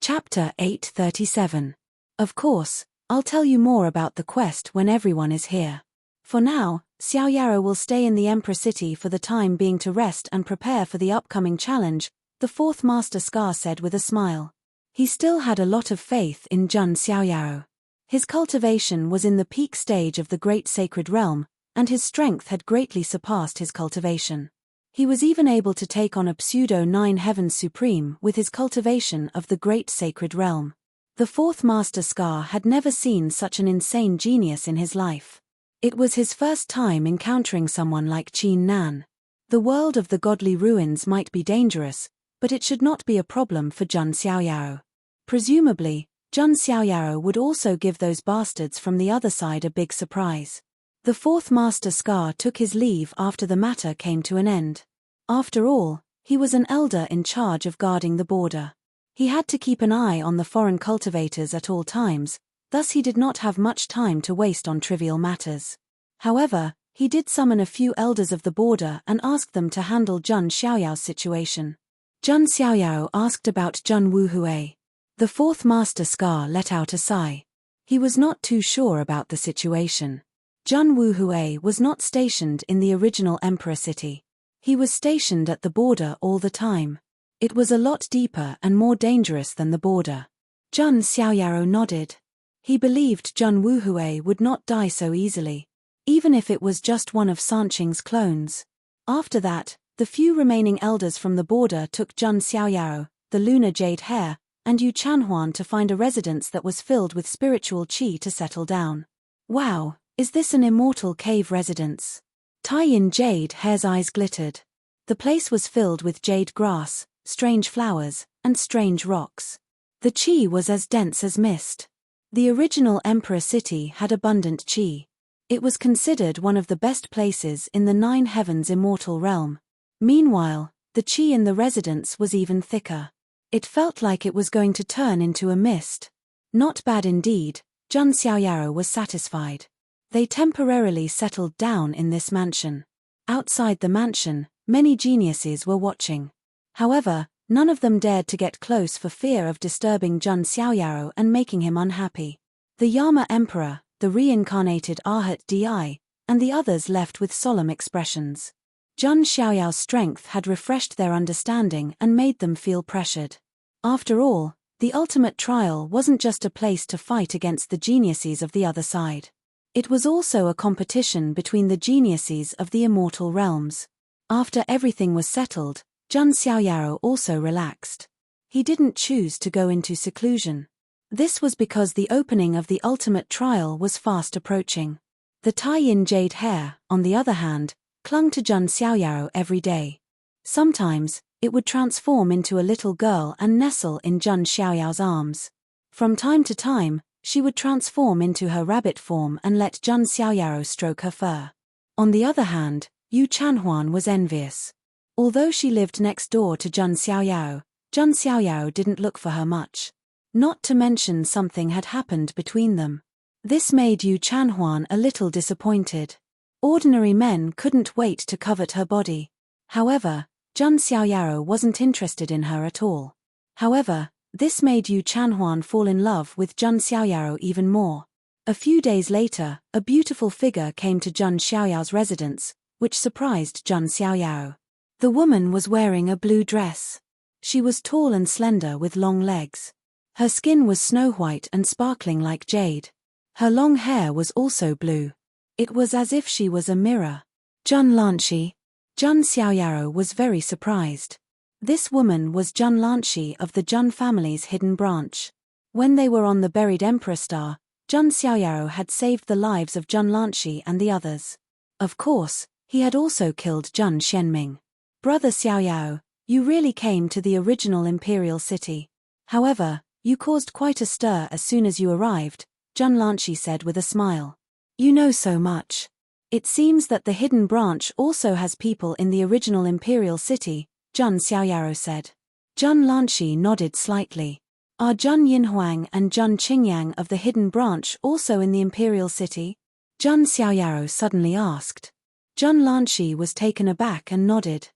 Chapter 837. Of course, I'll tell you more about the quest when everyone is here. For now, Xiao Yarou will stay in the Emperor City for the time being to rest and prepare for the upcoming challenge, the fourth Master Scar said with a smile. He still had a lot of faith in Jun Xiao Yarou. His cultivation was in the peak stage of the Great Sacred Realm, and his strength had greatly surpassed his cultivation. He was even able to take on a pseudo-9 Heavens Supreme with his cultivation of the Great Sacred Realm. The fourth Master Scar had never seen such an insane genius in his life. It was his first time encountering someone like Qin Nan. The world of the godly ruins might be dangerous, but it should not be a problem for Jun Xiao Yarou. Presumably, Jun Xiao Yarou would also give those bastards from the other side a big surprise. The fourth Master Scar took his leave after the matter came to an end. After all, he was an elder in charge of guarding the border. He had to keep an eye on the foreign cultivators at all times, thus he did not have much time to waste on trivial matters. However, he did summon a few elders of the border and asked them to handle Jun Xiaoyao's situation. Jun Xiaoyao asked about Jun Wuhui. The fourth Master Scar let out a sigh. He was not too sure about the situation. Jun Wuhui was not stationed in the original Emperor City. He was stationed at the border all the time. It was a lot deeper and more dangerous than the border. Jun Xiaoyao nodded. He believed Jun Wuhui would not die so easily, even if it was just one of Sanqing's clones. After that, the few remaining elders from the border took Jun Xiaoyao, the lunar jade hare, and Yu Chanhuan to find a residence that was filled with spiritual qi to settle down. Wow, is this an immortal cave residence? Tai-Yin Jade Hare's eyes glittered. The place was filled with jade grass, strange flowers, and strange rocks. The qi was as dense as mist. The original Emperor City had abundant qi. It was considered one of the best places in the 9 Heavens Immortal Realm. Meanwhile, the qi in the residence was even thicker. It felt like it was going to turn into a mist. Not bad indeed, Jun Xiaoyao was satisfied. They temporarily settled down in this mansion. Outside the mansion, many geniuses were watching. However, none of them dared to get close for fear of disturbing Jun Xiaoyao and making him unhappy. The Yama Emperor, the reincarnated Arhat Di, and the others left with solemn expressions. Jun Xiaoyao's strength had refreshed their understanding and made them feel pressured. After all, the ultimate trial wasn't just a place to fight against the geniuses of the other side. It was also a competition between the geniuses of the immortal realms. After everything was settled, Jun Xiaoyao also relaxed. He didn't choose to go into seclusion. This was because the opening of the ultimate trial was fast approaching. The Tai-Yin Jade Hare, on the other hand, clung to Jun Xiaoyao every day. Sometimes, it would transform into a little girl and nestle in Jun Xiaoyao's arms. From time to time, she would transform into her rabbit form and let Jun Xiaoyao stroke her fur. On the other hand, Yu Chanhuan was envious. Although she lived next door to Jun Xiaoyao didn't look for her much. Not to mention something had happened between them. This made Yu Chanhuan a little disappointed. Ordinary men couldn't wait to covet her body. However, Jun Xiaoyao wasn't interested in her at all. However, this made Yu Chanhuan fall in love with Jun Xiaoyao even more. A few days later, a beautiful figure came to Jun Xiaoyao's residence, which surprised Jun Xiaoyao. The woman was wearing a blue dress. She was tall and slender with long legs. Her skin was snow-white and sparkling like jade. Her long hair was also blue. It was as if she was a mirror. Jun Lanshi. Jun Xiaoyao was very surprised. This woman was Jun Lanshi of the Jun family's hidden branch. When they were on the buried Emperor Star, Jun Xiaoyao had saved the lives of Jun Lanshi and the others. Of course, he had also killed Jun Xianming. Brother Xiaoyao, you really came to the original imperial city. However, you caused quite a stir as soon as you arrived, Jun Lanshi said with a smile. You know so much. It seems that the hidden branch also has people in the original imperial city, Jun Xiaoyao said. Jun Lanshi nodded slightly. Are Jun Yinhuang and Jun Qingyang of the hidden branch also in the imperial city? Jun Xiaoyao suddenly asked. Jun Lanshi was taken aback and nodded.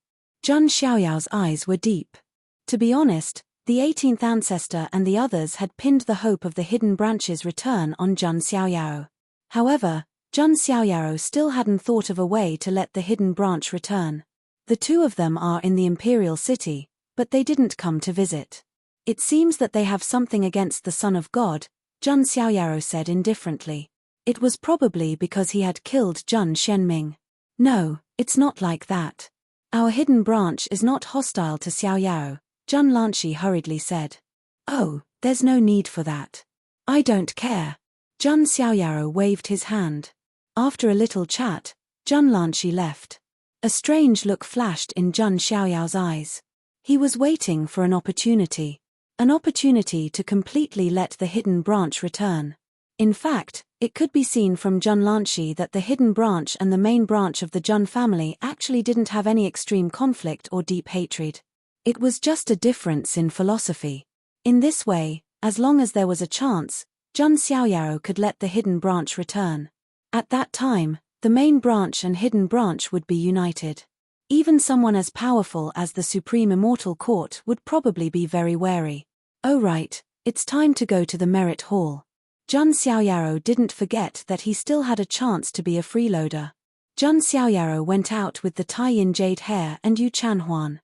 Jun Xiaoyao's eyes were deep. To be honest, The 18th ancestor and the others had pinned the hope of the hidden branch's return on Jun Xiaoyao. However, Jun Xiaoyao still hadn't thought of a way to let the hidden branch return. The two of them are in the imperial city, but they didn't come to visit. It seems that they have something against the Son of God, Jun Xiaoyao said indifferently. It was probably because he had killed Jun Shenming. No, it's not like that. Our hidden branch is not hostile to Xiaoyao, Jun Lanshi hurriedly said. Oh, there's no need for that. I don't care. Jun Xiaoyao waved his hand. After a little chat, Jun Lanshi left. A strange look flashed in Jun Xiaoyao's eyes. He was waiting for an opportunity. An opportunity to completely let the hidden branch return. In fact, it could be seen from Jun Lanshi that the hidden branch and the main branch of the Jun family actually didn't have any extreme conflict or deep hatred. It was just a difference in philosophy. In this way, as long as there was a chance, Jun Xiaoyao could let the hidden branch return. At that time, the main branch and hidden branch would be united. Even someone as powerful as the Supreme Immortal Court would probably be very wary. Oh right, it's time to go to the Merit Hall. Jun Xiaoyao didn't forget that he still had a chance to be a freeloader. Jun Xiaoyao went out with the Taiyin Jade Hair and Yu Chanhuan.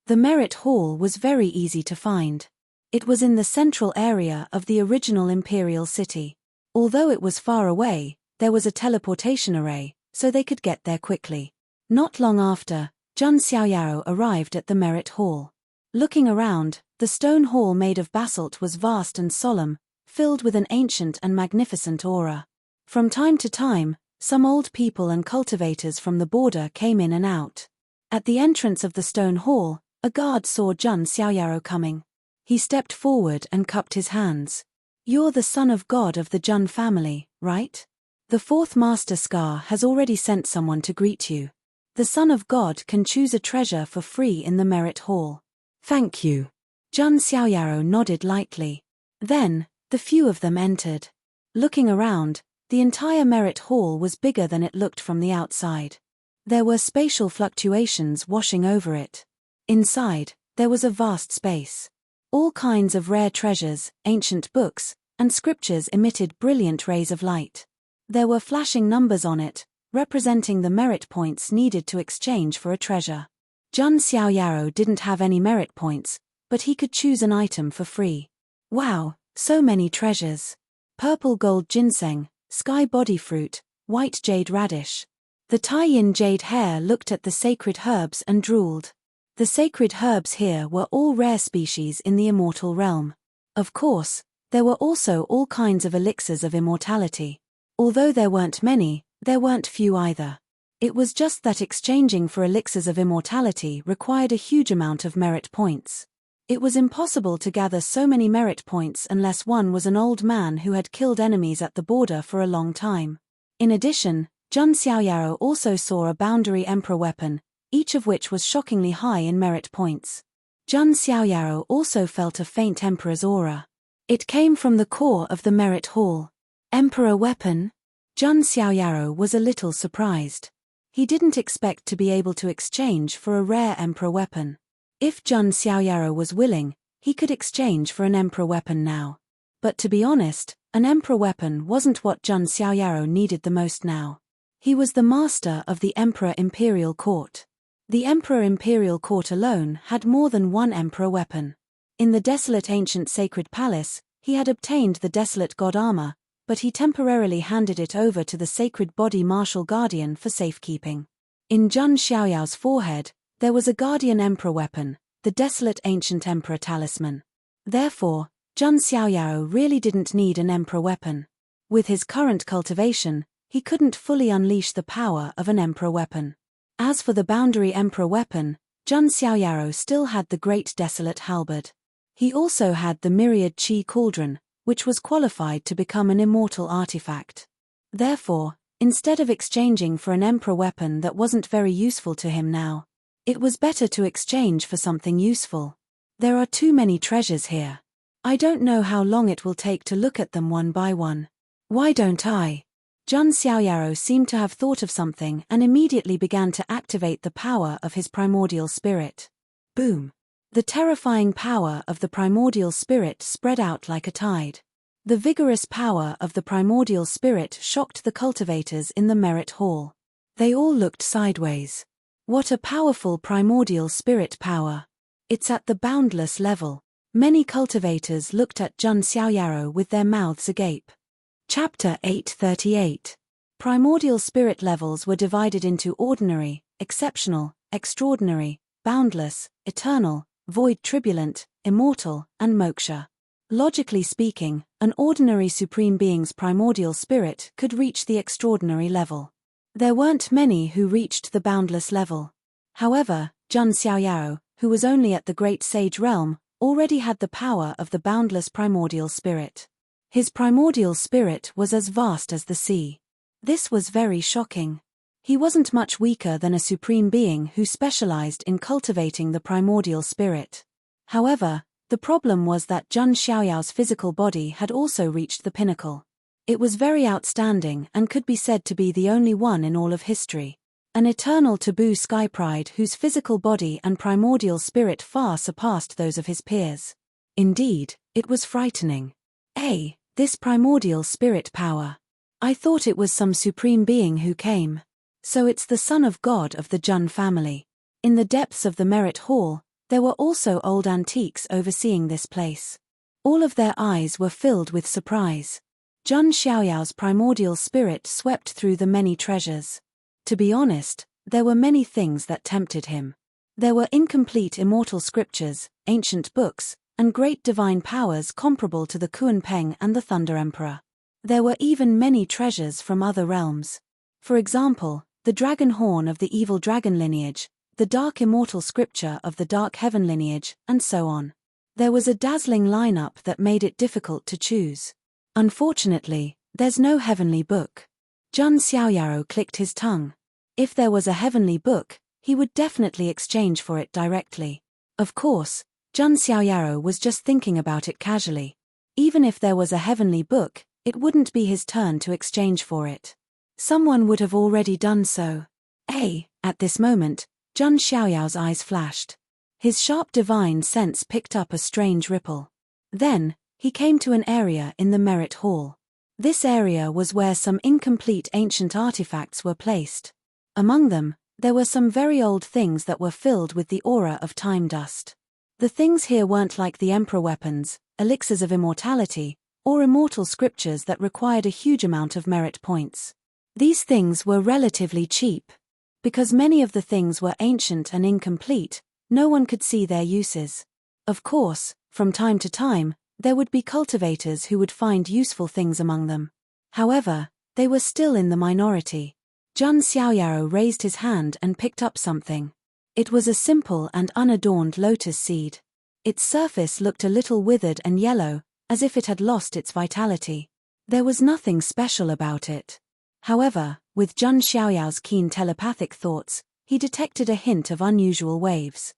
The Merit Hall was very easy to find. It was in the central area of the original imperial city. Although it was far away, there was a teleportation array, so they could get there quickly. Not long after, Jun Xiaoyao arrived at the Merit Hall. Looking around, the stone hall made of basalt was vast and solemn, filled with an ancient and magnificent aura. From time to time, some old people and cultivators from the border came in and out. At the entrance of the stone hall, a guard saw Jun Xiaoyao coming. He stepped forward and cupped his hands. You're the son of God of the Jun family, right? The fourth master Scar has already sent someone to greet you. The son of God can choose a treasure for free in the Merit Hall. Thank you. Jun Xiaoyao nodded lightly. Then, the few of them entered. Looking around, the entire Merit Hall was bigger than it looked from the outside. There were spatial fluctuations washing over it. Inside, there was a vast space. All kinds of rare treasures, ancient books, and scriptures emitted brilliant rays of light. There were flashing numbers on it, representing the merit points needed to exchange for a treasure. Jun Xiaoyao didn't have any merit points, but he could choose an item for free. Wow, so many treasures. Purple gold ginseng, sky body fruit, white jade radish. The Taiyin Jade Hair looked at the sacred herbs and drooled. The sacred herbs here were all rare species in the immortal realm. Of course, there were also all kinds of elixirs of immortality. Although there weren't many, there weren't few either. It was just that exchanging for elixirs of immortality required a huge amount of merit points. It was impossible to gather so many merit points unless one was an old man who had killed enemies at the border for a long time. In addition, Jun Xiaoyao also saw a boundary emperor weapon, each of which was shockingly high in merit points. Jun Xiaoyao also felt a faint emperor's aura. It came from the core of the Merit Hall. Emperor weapon? Jun Xiaoyao was a little surprised. He didn't expect to be able to exchange for a rare emperor weapon. If Jun Xiaoyao was willing, he could exchange for an emperor weapon now. But to be honest, an emperor weapon wasn't what Jun Xiaoyao needed the most now. He was the master of the Emperor Imperial Court. The Emperor Imperial Court alone had more than one emperor weapon. In the desolate ancient sacred palace, he had obtained the desolate god armor, but he temporarily handed it over to the sacred body martial guardian for safekeeping. In Jun Xiaoyao's forehead, there was a guardian emperor weapon, the desolate ancient emperor talisman. Therefore, Jun Xiaoyao really didn't need an emperor weapon. With his current cultivation, he couldn't fully unleash the power of an emperor weapon. As for the boundary emperor weapon, Jun Xiaoyao still had the great desolate halberd. He also had the myriad chi cauldron, which was qualified to become an immortal artifact. Therefore, instead of exchanging for an emperor weapon that wasn't very useful to him now, it was better to exchange for something useful. There are too many treasures here. I don't know how long it will take to look at them one by one. Why don't I? Jun Xiaoyao seemed to have thought of something and immediately began to activate the power of his primordial spirit. Boom! The terrifying power of the primordial spirit spread out like a tide. The vigorous power of the primordial spirit shocked the cultivators in the merit hall. They all looked sideways. What a powerful primordial spirit power! It's at the boundless level. Many cultivators looked at Jun Xiaoyaro with their mouths agape. Chapter 838. Primordial spirit levels were divided into ordinary, exceptional, extraordinary, boundless, eternal, void turbulent, immortal, and moksha. Logically speaking, an ordinary supreme being's primordial spirit could reach the extraordinary level. There weren't many who reached the boundless level. However, Jun Xiaoyaro, who was only at the Great Sage realm, already had the power of the boundless primordial spirit. His primordial spirit was as vast as the sea. This was very shocking. He wasn't much weaker than a supreme being who specialized in cultivating the primordial spirit. However, the problem was that Jun Xiaoyao's physical body had also reached the pinnacle. It was very outstanding and could be said to be the only one in all of history. An eternal taboo sky pride whose physical body and primordial spirit far surpassed those of his peers. Indeed, it was frightening. This primordial spirit power. I thought it was some supreme being who came. So it's the son of God of the Jun family. In the depths of the merit hall, there were also old antiques overseeing this place. All of their eyes were filled with surprise. Jun Xiaoyao's primordial spirit swept through the many treasures. To be honest, there were many things that tempted him. There were incomplete immortal scriptures, ancient books, and great divine powers comparable to the Kunpeng and the Thunder Emperor. There were even many treasures from other realms. For example, the dragon horn of the evil dragon lineage, the dark immortal scripture of the dark heaven lineage, and so on. There was a dazzling lineup that made it difficult to choose. Unfortunately, there's no heavenly book. Jun Xiaoyaro clicked his tongue. If there was a heavenly book, he would definitely exchange for it directly. Of course, Jun Xiaoyaro was just thinking about it casually. Even if there was a heavenly book, it wouldn't be his turn to exchange for it. Someone would have already done so. At this moment, Jun Xiaoyao's eyes flashed. His sharp divine sense picked up a strange ripple. Then, he came to an area in the merit hall. This area was where some incomplete ancient artifacts were placed. Among them, there were some very old things that were filled with the aura of time dust. The things here weren't like the emperor weapons, elixirs of immortality, or immortal scriptures that required a huge amount of merit points. These things were relatively cheap. Because many of the things were ancient and incomplete, no one could see their uses. Of course, from time to time, there would be cultivators who would find useful things among them. However, they were still in the minority. Jun Xiaoyaro raised his hand and picked up something. It was a simple and unadorned lotus seed. Its surface looked a little withered and yellow, as if it had lost its vitality. There was nothing special about it. However, with Jun Xiaoyao's keen telepathic thoughts, he detected a hint of unusual waves.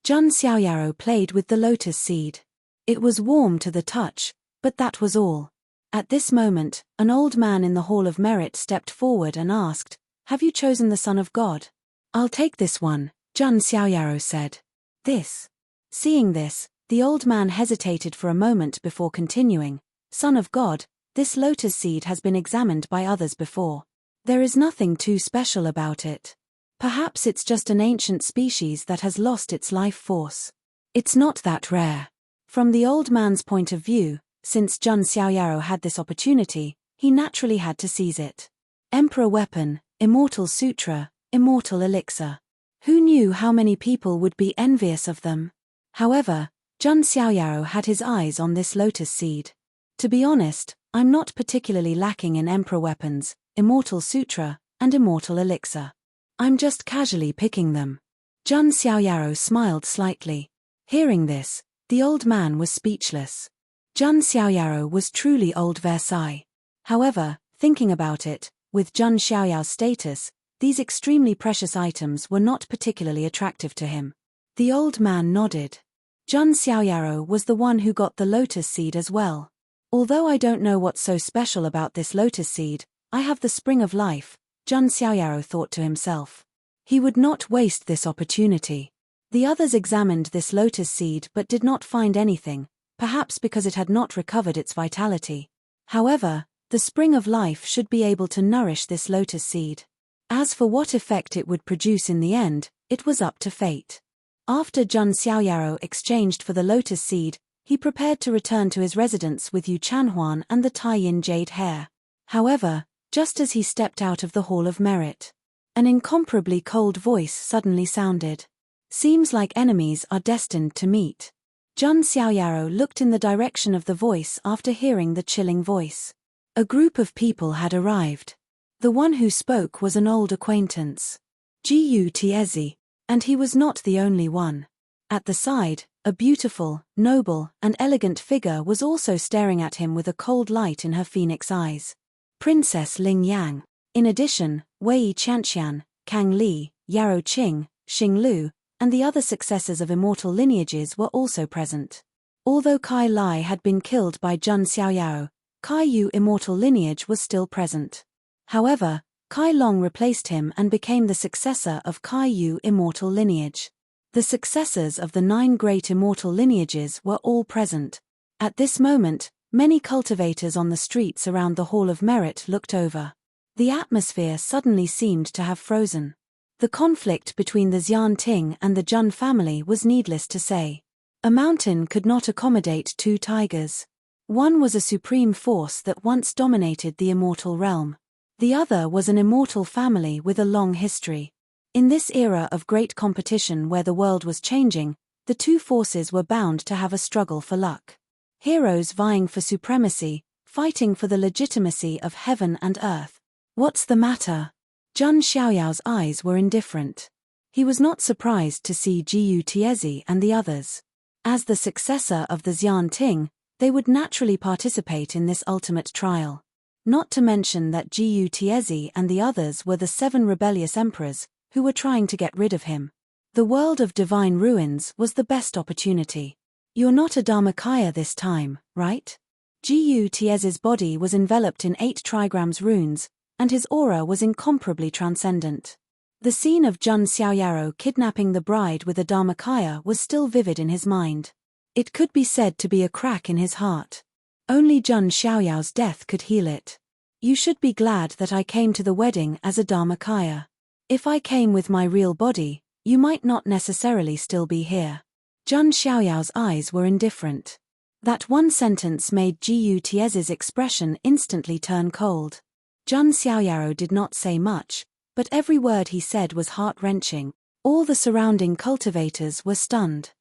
Jun Xiaoyaro played with the lotus seed. It was warm to the touch, but that was all. At this moment, an old man in the Hall of Merit stepped forward and asked, "Have you chosen the Son of God?" "I'll take this one," Jun Xiaoyaro said. "This." Seeing this, the old man hesitated for a moment before continuing, "Son of God, this lotus seed has been examined by others before. There is nothing too special about it. Perhaps it's just an ancient species that has lost its life force. It's not that rare." From the old man's point of view, since Jun Xiaoyaro had this opportunity, he naturally had to seize it. Emperor weapon, immortal sutra, immortal elixir. Who knew how many people would be envious of them? However, Jun Xiaoyaro had his eyes on this lotus seed. To be honest, I'm not particularly lacking in emperor weapons, immortal sutra, and immortal elixir. I'm just casually picking them. Jun Xiaoyaro smiled slightly. Hearing this, the old man was speechless. Jun Xiaoyaro was truly old Versailles. However, thinking about it, with Jun Xiaoyao's status, these extremely precious items were not particularly attractive to him. The old man nodded. Jun Xiaoyaro was the one who got the lotus seed as well. Although I don't know what's so special about this lotus seed, I have the spring of life, Jun Xiaoyaro thought to himself. He would not waste this opportunity. The others examined this lotus seed but did not find anything, perhaps because it had not recovered its vitality. However, the spring of life should be able to nourish this lotus seed. As for what effect it would produce in the end, it was up to fate. After Jun Xiaoyaro exchanged for the lotus seed, he prepared to return to his residence with Yu Chanhuan and the Taiyin jade hair. However, just as he stepped out of the Hall of Merit, an incomparably cold voice suddenly sounded. Seems like enemies are destined to meet. Jun Xiaoyaro looked in the direction of the voice after hearing the chilling voice. A group of people had arrived. The one who spoke was an old acquaintance, Gu Tiezi, and he was not the only one. At the side, a beautiful, noble, and elegant figure was also staring at him with a cold light in her phoenix eyes. Princess Ling Yang. In addition, Wei Qianqian, Kang Li, Yarou Qing, Xing Lu, and the other successors of immortal lineages were also present. Although Kai Lai had been killed by Jun Xiaoyao, Kai Yu immortal lineage was still present. However, Kai Long replaced him and became the successor of Kai Yu immortal lineage. The successors of the 9 great immortal lineages were all present. At this moment, many cultivators on the streets around the Hall of Merit looked over. The atmosphere suddenly seemed to have frozen. The conflict between the Xian Ting and the Jun family was needless to say. A mountain could not accommodate 2 tigers. One was a supreme force that once dominated the immortal realm. The other was an immortal family with a long history. In this era of great competition where the world was changing, the 2 forces were bound to have a struggle for luck. Heroes vying for supremacy, fighting for the legitimacy of heaven and earth. What's the matter? Jun Xiaoyao's eyes were indifferent. He was not surprised to see Gu Tiezi and the others. As the successor of the Xian Ting, they would naturally participate in this ultimate trial. Not to mention that Gu Tiezi and the others were the 7 rebellious emperors, who were trying to get rid of him. The world of divine ruins was the best opportunity. You're not a Dharmakaya this time, right? Gu Tiezi's body was enveloped in 8 trigrams runes, and his aura was incomparably transcendent. The scene of Jun Xiaoyaro kidnapping the bride with a Dharmakaya was still vivid in his mind. It could be said to be a crack in his heart. Only Jun Xiaoyao's death could heal it. You should be glad that I came to the wedding as a Dharmakaya. If I came with my real body, you might not necessarily still be here. Jun Xiaoyao's eyes were indifferent. That one sentence made Gu Tiezi's expression instantly turn cold. Jun Xiaoyaro did not say much, but every word he said was heart-wrenching. All the surrounding cultivators were stunned.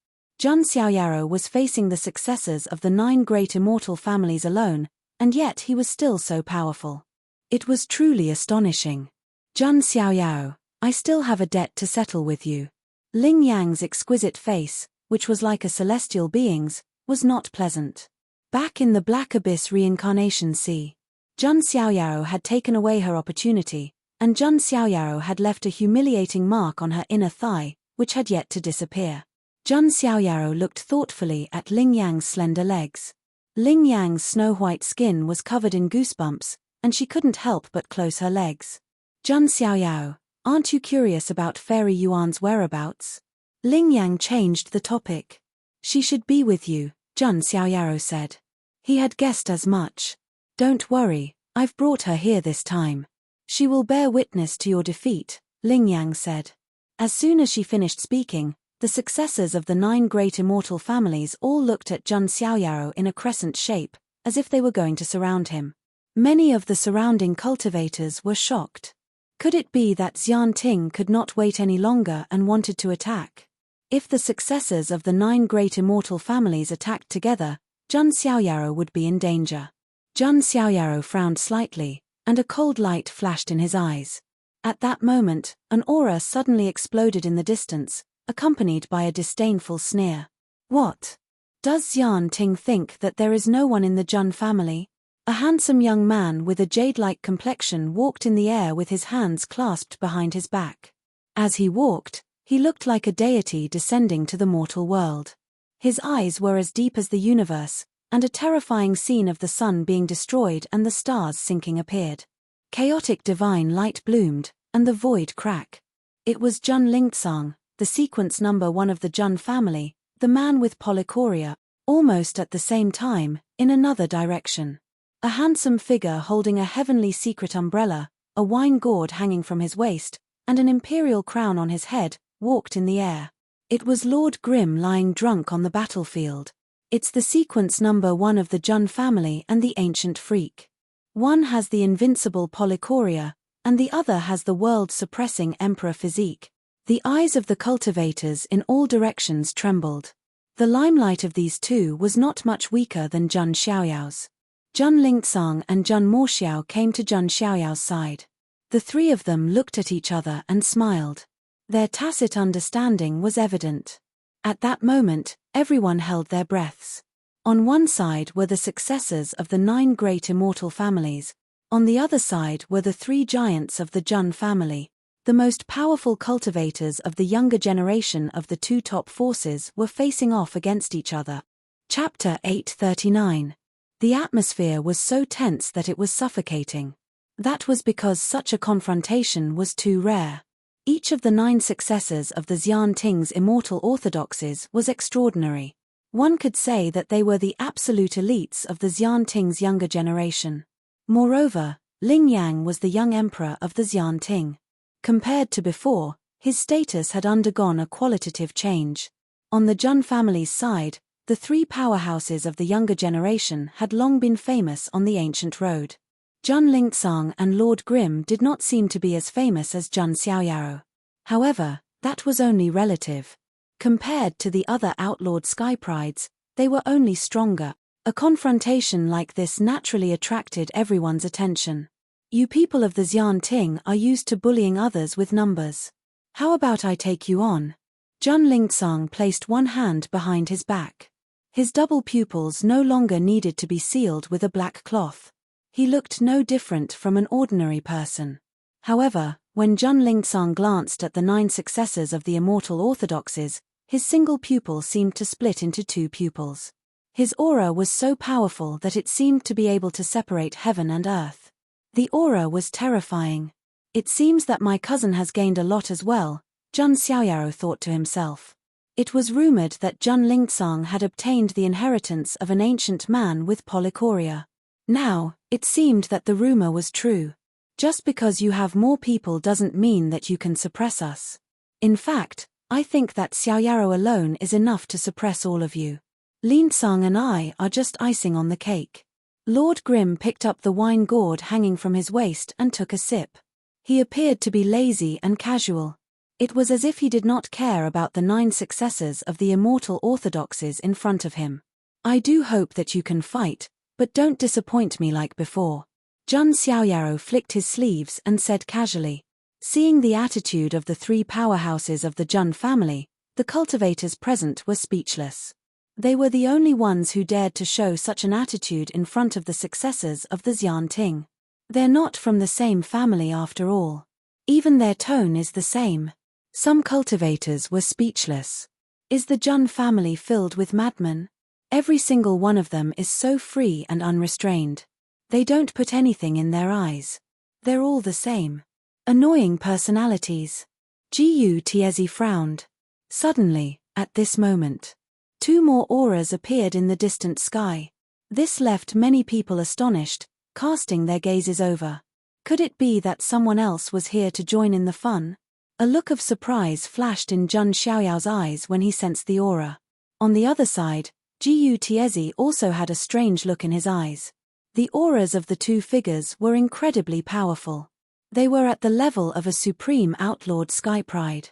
Jun Xiaoyaro was facing the successors of the 9 great immortal families alone, and yet he was still so powerful. It was truly astonishing. Jun Xiaoyao, I still have a debt to settle with you. Ling Yang's exquisite face, which was like a celestial being's, was not pleasant. Back in the Black Abyss Reincarnation Sea, Jun Xiaoyao had taken away her opportunity, and Jun Xiaoyao had left a humiliating mark on her inner thigh, which had yet to disappear. Jun Xiaoyao looked thoughtfully at Ling Yang's slender legs. Ling Yang's snow-white skin was covered in goosebumps, and she couldn't help but close her legs. Jun Xiaoyao, aren't you curious about Fairy Yuan's whereabouts? Ling Yang changed the topic. She should be with you, Jun Xiaoyao said. He had guessed as much. Don't worry, I've brought her here this time. She will bear witness to your defeat, Ling Yang said. As soon as she finished speaking, the successors of the 9 great immortal families all looked at Jun Xiaoyao in a crescent shape, as if they were going to surround him. Many of the surrounding cultivators were shocked. Could it be that Xian Ting could not wait any longer and wanted to attack? If the successors of the 9 great immortal families attacked together, Jun Xiaoyao would be in danger. Jun Xiaoyao frowned slightly, and a cold light flashed in his eyes. At that moment, an aura suddenly exploded in the distance, accompanied by a disdainful sneer. What? Does Xian Ting think that there is no one in the Jun family? A handsome young man with a jade-like complexion walked in the air with his hands clasped behind his back. As he walked, he looked like a deity descending to the mortal world. His eyes were as deep as the universe, and a terrifying scene of the sun being destroyed and the stars sinking appeared. Chaotic divine light bloomed, and the void cracked. It was Jun Lingtsang, the sequence number 1 of the Jun family, the man with polychoria, almost at the same time, in another direction. A handsome figure holding a heavenly secret umbrella, a wine gourd hanging from his waist, and an imperial crown on his head, walked in the air. It was Lord Grim lying drunk on the battlefield. It's the sequence number 1 of the Jun family and the ancient freak. One has the invincible polychoria, and the other has the world-suppressing Emperor Physique. The eyes of the cultivators in all directions trembled. The limelight of these two was not much weaker than Jun Xiaoyao's. Jun Lingtsang and Jun Moxiao came to Jun Xiaoyao's side. The three of them looked at each other and smiled. Their tacit understanding was evident. At that moment, everyone held their breaths. On one side were the successors of the 9 great immortal families. On the other side were the 3 giants of the Jun family. The most powerful cultivators of the younger generation of the 2 top forces were facing off against each other. Chapter 839. The atmosphere was so tense that it was suffocating. That was because such a confrontation was too rare. Each of the 9 successors of the Xian Ting's immortal orthodoxies was extraordinary. One could say that they were the absolute elites of the Xian Ting's younger generation. Moreover, Ling Yang was the young emperor of the Xian Ting. Compared to before, his status had undergone a qualitative change. On the Jun family's side, the 3 powerhouses of the younger generation had long been famous on the ancient road. Jun Lingtsang and Lord Grim did not seem to be as famous as Jun Xiaoyaro. However, that was only relative. Compared to the other outlawed sky prides, they were only stronger. A confrontation like this naturally attracted everyone's attention. You people of the Xian Ting are used to bullying others with numbers. How about I take you on? Jun Lingtsang placed one hand behind his back. His double pupils no longer needed to be sealed with a black cloth. He looked no different from an ordinary person. However, when Jun Lingtsang glanced at the 9 successors of the immortal orthodoxies, his single pupil seemed to split into 2 pupils. His aura was so powerful that it seemed to be able to separate heaven and earth. The aura was terrifying. It seems that my cousin has gained a lot as well, Jun Xiaoyaro thought to himself. It was rumored that Jun Lingtsang had obtained the inheritance of an ancient man with polychoria. Now, it seemed that the rumor was true. Just because you have more people doesn't mean that you can suppress us. In fact, I think that Xiaoyaro alone is enough to suppress all of you. Lingtsang and I are just icing on the cake. Lord Grim picked up the wine gourd hanging from his waist and took a sip. He appeared to be lazy and casual. It was as if he did not care about the 9 successors of the immortal orthodoxies in front of him. I do hope that you can fight, but don't disappoint me like before. Jun Xiaoyaro flicked his sleeves and said casually. Seeing the attitude of the 3 powerhouses of the Jun family, the cultivators present were speechless. They were the only ones who dared to show such an attitude in front of the successors of the Xian Ting. They're not from the same family after all. Even their tone is the same. Some cultivators were speechless. Is the Jun family filled with madmen? Every single one of them is so free and unrestrained. They don't put anything in their eyes. They're all the same. Annoying personalities. Gu Tiezi frowned. Suddenly, at this moment, 2 more auras appeared in the distant sky. This left many people astonished, casting their gazes over. Could it be that someone else was here to join in the fun? A look of surprise flashed in Jun Xiaoyao's eyes when he sensed the aura. On the other side, Gu Tiezi also had a strange look in his eyes. The auras of the 2 figures were incredibly powerful. They were at the level of a supreme outlawed sky pride.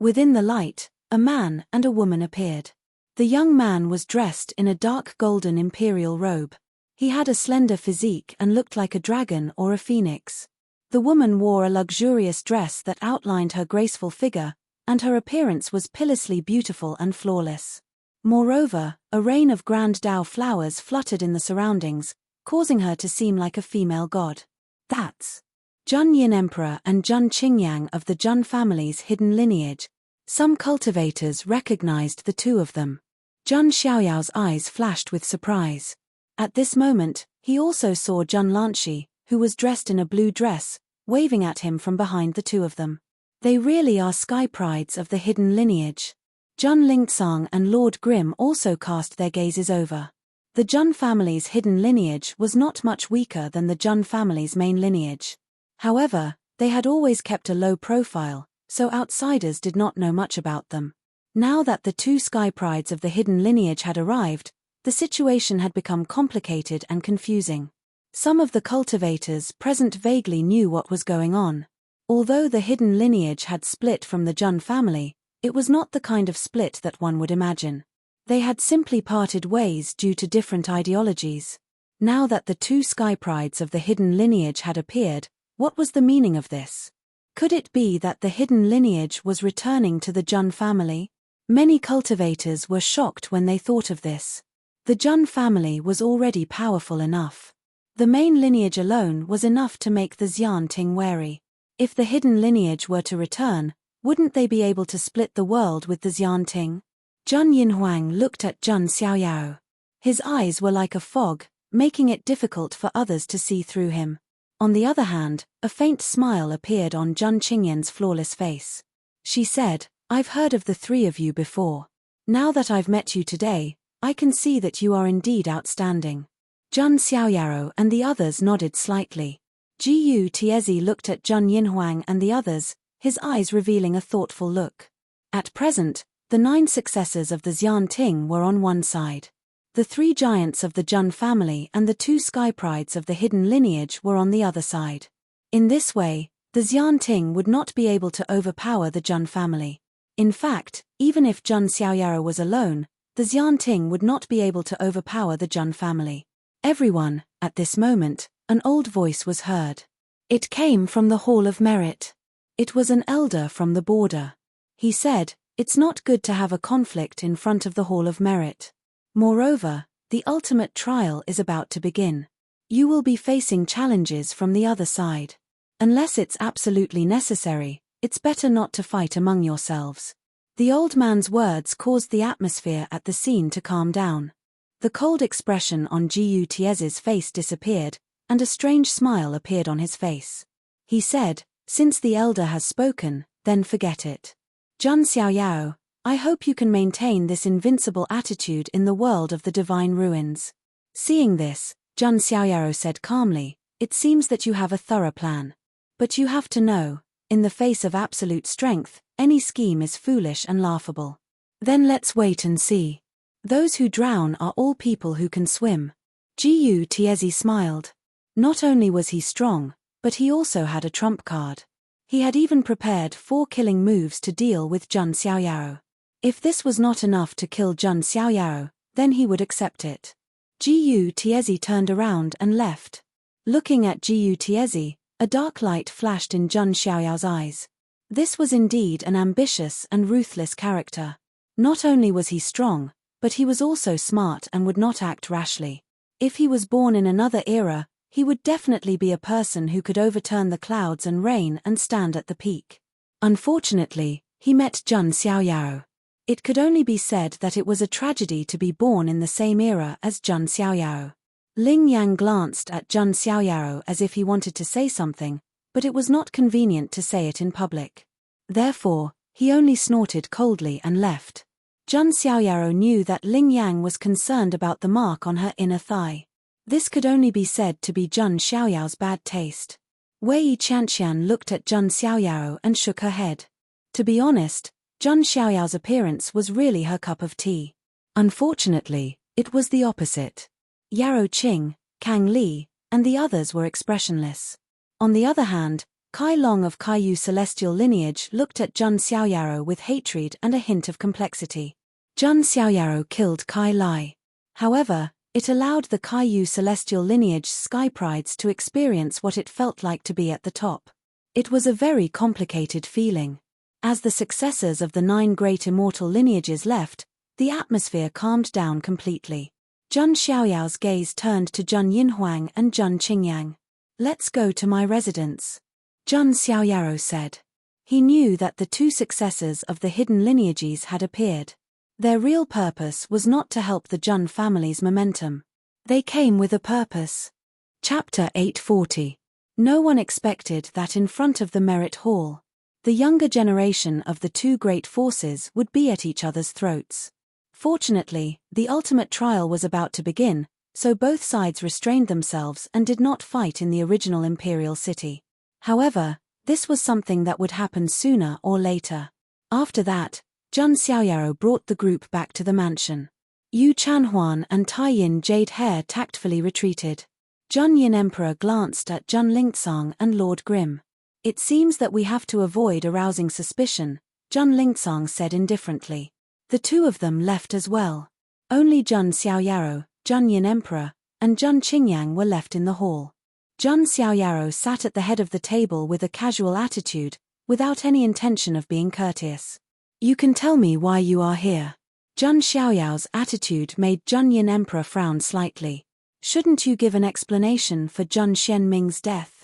Within the light, a man and a woman appeared. The young man was dressed in a dark golden imperial robe. He had a slender physique and looked like a dragon or a phoenix. The woman wore a luxurious dress that outlined her graceful figure, and her appearance was pitilessly beautiful and flawless. Moreover, a rain of grand Dao flowers fluttered in the surroundings, causing her to seem like a female god. That's Jun Yin Emperor and Jun Qingyang of the Jun family's hidden lineage. Some cultivators recognized the 2 of them. Jun Xiaoyao's eyes flashed with surprise. At this moment, he also saw Jun Lanshi, who was dressed in a blue dress, waving at him from behind the 2 of them. They really are sky prides of the hidden lineage. Jun Lingsang and Lord Grim also cast their gazes over. The Jun family's hidden lineage was not much weaker than the Jun family's main lineage. However, they had always kept a low profile, so outsiders did not know much about them. Now that the two sky prides of the hidden lineage had arrived, the situation had become complicated and confusing. Some of the cultivators present vaguely knew what was going on. Although the hidden lineage had split from the Jun family, it was not the kind of split that one would imagine. They had simply parted ways due to different ideologies. Now that the two sky prides of the hidden lineage had appeared, what was the meaning of this? Could it be that the hidden lineage was returning to the Jun family? Many cultivators were shocked when they thought of this. The Jun family was already powerful enough. The main lineage alone was enough to make the Xian Ting wary. If the hidden lineage were to return, wouldn't they be able to split the world with the Xian Ting? Jun Yinhuang looked at Jun Xiaoyao. His eyes were like a fog, making it difficult for others to see through him. On the other hand, a faint smile appeared on Jun Qingyan's flawless face. She said, "I've heard of the three of you before. Now that I've met you today, I can see that you are indeed outstanding." Jun Xiaoyao and the others nodded slightly. Jiyu Tiezi looked at Jun Yinhuang and the others, his eyes revealing a thoughtful look. At present, the 9 successors of the Xian Ting were on one side. The 3 giants of the Jun family and the 2 sky prides of the hidden lineage were on the other side. In this way, the Xian Ting would not be able to overpower the Jun family. In fact, even if Jun Xiaoyao was alone, the Xian Ting would not be able to overpower the Jun family. Everyone, at this moment, an old voice was heard. It came from the Hall of Merit. It was an elder from the border. He said, "It's not good to have a conflict in front of the Hall of Merit. Moreover, the ultimate trial is about to begin. You will be facing challenges from the other side. Unless it's absolutely necessary, it's better not to fight among yourselves." The old man's words caused the atmosphere at the scene to calm down. The cold expression on Jiyu Tieze's face disappeared, and a strange smile appeared on his face. He said, "Since the elder has spoken, then forget it. Jun Xiaoyao, I hope you can maintain this invincible attitude in the world of the divine ruins." Seeing this, Jun Xiaoyao said calmly, "It seems that you have a thorough plan. But you have to know, in the face of absolute strength, any scheme is foolish and laughable. Then let's wait and see. Those who drown are all people who can swim." Jiyu Tiezi smiled. Not only was he strong, but he also had a trump card. He had even prepared 4 killing moves to deal with Jun Xiaoyao. If this was not enough to kill Jun Xiaoyao, then he would accept it. Jiyu Tiezi turned around and left. Looking at Jiyu Tiezi, a dark light flashed in Jun Xiaoyao's eyes. This was indeed an ambitious and ruthless character. Not only was he strong, but he was also smart and would not act rashly. If he was born in another era, he would definitely be a person who could overturn the clouds and rain and stand at the peak. Unfortunately, he met Jun Xiaoyao. It could only be said that it was a tragedy to be born in the same era as Jun Xiaoyao. Ling Yang glanced at Jun Xiaoyao as if he wanted to say something, but it was not convenient to say it in public. Therefore, he only snorted coldly and left. Jun Xiaoyao knew that Ling Yang was concerned about the mark on her inner thigh. This could only be said to be Jun Xiaoyao's bad taste. Wei Qianqian looked at Jun Xiaoyao and shook her head. To be honest, Jun Xiaoyao's appearance was really her cup of tea. Unfortunately, it was the opposite. Yarrow Qing, Kang Li, and the others were expressionless. On the other hand, Kai Long of Kaiyu celestial lineage looked at Jun Xiaoyao with hatred and a hint of complexity. Jun Xiaoyao killed Kai Lai. However, it allowed the Kaiyu celestial lineage sky prides to experience what it felt like to be at the top. It was a very complicated feeling. As the successors of the 9 great immortal lineages left, the atmosphere calmed down completely. Jun Xiaoyao's gaze turned to Jun Yinhuang and Jun Qingyang. "Let's go to my residence," Jun Xiaoyao said. He knew that the 2 successors of the hidden lineages had appeared. Their real purpose was not to help the Jun family's momentum. They came with a purpose. Chapter 840. No one expected that in front of the Merit Hall. The younger generation of the two great forces would be at each other's throats. Fortunately, the ultimate trial was about to begin, so both sides restrained themselves and did not fight in the original imperial city. However, this was something that would happen sooner or later. After that, Jun Xiaoyaro brought the group back to the mansion. Yu Chanhuan and Tai Yin Jade Hair tactfully retreated. Jun Yin Emperor glanced at Jun Lingtsang and Lord Grim. It seems that we have to avoid arousing suspicion, Jun Lingtsang said indifferently. The two of them left as well. Only Jun Xiaoyaro, Jun Yin Emperor, and Jun Qingyang were left in the hall. Jun Xiaoyaro sat at the head of the table with a casual attitude, without any intention of being courteous. You can tell me why you are here. Jun Xiaoyao's attitude made Jun Yin Emperor frown slightly. Shouldn't you give an explanation for Jun Xianming's death?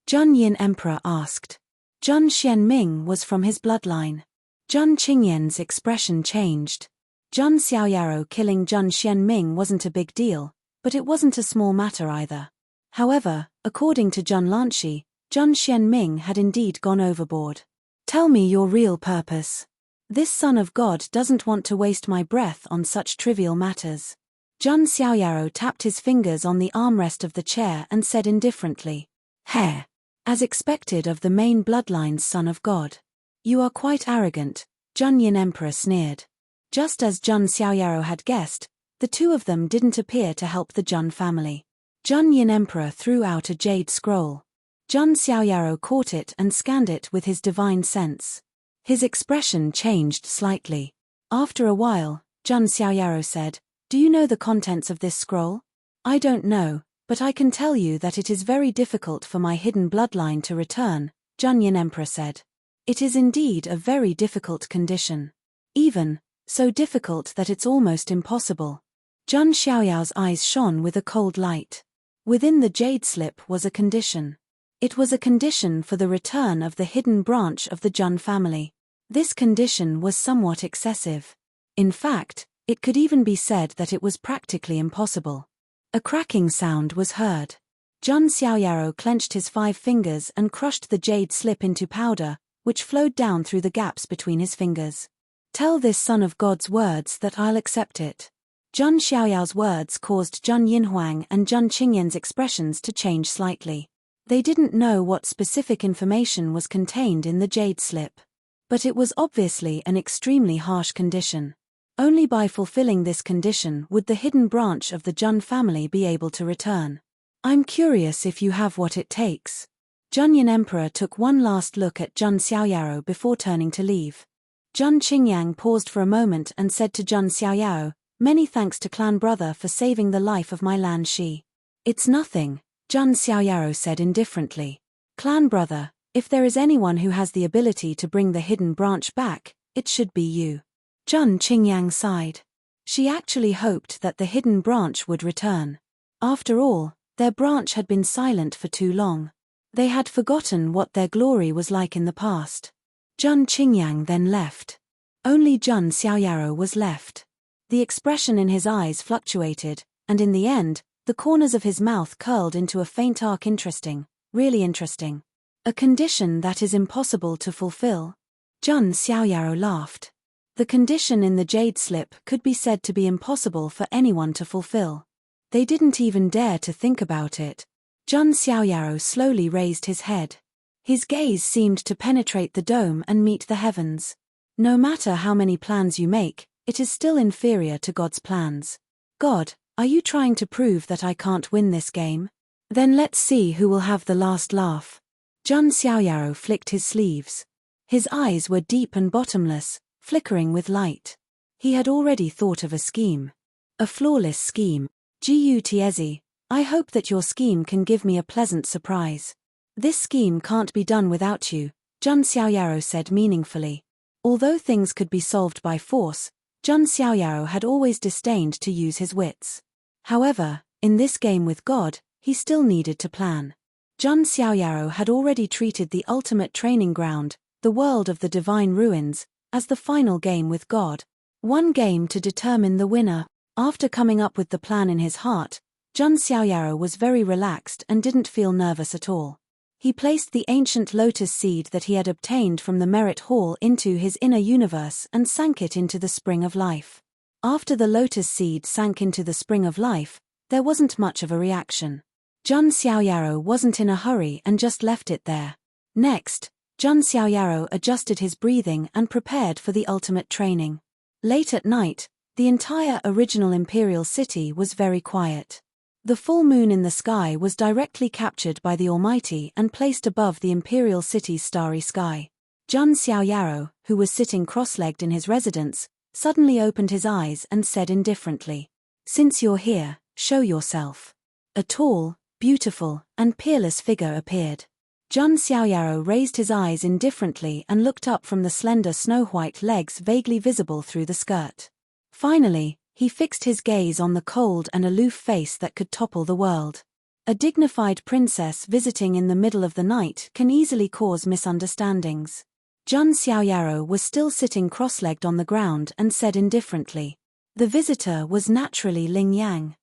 Jun Yin Emperor asked. Jun Xianming was from his bloodline. Jun Qingyan's expression changed. Jun Xiaoyaro killing Jun Xianming wasn't a big deal, but it wasn't a small matter either. However, according to Jun Lanshi, Jun Xianming had indeed gone overboard. Tell me your real purpose. This son of God doesn't want to waste my breath on such trivial matters. Jun Xiaoyaro tapped his fingers on the armrest of the chair and said indifferently. Hair. As expected of the main bloodline's son of God. You are quite arrogant, Jun Yin Emperor sneered. Just as Jun Xiaoyaro had guessed, the two of them didn't appear to help the Jun family. Jun Yin Emperor threw out a jade scroll. Jun Xiaoyaro caught it and scanned it with his divine sense. His expression changed slightly. After a while, Jun Xiaoyaro said, Do you know the contents of this scroll? I don't know, but I can tell you that it is very difficult for my hidden bloodline to return, Jun Yin Emperor said. It is indeed a very difficult condition. Even, so difficult that it's almost impossible. Jun Xiaoyao's eyes shone with a cold light. Within the jade slip was a condition. It was a condition for the return of the hidden branch of the Jun family. This condition was somewhat excessive. In fact, it could even be said that it was practically impossible. A cracking sound was heard. Jun Xiaoyaro clenched his 5 fingers and crushed the jade slip into powder, which flowed down through the gaps between his fingers. Tell this son of God's words that I'll accept it. Jun Xiaoyao's words caused Jun Yinhuang and Jun Qingyan's expressions to change slightly. They didn't know what specific information was contained in the jade slip. But it was obviously an extremely harsh condition. Only by fulfilling this condition would the hidden branch of the Jun family be able to return. I'm curious if you have what it takes. Jun Yin Emperor took one last look at Jun Xiaoyaro before turning to leave. Jun Qingyang paused for a moment and said to Jun Xiaoyao, Many thanks to clan brother for saving the life of my Lan Shi. It's nothing, Jun Xiaoyaro said indifferently. Clan brother, if there is anyone who has the ability to bring the hidden branch back, it should be you. Jun Qingyang sighed. She actually hoped that the hidden branch would return. After all, their branch had been silent for too long. They had forgotten what their glory was like in the past. Jun Qingyang then left. Only Jun Xiaoyaro was left. The expression in his eyes fluctuated, and in the end, the corners of his mouth curled into a faint arc. Interesting, really interesting. A condition that is impossible to fulfill? Jun Xiaoyaro laughed. The condition in the jade slip could be said to be impossible for anyone to fulfill. They didn't even dare to think about it. Jun Xiaoyaro slowly raised his head. His gaze seemed to penetrate the dome and meet the heavens. No matter how many plans you make, it is still inferior to God's plans. God, are you trying to prove that I can't win this game? Then let's see who will have the last laugh. Jun Xiaoyaro flicked his sleeves. His eyes were deep and bottomless, flickering with light. He had already thought of a scheme. A flawless scheme. Gu Tiezi, I hope that your scheme can give me a pleasant surprise. This scheme can't be done without you, Jun Xiaoyaro said meaningfully. Although things could be solved by force, Jun Xiaoyaro had always disdained to use his wits. However, in this game with God, he still needed to plan. Jun Xiaoyaro had already treated the ultimate training ground, the world of the divine ruins, as the final game with God. One game to determine the winner. After coming up with the plan in his heart, Jun Xiaoyaro was very relaxed and didn't feel nervous at all. He placed the ancient lotus seed that he had obtained from the merit hall into his inner universe and sank it into the spring of life. After the lotus seed sank into the spring of life, there wasn't much of a reaction. Jun Xiaoyaro wasn't in a hurry and just left it there. Next, Jun Xiaoyaro adjusted his breathing and prepared for the ultimate training. Late at night, the entire original imperial city was very quiet. The full moon in the sky was directly captured by the Almighty and placed above the imperial city's starry sky. Jun Xiaoyaro, who was sitting cross-legged in his residence, suddenly opened his eyes and said indifferently, "Since you're here, show yourself." A tall, beautiful, and peerless figure appeared. Jun Xiaoyaro raised his eyes indifferently and looked up from the slender snow-white legs vaguely visible through the skirt. Finally, he fixed his gaze on the cold and aloof face that could topple the world. A dignified princess visiting in the middle of the night can easily cause misunderstandings. Jun Xiaoyaro was still sitting cross-legged on the ground and said indifferently, "The visitor was naturally Ling Yang."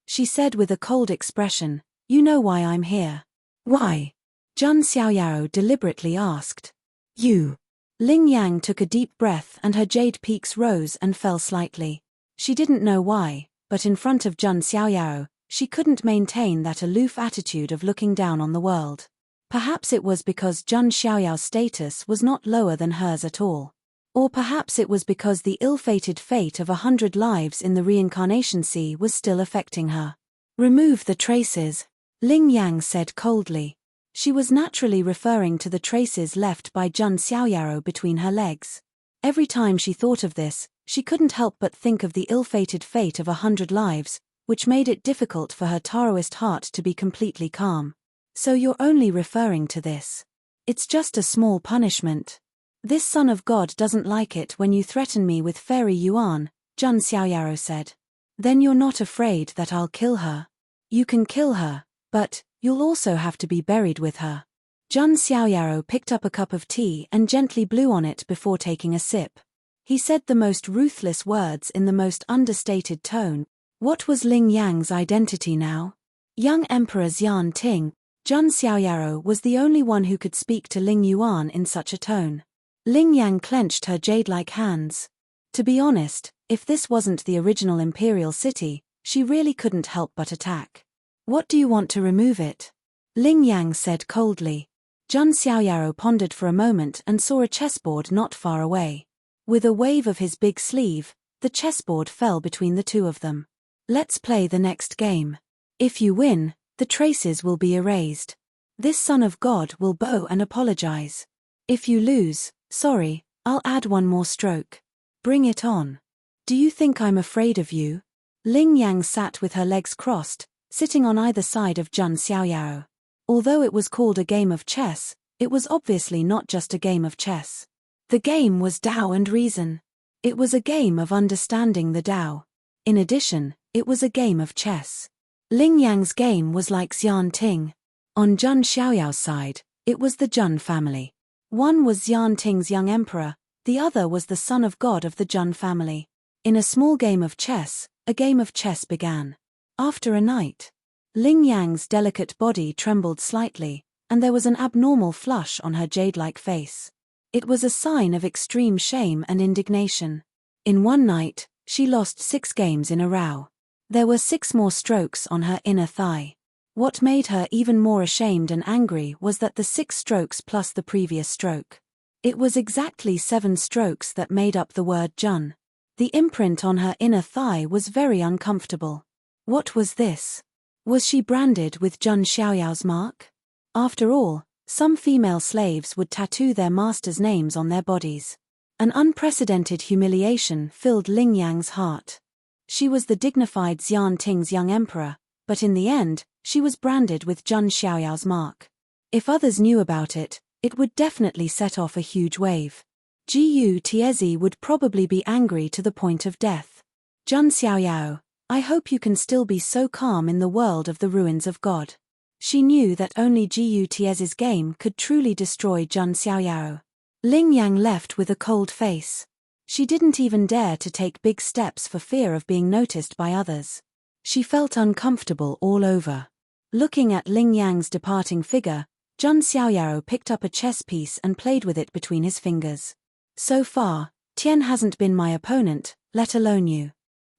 She said with a cold expression, "You know why I'm here." "Why?" Jun Xiaoyaro deliberately asked. "You." Ling Yang took a deep breath and her jade peaks rose and fell slightly. She didn't know why, but in front of Jun Xiaoyaro, she couldn't maintain that aloof attitude of looking down on the world. Perhaps it was because Jun Xiaoyao's status was not lower than hers at all. Or perhaps it was because the ill-fated fate of 100 lives in the reincarnation sea was still affecting her. "Remove the traces," Ling Yang said coldly. She was naturally referring to the traces left by Jun Xiaoyaro between her legs. Every time she thought of this, she couldn't help but think of the ill-fated fate of 100 lives, which made it difficult for her Taoist heart to be completely calm. "So you're only referring to this. It's just a small punishment. This son of God doesn't like it when you threaten me with fairy yuan," Jun Xiaoyaro said. "Then you're not afraid that I'll kill her?" "You can kill her, but you'll also have to be buried with her." Jun Xiaoyaro picked up a cup of tea and gently blew on it before taking a sip. He said the most ruthless words in the most understated tone. What was Ling Yang's identity now? Young Emperor Xian Ting. Jun Xiaoyaro was the only one who could speak to Ling Yuan in such a tone. Ling Yang clenched her jade-like hands. To be honest, if this wasn't the original imperial city, she really couldn't help but attack. "What do you want to remove it?" Ling Yang said coldly. Jun Xiaoyaro pondered for a moment and saw a chessboard not far away. With a wave of his big sleeve, the chessboard fell between the two of them. "Let's play the next game. If you win, the traces will be erased. This son of God will bow and apologize. If you lose, sorry, I'll add one more stroke. Bring it on." "Do you think I'm afraid of you?" Ling Yang sat with her legs crossed, sitting on either side of Jun Xiaoyaro. Although it was called a game of chess, it was obviously not just a game of chess. The game was Tao and reason. It was a game of understanding the Tao. In addition, it was a game of chess. Ling Yang's game was like Xian Ting. On Jun Xiaoyao's side, it was the Jun family. One was Xian Ting's young emperor, the other was the son of God of the Jun family. In a small game of chess, a game of chess began. After a night, Ling Yang's delicate body trembled slightly, and there was an abnormal flush on her jade-like face. It was a sign of extreme shame and indignation. In one night, she lost 6 games in a row. There were 6 more strokes on her inner thigh. What made her even more ashamed and angry was that the 6 strokes plus the previous stroke. It was exactly 7 strokes that made up the word Jun. The imprint on her inner thigh was very uncomfortable. What was this? Was she branded with Jun Xiaoyao's mark? After all, some female slaves would tattoo their masters' names on their bodies. An unprecedented humiliation filled Ling Yang's heart. She was the dignified Xian Ting's young emperor, but in the end, she was branded with Jun Xiaoyao's mark. If others knew about it, it would definitely set off a huge wave. Jiu Tiezi would probably be angry to the point of death. "Jun Xiaoyao, I hope you can still be so calm in the world of the ruins of God." She knew that only Jiu Tiezi's game could truly destroy Jun Xiaoyao. Ling Yang left with a cold face. She didn't even dare to take big steps for fear of being noticed by others. She felt uncomfortable all over. Looking at Ling Yang's departing figure, Zhang Xiaoyao picked up a chess piece and played with it between his fingers. So far, Tian hasn't been my opponent, let alone you.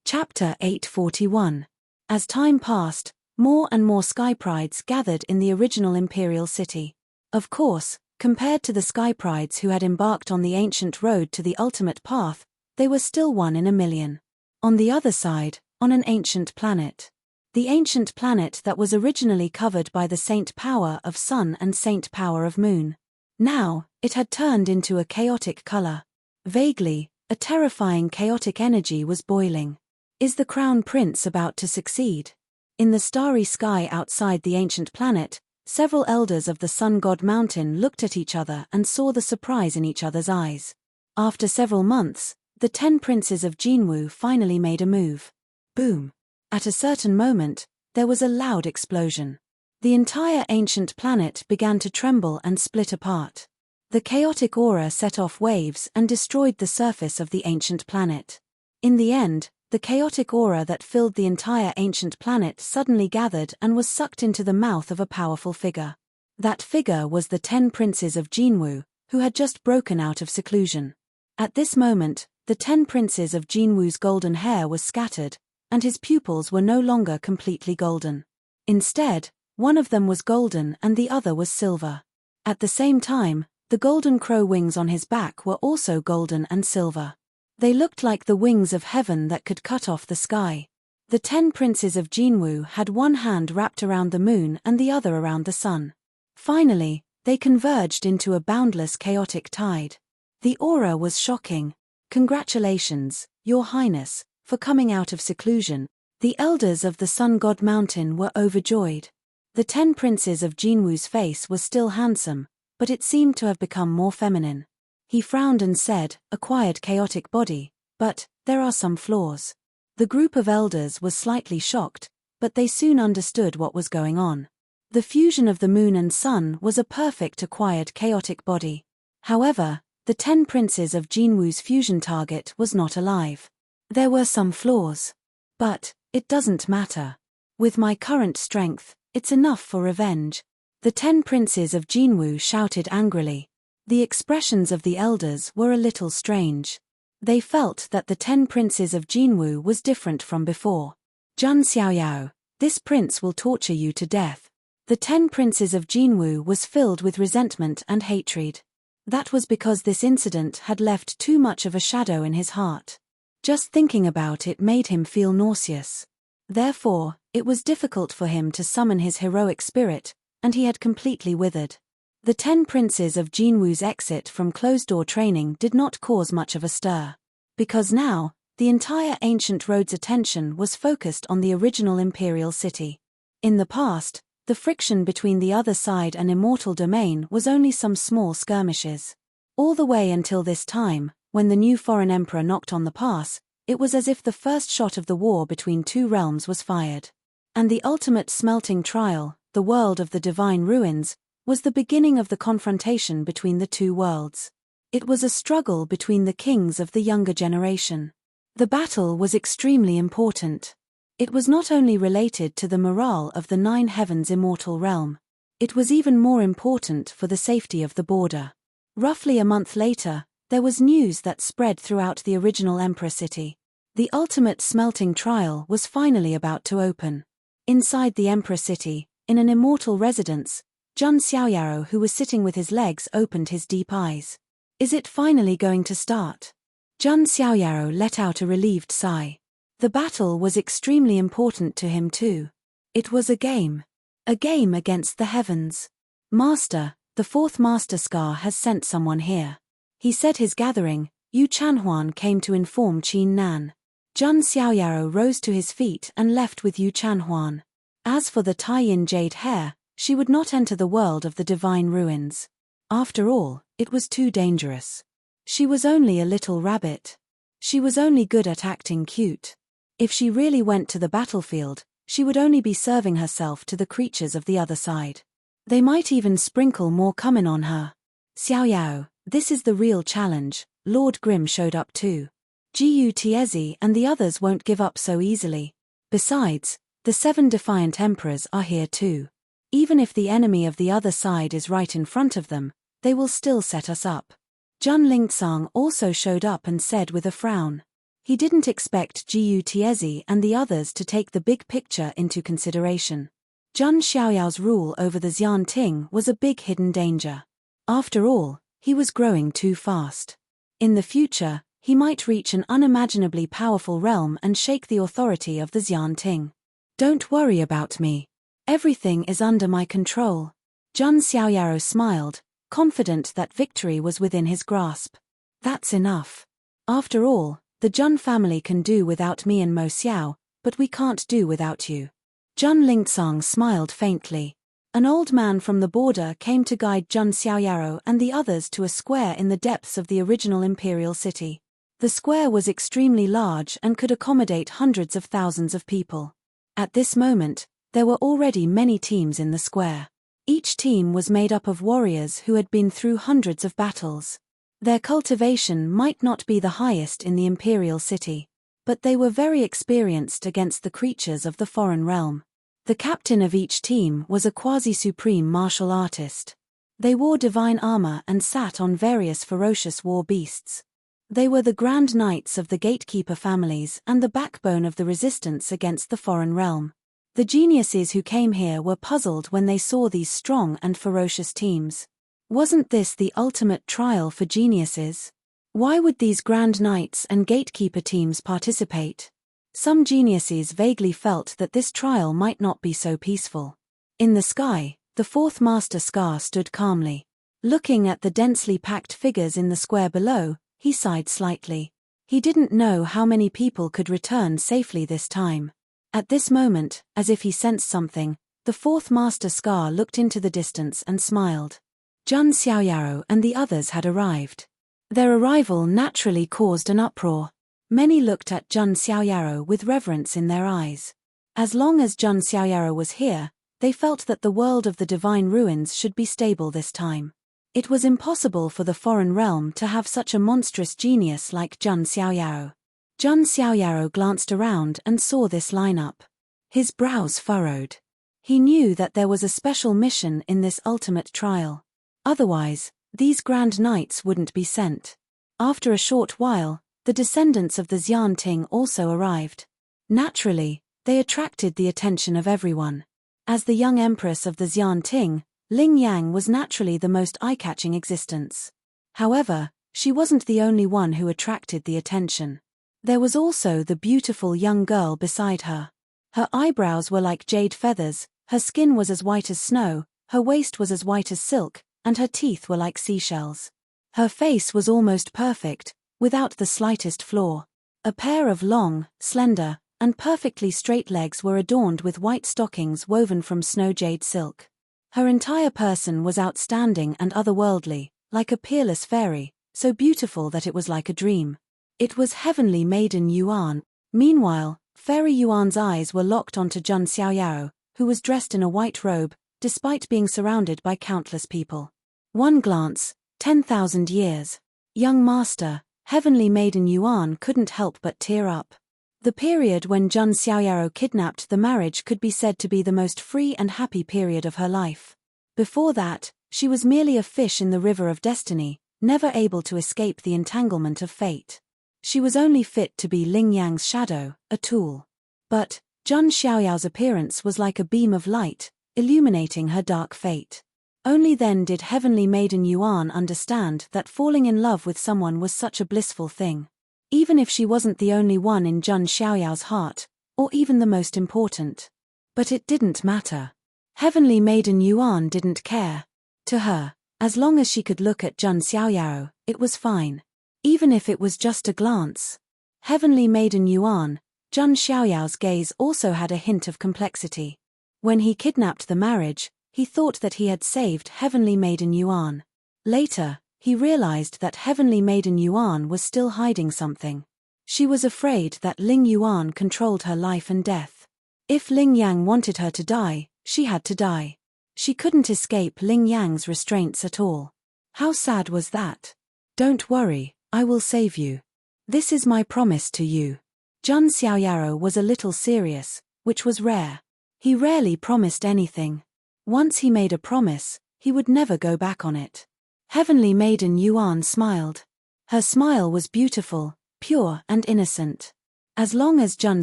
Chapter 841. As time passed, more and more sky prides gathered in the original imperial city. Of course, compared to the sky prides who had embarked on the ancient road to the ultimate path, they were still 1 in a million. On the other side, on an ancient planet. The ancient planet that was originally covered by the saint power of sun and saint power of moon. Now, it had turned into a chaotic color. Vaguely, a terrifying chaotic energy was boiling. Is the crown prince about to succeed? In the starry sky outside the ancient planet, several elders of the sun god mountain looked at each other and saw the surprise in each other's eyes. After several months, the 10 princes of Jinwu finally made a move. Boom! At a certain moment, there was a loud explosion. The entire ancient planet began to tremble and split apart. The chaotic aura set off waves and destroyed the surface of the ancient planet. In the end, the chaotic aura that filled the entire ancient planet suddenly gathered and was sucked into the mouth of a powerful figure. That figure was the 10 princes of Jinwu, who had just broken out of seclusion. At this moment, the 10 princes of Jinwu's golden hair was scattered, and his pupils were no longer completely golden. Instead, one of them was golden and the other was silver. At the same time, the golden crow wings on his back were also golden and silver. They looked like the wings of heaven that could cut off the sky. The 10 princes of Jinwu had one hand wrapped around the moon and the other around the sun. Finally, they converged into a boundless chaotic tide. The aura was shocking. Congratulations, Your Highness, for coming out of seclusion. The elders of the Sun God Mountain were overjoyed. The 10 princes of Jinwu's face was still handsome, but it seemed to have become more feminine. He frowned and said, "Acquired chaotic body, but there are some flaws." The group of elders was slightly shocked, but they soon understood what was going on. The fusion of the moon and sun was a perfect acquired chaotic body. However, the 10 princes of Jinwu's fusion target was not alive. There were some flaws. But it doesn't matter. With my current strength, it's enough for revenge. The 10 princes of Jinwu shouted angrily. The expressions of the elders were a little strange. They felt that the 10 princes of Jinwu was different from before. Zhang Xiaoyao, this prince will torture you to death. The 10 princes of Jinwu was filled with resentment and hatred. That was because this incident had left too much of a shadow in his heart. Just thinking about it made him feel nauseous. Therefore, it was difficult for him to summon his heroic spirit, and he had completely withered. The 10 princes of Jinwu's exit from closed-door training did not cause much of a stir. Because now, the entire ancient road's attention was focused on the original imperial city. In the past, the friction between the other side and immortal domain was only some small skirmishes. All the way until this time, when the new foreign emperor knocked on the pass, it was as if the first shot of the war between two realms was fired. And the ultimate smelting trial, the world of the divine ruins, was the beginning of the confrontation between the two worlds. It was a struggle between the kings of the younger generation. The battle was extremely important. It was not only related to the morale of the 9 heavens immortal realm. It was even more important for the safety of the border. Roughly a month later, there was news that spread throughout the original Emperor city. The ultimate smelting trial was finally about to open. Inside the Emperor city, in an immortal residence, Zhang Xiaoyao, who was sitting with his legs, opened his deep eyes. Is it finally going to start? Zhang Xiaoyao let out a relieved sigh. The battle was extremely important to him too. It was a game. A game against the heavens. Master, the 4th Master Scar has sent someone here. He said his gathering, Yu Chanhuan, came to inform Qin Nan. Zhang Xiaoyao rose to his feet and left with Yu Chanhuan. As for the Taiyin jade hair, she would not enter the world of the divine ruins. After all, it was too dangerous. She was only a little rabbit. She was only good at acting cute. If she really went to the battlefield, she would only be serving herself to the creatures of the other side. They might even sprinkle more cumin on her. Xiaoyao, this is the real challenge. Lord Grimm showed up too. Gu Tiezi and the others won't give up so easily. Besides, the 7 defiant emperors are here too. Even if the enemy of the other side is right in front of them, they will still set us up. Jun Lingsang also showed up and said with a frown. He didn't expect Jiu Tiezi and the others to take the big picture into consideration. Jun Xiaoyao's rule over the Xian Ting was a big hidden danger. After all, he was growing too fast. In the future, he might reach an unimaginably powerful realm and shake the authority of the Xian Ting. Don't worry about me. Everything is under my control. Jun Xiaoyaro smiled, confident that victory was within his grasp. That's enough. After all, the Jun family can do without me and Mo Xiao, but we can't do without you. Jun Lingsang smiled faintly. An old man from the border came to guide Jun Xiaoyaro and the others to a square in the depths of the original imperial city. The square was extremely large and could accommodate hundreds of thousands of people. At this moment, there were already many teams in the square. Each team was made up of warriors who had been through hundreds of battles. Their cultivation might not be the highest in the imperial city, but they were very experienced against the creatures of the foreign realm. The captain of each team was a quasi-supreme martial artist. They wore divine armor and sat on various ferocious war beasts. They were the grand knights of the gatekeeper families and the backbone of the resistance against the foreign realm. The geniuses who came here were puzzled when they saw these strong and ferocious teams. Wasn't this the ultimate trial for geniuses? Why would these grand knights and gatekeeper teams participate? Some geniuses vaguely felt that this trial might not be so peaceful. In the sky, the fourth master Scar stood calmly. Looking at the densely packed figures in the square below, he sighed slightly. He didn't know how many people could return safely this time. At this moment, as if he sensed something, the fourth master Scar looked into the distance and smiled. Jun Xiaoyaro and the others had arrived. Their arrival naturally caused an uproar. Many looked at Jun Xiaoyaro with reverence in their eyes. As long as Jun Xiaoyaro was here, they felt that the world of the divine ruins should be stable this time. It was impossible for the foreign realm to have such a monstrous genius like Jun Xiaoyaro. Jun Xiaoyaro glanced around and saw this lineup. His brows furrowed. He knew that there was a special mission in this ultimate trial. Otherwise, these grand knights wouldn't be sent. After a short while, the descendants of the Xian Ting also arrived. Naturally, they attracted the attention of everyone. As the young empress of the Xian Ting, Ling Yang was naturally the most eye-catching existence. However, she wasn't the only one who attracted the attention. There was also the beautiful young girl beside her. Her eyebrows were like jade feathers, her skin was as white as snow, her waist was as white as silk, and her teeth were like seashells. Her face was almost perfect, without the slightest flaw. A pair of long, slender, and perfectly straight legs were adorned with white stockings woven from snow jade silk. Her entire person was outstanding and otherworldly, like a peerless fairy, so beautiful that it was like a dream. It was heavenly maiden Yuan. Meanwhile, Fairy Yuan's eyes were locked onto Jun Xiaoyaro, who was dressed in a white robe, despite being surrounded by countless people. One glance, 10,000 years. Young master, heavenly maiden Yuan couldn't help but tear up. The period when Jun Xiaoyaro kidnapped the marriage could be said to be the most free and happy period of her life. Before that, she was merely a fish in the river of destiny, never able to escape the entanglement of fate. She was only fit to be Ling Yang's shadow, a tool. But Jun Xiaoyao's appearance was like a beam of light, illuminating her dark fate. Only then did heavenly maiden Yuan understand that falling in love with someone was such a blissful thing. Even if she wasn't the only one in Jun Xiaoyao's heart, or even the most important. But it didn't matter. Heavenly maiden Yuan didn't care. To her, as long as she could look at Jun Xiaoyao, it was fine. Even if it was just a glance. Heavenly maiden Yuan, Jun Xiaoyao's gaze also had a hint of complexity. When he kidnapped the marriage, he thought that he had saved heavenly maiden Yuan. Later, he realized that heavenly maiden Yuan was still hiding something. She was afraid that Ling Yuan controlled her life and death. If Ling Yang wanted her to die, she had to die. She couldn't escape Ling Yang's restraints at all. How sad was that? Don't worry, I will save you. This is my promise to you. Jun Xiaoyaro was a little serious, which was rare. He rarely promised anything. Once he made a promise, he would never go back on it. Heavenly Maiden Yuan smiled. Her smile was beautiful, pure and innocent. As long as Jun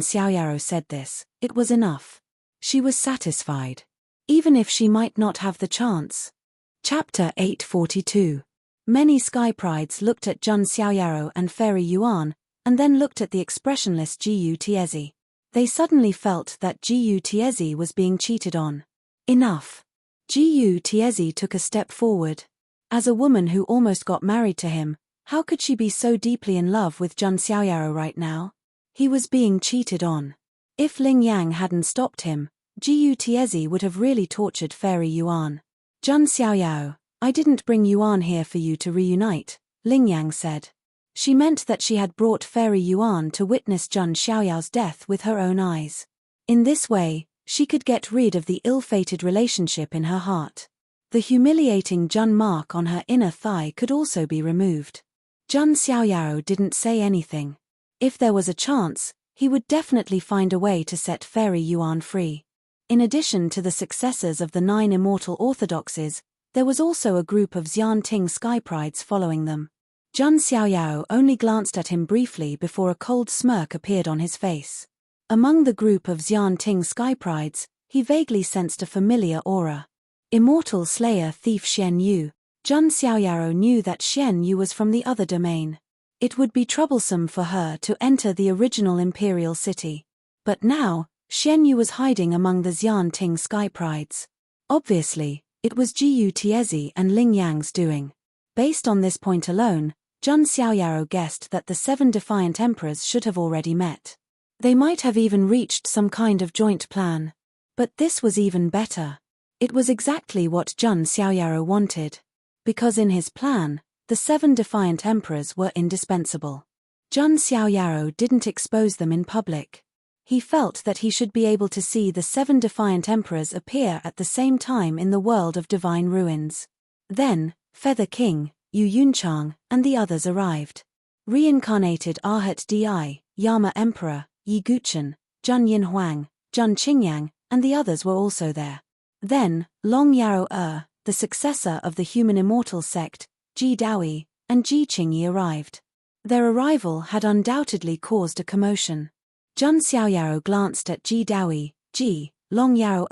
Xiaoyaro said this, it was enough. She was satisfied. Even if she might not have the chance. Chapter 842. Many sky prides looked at Jun Xiaoyaro and Fairy Yuan, and then looked at the expressionless Jiyu Tiezi. They suddenly felt that Jiyu Tiezi was being cheated on. Enough. Jiyu Tiezi took a step forward. As a woman who almost got married to him, how could she be so deeply in love with Jun Xiaoyaro right now? He was being cheated on. If Ling Yang hadn't stopped him, Jiyu Tiezi would have really tortured Fairy Yuan. Jun Xiaoyao, I didn't bring Yuan here for you to reunite, Ling Yang said. She meant that she had brought Fairy Yuan to witness Jun Xiaoyao's death with her own eyes. In this way, she could get rid of the ill-fated relationship in her heart. The humiliating Jun mark on her inner thigh could also be removed. Jun Xiaoyao didn't say anything. If there was a chance, he would definitely find a way to set Fairy Yuan free. In addition to the successors of the 9 immortal orthodoxies, there was also a group of Xianting sky prides following them. Jun Xiaoyao only glanced at him briefly before a cold smirk appeared on his face. Among the group of Xianting sky prides, he vaguely sensed a familiar aura. Immortal slayer thief Xian Yu. Jun Xiaoyao knew that Xian Yu was from the other domain. It would be troublesome for her to enter the original imperial city. But now, Xian Yu was hiding among the Xianting sky prides. Obviously, it was Jiyu Tiezi and Ling Yang's doing. Based on this point alone, Jun Xiaoyao guessed that the 7 defiant emperors should have already met. They might have even reached some kind of joint plan. But this was even better. It was exactly what Jun Xiaoyao wanted. Because in his plan, the 7 defiant emperors were indispensable. Jun Xiaoyao didn't expose them in public. He felt that he should be able to see the 7 defiant emperors appear at the same time in the world of divine ruins. Then, Feather King, Yu Yunchang, and the others arrived. Reincarnated Arhat Di, Yama Emperor, Yi Guchen, Jun Yinhuang, Jun Qingyang, and the others were also there. Then, Long Yarrow the successor of the human immortal sect, Ji Daoi, and Ji Qingyi arrived. Their arrival had undoubtedly caused a commotion. Jun Xiaoyao glanced at Ji Daoi, Ji, Long Yarrow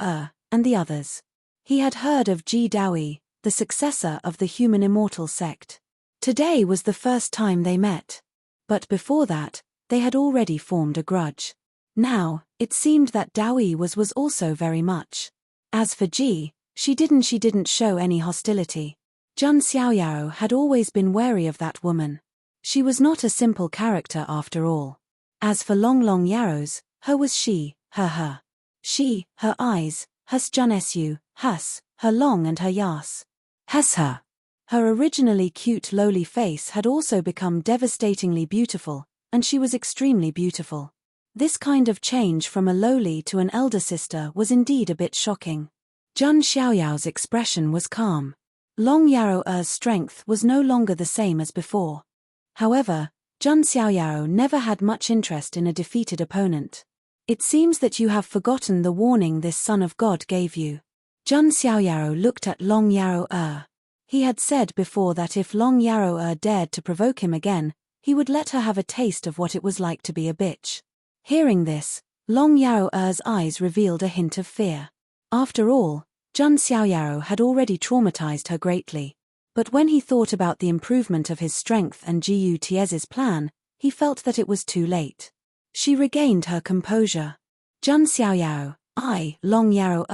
and the others. He had heard of Ji Daoi, the successor of the human immortal sect. Today was the first time they met. But before that, they had already formed a grudge. Now, it seemed that Daoi was also very much. As for Ji, she didn't show any hostility. Jun Xiaoyao had always been wary of that woman. She was not a simple character after all. As for Long Yarrows, her was she, her. She, her eyes, hus Jun Su, hus, her long and her yas. Hus her. Her originally cute lowly face had also become devastatingly beautiful, and she was extremely beautiful. This kind of change from a lowly to an elder sister was indeed a bit shocking. Jun Xiaoyao's expression was calm. Long Yarrow's strength was no longer the same as before. However, Jun Xiaoyao never had much interest in a defeated opponent. It seems that you have forgotten the warning this son of God gave you. Jun Xiaoyao looked at Long Yarrow. He had said before that if Long Yarrow dared to provoke him again, he would let her have a taste of what it was like to be a bitch. Hearing this, Long Yarrow's eyes revealed a hint of fear. After all, Jun Xiaoyao had already traumatized her greatly. But when he thought about the improvement of his strength and Jiyu Tiezi's plan, he felt that it was too late. She regained her composure. Jun Xiaoyao, I, Long Yarrow,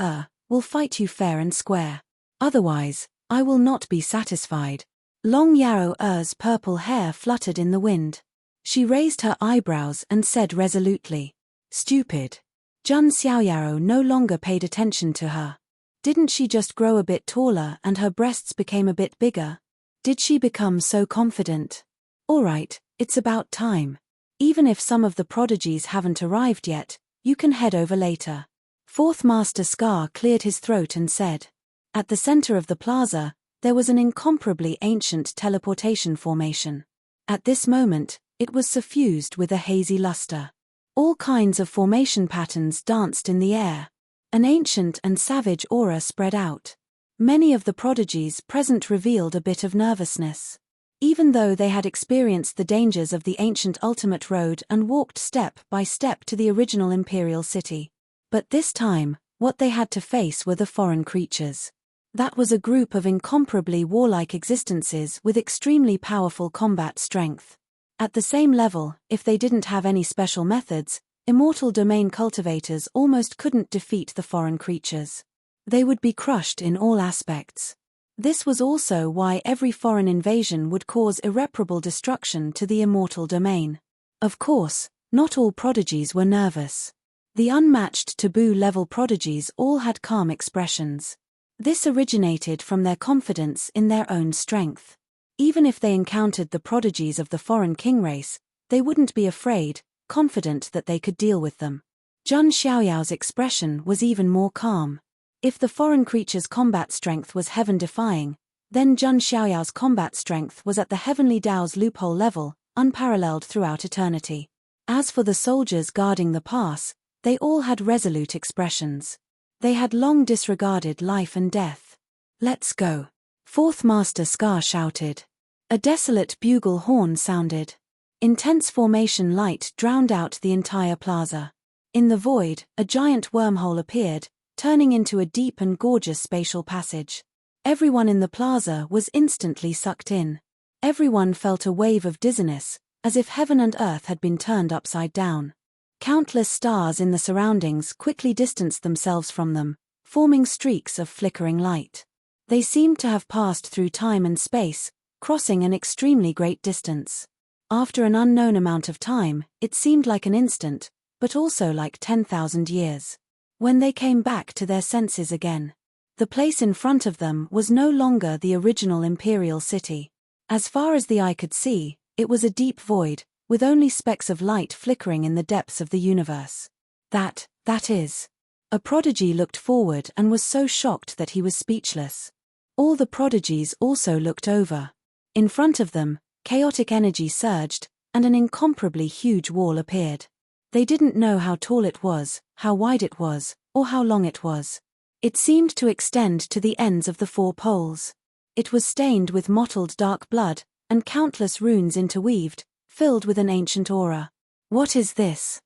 will fight you fair and square. Otherwise, I will not be satisfied. Long Yarrow's purple hair fluttered in the wind. She raised her eyebrows and said resolutely, "Stupid." Jun Xiaoyao no longer paid attention to her. Didn't she just grow a bit taller and her breasts became a bit bigger? Did she become so confident? Alright, it's about time. Even if some of the prodigies haven't arrived yet, you can head over later. Fourth Master Scar cleared his throat and said. At the center of the plaza, there was an incomparably ancient teleportation formation. At this moment, it was suffused with a hazy luster. All kinds of formation patterns danced in the air. An ancient and savage aura spread out. Many of the prodigies present revealed a bit of nervousness. Even though they had experienced the dangers of the ancient ultimate road and walked step by step to the original imperial city. But this time, what they had to face were the foreign creatures. That was a group of incomparably warlike existences with extremely powerful combat strength. At the same level, if they didn't have any special methods, immortal domain cultivators almost couldn't defeat the foreign creatures. They would be crushed in all aspects. This was also why every foreign invasion would cause irreparable destruction to the immortal domain. Of course, not all prodigies were nervous. The unmatched taboo-level prodigies all had calm expressions. This originated from their confidence in their own strength. Even if they encountered the prodigies of the foreign king race, they wouldn't be afraid, confident that they could deal with them. Zhang Xiaoyao's expression was even more calm. If the foreign creature's combat strength was heaven-defying, then Zhang Xiaoyao's combat strength was at the heavenly Dao's loophole level, unparalleled throughout eternity. As for the soldiers guarding the pass, they all had resolute expressions. They had long disregarded life and death. "Let's go," Fourth Master Scar shouted. A desolate bugle horn sounded. Intense formation light drowned out the entire plaza. In the void, a giant wormhole appeared, turning into a deep and gorgeous spatial passage. Everyone in the plaza was instantly sucked in. Everyone felt a wave of dizziness, as if heaven and earth had been turned upside down. Countless stars in the surroundings quickly distanced themselves from them, forming streaks of flickering light. They seemed to have passed through time and space, crossing an extremely great distance. After an unknown amount of time, it seemed like an instant, but also like 10,000 years. When they came back to their senses again, the place in front of them was no longer the original imperial city. As far as the eye could see, it was a deep void, with only specks of light flickering in the depths of the universe. That is. A prodigy looked forward and was so shocked that he was speechless. All the prodigies also looked over. In front of them, chaotic energy surged, and an incomparably huge wall appeared. They didn't know how tall it was, how wide it was, or how long it was. It seemed to extend to the ends of the four poles. It was stained with mottled dark blood, and countless runes interweaved, filled with an ancient aura. What is this?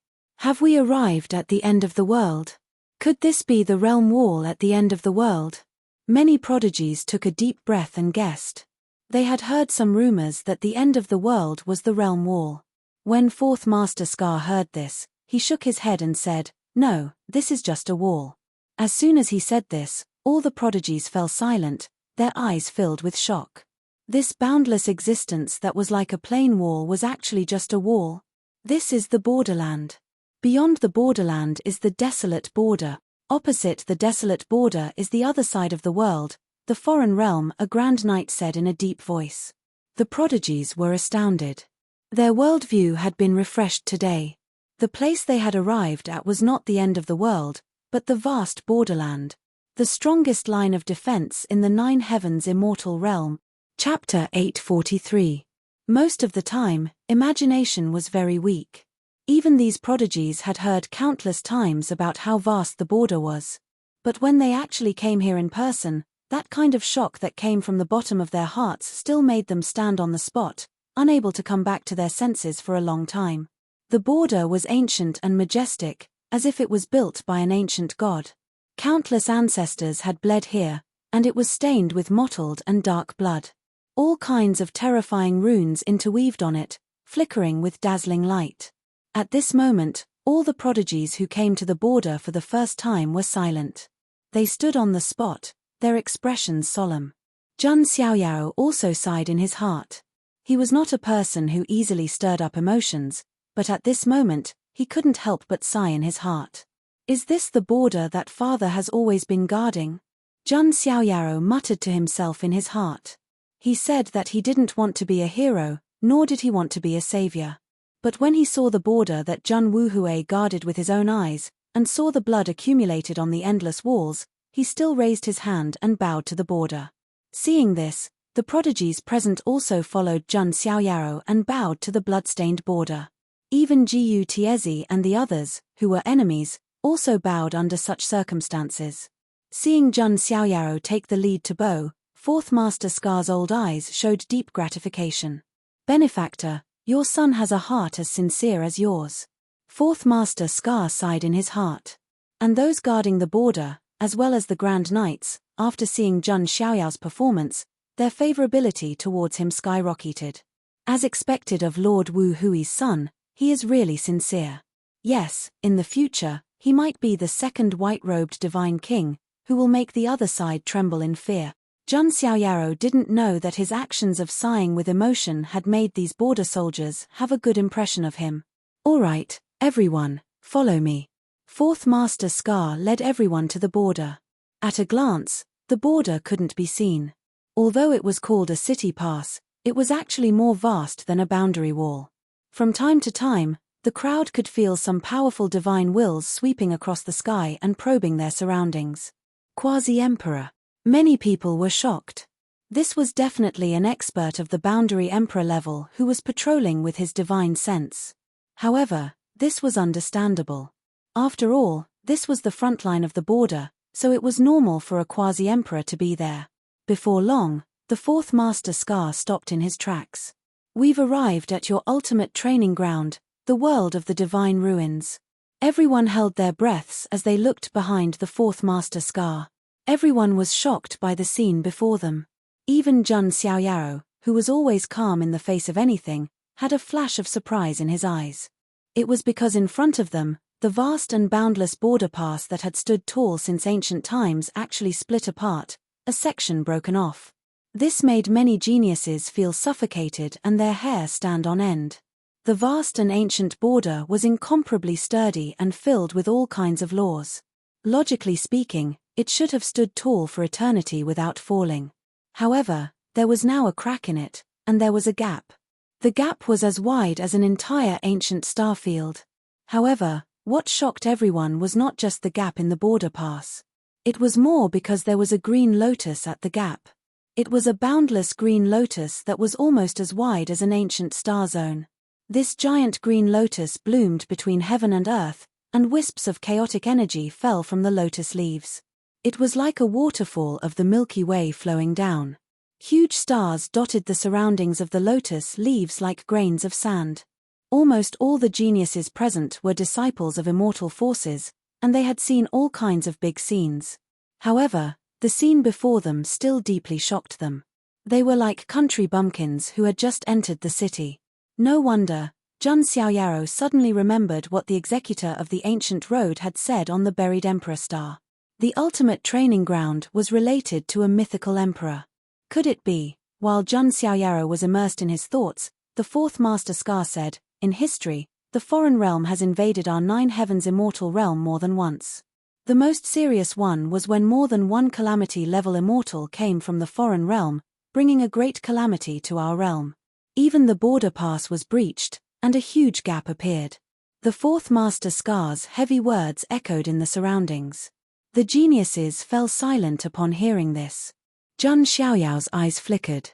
Have we arrived at the end of the world? Could this be the realm wall at the end of the world? Many prodigies took a deep breath and guessed. They had heard some rumors that the end of the world was the realm wall. When Fourth Master Scar heard this, he shook his head and said, "No, this is just a wall." As soon as he said this, all the prodigies fell silent, their eyes filled with shock. This boundless existence that was like a plain wall was actually just a wall. This is the borderland. Beyond the borderland is the desolate border. Opposite the desolate border is the other side of the world, the foreign realm, a grand knight said in a deep voice. The prodigies were astounded. Their worldview had been refreshed today. The place they had arrived at was not the end of the world, but the vast borderland. The strongest line of defense in the Nine Heavens immortal realm. Chapter 843. Most of the time, imagination was very weak. Even these prodigies had heard countless times about how vast the border was. But when they actually came here in person, that kind of shock that came from the bottom of their hearts still made them stand on the spot, unable to come back to their senses for a long time. The border was ancient and majestic, as if it was built by an ancient god. Countless ancestors had bled here, and it was stained with mottled and dark blood. All kinds of terrifying runes interweaved on it, flickering with dazzling light. At this moment, all the prodigies who came to the border for the first time were silent. They stood on the spot, their expressions solemn. Zhang Xiaoyao also sighed in his heart. He was not a person who easily stirred up emotions, but at this moment, he couldn't help but sigh in his heart. Is this the border that father has always been guarding? Zhang Xiaoyao muttered to himself in his heart. He said that he didn't want to be a hero, nor did he want to be a savior. But when he saw the border that Zhang Wuhui guarded with his own eyes, and saw the blood accumulated on the endless walls, he still raised his hand and bowed to the border. Seeing this, the prodigies present also followed Zhang Xiaoyao and bowed to the blood-stained border. Even Jiu Tiezi and the others, who were enemies, also bowed under such circumstances. Seeing Jun Xiaoyaro take the lead to bow, Fourth Master Scar's old eyes showed deep gratification. Benefactor, your son has a heart as sincere as yours. Fourth Master Scar sighed in his heart. And those guarding the border, as well as the Grand Knights, after seeing Jun Xiaoyao's performance, their favorability towards him skyrocketed. As expected of Lord Wu Hui's son, he is really sincere. Yes, in the future, he might be the second white-robed divine king, who will make the other side tremble in fear. Jun Xiaoyaro didn't know that his actions of sighing with emotion had made these border soldiers have a good impression of him. All right, everyone, follow me. Fourth Master Scar led everyone to the border. At a glance, the border couldn't be seen. Although it was called a city pass, it was actually more vast than a boundary wall. From time to time, the crowd could feel some powerful divine wills sweeping across the sky and probing their surroundings. Quasi-Emperor. Many people were shocked. This was definitely an expert of the boundary emperor level who was patrolling with his divine sense. However, this was understandable. After all, this was the front line of the border, so it was normal for a quasi-emperor to be there. Before long, the Fourth Master Scar stopped in his tracks. We've arrived at your ultimate training ground, the world of the divine ruins. Everyone held their breaths as they looked behind the Fourth Master Scar. Everyone was shocked by the scene before them. Even Jun Xiaoyaro, who was always calm in the face of anything, had a flash of surprise in his eyes. It was because in front of them, the vast and boundless border pass that had stood tall since ancient times actually split apart, a section broken off. This made many geniuses feel suffocated and their hair stand on end. The vast and ancient border was incomparably sturdy and filled with all kinds of laws. Logically speaking, it should have stood tall for eternity without falling. However, there was now a crack in it, and there was a gap. The gap was as wide as an entire ancient star field. However, what shocked everyone was not just the gap in the border pass. It was more because there was a green lotus at the gap. It was a boundless green lotus that was almost as wide as an ancient star zone. This giant green lotus bloomed between heaven and earth, and wisps of chaotic energy fell from the lotus leaves. It was like a waterfall of the Milky Way flowing down. Huge stars dotted the surroundings of the lotus leaves like grains of sand. Almost all the geniuses present were disciples of immortal forces, and they had seen all kinds of big scenes. However, the scene before them still deeply shocked them. They were like country bumpkins who had just entered the city. No wonder, Jun Xiaoyaro suddenly remembered what the executor of the ancient road had said on the buried emperor star. The ultimate training ground was related to a mythical emperor. Could it be? While Jun Xiaoyaro was immersed in his thoughts, the Fourth Master Scar said, "In history, the foreign realm has invaded our nine heavens immortal realm more than once. The most serious one was when more than one calamity-level immortal came from the foreign realm, bringing a great calamity to our realm. Even the border pass was breached, and a huge gap appeared." The Fourth Master Scar's heavy words echoed in the surroundings. The geniuses fell silent upon hearing this. Jun Xiaoyao's eyes flickered.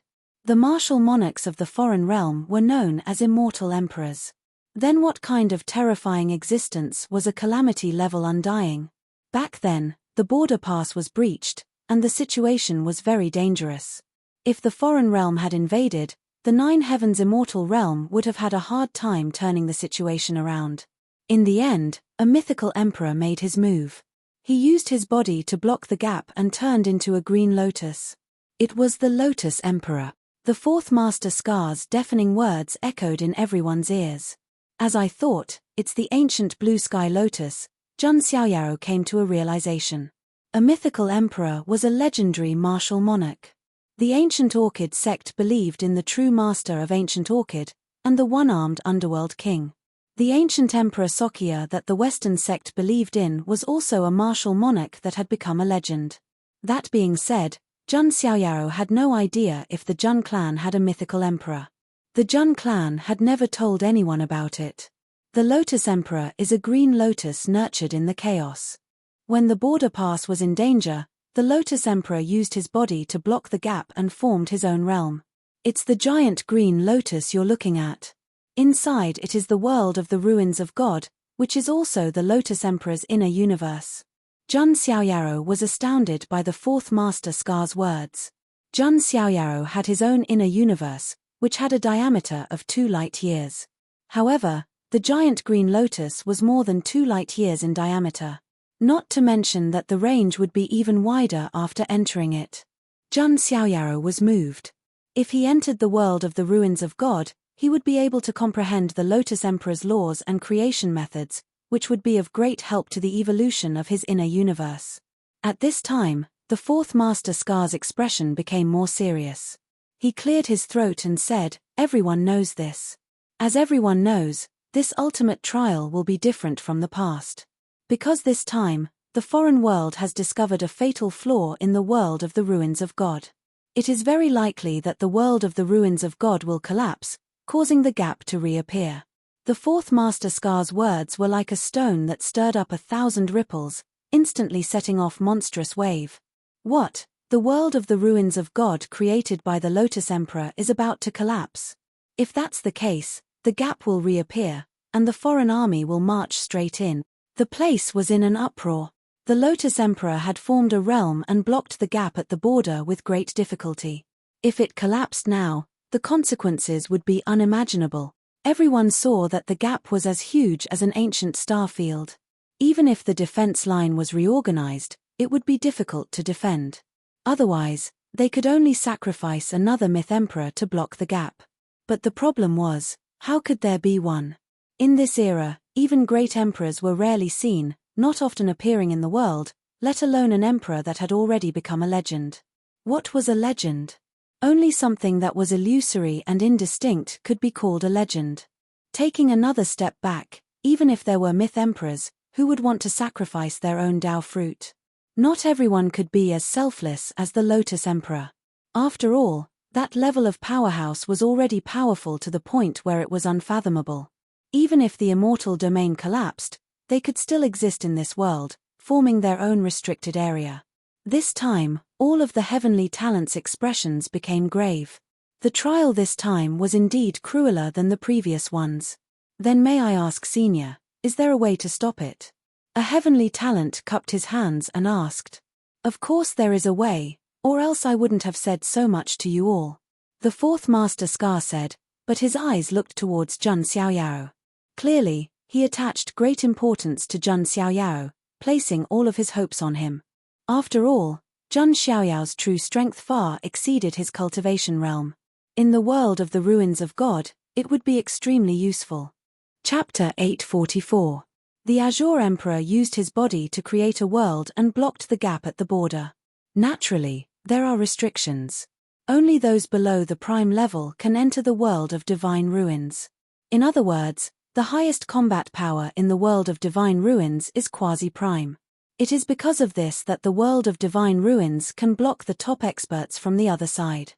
The martial monarchs of the foreign realm were known as immortal emperors. Then what kind of terrifying existence was a calamity-level undying? Back then, the border pass was breached, and the situation was very dangerous. If the foreign realm had invaded, the nine heavens immortal realm would have had a hard time turning the situation around. In the end, a mythical emperor made his move. He used his body to block the gap and turned into a green lotus. It was the Lotus Emperor. The Fourth Master Scar's deafening words echoed in everyone's ears. As I thought, it's the ancient blue sky lotus, Jun Xiaoyaro came to a realization. A mythical emperor was a legendary martial monarch. The ancient Orchid sect believed in the true master of ancient Orchid, and the one-armed underworld king. The ancient Emperor Sokya that the Western sect believed in was also a martial monarch that had become a legend. That being said, Jun Xiaoyaro had no idea if the Jun clan had a mythical emperor. The Jun clan had never told anyone about it. The Lotus Emperor is a green lotus nurtured in the chaos. When the border pass was in danger, the Lotus Emperor used his body to block the gap and formed his own realm. It's the giant green lotus you're looking at. Inside it is the world of the ruins of God, which is also the Lotus Emperor's inner universe. Jun Xiaoyaro was astounded by the fourth master Scar's words. Jun Xiaoyaro had his own inner universe, which had a diameter of 2 light years. However, the giant green lotus was more than 2 light years in diameter. Not to mention that the range would be even wider after entering it. Jun Xiaoyaro was moved. If he entered the world of the ruins of God, he would be able to comprehend the Lotus Emperor's laws and creation methods, which would be of great help to the evolution of his inner universe. At this time, the fourth master Scar's expression became more serious. He cleared his throat and said, "Everyone knows this. As everyone knows, this ultimate trial will be different from the past. Because this time, the foreign world has discovered a fatal flaw in the world of the ruins of God. It is very likely that the world of the ruins of God will collapse, causing the gap to reappear." The fourth master Scar's words were like a stone that stirred up 1,000 ripples, instantly setting off monstrous wave. What? The world of the ruins of God created by the Lotus Emperor is about to collapse. If that's the case, the gap will reappear, and the foreign army will march straight in. The place was in an uproar. The Lotus Emperor had formed a realm and blocked the gap at the border with great difficulty. If it collapsed now, the consequences would be unimaginable. Everyone saw that the gap was as huge as an ancient star field. Even if the defense line was reorganized, it would be difficult to defend. Otherwise, they could only sacrifice another myth emperor to block the gap. But the problem was, how could there be one? In this era, even great emperors were rarely seen, not often appearing in the world, let alone an emperor that had already become a legend. What was a legend? Only something that was illusory and indistinct could be called a legend. Taking another step back, even if there were myth emperors, who would want to sacrifice their own Tao fruit? Not everyone could be as selfless as the Lotus Emperor. After all, that level of powerhouse was already powerful to the point where it was unfathomable. Even if the immortal domain collapsed, they could still exist in this world, forming their own restricted area. This time, all of the heavenly talents' expressions became grave. The trial this time was indeed crueler than the previous ones. Then may I ask, Senior, is there a way to stop it? A heavenly talent cupped his hands and asked. Of course there is a way, or else I wouldn't have said so much to you all. The fourth master Scar said, but his eyes looked towards Jun Xiaoyaro. Clearly, he attached great importance to Jun Xiaoyaro, placing all of his hopes on him. After all, Jun Xiaoyao's true strength far exceeded his cultivation realm. In the world of the ruins of God, it would be extremely useful. Chapter 844. The Azure Emperor used his body to create a world and blocked the gap at the border. Naturally, there are restrictions. Only those below the prime level can enter the world of divine ruins. In other words, the highest combat power in the world of divine ruins is quasi-prime. It is because of this that the world of divine ruins can block the top experts from the other side.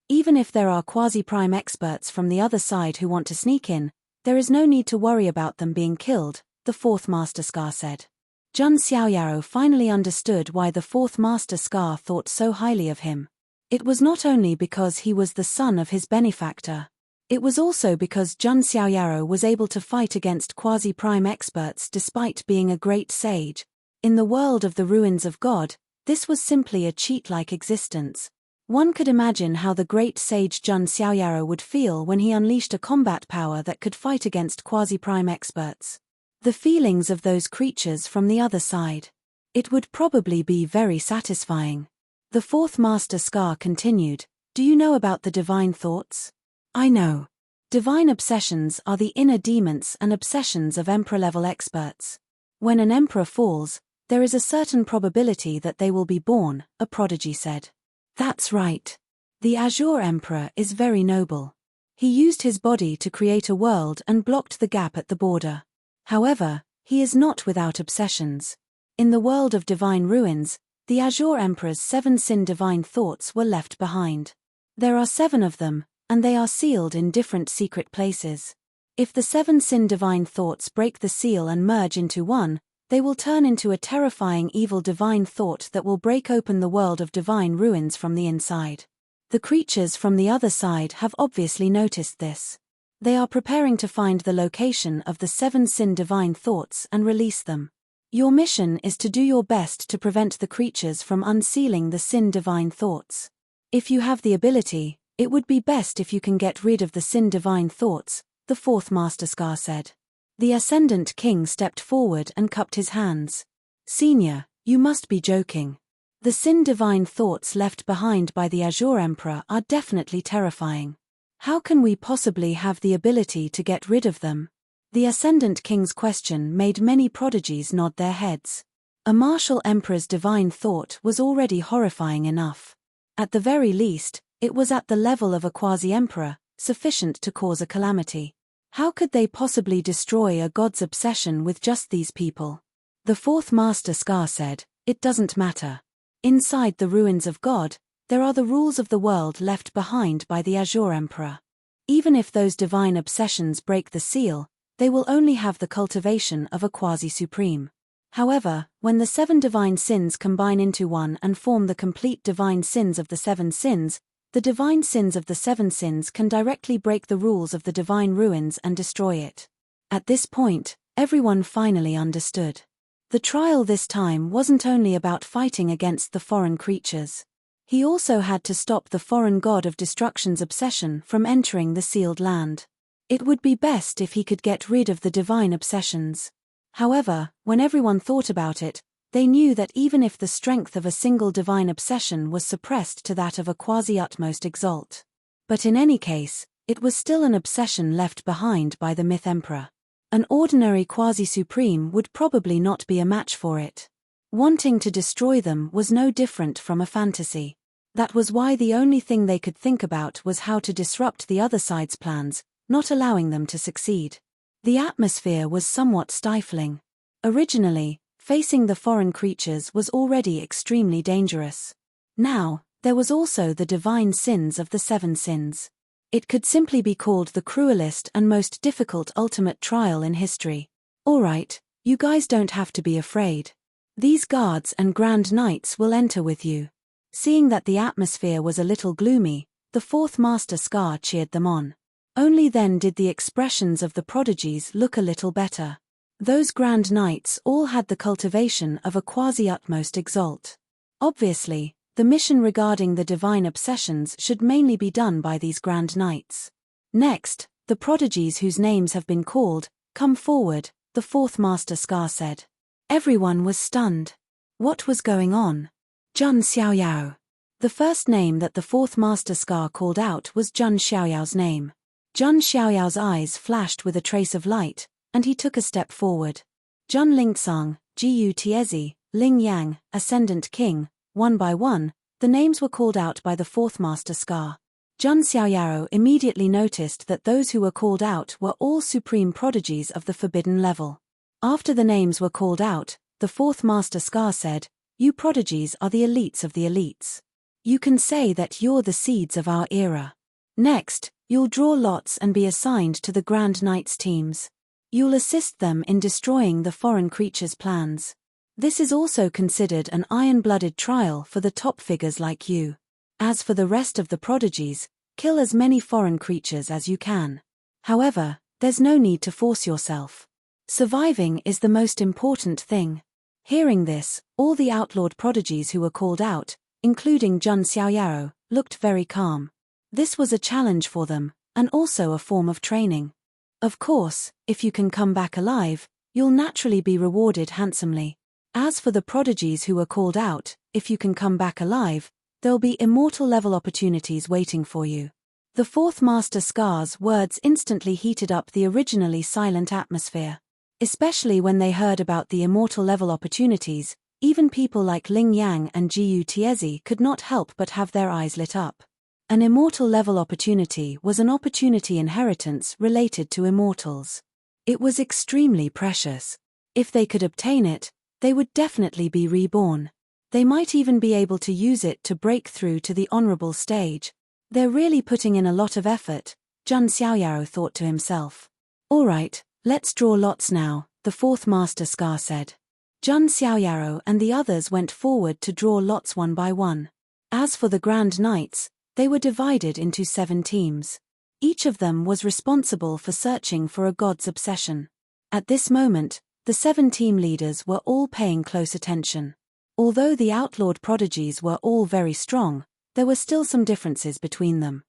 Even if there are quasi-prime experts from the other side who want to sneak in, there is no need to worry about them being killed, the fourth master Scar said. Jun Xiaoyaro finally understood why the fourth master Scar thought so highly of him. It was not only because he was the son of his benefactor. It was also because Jun Xiaoyaro was able to fight against quasi-prime experts despite being a great sage. In the world of the ruins of God, this was simply a cheat-like existence. One could imagine how the great sage Jun Xiaoyaro would feel when he unleashed a combat power that could fight against quasi-prime experts. The feelings of those creatures from the other side. It would probably be very satisfying. The fourth master Scar continued, do you know about the divine thoughts? I know. Divine obsessions are the inner demons and obsessions of emperor-level experts. When an emperor falls, there is a certain probability that they will be born, a prodigy said. That's right. The Azure Emperor is very noble. He used his body to create a world and blocked the gap at the border. However, he is not without obsessions. In the world of divine ruins, the Azure Emperor's 7 sin divine thoughts were left behind. There are 7 of them, and they are sealed in different secret places. If the 7 sin divine thoughts break the seal and merge into one, they will turn into a terrifying evil divine thought that will break open the world of divine ruins from the inside. The creatures from the other side have obviously noticed this. They are preparing to find the location of the 7 sin divine thoughts and release them. Your mission is to do your best to prevent the creatures from unsealing the sin divine thoughts. If you have the ability, it would be best if you can get rid of the sin divine thoughts, the 4th Master Scar said. The Ascendant King stepped forward and cupped his hands. Senior, you must be joking. The sin divine thoughts left behind by the Azure Emperor are definitely terrifying. How can we possibly have the ability to get rid of them? The Ascendant King's question made many prodigies nod their heads. A martial emperor's divine thought was already horrifying enough. At the very least, it was at the level of a quasi-emperor, sufficient to cause a calamity. How could they possibly destroy a god's obsession with just these people? The 4th Master Scar said, "It doesn't matter. Inside the ruins of God, there are the rules of the world left behind by the Azure Emperor. Even if those divine obsessions break the seal, they will only have the cultivation of a quasi-supreme. However, when the 7 divine sins combine into one and form the complete divine sins of the 7 sins, the divine sins of the 7 sins can directly break the rules of the divine ruins and destroy it." At this point, everyone finally understood. The trial this time wasn't only about fighting against the foreign creatures. He also had to stop the foreign god of destruction's obsession from entering the sealed land. It would be best if he could get rid of the divine obsessions. However, when everyone thought about it, they knew that even if the strength of a single divine obsession was suppressed to that of a quasi-utmost exalt. But in any case, it was still an obsession left behind by the Myth Emperor. An ordinary quasi-supreme would probably not be a match for it. Wanting to destroy them was no different from a fantasy. That was why the only thing they could think about was how to disrupt the other side's plans, not allowing them to succeed. The atmosphere was somewhat stifling. Originally, facing the foreign creatures was already extremely dangerous. Now, there was also the divine sins of the 7 sins. It could simply be called the cruelest and most difficult ultimate trial in history. Alright, you guys don't have to be afraid. These guards and Grand Knights will enter with you. Seeing that the atmosphere was a little gloomy, the 4th Master Scar cheered them on. Only then did the expressions of the prodigies look a little better. Those Grand Knights all had the cultivation of a quasi-utmost exalt. Obviously, the mission regarding the divine obsessions should mainly be done by these Grand Knights. Next, the prodigies whose names have been called, come forward, the 4th Master Scar said. Everyone was stunned. What was going on? Jun Xiaoyao. The first name that the 4th Master Scar called out was Jun Xiaoyao's name. Jun Xiaoyao's eyes flashed with a trace of light, and he took a step forward. Jun Lingsang, Jiu Tiezi, Ling Yang, Ascendant King. One by one, the names were called out by the 4th Master Scar. Jun Xiaoyao immediately noticed that those who were called out were all supreme prodigies of the forbidden level. After the names were called out, the 4th Master Scar said, "You prodigies are the elites of the elites. You can say that you're the seeds of our era. Next, you'll draw lots and be assigned to the Grand Knights teams. You'll assist them in destroying the foreign creatures' plans. This is also considered an iron-blooded trial for the top figures like you. As for the rest of the prodigies, kill as many foreign creatures as you can. However, there's no need to force yourself. Surviving is the most important thing." Hearing this, all the outlawed prodigies who were called out, including Jun Xiaoyao, looked very calm. This was a challenge for them, and also a form of training. Of course, if you can come back alive, you'll naturally be rewarded handsomely. As for the prodigies who were called out, if you can come back alive, there'll be immortal level opportunities waiting for you. The 4th Master Scar's words instantly heated up the originally silent atmosphere. Especially when they heard about the immortal level opportunities, even people like Ling Yang and Jiu Tiezi could not help but have their eyes lit up. An immortal level opportunity was an opportunity inheritance related to immortals. It was extremely precious. If they could obtain it, they would definitely be reborn. They might even be able to use it to break through to the honorable stage. They're really putting in a lot of effort, Jun Xiaoyao thought to himself. Alright, let's draw lots now, the 4th Master Scar said. Jun Xiaoyao and the others went forward to draw lots one by one. As for the Grand Knights, they were divided into 7 teams. Each of them was responsible for searching for a god's obsession. At this moment, the 7 team leaders were all paying close attention. Although the outlawed prodigies were all very strong, there were still some differences between them.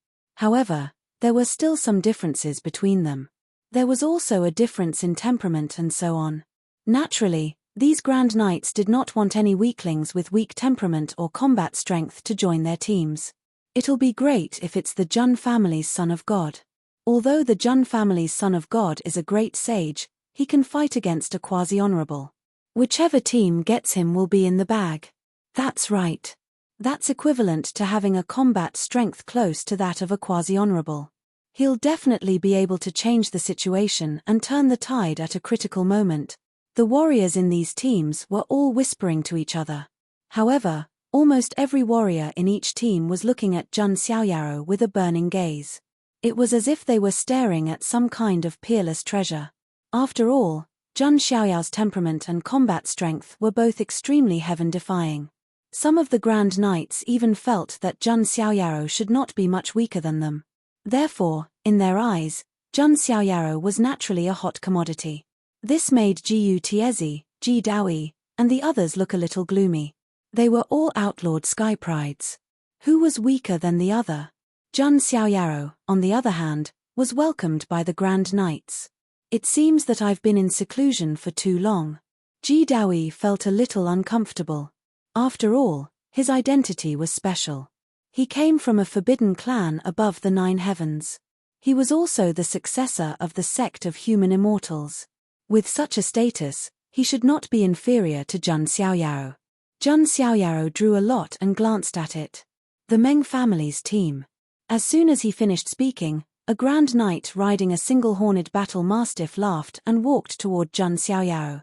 There was also a difference in temperament and so on. Naturally, these Grand Knights did not want any weaklings with weak temperament or combat strength to join their teams. It'll be great if it's the Jun family's son of God. Although the Jun family's son of God is a great sage, he can fight against a quasi-honorable. Whichever team gets him will be in the bag. That's right. That's equivalent to having a combat strength close to that of a quasi-honorable. He'll definitely be able to change the situation and turn the tide at a critical moment. The warriors in these teams were all whispering to each other. However, almost every warrior in each team was looking at Jun Xiaoyaro with a burning gaze. It was as if they were staring at some kind of peerless treasure. After all, Jun Xiaoyao's temperament and combat strength were both extremely heaven-defying. Some of the Grand Knights even felt that Jun Xiaoyaro should not be much weaker than them. Therefore, in their eyes, Jun Xiaoyaro was naturally a hot commodity. This made Jiu Tiezi, Ji Daoyi, and the others look a little gloomy. They were all outlawed sky prides. Who was weaker than the other? Jun Xiaoyaro, on the other hand, was welcomed by the Grand Knights. It seems that I've been in seclusion for too long. Ji Daoyi felt a little uncomfortable. After all, his identity was special. He came from a forbidden clan above the 9 heavens. He was also the successor of the sect of human immortals. With such a status, he should not be inferior to Jun Xiaoyaro. Jun Xiaoyaro drew a lot and glanced at it. The Meng family's team. As soon as he finished speaking, a Grand Knight riding a single-horned battle mastiff laughed and walked toward Jun Xiaoyaro.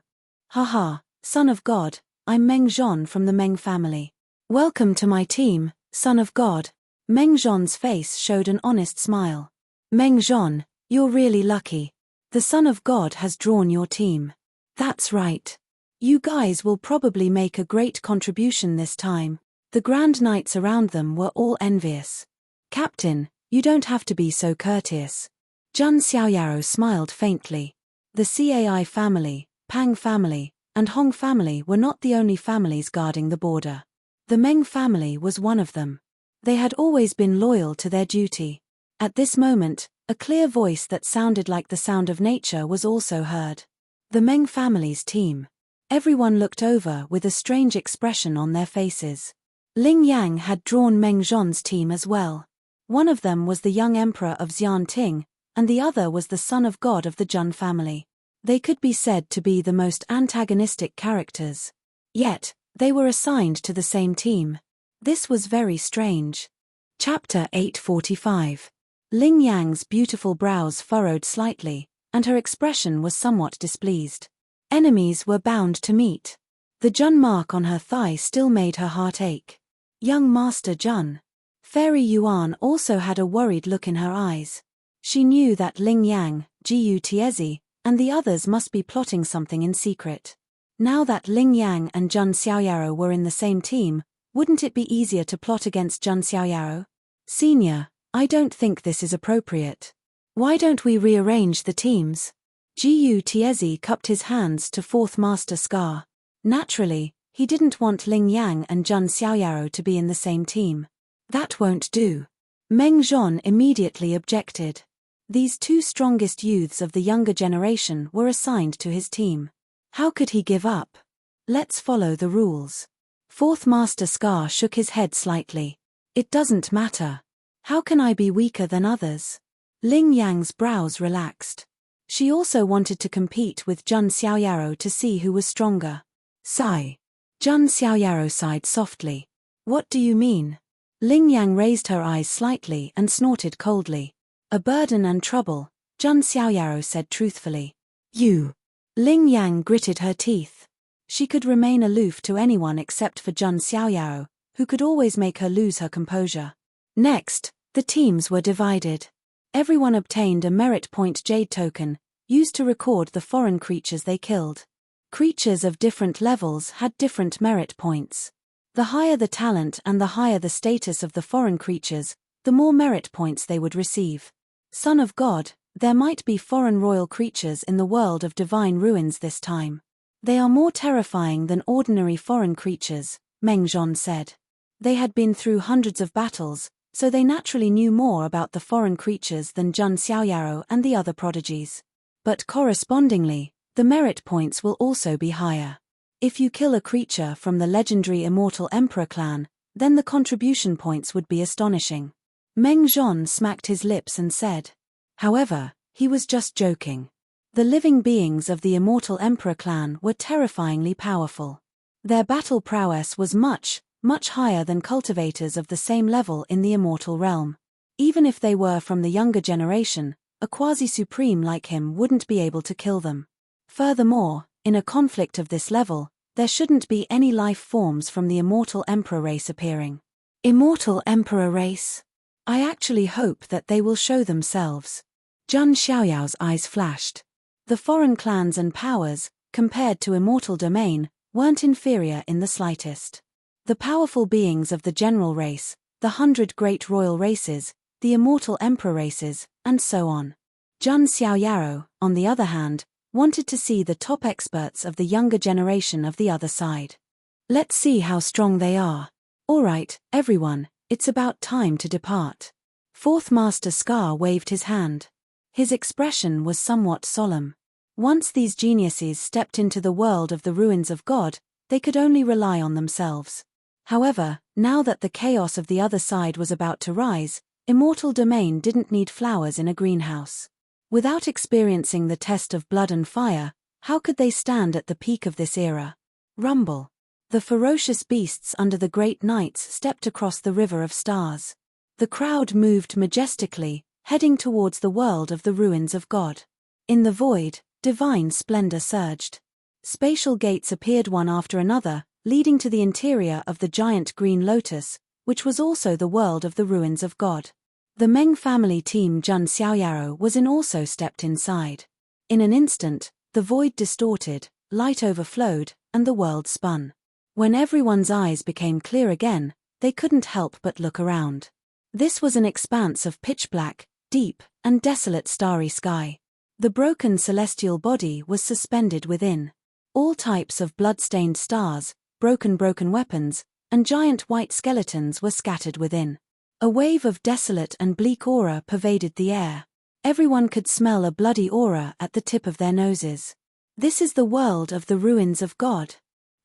Haha, son of God, I'm Meng Zhon from the Meng family. Welcome to my team, son of God. Meng Zhon's face showed an honest smile. Meng Zhon, you're really lucky. The son of God has drawn your team. That's right. You guys will probably make a great contribution this time. The Grand Knights around them were all envious. Captain, you don't have to be so courteous. Jun Xiaoyaro smiled faintly. The Cai family, Pang family, and Hong family were not the only families guarding the border. The Meng family was one of them. They had always been loyal to their duty. At this moment, a clear voice that sounded like the sound of nature was also heard. The Meng family's team. Everyone looked over with a strange expression on their faces. Ling Yang had drawn Meng Zhon's team as well. One of them was the young emperor of Xianting, and the other was the son of God of the Jun family. They could be said to be the most antagonistic characters. Yet, they were assigned to the same team. This was very strange. Chapter 845. Ling Yang's beautiful brows furrowed slightly, and her expression was somewhat displeased. Enemies were bound to meet. The Jun mark on her thigh still made her heart ache. Young Master Jun. Fairy Yuan also had a worried look in her eyes. She knew that Ling Yang, Jiu Tiezi, and the others must be plotting something in secret. Now that Ling Yang and Jun Xiaoyaro were in the same team, wouldn't it be easier to plot against Jun Xiaoyaro? Senior, I don't think this is appropriate. Why don't we rearrange the teams? Jiu Tiezi cupped his hands to Fourth Master Scar. Naturally, he didn't want Ling Yang and Jun Xiaoyaro to be in the same team. That won't do. Meng Zhon immediately objected. These 2 strongest youths of the younger generation were assigned to his team. How could he give up? Let's follow the rules. Fourth Master Scar shook his head slightly. It doesn't matter. How can I be weaker than others? Ling Yang's brows relaxed. She also wanted to compete with Jun Xiaoyaro to see who was stronger. Sigh. Jun Xiaoyaro sighed softly. What do you mean? Ling Yang raised her eyes slightly and snorted coldly. A burden and trouble, Jun Xiaoyaro said truthfully. You. Ling Yang gritted her teeth. She could remain aloof to anyone except for Jun Xiaoyaro, who could always make her lose her composure. Next, the teams were divided. Everyone obtained a merit point jade token, used to record the foreign creatures they killed. Creatures of different levels had different merit points. The higher the talent and the higher the status of the foreign creatures, the more merit points they would receive. Son of God, there might be foreign royal creatures in the world of divine ruins this time. They are more terrifying than ordinary foreign creatures, Meng Zhon said. They had been through hundreds of battles, so they naturally knew more about the foreign creatures than Jun Xiaoyaro and the other prodigies. But correspondingly, the merit points will also be higher. If you kill a creature from the legendary Immortal Emperor clan, then the contribution points would be astonishing. Meng Zhon smacked his lips and said. However, he was just joking. The living beings of the Immortal Emperor clan were terrifyingly powerful. Their battle prowess was much higher than cultivators of the same level in the immortal realm. Even if they were from the younger generation, a quasi-supreme like him wouldn't be able to kill them. Furthermore, in a conflict of this level, there shouldn't be any life forms from the Immortal Emperor race appearing. Immortal Emperor race? I actually hope that they will show themselves. Jun Xiaoyao's eyes flashed. The foreign clans and powers, compared to Immortal Domain, weren't inferior in the slightest. The powerful beings of the general race, the 100 great royal races, the Immortal Emperor races, and so on. Jun Xiaoyaro, on the other hand, wanted to see the top experts of the younger generation of the other side. Let's see how strong they are. Alright, everyone, it's about time to depart. Fourth Master Scar waved his hand. His expression was somewhat solemn. Once these geniuses stepped into the world of the ruins of God, they could only rely on themselves. However, now that the chaos of the other side was about to rise, Immortal Domain didn't need flowers in a greenhouse. Without experiencing the test of blood and fire, how could they stand at the peak of this era? Rumble. The ferocious beasts under the great knights stepped across the river of stars. The crowd moved majestically, heading towards the world of the ruins of God. In the void, divine splendor surged. Spatial gates appeared one after another, leading to the interior of the giant green lotus, which was also the world of the ruins of God. The Meng family team Jun Xiaoyaro was in also stepped inside. In an instant, the void distorted, light overflowed, and the world spun. When everyone's eyes became clear again, they couldn't help but look around. This was an expanse of pitch-black, deep, and desolate starry sky. The broken celestial body was suspended within. All types of blood-stained stars, broken weapons, and giant white skeletons were scattered within. A wave of desolate and bleak aura pervaded the air. Everyone could smell a bloody aura at the tip of their noses. This is the world of the ruins of God.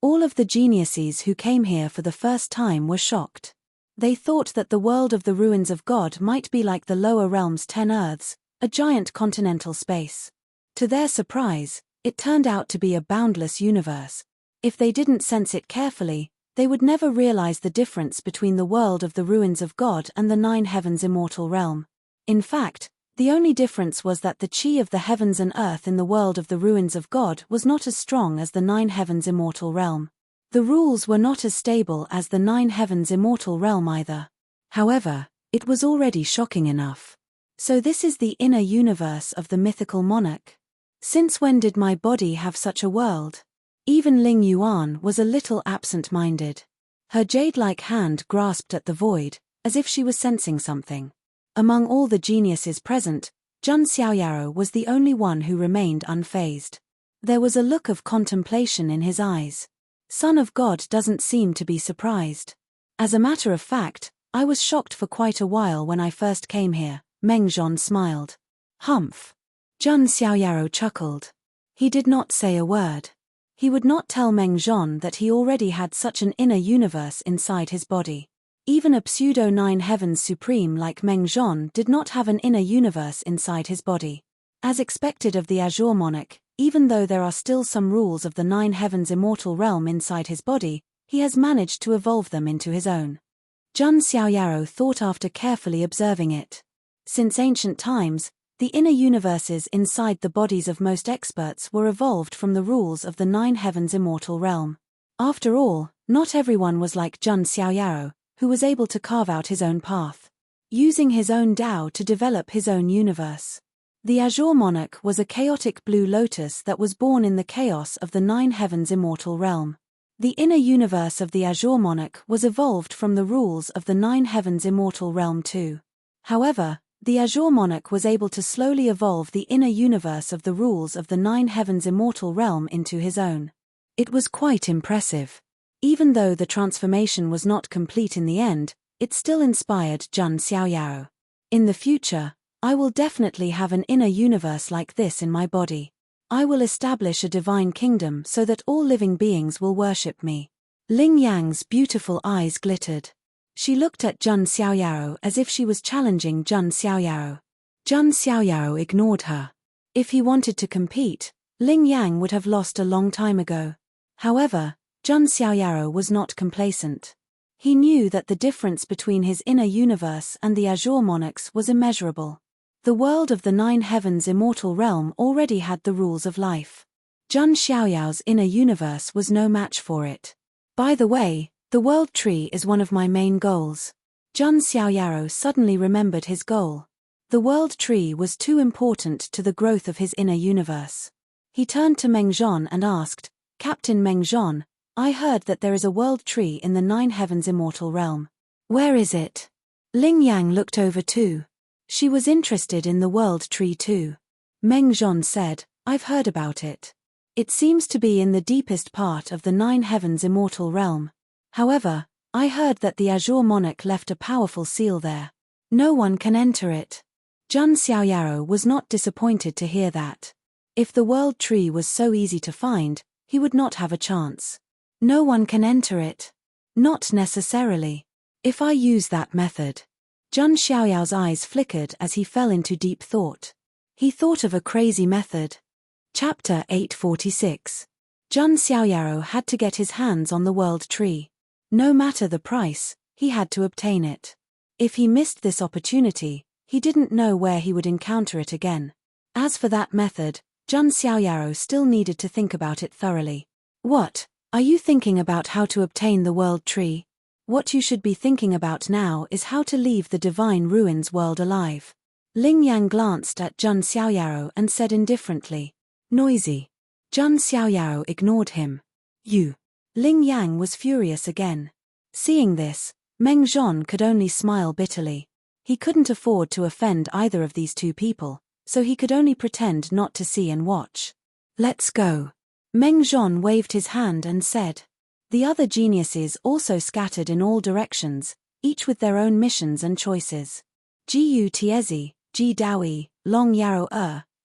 All of the geniuses who came here for the first time were shocked. They thought that the world of the ruins of God might be like the lower realm's 10 earths, a giant continental space. To their surprise, it turned out to be a boundless universe. If they didn't sense it carefully, they would never realize the difference between the world of the ruins of God and the 9 heavens immortal realm. In fact, the only difference was that the chi of the heavens and earth in the world of the ruins of God was not as strong as the 9 heavens immortal realm. The rules were not as stable as the 9 heavens immortal realm either. However, it was already shocking enough. So this is the inner universe of the mythical monarch. Since when did my body have such a world? Even Ling Yuan was a little absent-minded. Her jade-like hand grasped at the void, as if she was sensing something. Among all the geniuses present, Jun Xiaoyaro was the only one who remained unfazed. There was a look of contemplation in his eyes. Son of God doesn't seem to be surprised. As a matter of fact, I was shocked for quite a while when I first came here, Meng Zhon smiled. Humph. Jun Xiaoyaro chuckled. He did not say a word. He would not tell Meng Zhon that he already had such an inner universe inside his body. Even a pseudo-9 heavens supreme like Meng Zhon did not have an inner universe inside his body. As expected of the Azure monarch, even though there are still some rules of the 9 heavens immortal realm inside his body, he has managed to evolve them into his own. Jun Xiaoyaro thought after carefully observing it. Since ancient times, the inner universes inside the bodies of most experts were evolved from the rules of the 9 heavens immortal realm. After all, not everyone was like Jun Xiaoyaro, who was able to carve out his own path, using his own Tao to develop his own universe. The Azure monarch was a chaotic blue lotus that was born in the chaos of the 9 heavens immortal realm. The inner universe of the Azure monarch was evolved from the rules of the 9 heavens immortal realm too. However, The Azure monarch was able to slowly evolve the inner universe of the rules of the Nine Heavens immortal realm into his own. It was quite impressive. Even though the transformation was not complete in the end, it still inspired Jun Xiaoyao. In the future, I will definitely have an inner universe like this in my body. I will establish a divine kingdom so that all living beings will worship me. Ling Yang's beautiful eyes glittered. She looked at Jun Xiaoyao as if she was challenging Jun Xiaoyao. Jun Xiaoyao ignored her. If he wanted to compete, Ling Yang would have lost a long time ago. However, Jun Xiaoyao was not complacent. He knew that the difference between his inner universe and the Azure monarchs was immeasurable. The world of the Nine Heavens immortal realm already had the rules of life. Jun Xiaoyao's inner universe was no match for it. By the way, the world tree is one of my main goals. Jun Xiaoyao suddenly remembered his goal. The world tree was too important to the growth of his inner universe. He turned to Meng Zhon and asked, Captain Meng Zhon, I heard that there is a world tree in the Nine Heavens immortal realm. Where is it? Ling Yang looked over too. She was interested in the world tree too. Meng Zhon said, I've heard about it. It seems to be in the deepest part of the Nine Heavens immortal realm. However, I heard that the Azure monarch left a powerful seal there. No one can enter it. Jun Xiaoyao was not disappointed to hear that. If the world tree was so easy to find, he would not have a chance. No one can enter it. Not necessarily. If I use that method. Jun Xiaoyao's eyes flickered as he fell into deep thought. He thought of a crazy method. Chapter 846. Jun Xiaoyao had to get his hands on the world tree. No matter the price, he had to obtain it. If he missed this opportunity, he didn't know where he would encounter it again. As for that method, Jun Xiaoyao still needed to think about it thoroughly. What? Are you thinking about how to obtain the world tree? What you should be thinking about now is how to leave the divine ruins world alive. Ling Yang glanced at Jun Xiaoyao and said indifferently, noisy. Jun Xiaoyao ignored him. You. Ling Yang was furious again. Seeing this, Meng Zhon could only smile bitterly. He couldn't afford to offend either of these two people, so he could only pretend not to see and watch. Let's go. Meng Zhon waved his hand and said. The other geniuses also scattered in all directions, each with their own missions and choices. Jiu Tiezi, Ji Daoi, Long Yarrow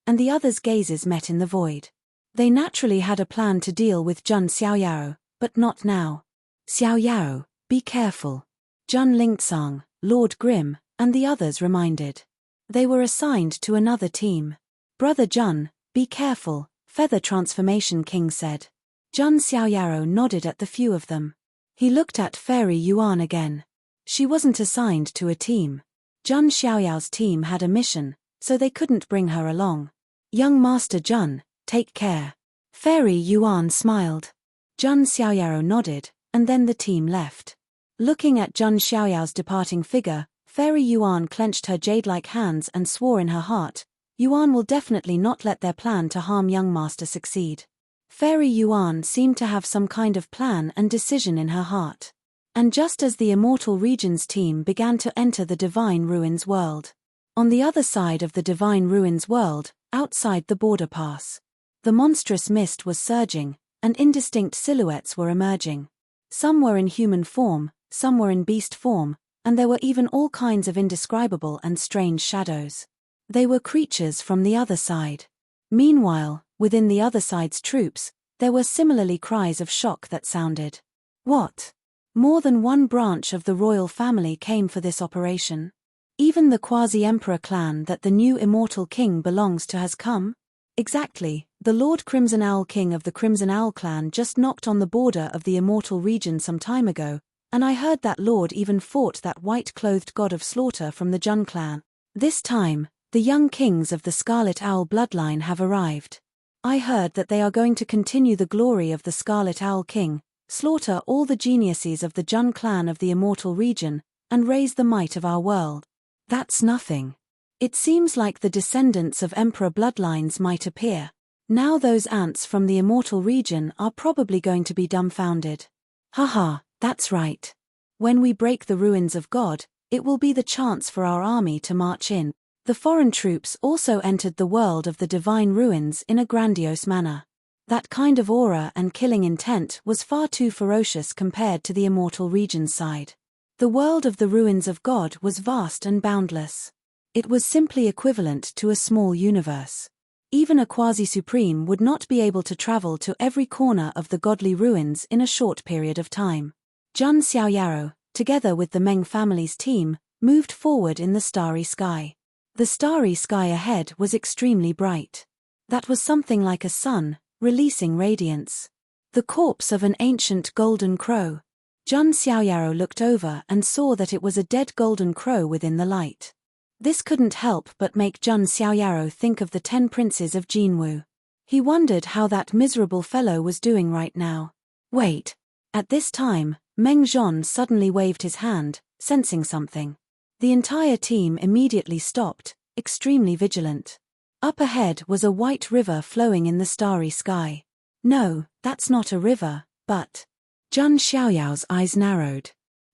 and the others' gazes met in the void. They naturally had a plan to deal with Jun Xiaoyao, but not now. Xiaoyao, be careful. Jun Lingtsang, Lord Grim, and the others reminded. They were assigned to another team. Brother Jun, be careful, Feather Transformation King said. Jun Xiaoyao nodded at the few of them. He looked at Fairy Yuan again. She wasn't assigned to a team. Jun Xiaoyao's team had a mission, so they couldn't bring her along. Young Master Jun, take care. Fairy Yuan smiled. Jun Xiaoyao nodded, and then the team left. Looking at Jun Xiaoyao's departing figure, Fairy Yuan clenched her jade-like hands and swore in her heart, Yuan will definitely not let their plan to harm young master succeed. Fairy Yuan seemed to have some kind of plan and decision in her heart. And just as the Immortal Regions team began to enter the Divine Ruins world. On the other side of the Divine Ruins world, outside the border pass. The monstrous mist was surging, and indistinct silhouettes were emerging. Some were in human form, some were in beast form, and there were even all kinds of indescribable and strange shadows. They were creatures from the other side. Meanwhile, within the other side's troops, there were similarly cries of shock that sounded. What? More than one branch of the royal family came for this operation? Even the quasi-emperor clan that the new immortal king belongs to has come? Exactly, the Lord Crimson Owl King of the Crimson Owl clan just knocked on the border of the immortal region some time ago, and I heard that lord even fought that white-clothed god of slaughter from the Jun clan. This time, the young kings of the Scarlet Owl bloodline have arrived. I heard that they are going to continue the glory of the Scarlet Owl King, slaughter all the geniuses of the Jun clan of the immortal region, and raise the might of our world. That's nothing. It seems like the descendants of emperor bloodlines might appear. Now those ants from the immortal region are probably going to be dumbfounded. Haha, that's right. When we break the ruins of God, it will be the chance for our army to march in. The foreign troops also entered the world of the divine ruins in a grandiose manner. That kind of aura and killing intent was far too ferocious compared to the immortal region's side. The world of the ruins of God was vast and boundless. It was simply equivalent to a small universe. Even a quasi-supreme would not be able to travel to every corner of the godly ruins in a short period of time. Jun Xiaoyaro, together with the Meng family's team, moved forward in the starry sky. The starry sky ahead was extremely bright. That was something like a sun, releasing radiance. The corpse of an ancient golden crow. Jun Xiaoyaro looked over and saw that it was a dead golden crow within the light. This couldn't help but make Jun Xiaoyaro think of the 10 princes of Jinwu. He wondered how that miserable fellow was doing right now. Wait. At this time, Meng Zhon suddenly waved his hand, sensing something. The entire team immediately stopped, extremely vigilant. Up ahead was a white river flowing in the starry sky. No, that's not a river, but... Jun Xiaoyao's eyes narrowed.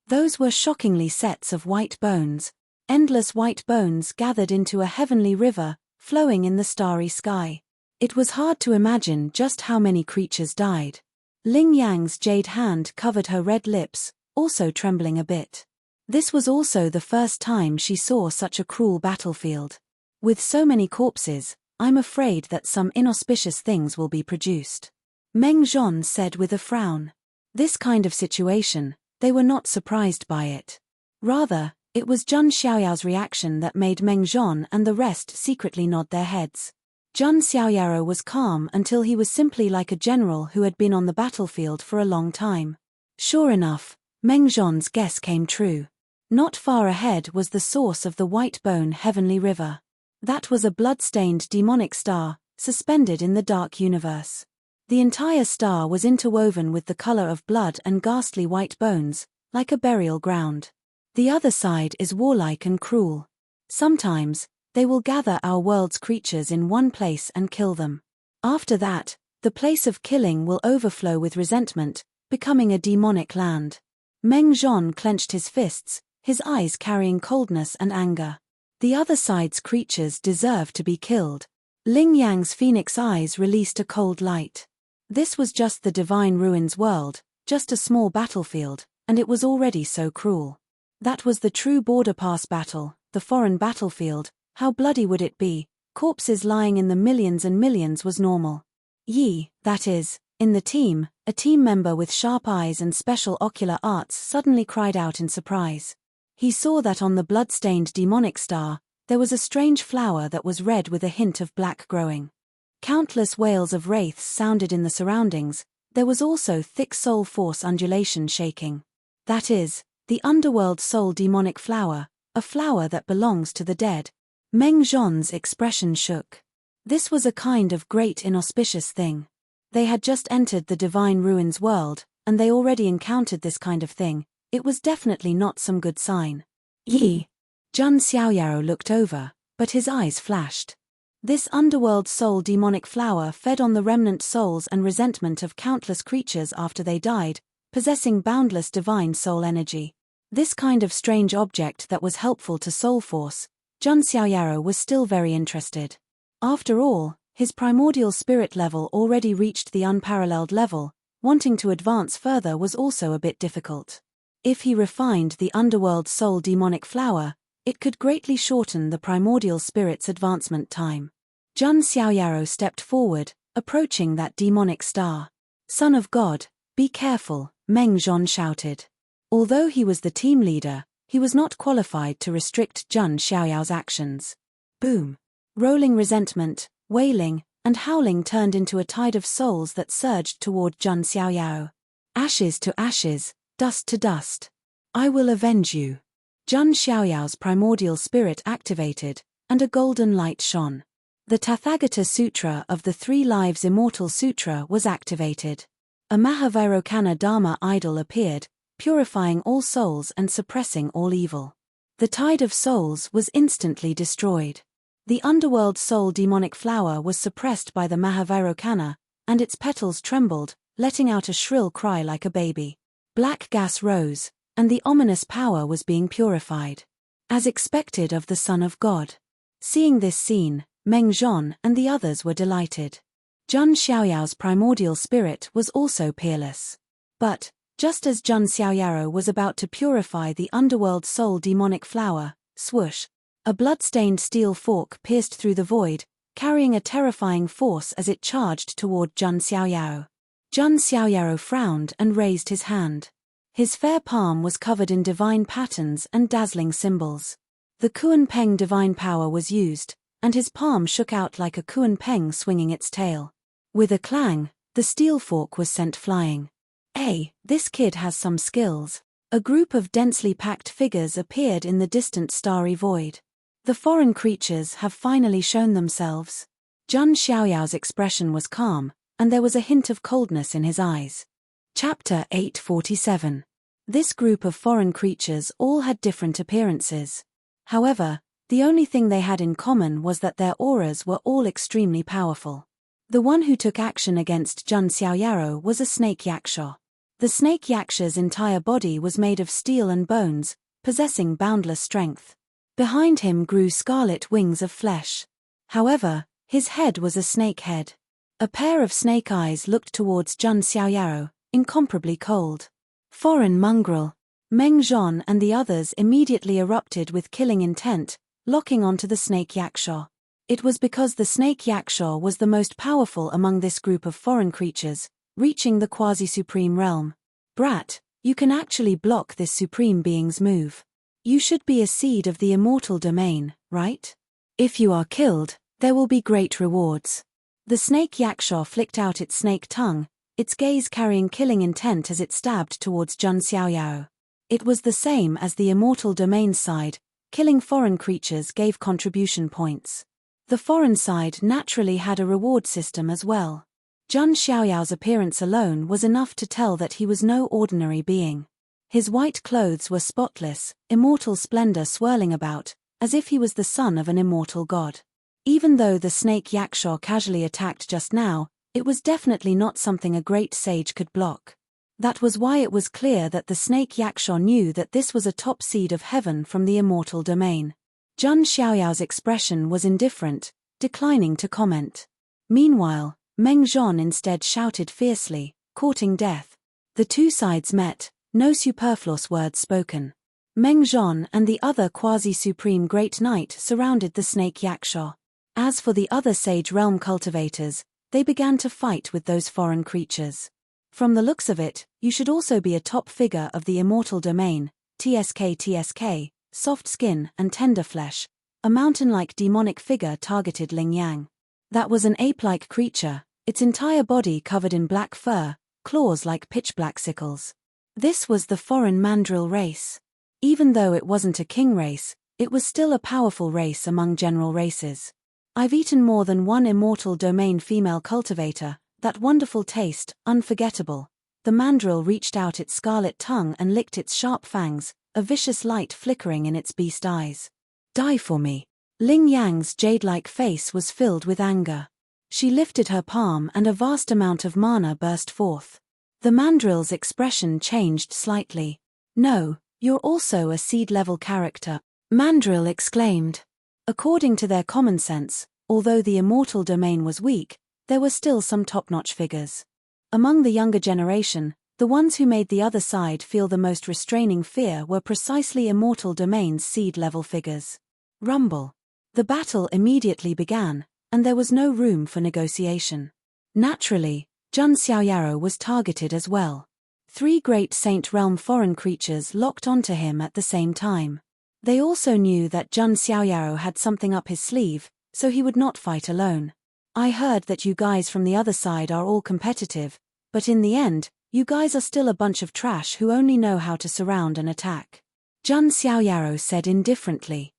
Those were shockingly sets of white bones. Endless white bones gathered into a heavenly river, flowing in the starry sky. It was hard to imagine just how many creatures died. Ling Yang's jade hand covered her red lips, also trembling a bit. This was also the first time she saw such a cruel battlefield. With so many corpses, I'm afraid that some inauspicious things will be produced. Meng Zhon said with a frown. This kind of situation, they were not surprised by it. Rather, it was Jun Xiaoyao's reaction that made Meng Zhon and the rest secretly nod their heads. Jun Xiaoyaro was calm until he was simply like a general who had been on the battlefield for a long time. Sure enough, Meng Zhon's guess came true. Not far ahead was the source of the white bone heavenly river. That was a blood-stained demonic star, suspended in the dark universe. The entire star was interwoven with the color of blood and ghastly white bones, like a burial ground. The other side is warlike and cruel. Sometimes, they will gather our world's creatures in one place and kill them. After that, the place of killing will overflow with resentment, becoming a demonic land. Meng Zhon clenched his fists, his eyes carrying coldness and anger. The other side's creatures deserve to be killed. Ling Yang's phoenix eyes released a cold light. This was just the divine ruins world, just a small battlefield, and it was already so cruel. That was the true border pass battle, the foreign battlefield. How bloody would it be? Corpses lying in the millions and millions was normal. Yi, that is, in the team, a team member with sharp eyes and special ocular arts suddenly cried out in surprise. He saw that on the blood-stained demonic star, there was a strange flower that was red with a hint of black growing. Countless wails of wraiths sounded in the surroundings. There was also thick soul force undulation shaking. That is, the underworld soul demonic flower, a flower that belongs to the dead. Meng Zhon's expression shook. This was a kind of great inauspicious thing. They had just entered the divine ruins world, and they already encountered this kind of thing. It was definitely not some good sign. Yi. Jun Xiaoyaro looked over, but his eyes flashed. This underworld soul demonic flower fed on the remnant souls and resentment of countless creatures after they died, possessing boundless divine soul energy. This kind of strange object that was helpful to soul force, Jun Xiaoyaro was still very interested. After all, his primordial spirit level already reached the unparalleled level. Wanting to advance further was also a bit difficult. If he refined the underworld soul demonic flower, it could greatly shorten the primordial spirit's advancement time. Jun Xiaoyaro stepped forward, approaching that demonic star. Son of God, be careful, Meng Zhon shouted. Although he was the team leader, he was not qualified to restrict Jun Xiaoyao's actions. Boom. Rolling resentment, wailing, and howling turned into a tide of souls that surged toward Jun Xiaoyao. Ashes to ashes, dust to dust. I will avenge you. Jun Xiaoyao's primordial spirit activated, and a golden light shone. The Tathagata Sutra of the Three Lives Immortal Sutra was activated. A Mahavairokkana Dharma idol appeared, purifying all souls and suppressing all evil. The tide of souls was instantly destroyed. The underworld soul demonic flower was suppressed by the Mahavairokkana, and its petals trembled, letting out a shrill cry like a baby. Black gas rose, and the ominous power was being purified. As expected of the Son of God. Seeing this scene, Meng Zhon and the others were delighted. Jun Xiaoyao's primordial spirit was also peerless. But, just as Jun Xiaoyaro was about to purify the underworld soul demonic flower, swoosh, a blood-stained steel fork pierced through the void, carrying a terrifying force as it charged toward Jun Xiaoyaro. Jun Xiaoyaro frowned and raised his hand. His fair palm was covered in divine patterns and dazzling symbols. The Kuan Peng divine power was used, and his palm shook out like a Kuan Peng swinging its tail. With a clang, the steel fork was sent flying. This kid has some skills. A group of densely packed figures appeared in the distant starry void. The foreign creatures have finally shown themselves. Jun Xiaoyao's expression was calm, and there was a hint of coldness in his eyes. Chapter 847. This group of foreign creatures all had different appearances. However, the only thing they had in common was that their auras were all extremely powerful. The one who took action against Jun Xiaoyaro was a snake yaksha. The snake yaksha's entire body was made of steel and bones, possessing boundless strength. Behind him grew scarlet wings of flesh. However, his head was a snake head. A pair of snake eyes looked towards Jun Xiaoyaro, incomparably cold. Foreign mongrel. Meng Zhon and the others immediately erupted with killing intent, locking onto the snake yaksha. It was because the snake yaksha was the most powerful among this group of foreign creatures, reaching the quasi-supreme realm. Brat, you can actually block this supreme being's move. You should be a seed of the immortal domain, right? If you are killed, there will be great rewards. The snake yaksha flicked out its snake tongue, its gaze carrying killing intent as it stabbed towards Jun Xiaoyao. It was the same as the immortal domain's side. Killing foreign creatures gave contribution points. The foreign side naturally had a reward system as well. Jun Xiaoyao's appearance alone was enough to tell that he was no ordinary being. His white clothes were spotless, immortal splendor swirling about, as if he was the son of an immortal god. Even though the snake yaksha casually attacked just now, it was definitely not something a great sage could block. That was why it was clear that the snake yaksha knew that this was a top seed of heaven from the immortal domain. Jun Xiaoyao's expression was indifferent, declining to comment. Meanwhile, Meng Zhon instead shouted fiercely, courting death. The two sides met, no superfluous words spoken. Meng Zhon and the other quasi-supreme Great Knight surrounded the snake yaksha. As for the other Sage Realm cultivators, they began to fight with those foreign creatures. From the looks of it, you should also be a top figure of the immortal domain, TSK, soft skin and tender flesh. A mountain-like demonic figure targeted Ling Yang. That was an ape-like creature, its entire body covered in black fur, claws like pitch-black sickles. This was the foreign mandrill race. Even though it wasn't a king race, it was still a powerful race among general races. I've eaten more than one immortal domain female cultivator. That wonderful taste, unforgettable. The mandrill reached out its scarlet tongue and licked its sharp fangs, a vicious light flickering in its beast eyes. Die for me. Ling Yang's jade-like face was filled with anger. She lifted her palm and a vast amount of mana burst forth. The mandrill's expression changed slightly. No, you're also a seed-level character, Mandrill exclaimed. According to their common sense, although the immortal domain was weak, there were still some top-notch figures. Among the younger generation, the ones who made the other side feel the most restraining fear were precisely immortal domain's seed-level figures. Rumble. The battle immediately began, and there was no room for negotiation. Naturally, Jun Xiaoyaro was targeted as well. 3 great Saint Realm foreign creatures locked onto him at the same time. They also knew that Jun Xiaoyaro had something up his sleeve, so he would not fight alone. I heard that you guys from the other side are all competitive, but in the end, you guys are still a bunch of trash who only know how to surround and attack. Jun Xiaoyaro said indifferently.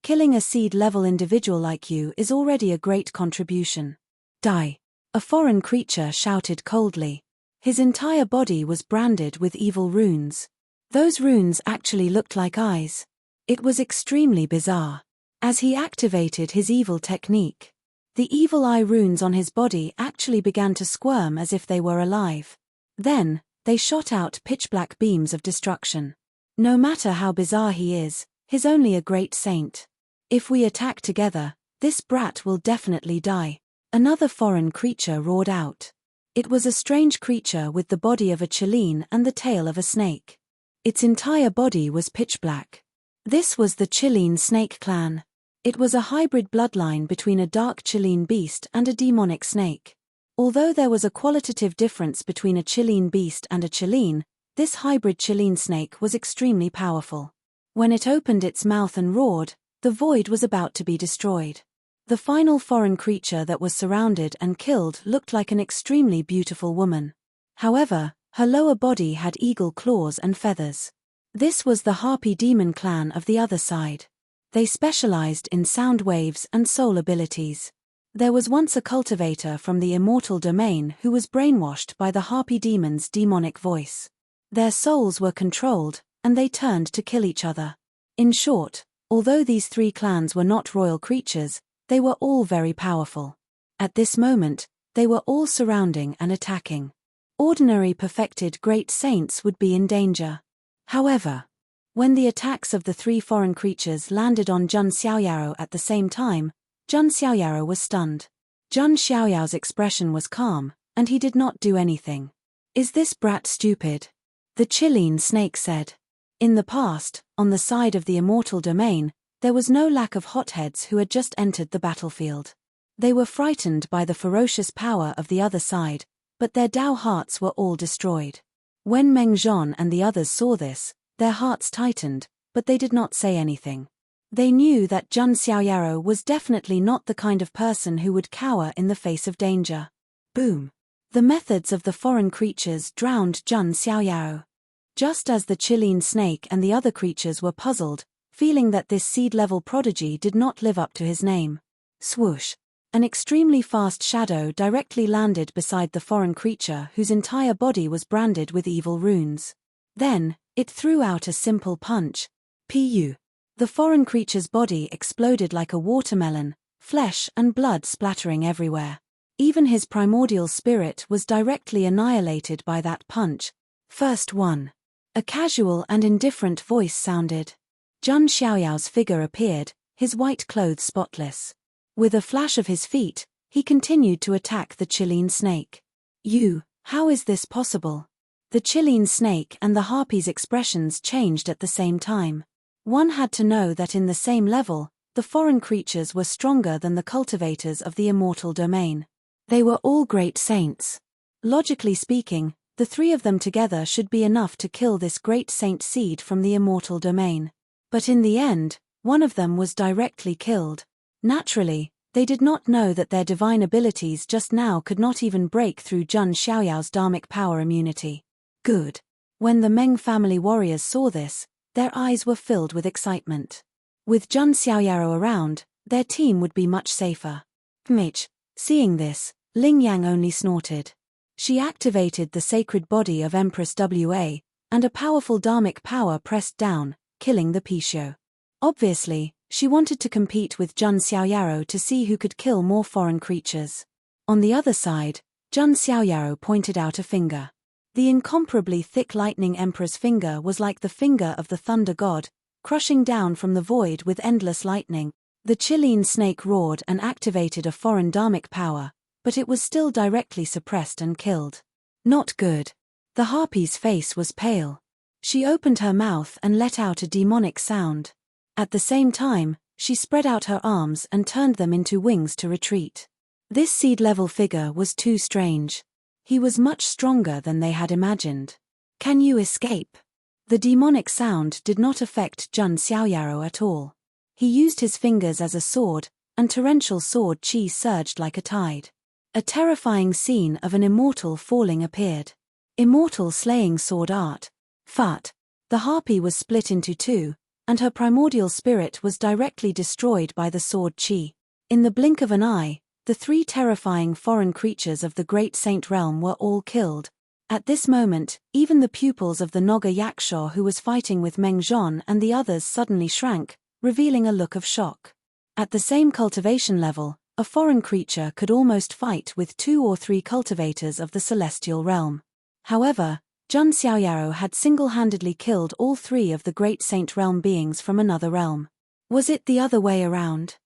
Killing a seed-level individual like you is already a great contribution. Die. A foreign creature shouted coldly. His entire body was branded with evil runes. Those runes actually looked like eyes. It was extremely bizarre. As he activated his evil technique, the evil eye runes on his body actually began to squirm as if they were alive. Then, they shot out pitch-black beams of destruction. No matter how bizarre he is, he's only a great saint. If we attack together, this brat will definitely die. Another foreign creature roared out. It was a strange creature with the body of a Chileen and the tail of a snake. Its entire body was pitch black. This was the Chileen snake clan. It was a hybrid bloodline between a dark Chileen beast and a demonic snake. Although there was a qualitative difference between a Chileen beast and a Chileen, this hybrid Chileen snake was extremely powerful. When it opened its mouth and roared, the void was about to be destroyed. The final foreign creature that was surrounded and killed looked like an extremely beautiful woman. However, her lower body had eagle claws and feathers. This was the Harpy Demon clan of the other side. They specialized in sound waves and soul abilities. There was once a cultivator from the immortal domain who was brainwashed by the Harpy Demon's demonic voice. Their souls were controlled, and they turned to kill each other. In short, although these three clans were not royal creatures, they were all very powerful. At this moment, they were all surrounding and attacking. Ordinary perfected great saints would be in danger. However, when the attacks of the three foreign creatures landed on Jun Xiaoyao at the same time, Jun Xiaoyao was stunned. Jun Xiaoyao's expression was calm, and he did not do anything. "Is this brat stupid?" the Chileen snake said. In the past, on the side of the immortal domain, there was no lack of hotheads who had just entered the battlefield. They were frightened by the ferocious power of the other side, but their Dao hearts were all destroyed. When Meng Zhon and the others saw this, their hearts tightened, but they did not say anything. They knew that Jun Xiaoyao was definitely not the kind of person who would cower in the face of danger. Boom! The methods of the foreign creatures drowned Jun Xiaoyao. Just as the Chileen snake and the other creatures were puzzled, feeling that this seed-level prodigy did not live up to his name. Swoosh! An extremely fast shadow directly landed beside the foreign creature whose entire body was branded with evil runes. Then, it threw out a simple punch. Pu! The foreign creature's body exploded like a watermelon, flesh and blood splattering everywhere. Even his primordial spirit was directly annihilated by that punch. First one. A casual and indifferent voice sounded. Jun Xiaoyao's figure appeared, his white clothes spotless. With a flash of his feet, he continued to attack the Chileen snake. How is this possible? The Chileen snake and the harpy's expressions changed at the same time. One had to know that in the same level, the foreign creatures were stronger than the cultivators of the immortal domain. They were all great saints. Logically speaking, the three of them together should be enough to kill this great saint seed from the immortal domain. But in the end, one of them was directly killed. Naturally, they did not know that their divine abilities just now could not even break through Jun Xiaoyao's dharmic power immunity. Good. When the Meng family warriors saw this, their eyes were filled with excitement. With Jun Xiaoyao around, their team would be much safer. Mitch, seeing this, Ling Yang only snorted. She activated the sacred body of Empress Wa, and a powerful dharmic power pressed down, killing the Pisho. Obviously, she wanted to compete with Jun Xiaoyao to see who could kill more foreign creatures. On the other side, Jun Xiaoyao pointed out a finger. The incomparably thick lightning emperor's finger was like the finger of the thunder god, crushing down from the void with endless lightning. The Chileen snake roared and activated a foreign dharmic power, but it was still directly suppressed and killed. Not good. The harpy's face was pale. She opened her mouth and let out a demonic sound. At the same time, she spread out her arms and turned them into wings to retreat. This seed-level figure was too strange. He was much stronger than they had imagined. Can you escape? The demonic sound did not affect Jun Xiaoyao at all. He used his fingers as a sword, and torrential sword chi surged like a tide. A terrifying scene of an immortal falling appeared. Immortal slaying sword art. Fat. The harpy was split into two, and her primordial spirit was directly destroyed by the sword chi. In the blink of an eye, the three terrifying foreign creatures of the Great Saint Realm were all killed. At this moment, even the pupils of the Noga Yakshaw who was fighting with Meng Zhon and the others suddenly shrank, revealing a look of shock. At the same cultivation level, a foreign creature could almost fight with 2 or 3 cultivators of the celestial realm. However, Jun Xiaoyao had single-handedly killed all 3 of the Great Saint Realm beings from another realm. Was it the other way around?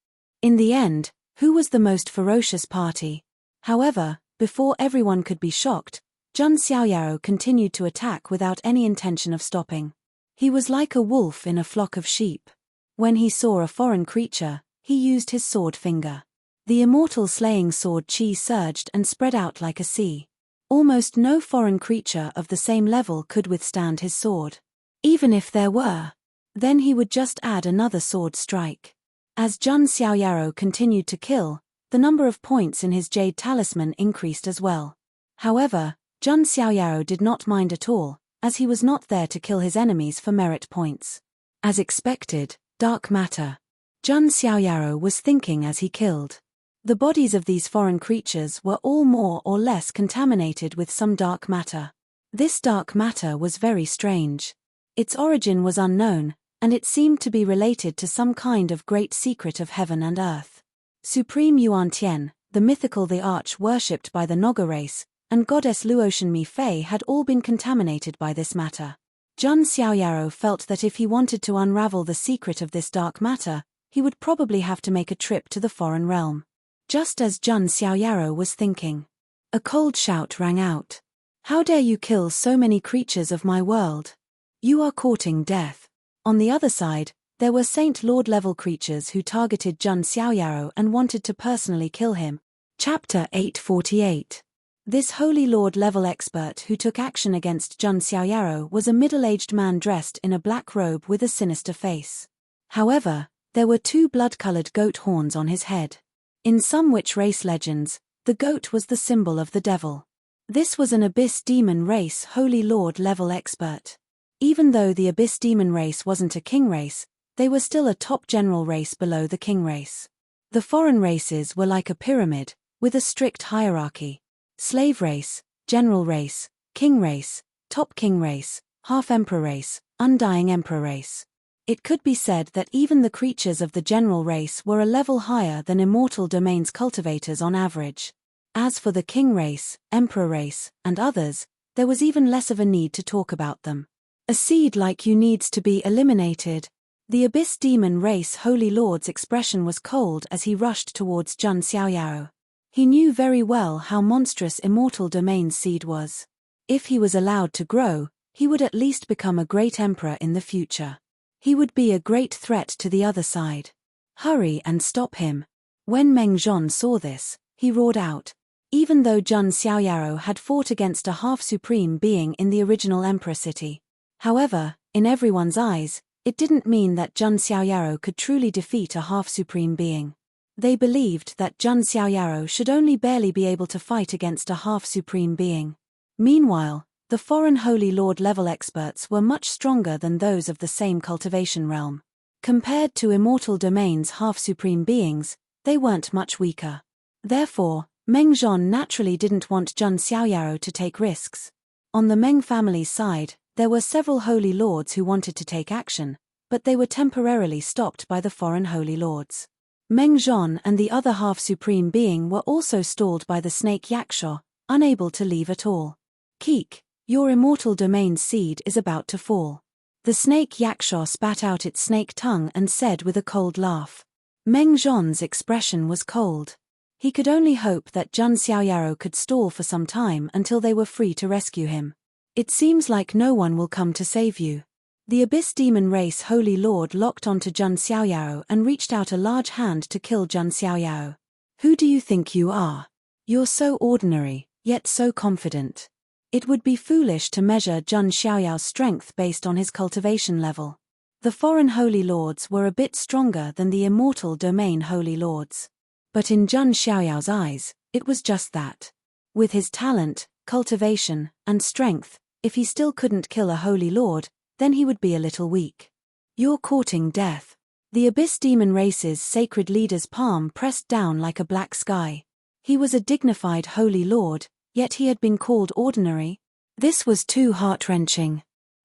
In the end, who was the most ferocious party? However, before everyone could be shocked, Zhang Xiaoyao continued to attack without any intention of stopping. He was like a wolf in a flock of sheep. When he saw a foreign creature, he used his sword finger. The immortal slaying sword qi surged and spread out like a sea. Almost no foreign creature of the same level could withstand his sword. Even if there were, then he would just add another sword strike. As Zhang Xiaoyao continued to kill, the number of points in his jade talisman increased as well. However, Zhang Xiaoyao did not mind at all, as he was not there to kill his enemies for merit points. As expected, dark matter. Zhang Xiaoyao was thinking as he killed. The bodies of these foreign creatures were all more or less contaminated with some dark matter. This dark matter was very strange. Its origin was unknown, and it seemed to be related to some kind of great secret of heaven and earth. Supreme Yuan Tian, the mythical the arch worshipped by the Naga race, and goddess Luotian Mi Fei had all been contaminated by this matter. Zhang Xiaoyao felt that if he wanted to unravel the secret of this dark matter, he would probably have to make a trip to the foreign realm. Just as Zhang Xiaoyao was thinking, a cold shout rang out. How dare you kill so many creatures of my world? You are courting death. On the other side, there were Saint Lord level creatures who targeted Zhang Xiaoyao and wanted to personally kill him. Chapter 848. This Holy Lord level expert who took action against Zhang Xiaoyao was a middle-aged man dressed in a black robe with a sinister face. However, there were two blood-colored goat horns on his head. In some witch race legends, the goat was the symbol of the devil. This was an Abyss Demon race Holy Lord level expert. Even though the Abyss Demon race wasn't a king race, they were still a top general race below the king race. The foreign races were like a pyramid, with a strict hierarchy. Slave race, general race, king race, top king race, half-emperor race, undying emperor race. It could be said that even the creatures of the general race were a level higher than immortal domains cultivators on average. As for the king race, emperor race, and others, there was even less of a need to talk about them. A seed like you needs to be eliminated. The Abyss Demon race Holy Lord's expression was cold as he rushed towards Zhang Xiaoyao. He knew very well how monstrous immortal domain's seed was. If he was allowed to grow, he would at least become a great emperor in the future. He would be a great threat to the other side. Hurry and stop him. When Meng Zhon saw this, he roared out. Even though Zhang Xiaoyao had fought against a half-supreme being in the original emperor city. However, in everyone's eyes, it didn't mean that Zhang Xiaoyao could truly defeat a half-supreme being. They believed that Zhang Xiaoyao should only barely be able to fight against a half-supreme being. Meanwhile, the foreign Holy Lord level experts were much stronger than those of the same cultivation realm. Compared to immortal domains half-supreme beings, they weren't much weaker. Therefore, Meng Zhon naturally didn't want Zhang Xiaoyao to take risks. On the Meng family's side, there were several Holy Lords who wanted to take action, but they were temporarily stopped by the foreign Holy Lords. Meng Zhon and the other half-supreme being were also stalled by the snake Yaksha, unable to leave at all. Keek, your immortal domain seed is about to fall. The snake Yaksha spat out its snake tongue and said with a cold laugh. Meng Zhon's expression was cold. He could only hope that Zhang Xiaoyao could stall for some time until they were free to rescue him. It seems like no one will come to save you. The Abyss Demon race Holy Lord locked onto Zhang Xiaoyao and reached out a large hand to kill Zhang Xiaoyao. Who do you think you are? You're so ordinary, yet so confident. It would be foolish to measure Zhang Xiaoyao's strength based on his cultivation level. The foreign Holy Lords were a bit stronger than the immortal domain Holy Lords. But in Zhang Xiaoyao's eyes, it was just that. With his talent, cultivation, and strength, if he still couldn't kill a Holy Lord, then he would be a little weak. You're courting death. The Abyss Demon race's sacred leader's palm pressed down like a black sky. He was a dignified Holy Lord, yet he had been called ordinary. This was too heart-wrenching.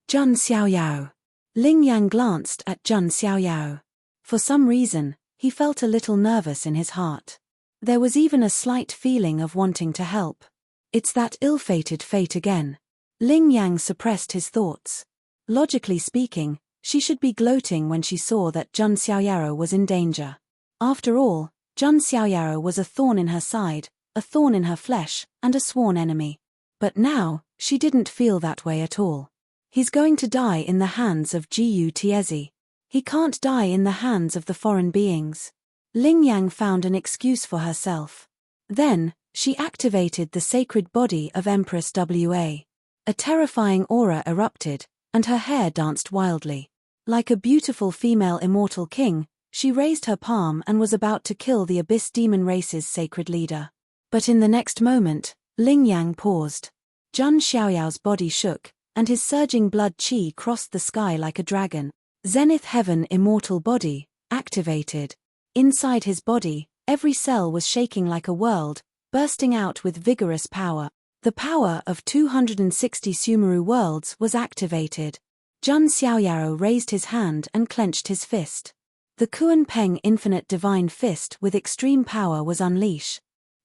Zhang Xiaoyao. Ling Yang glanced at Zhang Xiaoyao. For some reason, he felt a little nervous in his heart. There was even a slight feeling of wanting to help. It's that ill-fated fate again. Ling Yang suppressed his thoughts. Logically speaking, She should be gloating when she saw that Jun Xiaoyaro was in danger. After all, Jun Xiaoyaro was a thorn in her side, a thorn in her flesh, and a sworn enemy. But now, she didn't feel that way at all. He's going to die in the hands of Gu Tiezi. He can't die in the hands of the foreign beings. Ling Yang found an excuse for herself. Then, she activated the sacred body of Empress Wa. A terrifying aura erupted, and her hair danced wildly. Like a beautiful female immortal king, she raised her palm and was about to kill the Abyss Demon race's sacred leader. But in the next moment, Ling Yang paused. Jun Xiaoyao's body shook, and his surging blood qi crossed the sky like a dragon. Zenith Heaven Immortal Body, activated. Inside his body, every cell was shaking like a world, bursting out with vigorous power. The power of 260 Sumeru worlds was activated. Jun Xiaoyaro raised his hand and clenched his fist. The Kuan Peng Infinite Divine Fist with extreme power was unleashed.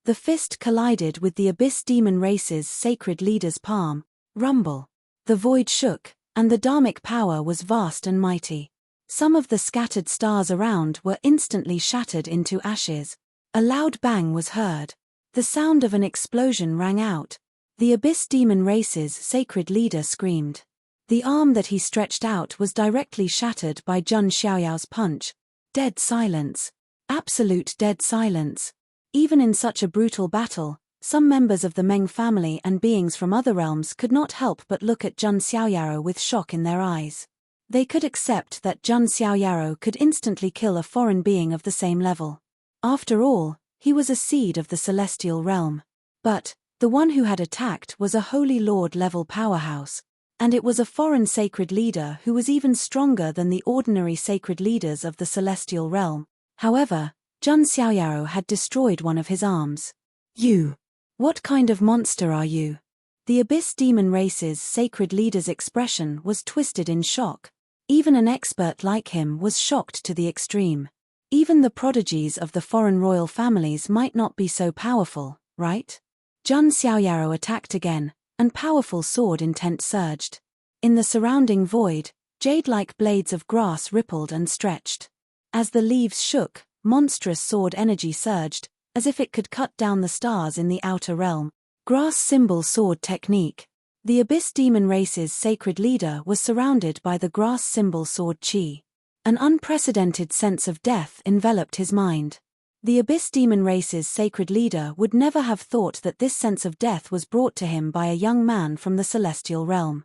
The fist collided with the Abyss Demon race's sacred leader's palm. Rumble. The void shook, and the dharmic power was vast and mighty. Some of the scattered stars around were instantly shattered into ashes. A loud bang was heard. The sound of an explosion rang out. The Abyss Demon race's sacred leader screamed. The arm that he stretched out was directly shattered by Jun Xiaoyao's punch. Dead silence. Absolute dead silence. Even in such a brutal battle, some members of the Meng family and beings from other realms could not help but look at Jun Xiaoyaro with shock in their eyes. They could accept that Jun Xiaoyaro could instantly kill a foreign being of the same level. After all, he was a seed of the celestial realm. But, the one who had attacked was a Holy Lord-level powerhouse. And it was a foreign sacred leader who was even stronger than the ordinary sacred leaders of the celestial realm. However, Jun Xiaoyaro had destroyed one of his arms. You! What kind of monster are you? The Abyss Demon race's sacred leader's expression was twisted in shock. Even an expert like him was shocked to the extreme. Even the prodigies of the foreign royal families might not be so powerful, right? Jun Xiaoyaro attacked again, and powerful sword intent surged. In the surrounding void, jade-like blades of grass rippled and stretched. As the leaves shook, monstrous sword energy surged, as if it could cut down the stars in the outer realm. Grass symbol sword technique. The Abyss Demon race's sacred leader was surrounded by the grass symbol sword qi. An unprecedented sense of death enveloped his mind. The Abyss Demon race's sacred leader would never have thought that this sense of death was brought to him by a young man from the celestial realm.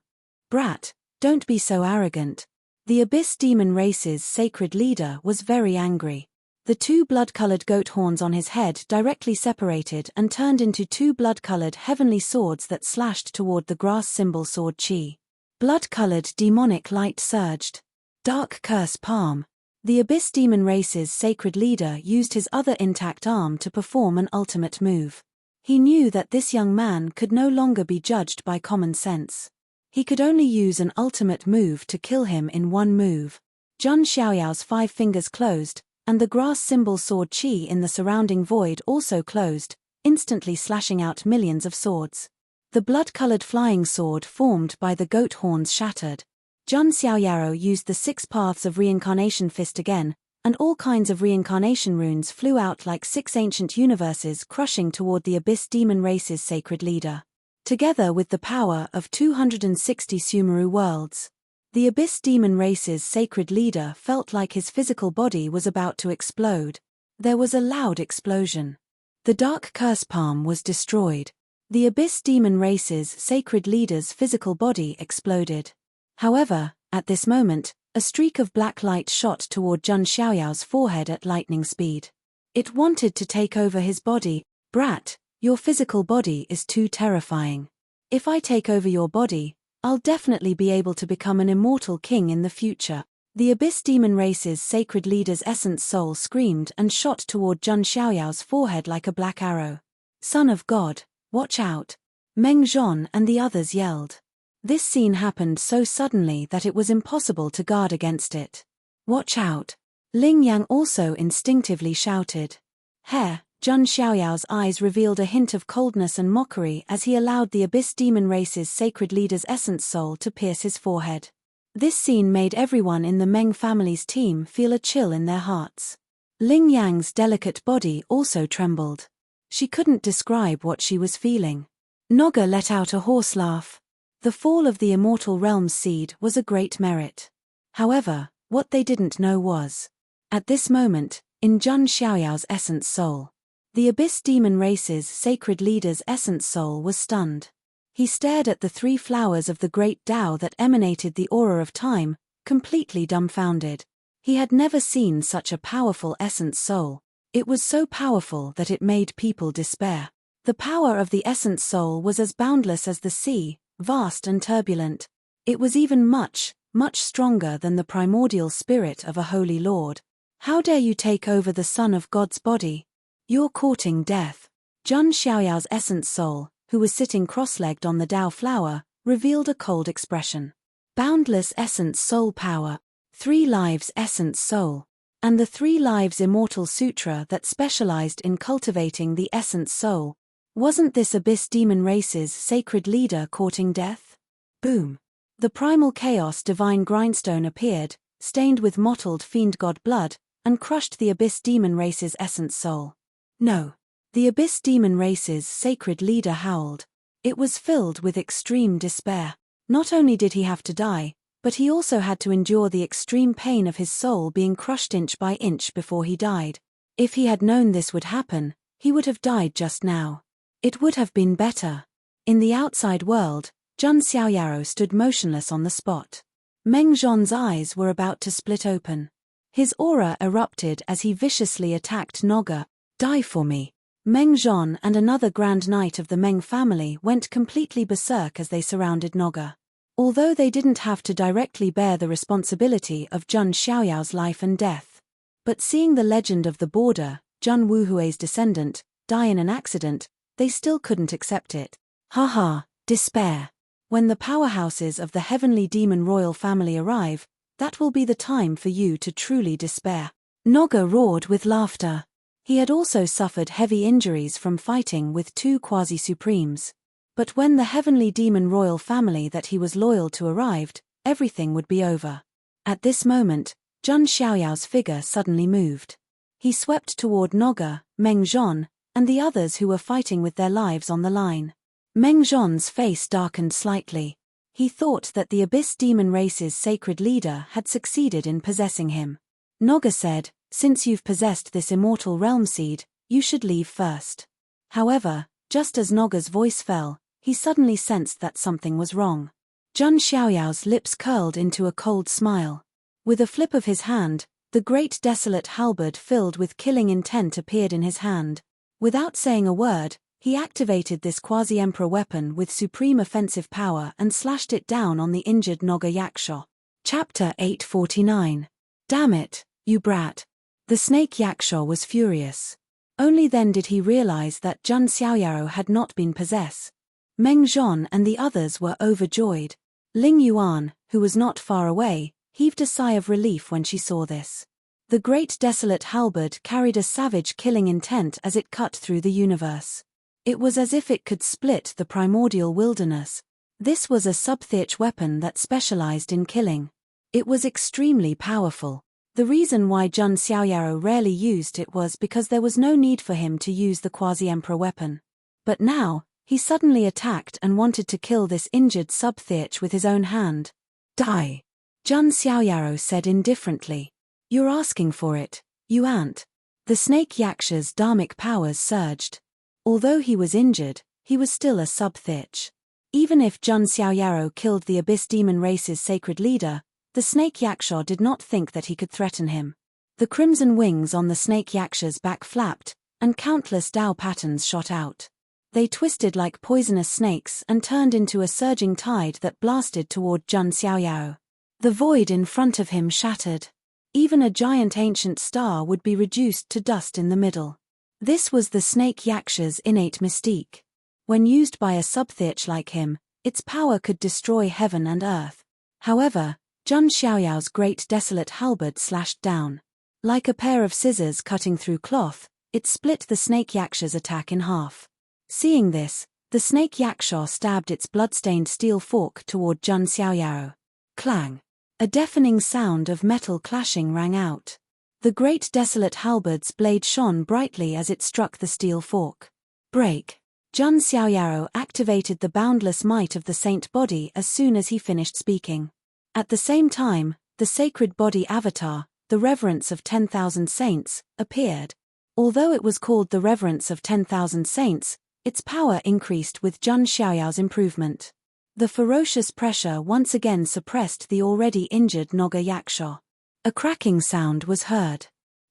Brat, don't be so arrogant. The Abyss Demon race's sacred leader was very angry. The two blood-colored goat horns on his head directly separated and turned into two blood-colored heavenly swords that slashed toward the grass symbol sword qi. Blood-colored demonic light surged. Dark curse palm. The Abyss Demon race's sacred leader used his other intact arm to perform an ultimate move. He knew that this young man could no longer be judged by common sense. He could only use an ultimate move to kill him in one move. Jun Xiaoyao's 5 fingers closed, and the grass symbol sword qi in the surrounding void also closed, instantly slashing out millions of swords. The blood-colored flying sword formed by the goat horns shattered. Jun Xiaoyaro used the 6 paths of reincarnation fist again, and all kinds of reincarnation runes flew out like 6 ancient universes crushing toward the Abyss Demon race's sacred leader. Together with the power of 260 Sumeru worlds, the Abyss Demon race's sacred leader felt like his physical body was about to explode. There was a loud explosion. The dark curse palm was destroyed. The Abyss Demon race's sacred leader's physical body exploded. However, at this moment, a streak of black light shot toward Jun Xiaoyao's forehead at lightning speed. It wanted to take over his body. Brat, your physical body is too terrifying. If I take over your body, I'll definitely be able to become an immortal king in the future. The Abyss Demon race's sacred leader's essence soul screamed and shot toward Jun Xiaoyao's forehead like a black arrow. Son of God, watch out! Meng Zhon and the others yelled. This scene happened so suddenly that it was impossible to guard against it. Watch out! Ling Yang also instinctively shouted. Hair, Jun Xiaoyao's eyes revealed a hint of coldness and mockery as he allowed the Abyss Demon race's sacred leader's essence soul to pierce his forehead. This scene made everyone in the Meng family's team feel a chill in their hearts. Ling Yang's delicate body also trembled. She couldn't describe what she was feeling. Naga let out a hoarse laugh. The fall of the Immortal Realms seed was a great merit. However, what they didn't know was, at this moment, in Zhun Xiaoyao's essence soul, the Abyss Demon Race's sacred leader's essence soul was stunned. He stared at the 3 flowers of the great Tao that emanated the aura of time, completely dumbfounded. He had never seen such a powerful essence soul. It was so powerful that it made people despair. The power of the essence soul was as boundless as the sea, vast and turbulent. It was even much stronger than the primordial spirit of a holy lord. How dare you take over the Son of God's body? You're courting death. Zhun Xiaoyao's essence soul, who was sitting cross-legged on the Tao flower, revealed a cold expression. Boundless essence soul power, 3 lives essence soul, and the 3 lives immortal sutra that specialized in cultivating the essence soul. Wasn't this Abyss Demon Race's sacred leader courting death? Boom! The primal chaos divine grindstone appeared, stained with mottled fiend god blood, and crushed the Abyss Demon Race's essence soul. No. The Abyss Demon Race's sacred leader howled. It was filled with extreme despair. Not only did he have to die, but he also had to endure the extreme pain of his soul being crushed inch by inch before he died. If he had known this would happen, he would have died just now. It would have been better. In the outside world, Zhun Xiaoyao stood motionless on the spot. Meng Zhon's eyes were about to split open. His aura erupted as he viciously attacked Naga. Die for me. Meng Zhon and another Grand Knight of the Meng family went completely berserk as they surrounded Naga. Although they didn't have to directly bear the responsibility of Zhun Xiaoyao's life and death. But seeing the legend of the border, Zhun Wuhui's descendant, die in an accident, they still couldn't accept it. Haha, despair. When the powerhouses of the heavenly demon royal family arrive, that will be the time for you to truly despair. Naga roared with laughter. He had also suffered heavy injuries from fighting with 2 quasi-supremes. But when the heavenly demon royal family that he was loyal to arrived, everything would be over. At this moment, Zhun Xiaoyao's figure suddenly moved. He swept toward Naga, Meng Zhon, and the others who were fighting with their lives on the line. Meng Zhon's face darkened slightly. He thought that the Abyss Demon Race's sacred leader had succeeded in possessing him. Naga said, "Since you've possessed this immortal realm seed, you should leave first." However, just as Naga's voice fell, he suddenly sensed that something was wrong. Zhun Xiaoyao's lips curled into a cold smile. With a flip of his hand, the great desolate halberd filled with killing intent appeared in his hand. Without saying a word, he activated this quasi-emperor weapon with supreme offensive power and slashed it down on the injured Naga Yaksha. Chapter 849. Damn it, you brat. The snake Yaksha was furious. Only then did he realize that Zhun Xiaoyao had not been possessed. Meng Zhon and the others were overjoyed. Ling Yuan, who was not far away, heaved a sigh of relief when she saw this. The great desolate halberd carried a savage killing intent as it cut through the universe. It was as if it could split the primordial wilderness. This was a subtheach weapon that specialized in killing. It was extremely powerful. The reason why Zhun Xiaoyao rarely used it was because there was no need for him to use the quasi-emperor weapon. But now, he suddenly attacked and wanted to kill this injured subtheach with his own hand. Die! Zhun Xiaoyao said indifferently. You're asking for it, you ant. The snake Yaksha's dharmic powers surged. Although he was injured, he was still a subtheach. Even if Zhun Xiaoyao killed the Abyss Demon Race's sacred leader, the snake Yaksha did not think that he could threaten him. The crimson wings on the snake Yaksha's back flapped, and countless Tao patterns shot out. They twisted like poisonous snakes and turned into a surging tide that blasted toward Zhun Xiaoyao. The void in front of him shattered. Even a giant ancient star would be reduced to dust in the middle. This was the snake Yaksha's innate mystique. When used by a subtheach like him, its power could destroy heaven and earth. However, Zhun Xiaoyao's great desolate halberd slashed down. Like a pair of scissors cutting through cloth, it split the snake Yaksha's attack in half. Seeing this, the snake Yaksha stabbed its blood-stained steel fork toward Zhun Xiaoyao. Clang! A deafening sound of metal clashing rang out. The great desolate halberd's blade shone brightly as it struck the steel fork. Break! Jun Xiaoyaro activated the boundless might of the saint body as soon as he finished speaking. At the same time, the sacred body avatar, the reverence of 10,000 saints, appeared. Although it was called the reverence of 10,000 saints, its power increased with Jun Xiaoyao's improvement. The ferocious pressure once again suppressed the already injured Noga Yaksha. A cracking sound was heard.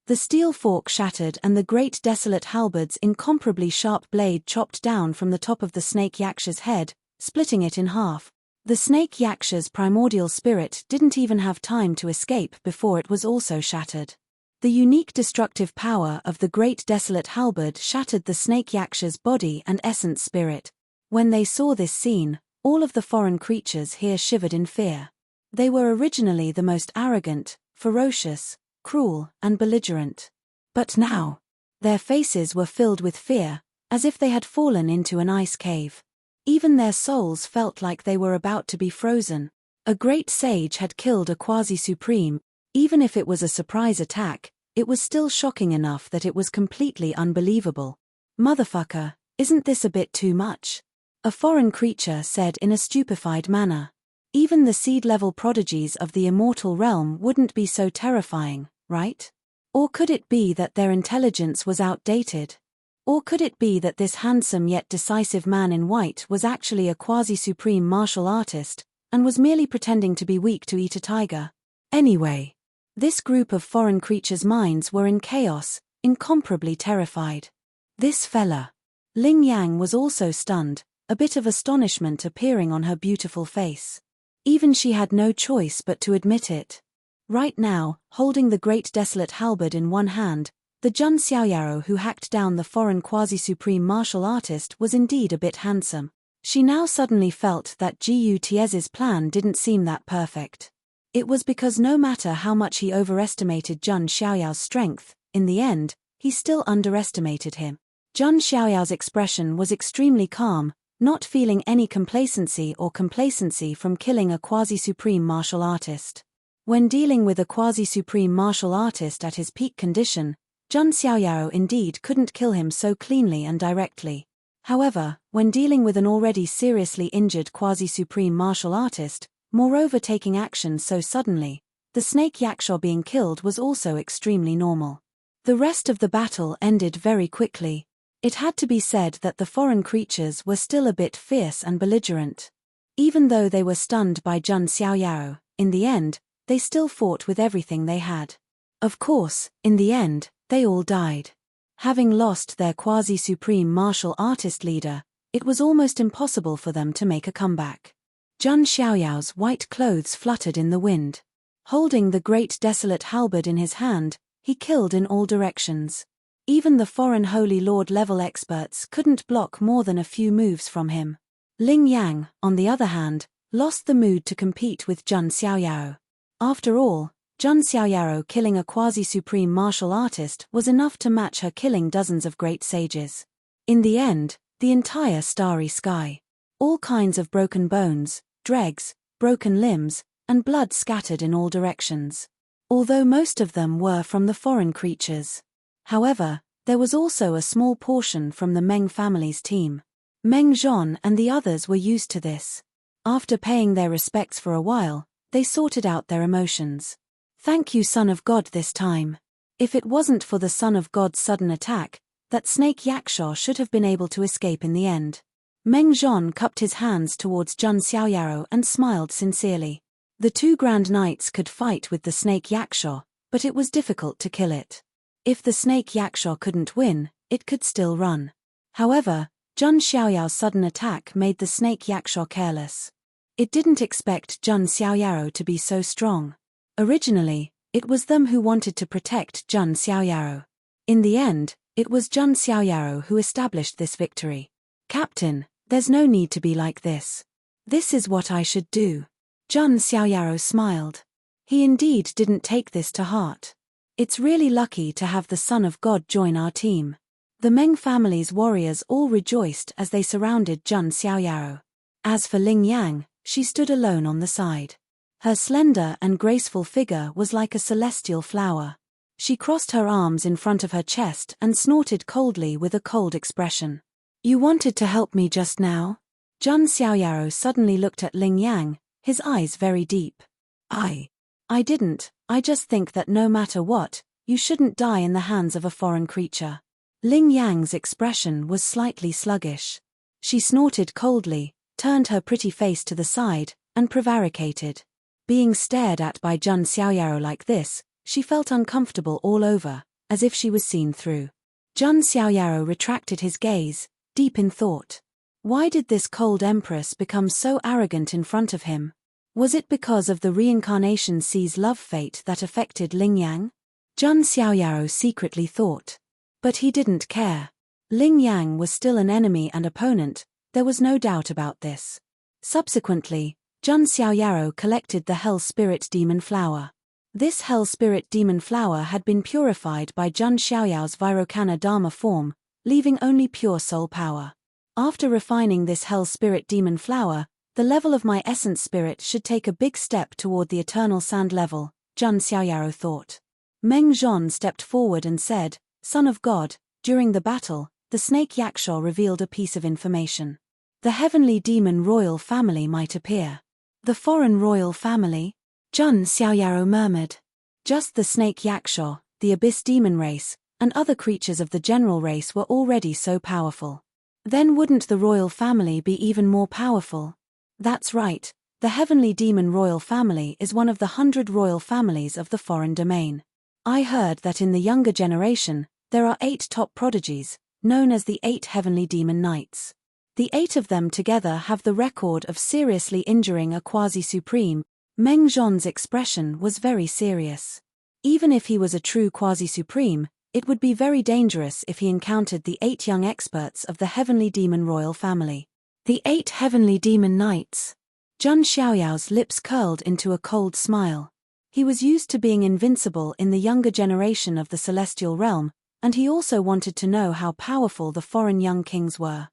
The steel fork shattered and the great desolate halberd's incomparably sharp blade chopped down from the top of the snake Yaksha's head, splitting it in half. The snake Yaksha's primordial spirit didn't even have time to escape before it was also shattered. The unique destructive power of the great desolate halberd shattered the snake Yaksha's body and essence spirit. When they saw this scene, all of the foreign creatures here shivered in fear. They were originally the most arrogant, ferocious, cruel, and belligerent. But now, their faces were filled with fear, as if they had fallen into an ice cave. Even their souls felt like they were about to be frozen. A great sage had killed a quasi-supreme. Even if it was a surprise attack, it was still shocking enough that it was completely unbelievable. Motherfucker, isn't this a bit too much? A foreign creature said in a stupefied manner. Even the seed-level prodigies of the immortal realm wouldn't be so terrifying, right? Or could it be that their intelligence was outdated? Or could it be that this handsome yet decisive man in white was actually a quasi-supreme martial artist, and was merely pretending to be weak to eat a tiger? Anyway, this group of foreign creatures' minds were in chaos, incomparably terrified. This fella. Ling Yang was also stunned, a bit of astonishment appearing on her beautiful face. Even she had no choice but to admit it. Right now, holding the great desolate halberd in one hand, the Jun Xiaoyaro who hacked down the foreign quasi-supreme martial artist was indeed a bit handsome. She now suddenly felt that Gu Tiez's plan didn't seem that perfect. It was because no matter how much he overestimated Jun Xiaoyao's strength, in the end, he still underestimated him. Jun Xiaoyao's expression was extremely calm, not feeling any complacency from killing a quasi-supreme martial artist. When dealing with a quasi-supreme martial artist at his peak condition, Jun Xiaoyaro indeed couldn't kill him so cleanly and directly. However, when dealing with an already seriously injured quasi-supreme martial artist, moreover taking action so suddenly, the snake Yaksha being killed was also extremely normal. The rest of the battle ended very quickly. It had to be said that the foreign creatures were still a bit fierce and belligerent. Even though they were stunned by Jun Xiaoyaro, in the end, they still fought with everything they had. Of course, in the end, they all died. Having lost their quasi-supreme martial artist leader, it was almost impossible for them to make a comeback. Jun Xiaoyao's white clothes fluttered in the wind. Holding the great desolate halberd in his hand, he killed in all directions. Even the foreign holy lord level experts couldn't block more than a few moves from him. Ling Yang, on the other hand, lost the mood to compete with Jun Xiaoyaro. After all, Jun Xiaoyaro killing a quasi-supreme martial artist was enough to match her killing dozens of great sages. In the end, the entire starry sky. All kinds of broken bones, dregs, broken limbs, and blood scattered in all directions. Although most of them were from the foreign creatures. However, there was also a small portion from the Meng family's team. Meng Zhon and the others were used to this. After paying their respects for a while, they sorted out their emotions. Thank you, Son of God, this time. If it wasn't for the Son of God's sudden attack, that snake Yaksha should have been able to escape in the end. Meng Zhon cupped his hands towards Jun Xiaoyaro and smiled sincerely. The two Grand Knights could fight with the snake Yaksha, but it was difficult to kill it. If the snake Yaksha couldn't win, it could still run. However, Jun Xiaoyao's sudden attack made the snake Yaksha careless. It didn't expect Jun Xiaoyaro to be so strong. Originally, it was them who wanted to protect Jun Xiaoyaro. In the end, it was Jun Xiaoyaro who established this victory. Captain, there's no need to be like this. This is what I should do. Jun Xiaoyaro smiled. He indeed didn't take this to heart. It's really lucky to have the Son of God join our team. The Meng family's warriors all rejoiced as they surrounded Jun Xiaoyaro. As for Ling Yang, she stood alone on the side. Her slender and graceful figure was like a celestial flower. She crossed her arms in front of her chest and snorted coldly with a cold expression. "You wanted to help me just now?" Jun Xiaoyaro suddenly looked at Ling Yang, his eyes very deep. I didn't, I just think that no matter what, you shouldn't die in the hands of a foreign creature." Ling Yang's expression was slightly sluggish. She snorted coldly, turned her pretty face to the side, and prevaricated. Being stared at by Jun Xiaoyaro like this, she felt uncomfortable all over, as if she was seen through. Jun Xiaoyaro retracted his gaze, deep in thought. Why did this cold empress become so arrogant in front of him? Was it because of the reincarnation sea's love fate that affected Ling Yang? Jun Xiaoyaro secretly thought. But he didn't care. Ling Yang was still an enemy and opponent, there was no doubt about this. Subsequently, Jun Xiaoyaro collected the Hell Spirit Demon Flower. This Hell Spirit Demon Flower had been purified by Jun Xiaoyao's Vairocana Dharma form, leaving only pure soul power. After refining this Hell Spirit Demon Flower, the level of my essence spirit should take a big step toward the eternal sand level, Jun Xiaoyaro thought. Meng Zhon stepped forward and said, "Son of God, during the battle, the snake Yakshaw revealed a piece of information. The heavenly demon royal family might appear." "The foreign royal family?" Jun Xiaoyaro murmured. Just the snake Yakshaw, the abyss demon race, and other creatures of the general race were already so powerful. Then wouldn't the royal family be even more powerful? That's right, the heavenly demon royal family is one of the 100 royal families of the foreign domain. I heard that in the younger generation, there are 8 top prodigies, known as the 8 heavenly demon knights. The 8 of them together have the record of seriously injuring a quasi-supreme. Meng Zhon's expression was very serious. Even if he was a true quasi-supreme, it would be very dangerous if he encountered the 8 young experts of the heavenly demon royal family. The 8 heavenly demon knights. Jun Xiaoyao's lips curled into a cold smile. He was used to being invincible in the younger generation of the celestial realm, and he also wanted to know how powerful the foreign young kings were.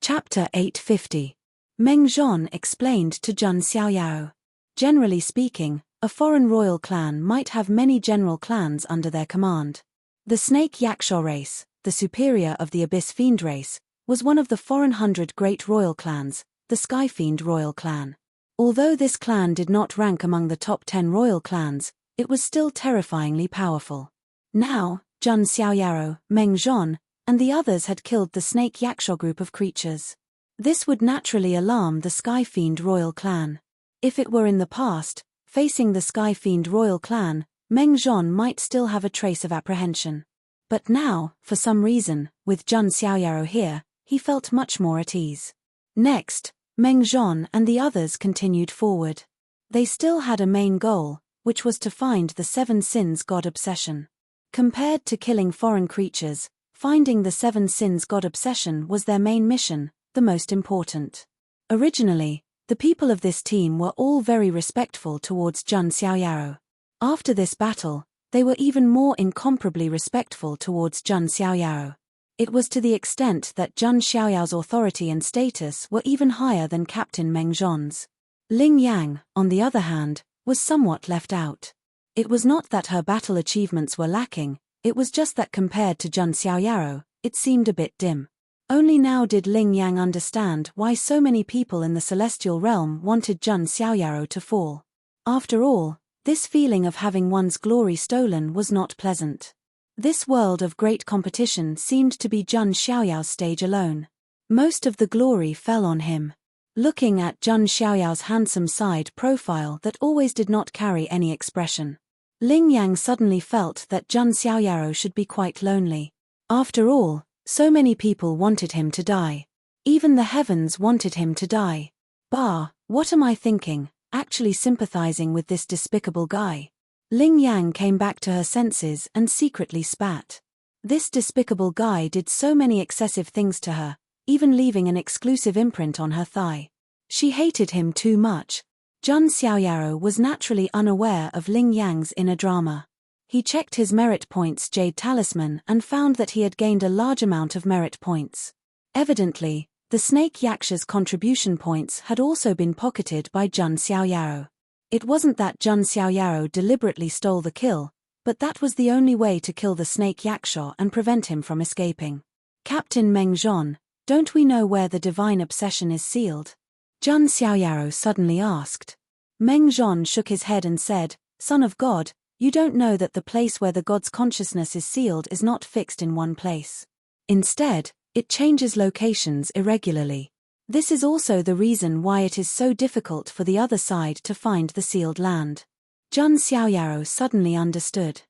Chapter 850. Meng Zhon explained to Jun Xiaoyao. Generally speaking, a foreign royal clan might have many general clans under their command. The Snake Yakshaw race, the superior of the Abyss Fiend race, was one of the foreign 100 great royal clans, the Sky Fiend royal clan. Although this clan did not rank among the top 10 royal clans, it was still terrifyingly powerful. Now, Jun Xiaoyaro, Meng Zhon, and the others had killed the Snake Yakshaw group of creatures. This would naturally alarm the Sky Fiend royal clan. If it were in the past, facing the Sky Fiend royal clan, Meng Zhon might still have a trace of apprehension. But now, for some reason, with Jun Xiaoyaro here, he felt much more at ease. Next, Meng Zhon and the others continued forward. They still had a main goal, which was to find the 7 sins god obsession. Compared to killing foreign creatures, finding the 7 sins god obsession was their main mission, the most important. Originally, the people of this team were all very respectful towards Jun Xiaoyaro. After this battle, they were even more incomparably respectful towards Jun Xiaoyaro. It was to the extent that Jun Xiaoyao's authority and status were even higher than Captain Meng Zhon's. Ling Yang, on the other hand, was somewhat left out. It was not that her battle achievements were lacking, it was just that compared to Jun Xiaoyaro, it seemed a bit dim. Only now did Ling Yang understand why so many people in the celestial realm wanted Jun Xiaoyaro to fall. After all, this feeling of having one's glory stolen was not pleasant. This world of great competition seemed to be Jun Xiaoyao's stage alone. Most of the glory fell on him. Looking at Jun Xiaoyao's handsome side profile that always did not carry any expression, Ling Yang suddenly felt that Jun Xiaoyaro should be quite lonely. After all, so many people wanted him to die. Even the heavens wanted him to die. Bah, what am I thinking, actually sympathizing with this despicable guy? Ling Yang came back to her senses and secretly spat. This despicable guy did so many excessive things to her, even leaving an exclusive imprint on her thigh. She hated him too much. Jun Xiaoyaro was naturally unaware of Ling Yang's inner drama. He checked his merit points Jade Talisman and found that he had gained a large amount of merit points. Evidently, the Snake Yakshaw's contribution points had also been pocketed by Jun Xiaoyaro. It wasn't that Jun Xiaoyaro deliberately stole the kill, but that was the only way to kill the snake Yaksha and prevent him from escaping. Captain Meng Zhon, don't we know where the divine obsession is sealed? Jun Xiaoyaro suddenly asked. Meng Zhon shook his head and said, Son of God, you don't know that the place where the god's consciousness is sealed is not fixed in one place. Instead, it changes locations irregularly. This is also the reason why it is so difficult for the other side to find the sealed land. Jun Xiaoyaro suddenly understood.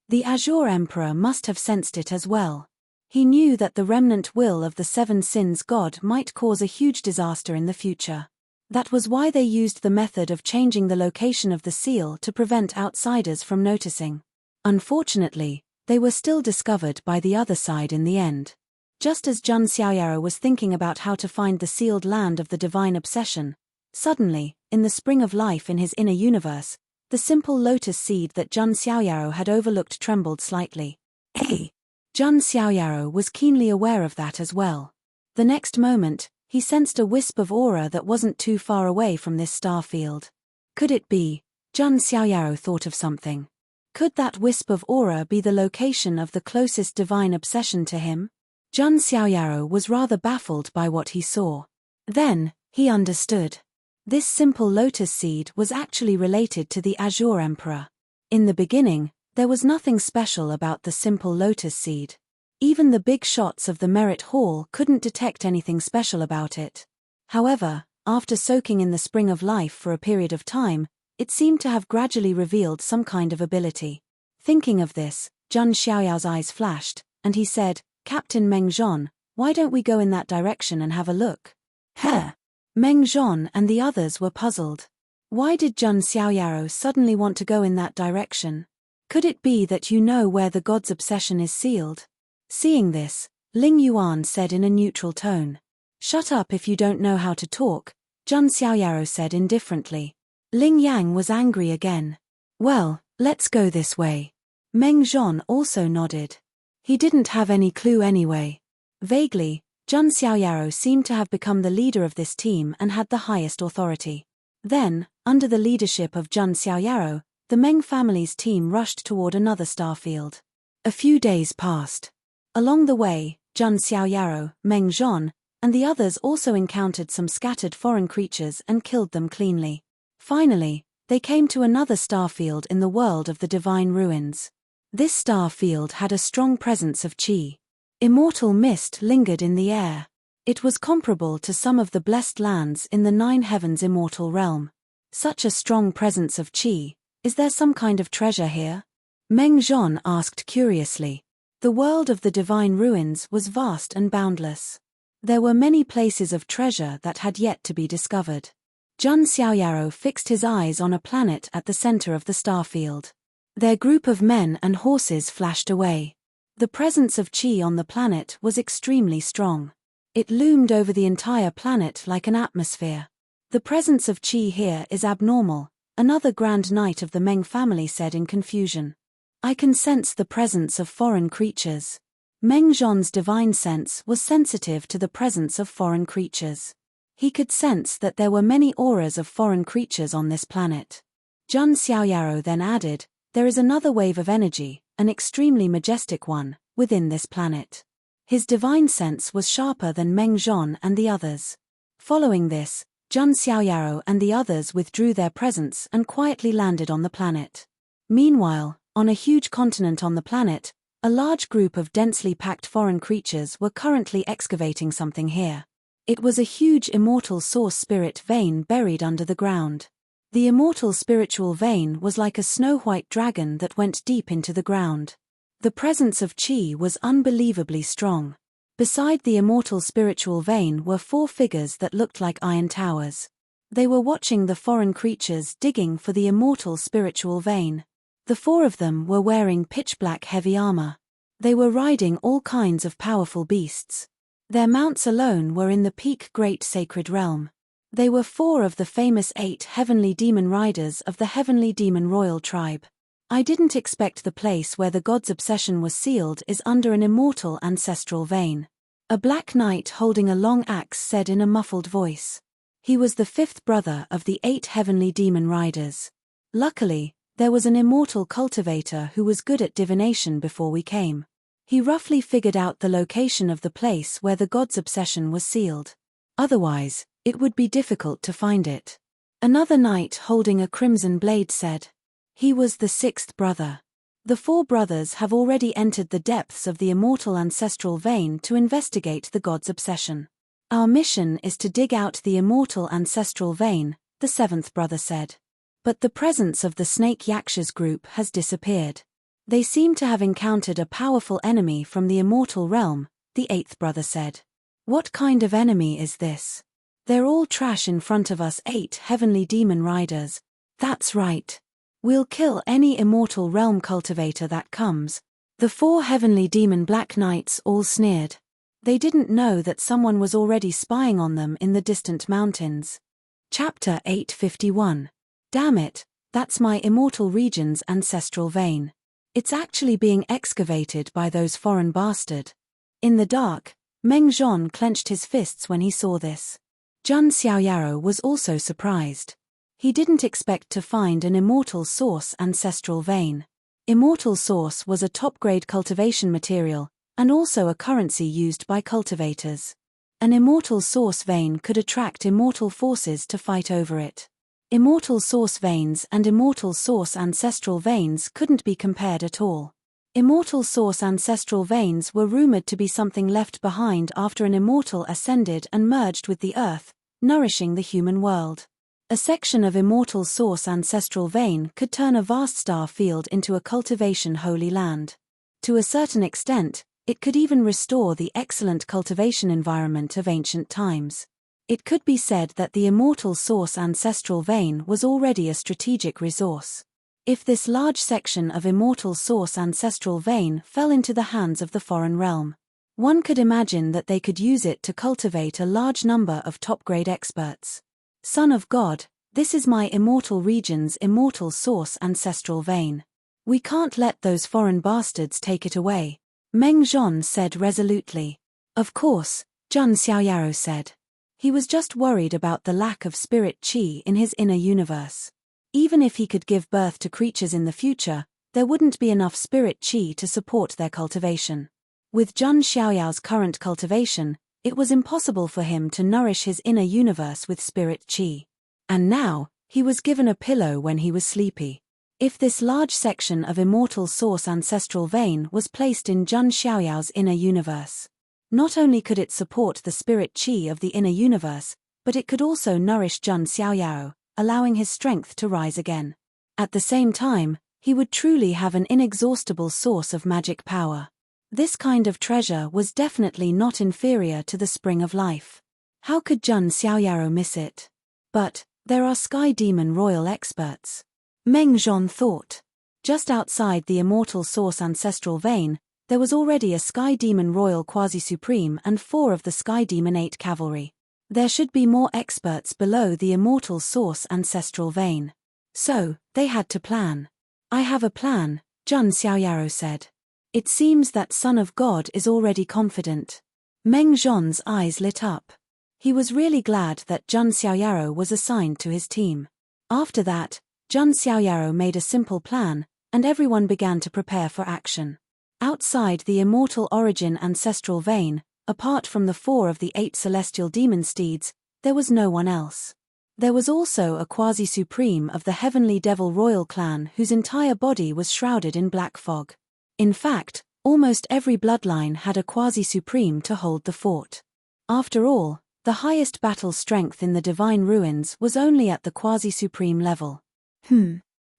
The Azure Emperor must have sensed it as well. He knew that the remnant will of the Seven Sins God might cause a huge disaster in the future. That was why they used the method of changing the location of the seal to prevent outsiders from noticing. Unfortunately, they were still discovered by the other side in the end. Just as Jun Xiaoyaro was thinking about how to find the sealed land of the divine obsession, suddenly, in the spring of life in his inner universe, the simple lotus seed that Jun Xiaoyaro had overlooked trembled slightly. Hey! Jun Xiaoyaro was keenly aware of that as well. The next moment, he sensed a wisp of aura that wasn't too far away from this star field. Could it be? Jun Xiaoyaro thought of something. Could that wisp of aura be the location of the closest divine obsession to him? Jun Xiaoyaro was rather baffled by what he saw. Then, he understood. This simple lotus seed was actually related to the Azure Emperor. In the beginning, there was nothing special about the simple lotus seed. Even the big shots of the Merit Hall couldn't detect anything special about it. However, after soaking in the spring of life for a period of time, it seemed to have gradually revealed some kind of ability. Thinking of this, Jun Xiaoyao's eyes flashed, and he said, Captain Meng Zhon, why don't we go in that direction and have a look? Huh! Meng Zhon and the others were puzzled. Why did Jun Xiaoyaro suddenly want to go in that direction? Could it be that you know where the god's obsession is sealed? Seeing this, Ling Yuan said in a neutral tone. Shut up if you don't know how to talk, Jun Xiaoyaro said indifferently. Ling Yang was angry again. Well, let's go this way. Meng Zhon also nodded. He didn't have any clue anyway. Vaguely, Jun Xiaoyaro seemed to have become the leader of this team and had the highest authority. Then, under the leadership of Jun Xiaoyaro, the Meng family's team rushed toward another starfield. A few days passed. Along the way, Jun Xiaoyaro, Meng Zhon, and the others also encountered some scattered foreign creatures and killed them cleanly. Finally, they came to another starfield in the world of the divine ruins. This starfield had a strong presence of qi. Immortal mist lingered in the air. It was comparable to some of the blessed lands in the Nine Heavens immortal realm. Such a strong presence of qi, is there some kind of treasure here? Meng Zhon asked curiously. The world of the divine ruins was vast and boundless. There were many places of treasure that had yet to be discovered. Jun Xiaoyaro fixed his eyes on a planet at the center of the starfield. Their group of men and horses flashed away. The presence of qi on the planet was extremely strong. It loomed over the entire planet like an atmosphere. The presence of qi here is abnormal, another Grand Knight of the Meng family said in confusion. I can sense the presence of foreign creatures. Meng Zhon's divine sense was sensitive to the presence of foreign creatures. He could sense that there were many auras of foreign creatures on this planet. Jun Xiaoyaro then added, there is another wave of energy, an extremely majestic one, within this planet. His divine sense was sharper than Meng Zhon and the others. Following this, Jun Xiaoyaro and the others withdrew their presence and quietly landed on the planet. Meanwhile, on a huge continent on the planet, a large group of densely packed foreign creatures were currently excavating something here. It was a huge immortal source spirit vein buried under the ground. The immortal spiritual vein was like a snow-white dragon that went deep into the ground. The presence of qi was unbelievably strong. Beside the immortal spiritual vein were 4 figures that looked like iron towers. They were watching the foreign creatures digging for the immortal spiritual vein. The 4 of them were wearing pitch-black heavy armor. They were riding all kinds of powerful beasts. Their mounts alone were in the peak great sacred realm. They were 4 of the famous 8 heavenly demon riders of the heavenly demon royal tribe. I didn't expect the place where the god's obsession was sealed is under an immortal ancestral vein. A black knight holding a long axe said in a muffled voice. He was the fifth brother of the 8 heavenly demon riders. Luckily, there was an immortal cultivator who was good at divination before we came. He roughly figured out the location of the place where the god's obsession was sealed. Otherwise, it would be difficult to find it. Another knight holding a crimson blade said. He was the 6th brother. The 4 brothers have already entered the depths of the immortal ancestral vein to investigate the god's obsession. Our mission is to dig out the immortal ancestral vein, the 7th brother said. But the presence of the snake Yakshas group has disappeared. They seem to have encountered a powerful enemy from the immortal realm, the 8th brother said. What kind of enemy is this? They're all trash in front of us 8 heavenly demon riders. That's right. We'll kill any immortal realm cultivator that comes. The 4 heavenly demon black knights all sneered. They didn't know that someone was already spying on them in the distant mountains. Chapter 851. Damn it, that's my immortal region's ancestral vein. It's actually being excavated by those foreign bastard. In the dark, Meng Zhon clenched his fists when he saw this. Jun Xiaoyaro was also surprised. He didn't expect to find an immortal source ancestral vein. Immortal source was a top-grade cultivation material, and also a currency used by cultivators. An immortal source vein could attract immortal forces to fight over it. Immortal source veins and immortal source ancestral veins couldn't be compared at all. Immortal source ancestral veins were rumored to be something left behind after an immortal ascended and merged with the earth, nourishing the human world. A section of immortal source ancestral vein could turn a vast star field into a cultivation holy land. To a certain extent, it could even restore the excellent cultivation environment of ancient times. It could be said that the immortal source ancestral vein was already a strategic resource. If this large section of immortal source ancestral vein fell into the hands of the foreign realm, one could imagine that they could use it to cultivate a large number of top-grade experts. Son of God, this is my immortal region's immortal source ancestral vein. We can't let those foreign bastards take it away, Meng Zhon said resolutely. Of course, Jun Xiaoyaro said. He was just worried about the lack of spirit qi in his inner universe. Even if he could give birth to creatures in the future, there wouldn't be enough spirit qi to support their cultivation. With Jun Xiaoyao's current cultivation, it was impossible for him to nourish his inner universe with spirit qi. And now, he was given a pillow when he was sleepy. If this large section of immortal source ancestral vein was placed in Jun Xiaoyao's inner universe, not only could it support the spirit qi of the inner universe, but it could also nourish Jun Xiaoyao, allowing his strength to rise again. At the same time, he would truly have an inexhaustible source of magic power. This kind of treasure was definitely not inferior to the spring of life. How could Jun Xiaoyao miss it? But, there are sky demon royal experts. Meng Zhon thought. Just outside the immortal source ancestral vein, there was already a Sky Demon Royal Quasi-Supreme and 4 of the Sky Demon 8 cavalry. There should be more experts below the immortal source ancestral vein. So, they had to plan. I have a plan, Jun Xiaoyaro said. It seems that Son of God is already confident. Meng Zhon's eyes lit up. He was really glad that Jun Xiaoyaro was assigned to his team. After that, Jun Xiaoyaro made a simple plan, and everyone began to prepare for action. Outside the immortal origin ancestral vein, apart from the 4 of the 8 celestial demon steeds, there was no one else. There was also a quasi-supreme of the heavenly devil royal clan whose entire body was shrouded in black fog. In fact, almost every bloodline had a quasi-supreme to hold the fort. After all, the highest battle strength in the divine ruins was only at the quasi-supreme level.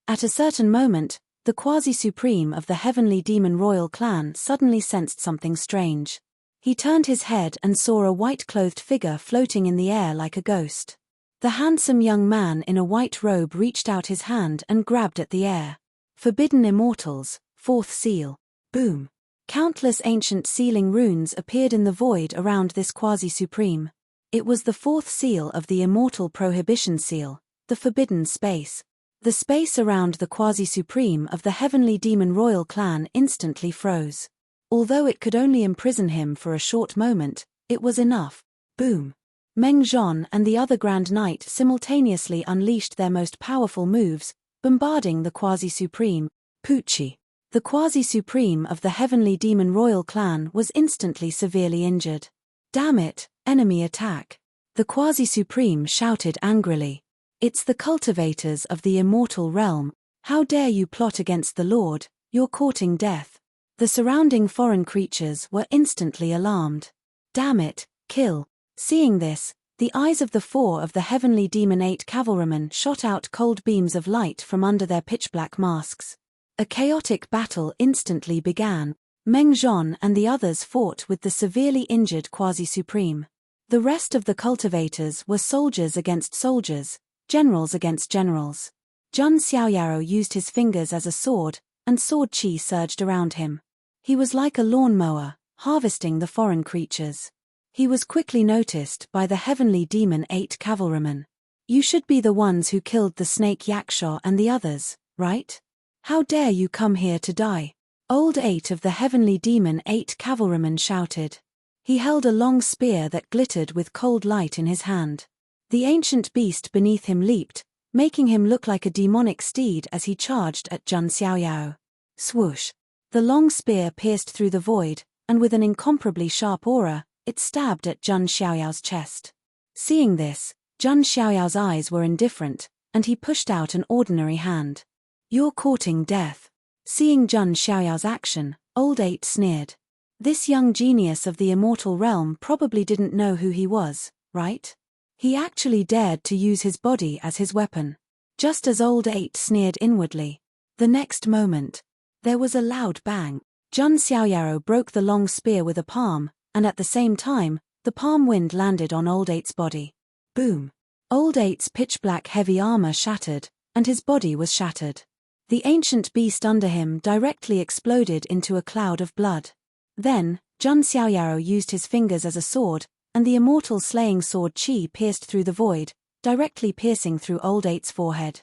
At a certain moment, the quasi-supreme of the heavenly demon royal clan suddenly sensed something strange. He turned his head and saw a white-clothed figure floating in the air like a ghost. The handsome young man in a white robe reached out his hand and grabbed at the air. Forbidden Immortals, 4th Seal. Boom. Countless ancient sealing runes appeared in the void around this quasi-supreme. It was the 4th seal of the Immortal Prohibition Seal, the Forbidden Space. The space around the quasi-supreme of the heavenly demon royal clan instantly froze. Although it could only imprison him for a short moment, it was enough. Boom. Meng Zhon and the other Grand Knight simultaneously unleashed their most powerful moves, bombarding the Quasi-Supreme, Pucci. The Quasi-Supreme of the Heavenly Demon Royal Clan was instantly severely injured. Damn it, enemy attack! The Quasi-Supreme shouted angrily. It's the cultivators of the immortal realm. How dare you plot against the Lord? You're courting death. The surrounding foreign creatures were instantly alarmed. Damn it, kill! Seeing this, the eyes of the four of the Heavenly Demon 8 cavalrymen shot out cold beams of light from under their pitch-black masks. A chaotic battle instantly began. Meng Zhon and the others fought with the severely injured Quasi-Supreme. The rest of the cultivators were soldiers against soldiers, generals against generals. Jun Xiaoyaro used his fingers as a sword, and sword chi surged around him. He was like a lawnmower, harvesting the foreign creatures. He was quickly noticed by the Heavenly Demon 8 cavalrymen. You should be the ones who killed the snake Yaksha and the others, right? How dare you come here to die? Old 8 of the Heavenly Demon 8 cavalrymen shouted. He held a long spear that glittered with cold light in his hand. The ancient beast beneath him leaped, making him look like a demonic steed as he charged at Jun Xiaoyao. Swoosh! The long spear pierced through the void, and with an incomparably sharp aura, it stabbed at Jun Xiaoyao's chest. Seeing this, Jun Xiaoyao's eyes were indifferent, and he pushed out an ordinary hand. You're courting death. Seeing Jun Xiaoyao's action, Old 8 sneered. This young genius of the immortal realm probably didn't know who he was, right? He actually dared to use his body as his weapon. Just as Old 8 sneered inwardly. The next moment, there was a loud bang. Jun Xiaoyaro broke the long spear with a palm, and at the same time, the palm wind landed on Old 8's body. Boom! Old 8's pitch-black heavy armor shattered, and his body was shattered. The ancient beast under him directly exploded into a cloud of blood. Then, Jun Xiaoyaro used his fingers as a sword, and the immortal slaying sword Qi pierced through the void, directly piercing through Old 8's forehead.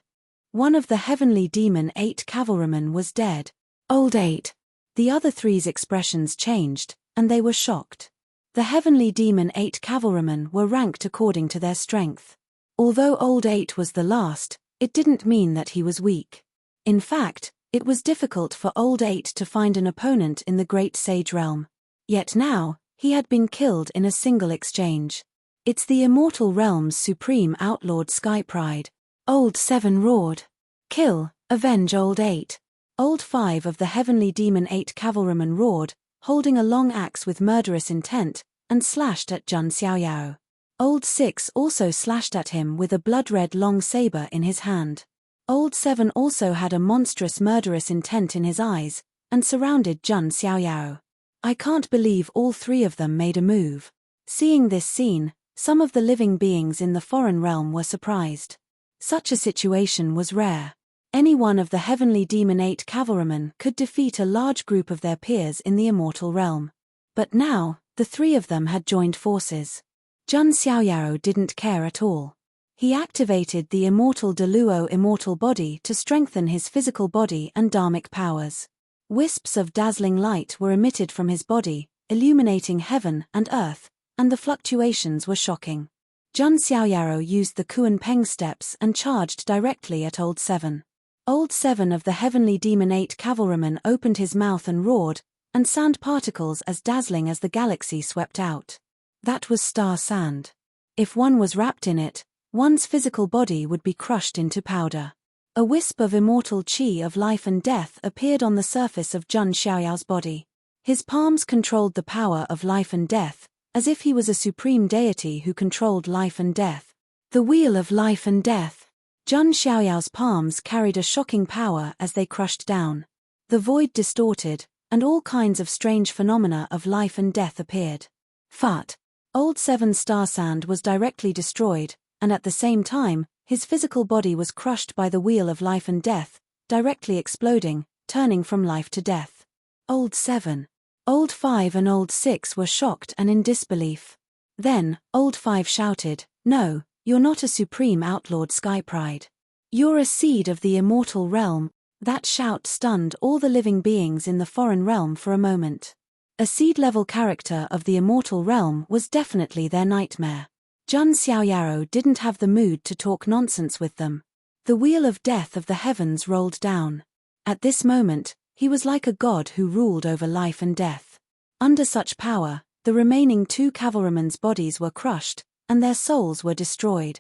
One of the Heavenly Demon 8 cavalrymen was dead. Old 8. The other three's expressions changed, and they were shocked. The Heavenly Demon 8 cavalrymen were ranked according to their strength. Although Old 8 was the last, it didn't mean that he was weak. In fact, it was difficult for Old 8 to find an opponent in the Great Sage Realm. Yet now, he had been killed in a single exchange. It's the immortal realm's supreme outlord Sky Pride. Old 7 roared. Kill, avenge Old 8. Old 5 of the Heavenly Demon 8 cavalrymen roared, holding a long axe with murderous intent, and slashed at Jun Xiaoyao. Old 6 also slashed at him with a blood-red long saber in his hand. Old 7 also had a monstrous murderous intent in his eyes, and surrounded Jun Xiaoyao. I can't believe all three of them made a move. Seeing this scene, some of the living beings in the foreign realm were surprised. Such a situation was rare. Any one of the Heavenly Demon 8 cavalrymen could defeat a large group of their peers in the immortal realm. But now, the three of them had joined forces. Jun Xiaoyao didn't care at all. He activated the immortal Deluo immortal body to strengthen his physical body and dharmic powers. Wisps of dazzling light were emitted from his body, illuminating heaven and earth, and the fluctuations were shocking. Jun Xiaoyaro used the Kuan Peng steps and charged directly at Old 7. Old 7 of the Heavenly Demon 8 cavalryman opened his mouth and roared, and sand particles as dazzling as the galaxy swept out. That was star sand. If one was wrapped in it, one's physical body would be crushed into powder. A wisp of immortal qi of life and death appeared on the surface of Jun Xiaoyao's body. His palms controlled the power of life and death, as if he was a supreme deity who controlled life and death. The wheel of life and death. Jun Xiaoyao's palms carried a shocking power as they crushed down. The void distorted, and all kinds of strange phenomena of life and death appeared. Fut. Old 7 star sand was directly destroyed, and at the same time, his physical body was crushed by the wheel of life and death, directly exploding, turning from life to death. Old 7. Old 5 and Old 6 were shocked and in disbelief. Then, Old 5 shouted, "No, you're not a supreme outlord Sky Pride. You're a seed of the immortal realm." That shout stunned all the living beings in the foreign realm for a moment. A seed-level character of the immortal realm was definitely their nightmare. Jun Xiaoyaro didn't have the mood to talk nonsense with them. The wheel of death of the heavens rolled down. At this moment, he was like a god who ruled over life and death. Under such power, the remaining 2 cavalrymen's bodies were crushed, and their souls were destroyed.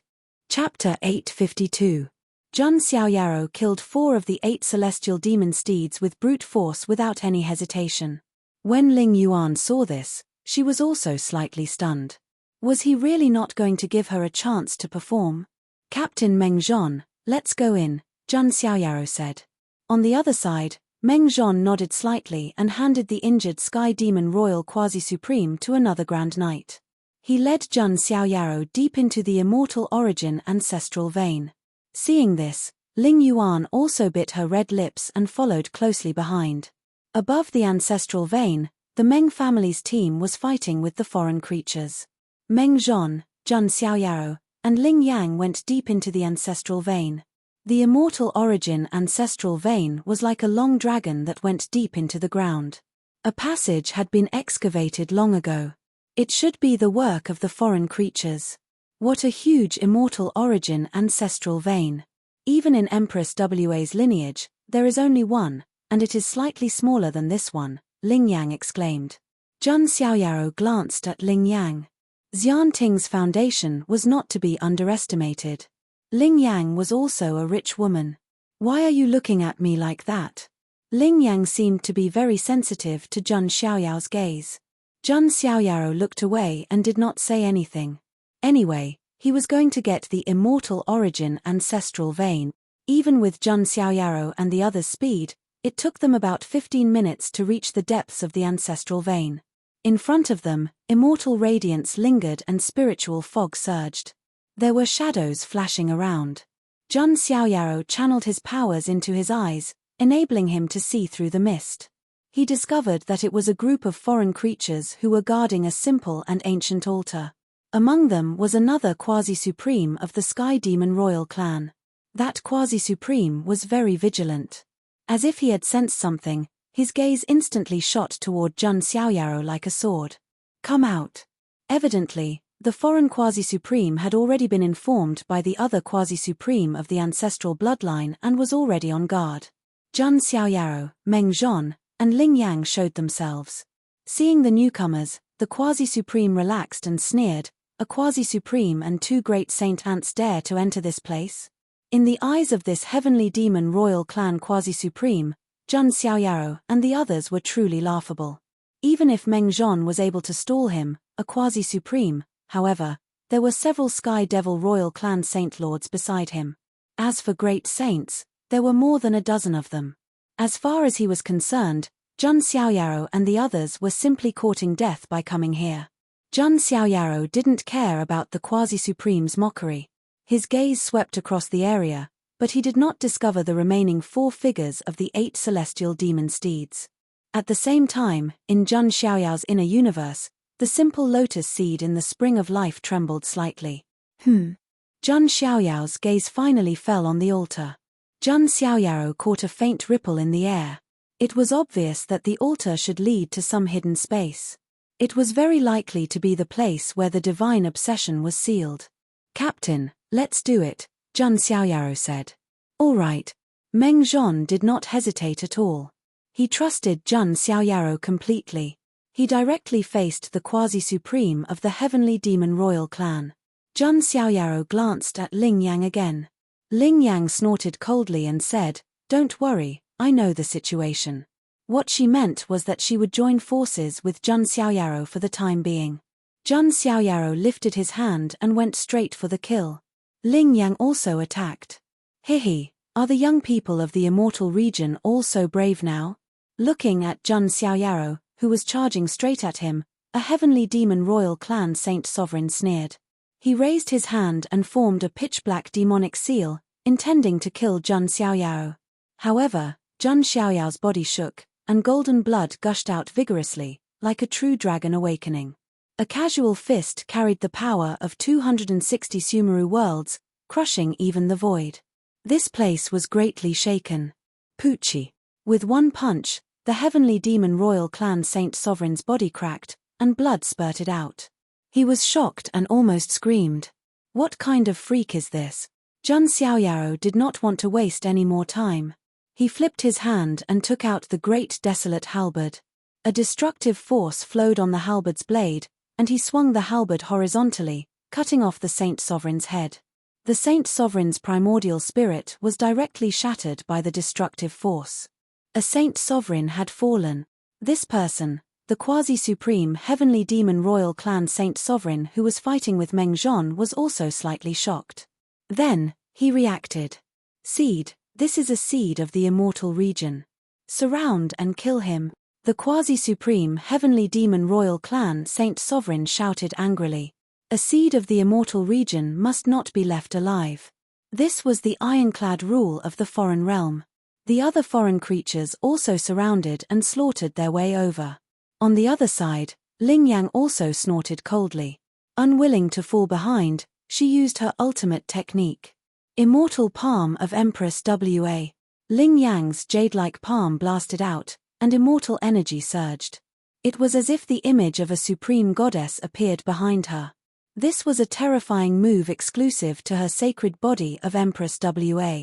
Chapter 852. Jun Xiaoyaro killed 4 of the 8 celestial demon steeds with brute force without any hesitation. When Ling Yuan saw this, she was also slightly stunned. Was he really not going to give her a chance to perform? Captain Meng Zhon, let's go in, Jun Xiaoyaro said. On the other side, Meng Zhon nodded slightly and handed the injured Sky Demon Royal Quasi-Supreme to another Grand Knight. He led Jun Xiaoyaro deep into the immortal origin ancestral vein. Seeing this, Ling Yuan also bit her red lips and followed closely behind. Above the ancestral vein, the Meng family's team was fighting with the foreign creatures. Meng Zhon, Jun Xiaoyaro, and Ling Yang went deep into the ancestral vein. The immortal origin ancestral vein was like a long dragon that went deep into the ground. A passage had been excavated long ago. It should be the work of the foreign creatures. What a huge immortal origin ancestral vein. Even in Empress Wa's lineage, there is only one, and it is slightly smaller than this one, Ling Yang exclaimed. Jun Xiaoyaro glanced at Ling Yang. Xian Ting's foundation was not to be underestimated. Ling Yang was also a rich woman. Why are you looking at me like that? Ling Yang seemed to be very sensitive to Jun Xiaoyao's gaze. Jun Xiaoyaro looked away and did not say anything. Anyway, he was going to get the immortal origin ancestral vein. Even with Jun Xiaoyaro and the others' speed, it took them about 15 minutes to reach the depths of the ancestral vein. In front of them, immortal radiance lingered and spiritual fog surged. There were shadows flashing around. Jun Xiaoyaro channeled his powers into his eyes, enabling him to see through the mist. He discovered that it was a group of foreign creatures who were guarding a simple and ancient altar. Among them was another quasi-supreme of the Sky Demon Royal clan. That quasi-supreme was very vigilant. As if he had sensed something, his gaze instantly shot toward Jun Xiaoyaro like a sword. Come out. Evidently, the foreign quasi-supreme had already been informed by the other quasi-supreme of the ancestral bloodline and was already on guard. Jun Xiaoyaro, Meng Zhon, and Ling Yang showed themselves. Seeing the newcomers, the quasi-supreme relaxed and sneered, a quasi-supreme and 2 great saint ants dare to enter this place? In the eyes of this heavenly demon royal clan quasi-supreme, Jun Xiaoyaro and the others were truly laughable. Even if Meng Zhon was able to stall him, a quasi-supreme, however, there were several Sky Devil royal clan saint lords beside him. As for great saints, there were more than a dozen of them. As far as he was concerned, Jun Xiaoyaro and the others were simply courting death by coming here. Jun Xiaoyaro didn't care about the quasi-supreme's mockery. His gaze swept across the area, but he did not discover the remaining 4 figures of the 8 celestial demon steeds. At the same time, in Jun Xiaoyao's inner universe, the simple lotus seed in the spring of life trembled slightly. Jun Xiaoyao's gaze finally fell on the altar. Jun Xiaoyaro caught a faint ripple in the air. It was obvious that the altar should lead to some hidden space. It was very likely to be the place where the divine obsession was sealed. Captain, let's do it, Jun Xiaoyaro said. All right. Meng Zhon did not hesitate at all. He trusted Jun Xiaoyaro completely. He directly faced the quasi-supreme of the heavenly demon royal clan. Jun Xiaoyaro glanced at Ling Yang again. Ling Yang snorted coldly and said, "Don't worry, I know the situation." What she meant was that she would join forces with Jun Xiaoyaro for the time being. Jun Xiaoyaro lifted his hand and went straight for the kill. Ling Yang also attacked. Hihi, are the young people of the immortal region all so brave now? Looking at Jun Xiaoyaro, who was charging straight at him, a heavenly demon royal clan saint sovereign sneered. He raised his hand and formed a pitch-black demonic seal, intending to kill Jun Xiaoyaro. However, Jun Xiaoyao's body shook, and golden blood gushed out vigorously, like a true dragon awakening. A casual fist carried the power of 260 Sumeru worlds, crushing even the void. This place was greatly shaken. Poochie. With one punch, the heavenly demon royal clan saint sovereign's body cracked, and blood spurted out. He was shocked and almost screamed. What kind of freak is this? Jun Xiaoyaro did not want to waste any more time. He flipped his hand and took out the great desolate halberd. A destructive force flowed on the halberd's blade, and he swung the halberd horizontally, cutting off the Saint Sovereign's head. The Saint Sovereign's primordial spirit was directly shattered by the destructive force. A Saint Sovereign had fallen. This person, the quasi-supreme heavenly demon royal clan Saint Sovereign who was fighting with Meng Zhon, was also slightly shocked. Then, he reacted. Seed, this is a seed of the immortal region. Surround and kill him. The quasi-supreme heavenly demon royal clan Saint Sovereign shouted angrily. A seed of the immortal region must not be left alive. This was the ironclad rule of the foreign realm. The other foreign creatures also surrounded and slaughtered their way over. On the other side, Ling Yang also snorted coldly. Unwilling to fall behind, she used her ultimate technique. Immortal Palm of Empress Wa. Ling Yang's jade-like palm blasted out, and immortal energy surged. It was as if the image of a supreme goddess appeared behind her. This was a terrifying move exclusive to her sacred body of Empress Wa.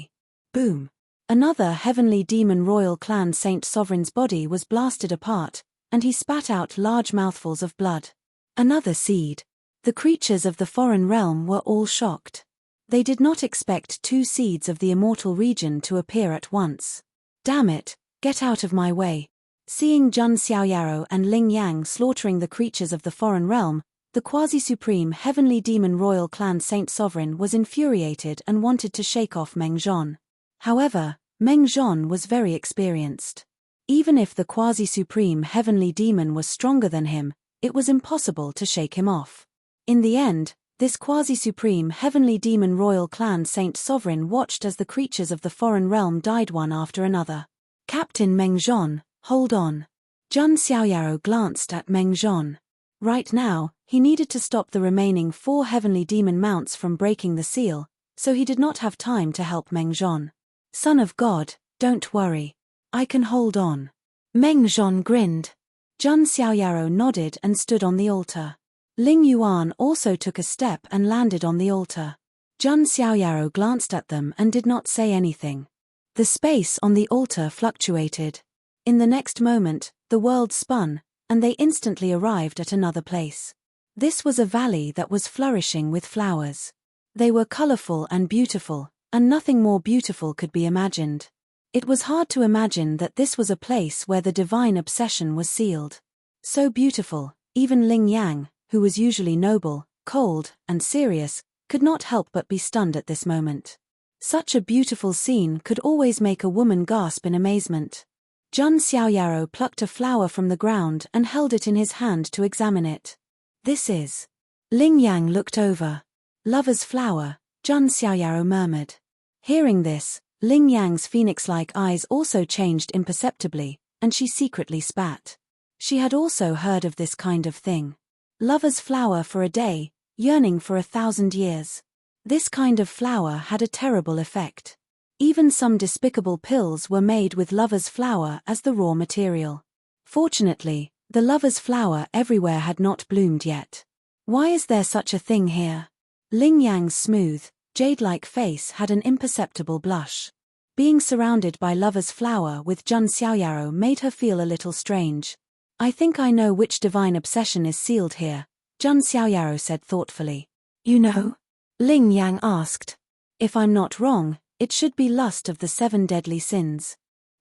Boom! Another heavenly demon royal clan Saint Sovereign's body was blasted apart, and he spat out large mouthfuls of blood. Another seed. The creatures of the foreign realm were all shocked. They did not expect two seeds of the immortal region to appear at once. Damn it, get out of my way. Seeing Jun Xiaoyaro and Ling Yang slaughtering the creatures of the foreign realm, the quasi-supreme heavenly demon royal clan Saint Sovereign was infuriated and wanted to shake off Meng Zhon. However, Meng Zhon was very experienced. Even if the quasi-supreme heavenly demon was stronger than him, it was impossible to shake him off. In the end, this quasi-supreme heavenly demon royal clan Saint Sovereign watched as the creatures of the foreign realm died one after another. Captain Meng Zhon, hold on. Jun Xiaoyaro glanced at Meng Zhon. Right now, he needed to stop the remaining 4 heavenly demon mounts from breaking the seal, so he did not have time to help Meng Zhon. Son of God, don't worry. I can hold on. Meng Zhon grinned. Jun Xiaoyaro nodded and stood on the altar. Ling Yuan also took a step and landed on the altar. Jun Xiaoyaro glanced at them and did not say anything. The space on the altar fluctuated. In the next moment, the world spun, and they instantly arrived at another place. This was a valley that was flourishing with flowers. They were colorful and beautiful, and nothing more beautiful could be imagined. It was hard to imagine that this was a place where the divine obsession was sealed. So beautiful, even Ling Yang, who was usually noble, cold, and serious, could not help but be stunned at this moment. Such a beautiful scene could always make a woman gasp in amazement. Jun Xiaoyaro plucked a flower from the ground and held it in his hand to examine it. This is. Ling Yang looked over. Lover's flower, Jun Xiaoyaro murmured. Hearing this, Ling Yang's phoenix-like eyes also changed imperceptibly, and she secretly spat. She had also heard of this kind of thing. Lover's flower for a day, yearning for 1,000 years. This kind of flower had a terrible effect. Even some despicable pills were made with lover's flower as the raw material. Fortunately, the lover's flower everywhere had not bloomed yet. Why is there such a thing here? Ling Yang's smooth, jade-like face had an imperceptible blush. Being surrounded by lover's flower with Jun Xiaoyaro made her feel a little strange. I think I know which divine obsession is sealed here, Jun Xiaoyaro said thoughtfully. You know? Ling Yang asked. If I'm not wrong, it should be lust of the 7 deadly sins.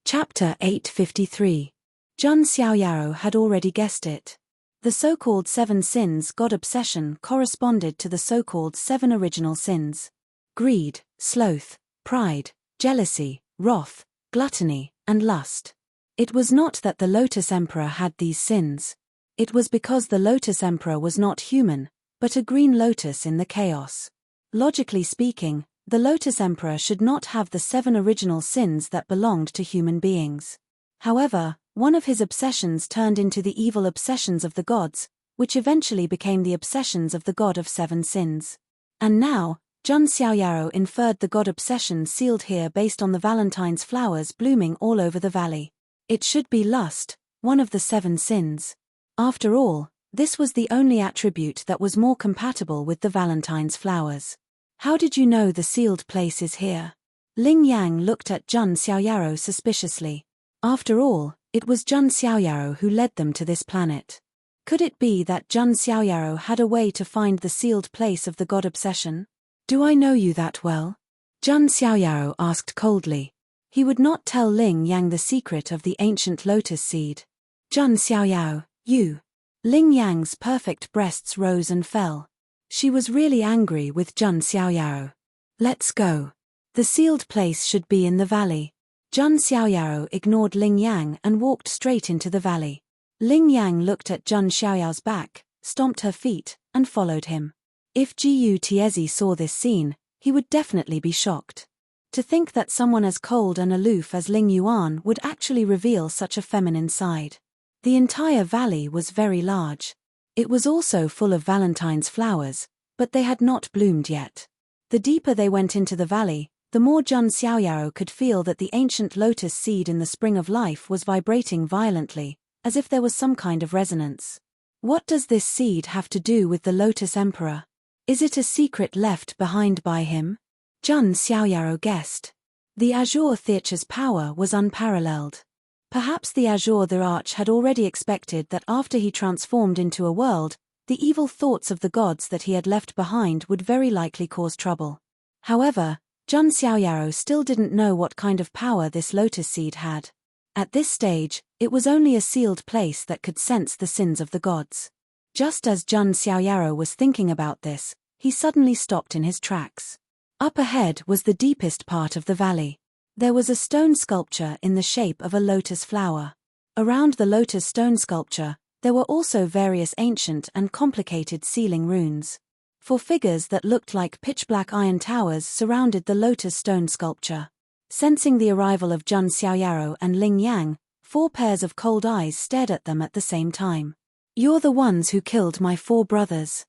Chapter 853. Jun Xiaoyaro had already guessed it. The so-called 7 sins god obsession corresponded to the so-called 7 original sins. Greed, sloth, pride, jealousy, wrath, gluttony, and lust. It was not that the Lotus Emperor had these sins. It was because the Lotus Emperor was not human, but a green lotus in the chaos. Logically speaking, the Lotus Emperor should not have the 7 original sins that belonged to human beings. However, one of his obsessions turned into the evil obsessions of the gods, which eventually became the obsessions of the god of 7 sins. And now, Jun Xiaoyaro inferred the god obsession sealed here based on the Valentine's flowers blooming all over the valley. It should be lust, one of the 7 sins. After all, This was the only attribute that was more compatible with the Valentine's flowers. How did you know the sealed place is here? Ling Yang looked at Jun Xiaoyaro suspiciously. After all, it was Jun Xiaoyaro who led them to this planet. Could it be that Jun Xiaoyaro had a way to find the sealed place of the god obsession? Do I know you that well? Jun Xiaoyaro asked coldly. He would not tell Ling Yang the secret of the ancient lotus seed. Jun Xiaoyao, you. Ling Yang's perfect breasts rose and fell. She was really angry with Jun Xiaoyao. Let's go. The sealed place should be in the valley. Jun Xiaoyao ignored Ling Yang and walked straight into the valley. Ling Yang looked at Jun Xiaoyao's back, stomped her feet, and followed him. If Gu Tiezi saw this scene, he would definitely be shocked. To think that someone as cold and aloof as Ling Yuan would actually reveal such a feminine side. The entire valley was very large. It was also full of Valentine's flowers, but they had not bloomed yet. The deeper they went into the valley, the more Jun Xiaoyao could feel that the ancient lotus seed in the spring of life was vibrating violently, as if there was some kind of resonance. What does this seed have to do with the Lotus Emperor? Is it a secret left behind by him? Jun Xiaoyao guessed. The Azure Theater's power was unparalleled. Perhaps the Azure the Arch had already expected that after he transformed into a world, the evil thoughts of the gods that he had left behind would very likely cause trouble. However, Jun Xiaoyao still didn't know what kind of power this lotus seed had. At this stage, it was only a sealed place that could sense the sins of the gods. Just as Jun Xiaoyao was thinking about this, he suddenly stopped in his tracks. Up ahead was the deepest part of the valley. There was a stone sculpture in the shape of a lotus flower. Around the lotus stone sculpture, there were also various ancient and complicated sealing runes. Four figures that looked like pitch-black iron towers surrounded the lotus stone sculpture. Sensing the arrival of Jun Xiaoyao and Ling Yang, 4 pairs of cold eyes stared at them at the same time. You're the ones who killed my 4 brothers.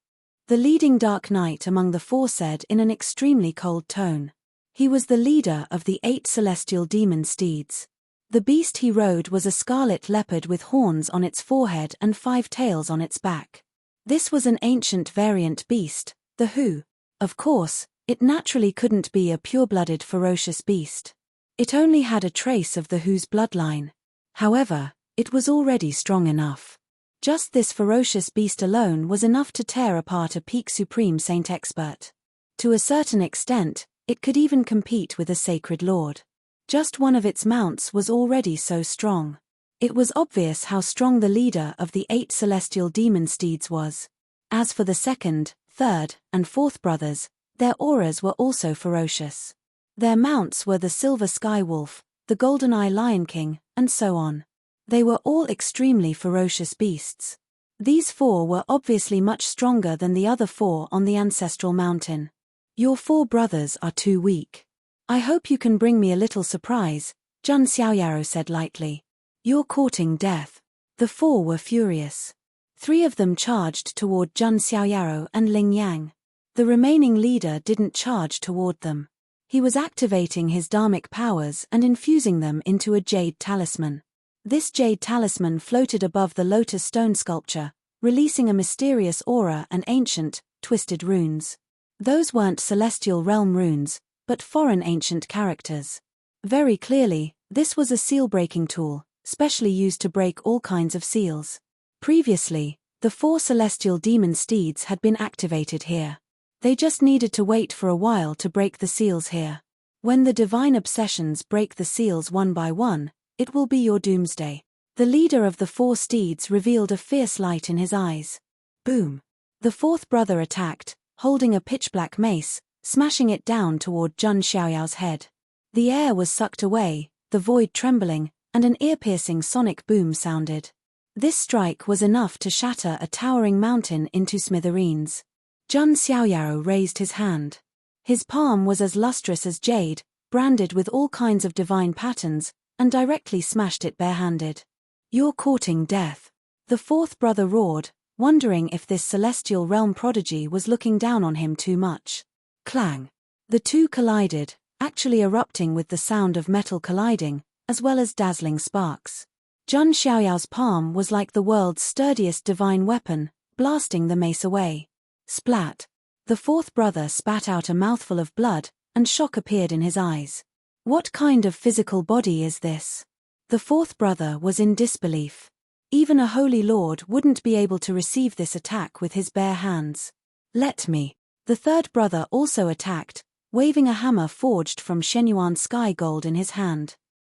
The leading dark knight among the 4 said in an extremely cold tone. He was the leader of the 8 celestial demon steeds. The beast he rode was a scarlet leopard with horns on its forehead and 5 tails on its back. This was an ancient variant beast, the Hu. Of course, it naturally couldn't be a pure-blooded ferocious beast. It only had a trace of the Hu's bloodline. However, it was already strong enough. Just this ferocious beast alone was enough to tear apart a peak supreme saint expert. To a certain extent, it could even compete with a sacred lord. Just one of its mounts was already so strong. It was obvious how strong the leader of the 8 celestial demon steeds was. As for the 2nd, 3rd, and 4th brothers, their auras were also ferocious. Their mounts were the Silver Sky Wolf, the Golden Eye Lion King, and so on. They were all extremely ferocious beasts. These 4 were obviously much stronger than the other 4 on the ancestral mountain. Your 4 brothers are too weak. I hope you can bring me a little surprise, Jun Xiaoyao said lightly. You're courting death. The 4 were furious. 3 of them charged toward Jun Xiaoyao and Ling Yang. The remaining leader didn't charge toward them. He was activating his dharmic powers and infusing them into a jade talisman. This jade talisman floated above the lotus stone sculpture, releasing a mysterious aura and ancient, twisted runes. Those weren't celestial realm runes, but foreign ancient characters. Very clearly, this was a seal-breaking tool, specially used to break all kinds of seals. Previously, the 4 celestial demon steeds had been activated here. They just needed to wait for a while to break the seals here. When the divine obsessions break the seals one by one, it will be your doomsday. The leader of the 4 steeds revealed a fierce light in his eyes. Boom! The 4th brother attacked, holding a pitch-black mace, smashing it down toward Jun Xiaoyao's head. The air was sucked away, the void trembling, and an ear-piercing sonic boom sounded. This strike was enough to shatter a towering mountain into smithereens. Jun Xiaoyao raised his hand. His palm was as lustrous as jade, branded with all kinds of divine patterns, and directly smashed it barehanded. You're courting death. The 4th brother roared, wondering if this celestial realm prodigy was looking down on him too much. Clang! The 2 collided, actually erupting with the sound of metal colliding, as well as dazzling sparks. Zhang Xiaoyao's palm was like the world's sturdiest divine weapon, blasting the mace away. Splat! The fourth brother spat out a mouthful of blood, and shock appeared in his eyes. What kind of physical body is this? The fourth brother was in disbelief. Even a holy lord wouldn't be able to receive this attack with his bare hands. Let me. The third brother also attacked, waving a hammer forged from Shenyuan sky gold in his hand.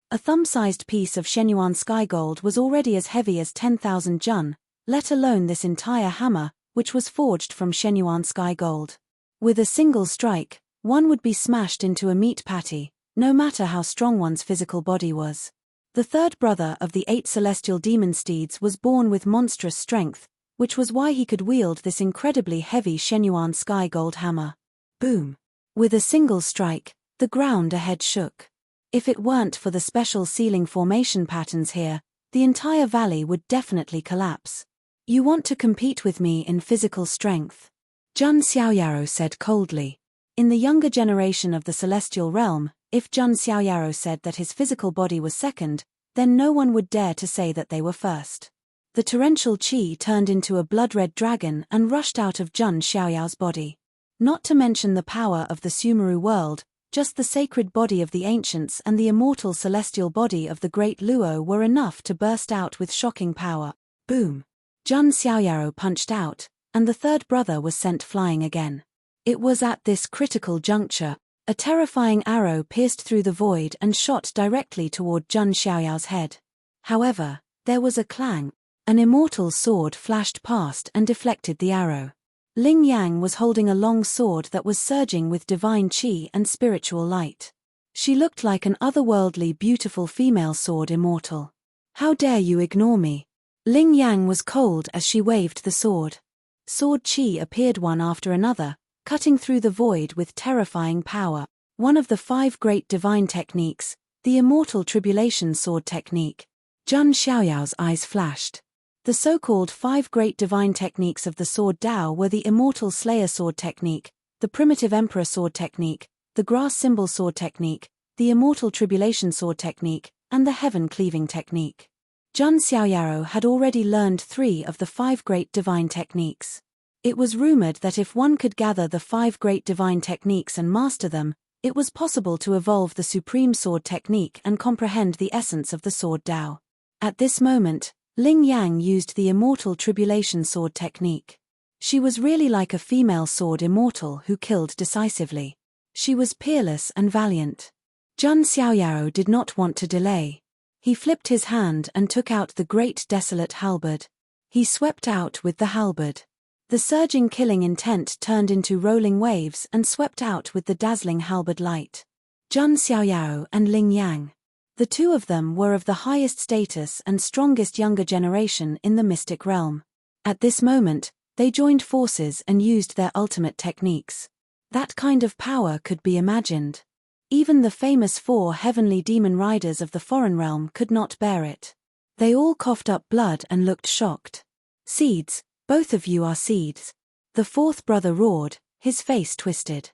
A thumb-sized piece of Shenyuan sky gold was already as heavy as 10,000 jun, let alone this entire hammer, which was forged from Shenyuan sky gold. With a single strike, one would be smashed into a meat patty, no matter how strong one's physical body was. The third brother of the 8 celestial demon steeds was born with monstrous strength, which was why he could wield this incredibly heavy Shenyuan sky gold hammer. Boom! With a single strike, the ground ahead shook. If it weren't for the special ceiling formation patterns here, the entire valley would definitely collapse. You want to compete with me in physical strength? Zhang Xiaoyaro said coldly. In the younger generation of the celestial realm, if Zhang Xiaoyaro said that his physical body was second, then no one would dare to say that they were first. The torrential qi turned into a blood-red dragon and rushed out of Zhang Xiaoyao's body. Not to mention the power of the Sumeru world, just the sacred body of the ancients and the immortal celestial body of the great Luo were enough to burst out with shocking power. Boom! Zhang Xiaoyaro punched out, and the third brother was sent flying again. It was at this critical juncture, a terrifying arrow pierced through the void and shot directly toward Zhang Xiaoyao's head. However, there was a clang. An immortal sword flashed past and deflected the arrow. Ling Yang was holding a long sword that was surging with divine qi and spiritual light. She looked like an otherworldly beautiful female sword immortal. How dare you ignore me? Ling Yang was cold as she waved the sword. Sword qi appeared one after another, cutting through the void with terrifying power. One of the 5 great divine techniques, the immortal tribulation sword technique. Zhang Xiaoyao's eyes flashed. The so-called 5 great divine techniques of the sword Dao were the immortal slayer sword technique, the primitive emperor sword technique, the grass symbol sword technique, the immortal tribulation sword technique, and the heaven cleaving technique. Zhang Xiaoyaro had already learned 3 of the 5 great divine techniques. It was rumored that if one could gather the 5 great divine techniques and master them, it was possible to evolve the supreme sword technique and comprehend the essence of the sword Dao. At this moment, Ling Yang used the immortal tribulation sword technique. She was really like a female sword immortal who killed decisively. She was peerless and valiant. Zhang Xiaoyaro did not want to delay. He flipped his hand and took out the great desolate halberd. He swept out with the halberd. The surging killing intent turned into rolling waves and swept out with the dazzling halberd light. Zhang Xiaoyaro and Ling Yang. The two of them were of the highest status and strongest younger generation in the mystic realm. At this moment, they joined forces and used their ultimate techniques. That kind of power could be imagined. Even the famous 4 heavenly demon riders of the foreign realm could not bear it. They all coughed up blood and looked shocked. Seeds, both of you are seeds. The fourth brother roared, his face twisted.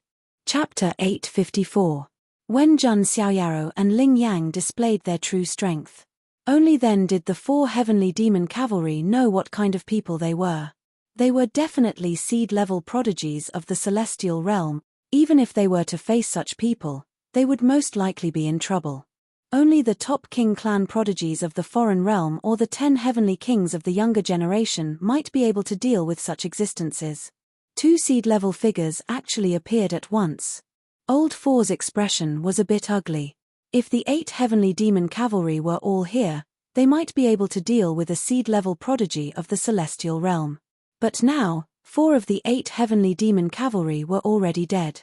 Chapter 854. When Zhang Xiaoyaro and Ling Yang displayed their true strength. Only then did the 4 heavenly demon cavalry know what kind of people they were. They were definitely seed-level prodigies of the celestial realm. Even if they were to face such people, they would most likely be in trouble. Only the top king clan prodigies of the foreign realm or the 10 heavenly kings of the younger generation might be able to deal with such existences. 2 seed-level figures actually appeared at once. Old Four's expression was a bit ugly. If the 8 heavenly demon cavalry were all here, they might be able to deal with a seed-level prodigy of the celestial realm. But now, 4 of the 8 heavenly demon cavalry were already dead.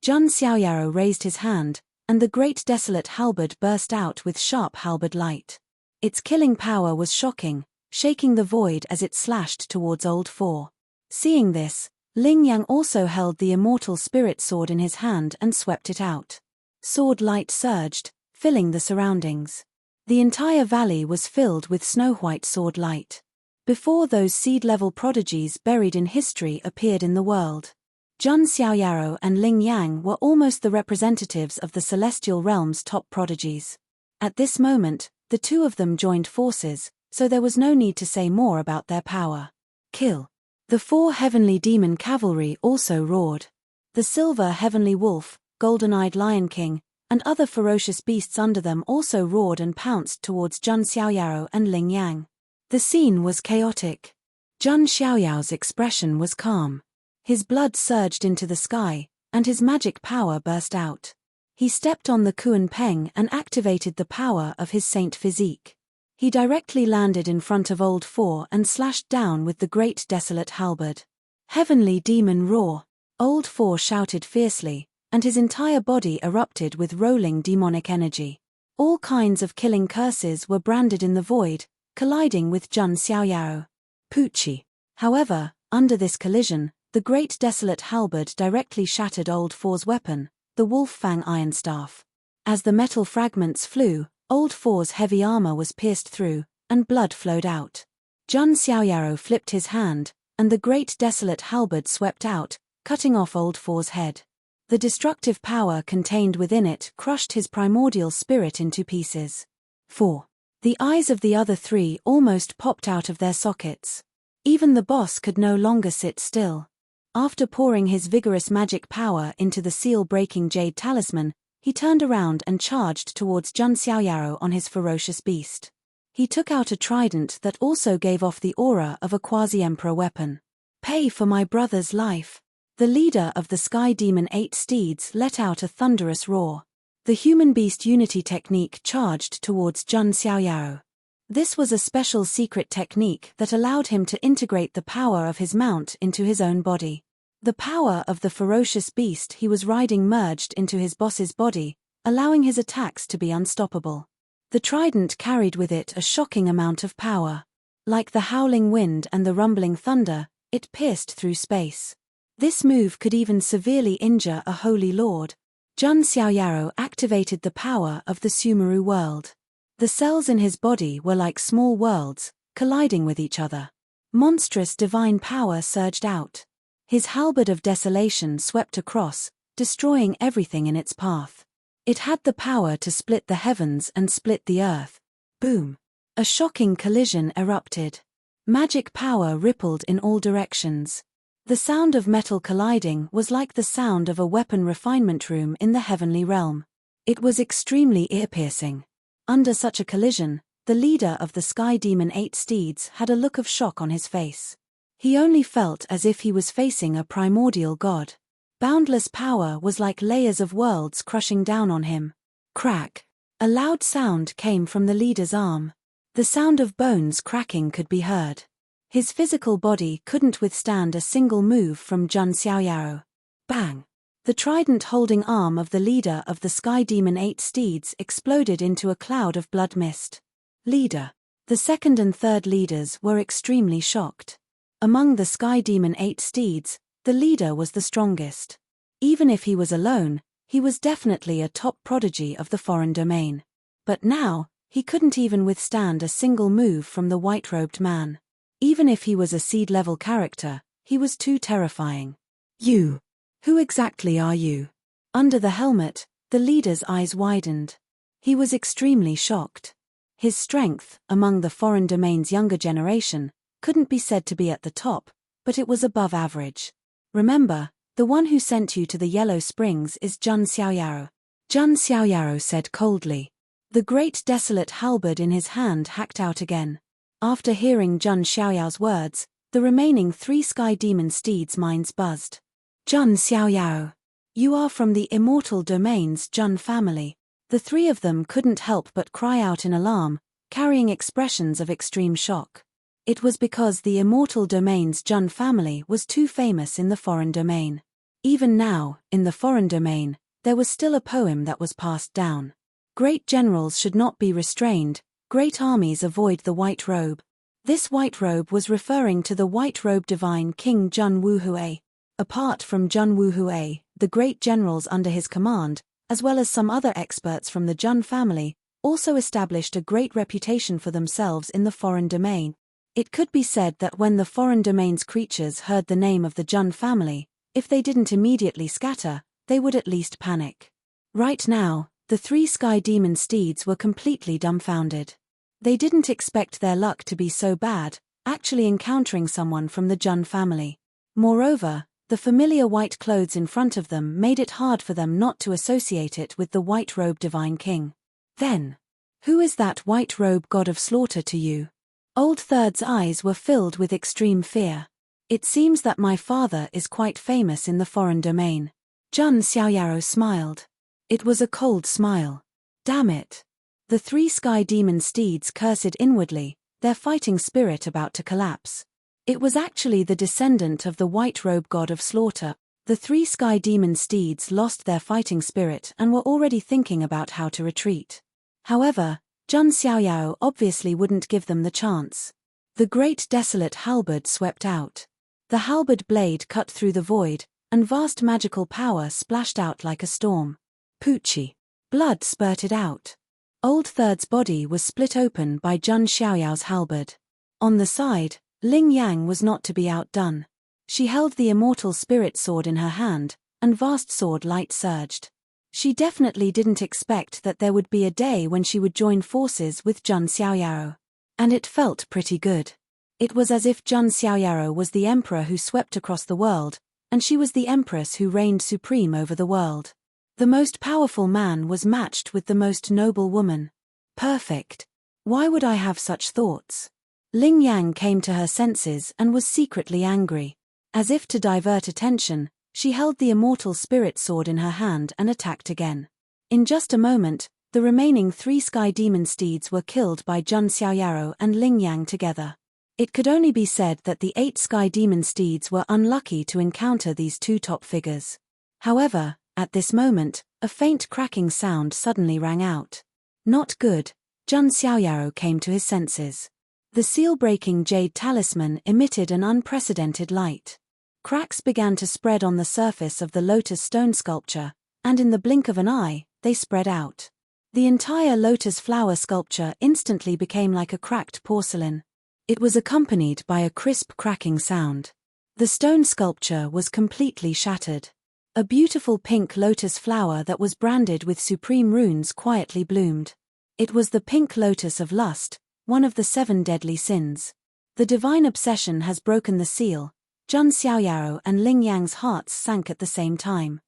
Zhang Xiaoyaro raised his hand, and the great desolate halberd burst out with sharp halberd light. Its killing power was shocking, shaking the void as it slashed towards Old Four. Seeing this, Ling Yang also held the immortal spirit sword in his hand and swept it out. Sword light surged, filling the surroundings. The entire valley was filled with snow-white sword light. Before those seed-level prodigies buried in history appeared in the world. Zhang Xiaoyaro and Ling Yang were almost the representatives of the celestial realm's top prodigies. At this moment, The two of them joined forces, so there was no need to say more about their power. Kill. The 4 heavenly demon cavalry also roared. The silver heavenly wolf, golden-eyed lion king, and other ferocious beasts under them also roared and pounced towards Jun Xiaoyao and Ling Yang. The scene was chaotic. Jun Xiaoyao's expression was calm. His blood surged into the sky, and his magic power burst out. He stepped on the Kuan Peng and activated the power of his Saint Physique. He directly landed in front of Old Four and slashed down with the great desolate halberd. Heavenly demon roar! Old Four shouted fiercely, and his entire body erupted with rolling demonic energy. All kinds of killing curses were branded in the void, colliding with Jun Xiaoyao. Poochie. However, under this collision, the great desolate halberd directly shattered Old Four's weapon, the Wolf Fang Iron Staff. As the metal fragments flew, Old Four's heavy armor was pierced through, and blood flowed out. Jun Xiaoyao flipped his hand, and the great desolate halberd swept out, cutting off Old Four's head. The destructive power contained within it crushed his primordial spirit into pieces. 4. The eyes of the other 3 almost popped out of their sockets. Even the boss could no longer sit still. After pouring his vigorous magic power into the seal-breaking jade talisman, he turned around and charged towards Jun Xiaoyao on his ferocious beast. He took out a trident that also gave off the aura of a quasi-emperor weapon. Pay for my brother's life. The leader of the Sky Demon 8 steeds let out a thunderous roar. The human-beast unity technique charged towards Jun Xiaoyao. This was a special secret technique that allowed him to integrate the power of his mount into his own body. The power of the ferocious beast he was riding merged into his boss's body, allowing his attacks to be unstoppable. The trident carried with it a shocking amount of power. Like the howling wind and the rumbling thunder, it pierced through space. This move could even severely injure a holy lord. Jun Xiaoyao activated the power of the Sumeru world. The cells in his body were like small worlds, colliding with each other. Monstrous divine power surged out. His halberd of desolation swept across, destroying everything in its path. It had the power to split the heavens and split the earth. Boom! A shocking collision erupted. Magic power rippled in all directions. The sound of metal colliding was like the sound of a weapon refinement room in the heavenly realm. It was extremely ear-piercing. Under such a collision, the leader of the Sky Demon 8 steeds had a look of shock on his face. He only felt as if he was facing a primordial god. Boundless power was like layers of worlds crushing down on him. Crack! A loud sound came from the leader's arm. The sound of bones cracking could be heard. His physical body couldn't withstand a single move from Jun Xiaoyao. Bang! The trident-holding arm of the leader of the Sky Demon 8 steeds exploded into a cloud of blood mist. Leader. The second and third leaders were extremely shocked. Among the Sky Demon 8 steeds, the leader was the strongest. Even if he was alone, he was definitely a top prodigy of the foreign domain. But now, he couldn't even withstand a single move from the white-robed man. Even if he was a seed-level character, he was too terrifying. You. Who exactly are you? Under the helmet, the leader's eyes widened. He was extremely shocked. His strength, among the foreign domain's younger generation, couldn't be said to be at the top, but it was above average. Remember, the one who sent you to the Yellow Springs is Jun Xiaoyao. Jun Xiaoyao said coldly. The great desolate halberd in his hand hacked out again. After hearing Jun Xiaoyao's words, the remaining 3 Sky Demon steeds' minds buzzed. Jun Xiaoyao. You are from the Immortal Domain's Jun family. The 3 of them couldn't help but cry out in alarm, carrying expressions of extreme shock. It was because the Immortal Domain's Jun family was too famous in the foreign domain. Even now, in the foreign domain, there was still a poem that was passed down. Great generals should not be restrained, great armies avoid the white robe. This white robe was referring to the white robe divine King Jun Wuhui. Apart from Jun Wuhui, the great generals under his command, as well as some other experts from the Jun family, also established a great reputation for themselves in the foreign domain. It could be said that when the foreign domain's creatures heard the name of the Jun family, if they didn't immediately scatter, they would at least panic. Right now, The 3 sky demon steeds were completely dumbfounded. They didn't expect their luck to be so bad, actually encountering someone from the Jun family. Moreover, the familiar white clothes in front of them made it hard for them not to associate it with the white-robed divine king. Then, who is that white-robed god of slaughter to you? Old Third's eyes were filled with extreme fear. It seems that my father is quite famous in the foreign domain. Jun Xiaoyaro smiled. It was a cold smile. Damn it. The 3 sky demon steeds cursed inwardly, their fighting spirit about to collapse. It was actually the descendant of the white-robe god of slaughter. The 3 sky demon steeds lost their fighting spirit and were already thinking about how to retreat. However, Jun Xiaoyao obviously wouldn't give them the chance. The great desolate halberd swept out. The halberd blade cut through the void, and vast magical power splashed out like a storm. Poochie. Blood spurted out. Old Third's body was split open by Jun Xiaoyao's halberd. On the side, Ling Yang was not to be outdone. She held the immortal spirit sword in her hand, and vast sword light surged. She definitely didn't expect that there would be a day when she would join forces with Jun Xiaoyao. And it felt pretty good. It was as if Jun Xiaoyao was the emperor who swept across the world, and she was the empress who reigned supreme over the world. The most powerful man was matched with the most noble woman. Perfect. Why would I have such thoughts? Ling Yang came to her senses and was secretly angry. As if to divert attention, she held the immortal spirit sword in her hand and attacked again. In just a moment, the remaining 3 sky demon steeds were killed by Jun Xiaoyao and Ling Yang together. It could only be said that the 8 sky demon steeds were unlucky to encounter these 2 top figures. However, at this moment, a faint cracking sound suddenly rang out. Not good. Jun Xiaoyao came to his senses. The seal-breaking jade talisman emitted an unprecedented light. Cracks began to spread on the surface of the lotus stone sculpture, and in the blink of an eye, they spread out. The entire lotus flower sculpture instantly became like a cracked porcelain. It was accompanied by a crisp cracking sound. The stone sculpture was completely shattered. A beautiful pink lotus flower that was branded with supreme runes quietly bloomed. It was the pink lotus of lust, one of the 7 deadly sins. The divine obsession has broken the seal. Jun Xiaoyao and Ling Yang's hearts sank at the same time.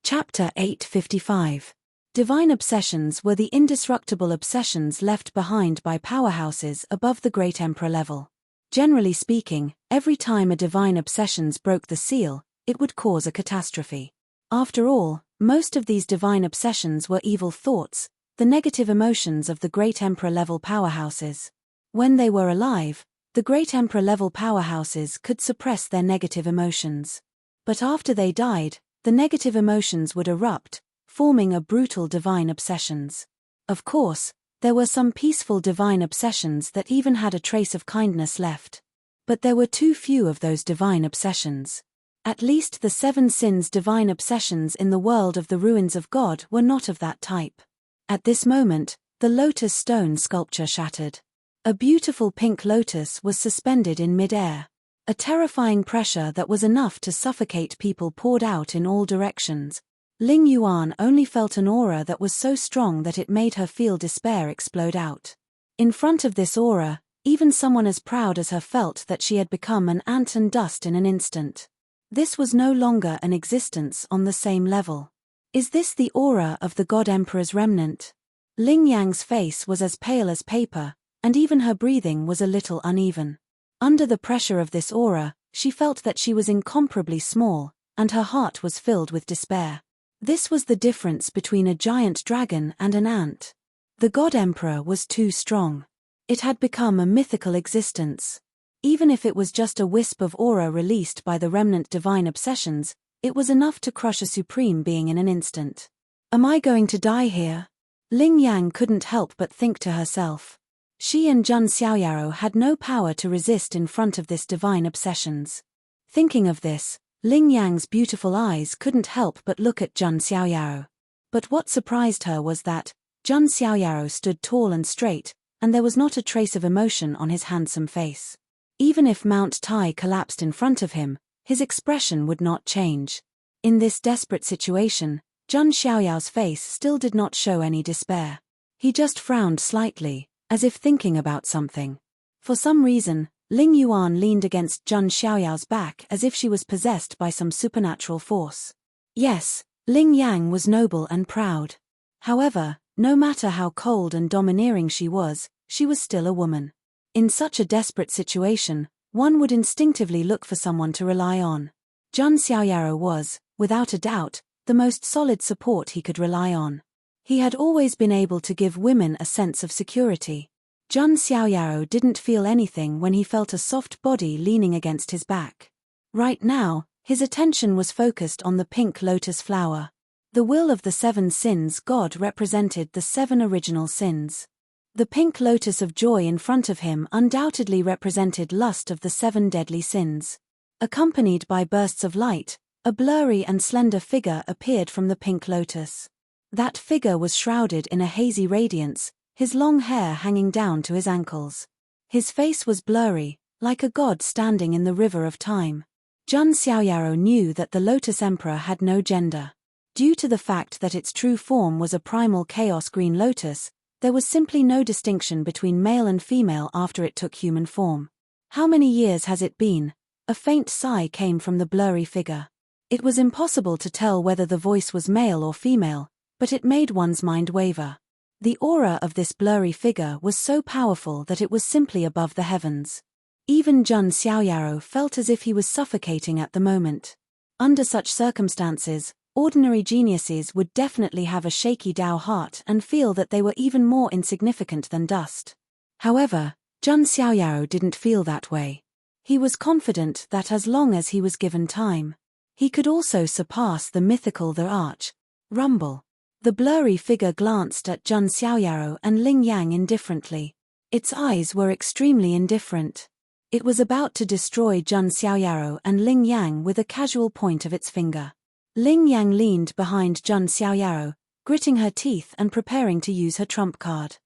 Chapter 855. Divine obsessions were the indestructible obsessions left behind by powerhouses above the great emperor level. Generally speaking, every time a divine obsessions broke the seal, it would cause a catastrophe. After all, most of these divine obsessions were evil thoughts, the negative emotions of the great emperor-level powerhouses. When they were alive, the great emperor-level powerhouses could suppress their negative emotions. But after they died, the negative emotions would erupt, forming a brutal divine obsessions. Of course, there were some peaceful divine obsessions that even had a trace of kindness left. But there were too few of those divine obsessions. At least the 7 sins divine obsessions in the world of the ruins of God were not of that type. At this moment, the lotus stone sculpture shattered. A beautiful pink lotus was suspended in mid-air. A terrifying pressure that was enough to suffocate people poured out in all directions. Ling Yuan only felt an aura that was so strong that it made her feel despair explode out. In front of this aura, even someone as proud as her felt that she had become an ant and dust in an instant. This was no longer an existence on the same level. Is this the aura of the God Emperor's remnant? Ling Yang's face was as pale as paper, and even her breathing was a little uneven. Under the pressure of this aura, she felt that she was incomparably small, and her heart was filled with despair. This was the difference between a giant dragon and an ant. The God Emperor was too strong. It had become a mythical existence. Even if it was just a wisp of aura released by the remnant divine obsessions, it was enough to crush a supreme being in an instant. Am I going to die here? Ling Yang couldn't help but think to herself. She and Jun Xiaoyao had no power to resist in front of this divine obsessions. Thinking of this, Ling Yang's beautiful eyes couldn't help but look at Jun Xiaoyao. But what surprised her was that Jun Xiaoyao stood tall and straight, and there was not a trace of emotion on his handsome face. Even if Mount Tai collapsed in front of him, his expression would not change. In this desperate situation, Zhang Xiaoyao's face still did not show any despair. He just frowned slightly, as if thinking about something. For some reason, Ling Yuan leaned against Zhang Xiaoyao's back as if she was possessed by some supernatural force. Yes, Ling Yang was noble and proud. However, no matter how cold and domineering she was still a woman. In such a desperate situation, one would instinctively look for someone to rely on. Zhang Xiaoyao was, without a doubt, the most solid support he could rely on. He had always been able to give women a sense of security. Zhang Xiaoyao didn't feel anything when he felt a soft body leaning against his back. Right now, his attention was focused on the pink lotus flower. The will of the 7 sins god represented the 7 original sins. The pink lotus of joy in front of him undoubtedly represented lust of the 7 deadly sins. Accompanied by bursts of light, a blurry and slender figure appeared from the pink lotus. That figure was shrouded in a hazy radiance, his long hair hanging down to his ankles. His face was blurry, like a god standing in the river of time. Zhang Xiaoyao knew that the Lotus Emperor had no gender. Due to the fact that its true form was a primal chaos green lotus, there was simply no distinction between male and female after it took human form. How many years has it been? A faint sigh came from the blurry figure. It was impossible to tell whether the voice was male or female, but it made one's mind waver. The aura of this blurry figure was so powerful that it was simply above the heavens. Even Zhang Xiaoyao felt as if he was suffocating at the moment. Under such circumstances, ordinary geniuses would definitely have a shaky Dao heart and feel that they were even more insignificant than dust. However, Zhang Xiaoyao didn't feel that way. He was confident that as long as he was given time, he could also surpass the mythical The Arch. Rumble. The blurry figure glanced at Zhang Xiaoyao and Ling Yang indifferently. Its eyes were extremely indifferent. It was about to destroy Zhang Xiaoyao and Ling Yang with a casual point of its finger. Ling Yang leaned behind Zhang Xiaoyao, gritting her teeth and preparing to use her trump card.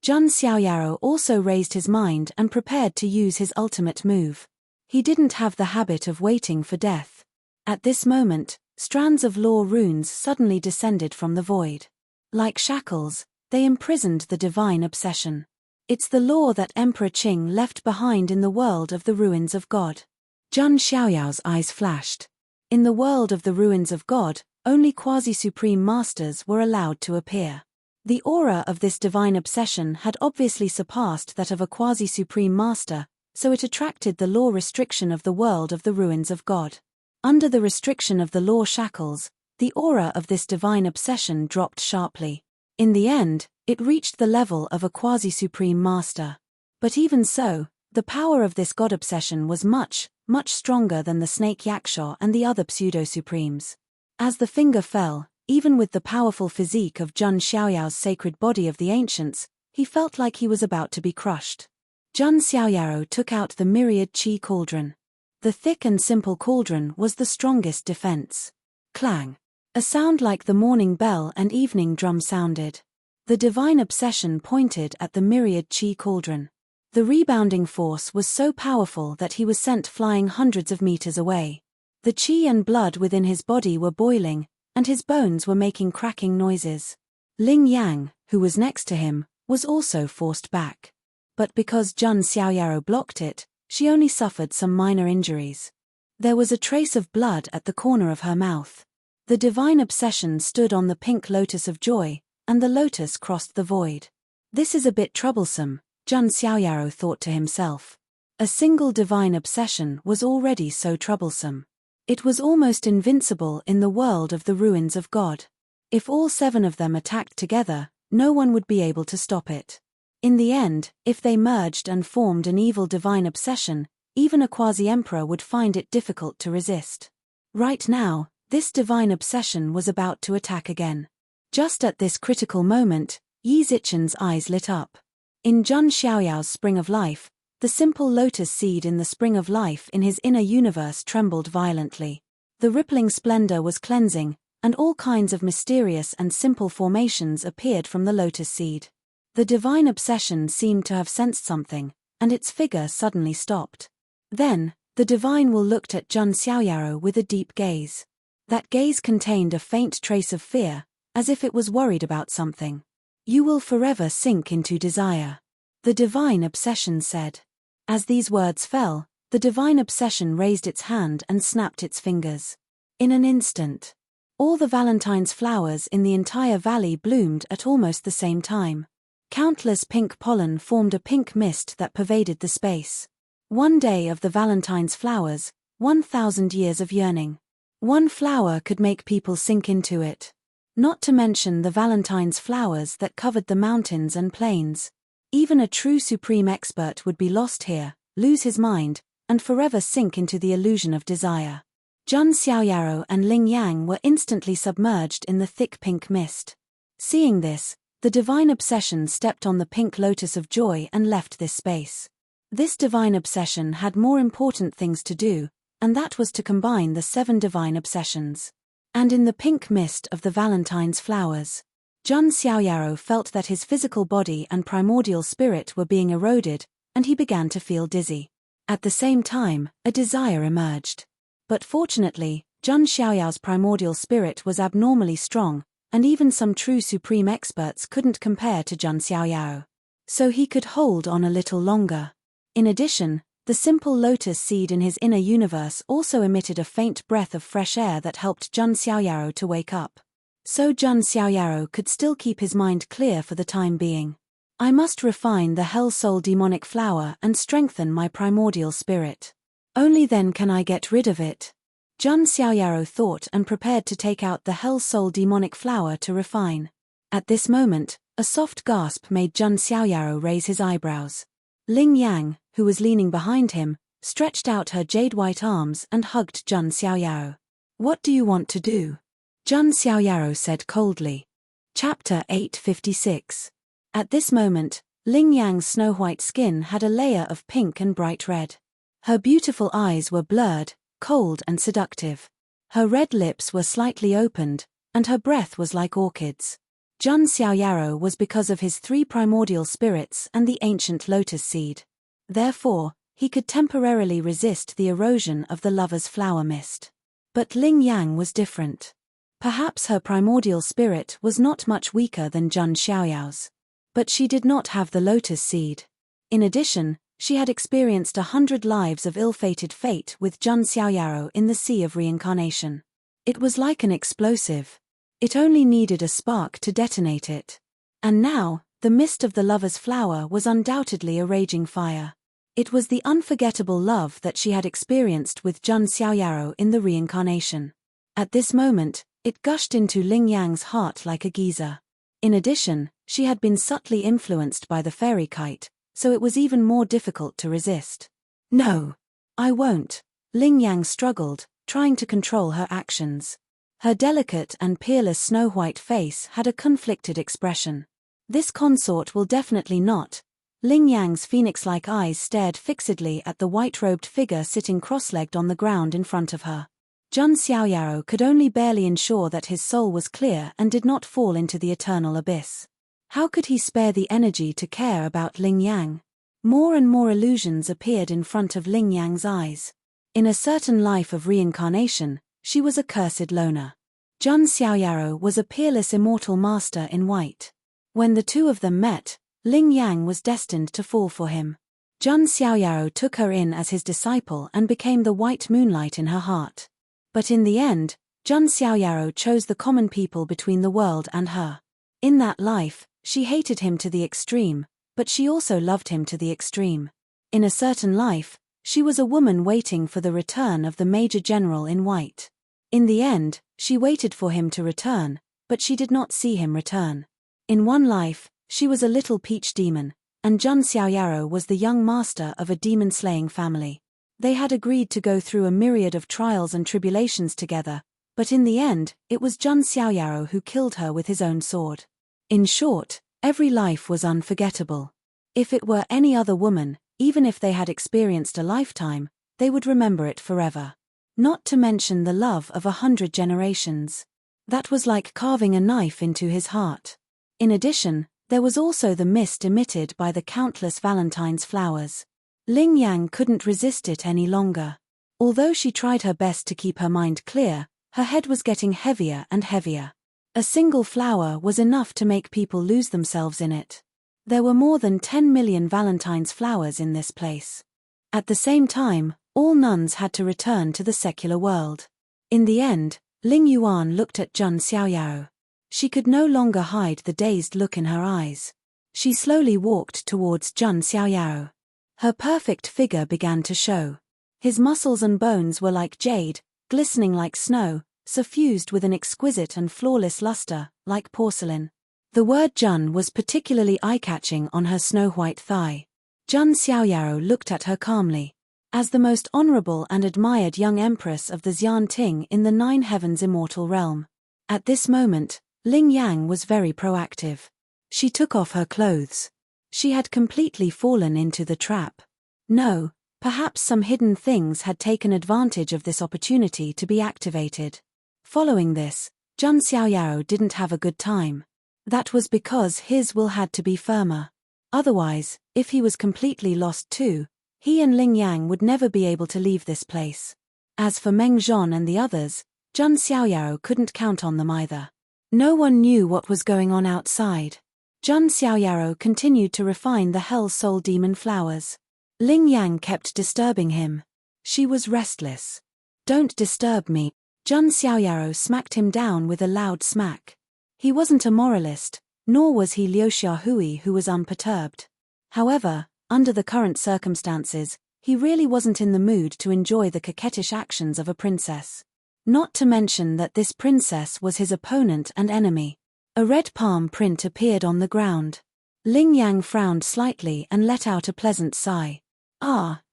Zhang Xiaoyao also raised his mind and prepared to use his ultimate move. He didn't have the habit of waiting for death. At this moment, strands of law runes suddenly descended from the void. Like shackles, they imprisoned the divine obsession. It's the law that Emperor Qing left behind in the world of the ruins of God. Zhang Xiaoyao's eyes flashed. In the world of the ruins of God, only quasi-supreme masters were allowed to appear. The aura of this divine obsession had obviously surpassed that of a quasi-supreme master, so it attracted the law restriction of the world of the ruins of God. Under the restriction of the law shackles, the aura of this divine obsession dropped sharply. In the end, it reached the level of a quasi-supreme master. But even so, the power of this god obsession was much, much stronger than the snake yaksha and the other pseudo-supremes. As the finger fell, even with the powerful physique of Zhang Xiaoyao's sacred body of the ancients, he felt like he was about to be crushed. Zhang Xiaoyao took out the myriad qi cauldron. The thick and simple cauldron was the strongest defense. Clang. A sound like the morning bell and evening drum sounded. The divine obsession pointed at the myriad qi cauldron. The rebounding force was so powerful that he was sent flying hundreds of meters away. The qi and blood within his body were boiling, and his bones were making cracking noises. Ling Yang, who was next to him, was also forced back. But because Zhang Xiaoyao blocked it, she only suffered some minor injuries. There was a trace of blood at the corner of her mouth. The divine obsession stood on the pink lotus of joy, and the lotus crossed the void. This is a bit troublesome, Zhang Xiaoyao thought to himself. A single divine obsession was already so troublesome. It was almost invincible in the world of the ruins of God. If all 7 of them attacked together, no one would be able to stop it. In the end, if they merged and formed an evil divine obsession, even a quasi-emperor would find it difficult to resist. Right now, this divine obsession was about to attack again. Just at this critical moment, Yi Zichen's eyes lit up. In Zhang Xiaoyao's spring of life, the simple lotus seed in the spring of life in his inner universe trembled violently. The rippling splendor was cleansing, and all kinds of mysterious and simple formations appeared from the lotus seed. The divine obsession seemed to have sensed something, and its figure suddenly stopped. Then, the divine will looked at Zhang Xiaoyao with a deep gaze. That gaze contained a faint trace of fear, as if it was worried about something. "You will forever sink into desire," the divine obsession said. As these words fell, the divine obsession raised its hand and snapped its fingers. In an instant, all the Valentine's flowers in the entire valley bloomed at almost the same time. Countless pink pollen formed a pink mist that pervaded the space. One day of the Valentine's flowers, 1,000 years of yearning. One flower could make people sink into it. Not to mention the Valentine's flowers that covered the mountains and plains. Even a true supreme expert would be lost here, lose his mind, and forever sink into the illusion of desire. Jun Xiaoyaro and Ling Yang were instantly submerged in the thick pink mist. Seeing this, the divine obsession stepped on the pink lotus of joy and left this space. This divine obsession had more important things to do, and that was to combine the 7 divine obsessions. And in the pink mist of the Valentine's flowers, Jun Xiaoyaro felt that his physical body and primordial spirit were being eroded, and he began to feel dizzy. At the same time, a desire emerged. But fortunately, Jun Xiaoyao's primordial spirit was abnormally strong, and even some true supreme experts couldn't compare to Jun Xiaoyao. So he could hold on a little longer. In addition, the simple lotus seed in his inner universe also emitted a faint breath of fresh air that helped Jun Xiaoyaro to wake up. So Jun Xiaoyaro could still keep his mind clear for the time being. "I must refine the Hell Soul demonic flower and strengthen my primordial spirit. Only then can I get rid of it," Jun Xiaoyaro thought, and prepared to take out the Hell Soul demonic flower to refine. At this moment, a soft gasp made Jun Xiaoyaro raise his eyebrows. Ling Yang, who was leaning behind him, stretched out her jade-white arms and hugged Jun Xiaoyaro. "What do you want to do?" Jun Xiaoyaro said coldly. Chapter 856. At this moment, Ling Yang's snow-white skin had a layer of pink and bright red. Her beautiful eyes were blurred, cold and seductive. Her red lips were slightly opened, and her breath was like orchids. Jun Xiaoyaro was because of his 3 primordial spirits and the ancient lotus seed. Therefore, he could temporarily resist the erosion of the lover's flower mist. But Ling Yang was different. Perhaps her primordial spirit was not much weaker than Jun Xiaoyao's. But she did not have the lotus seed. In addition, she had experienced 100 lives of ill-fated fate with Jun Xiaoyaro in the sea of reincarnation. It was like an explosive. It only needed a spark to detonate it. And now, the mist of the lover's flower was undoubtedly a raging fire. It was the unforgettable love that she had experienced with Jun Xiaoyaro in the reincarnation. At this moment, it gushed into Ling Yang's heart like a geyser. In addition, she had been subtly influenced by the fairy kite, so it was even more difficult to resist. "No, I won't," Ling Yang struggled, trying to control her actions. Her delicate and peerless snow-white face had a conflicted expression. "This consort will definitely not." Ling Yang's phoenix-like eyes stared fixedly at the white-robed figure sitting cross-legged on the ground in front of her. Jun Xiaoyaro could only barely ensure that his soul was clear and did not fall into the eternal abyss. How could he spare the energy to care about Ling Yang? More and more illusions appeared in front of Ling Yang's eyes. In a certain life of reincarnation, she was a cursed loner. Jun Xiaoyaro was a peerless immortal master in white. When the two of them met, Ling Yang was destined to fall for him. Jun Xiaoyaro took her in as his disciple and became the white moonlight in her heart. But in the end, Jun Xiaoyaro chose the common people between the world and her. In that life, she hated him to the extreme, but she also loved him to the extreme. In a certain life, she was a woman waiting for the return of the Major General in white. In the end, she waited for him to return, but she did not see him return. In one life, she was a little peach demon, and Jun Xiaoyaro was the young master of a demon-slaying family. They had agreed to go through a myriad of trials and tribulations together, but in the end, it was Jun Xiaoyaro who killed her with his own sword. In short, every life was unforgettable. If it were any other woman, even if they had experienced a lifetime, they would remember it forever. Not to mention the love of 100 generations. That was like carving a knife into his heart. In addition, there was also the mist emitted by the countless Valentine's flowers. Ling Yang couldn't resist it any longer. Although she tried her best to keep her mind clear, Her head was getting heavier and heavier. A single flower was enough to make people lose themselves in it. There were more than 10 million Valentine's flowers in this place. At the same time, all nuns had to return to the secular world. In the end, Ling Yuan looked at Jun Xiaoyao. She could no longer hide the dazed look in her eyes. She slowly walked towards Jun Xiaoyao. Her perfect figure began to show. His muscles and bones were like jade, glistening like snow, suffused with an exquisite and flawless luster, like porcelain. The word Jun was particularly eye-catching on her snow-white thigh. Jun Xiaoyao looked at her calmly. As the most honorable and admired young empress of the Xian Ting in the Nine Heavens immortal realm. At this moment, Ling Yang was very proactive. She took off her clothes. She had completely fallen into the trap. No, perhaps some hidden things had taken advantage of this opportunity to be activated. Following this, Jun Xiaoyao didn't have a good time. That was because his will had to be firmer. Otherwise, if he was completely lost too, he and Ling Yang would never be able to leave this place. As for Meng Zhon and the others, Jun Xiaoyao couldn't count on them either. No one knew what was going on outside. Jun Xiaoyao continued to refine the Hell Soul Demon flowers. Ling Yang kept disturbing him. She was restless. "Don't disturb me." Jun Xiaoyao smacked him down with a loud smack. He wasn't a moralist, nor was he Liu Xiaohui who was unperturbed. However, under the current circumstances, he really wasn't in the mood to enjoy the coquettish actions of a princess. Not to mention that this princess was his opponent and enemy. A red palm print appeared on the ground. Ling Yang frowned slightly and let out a pleasant sigh.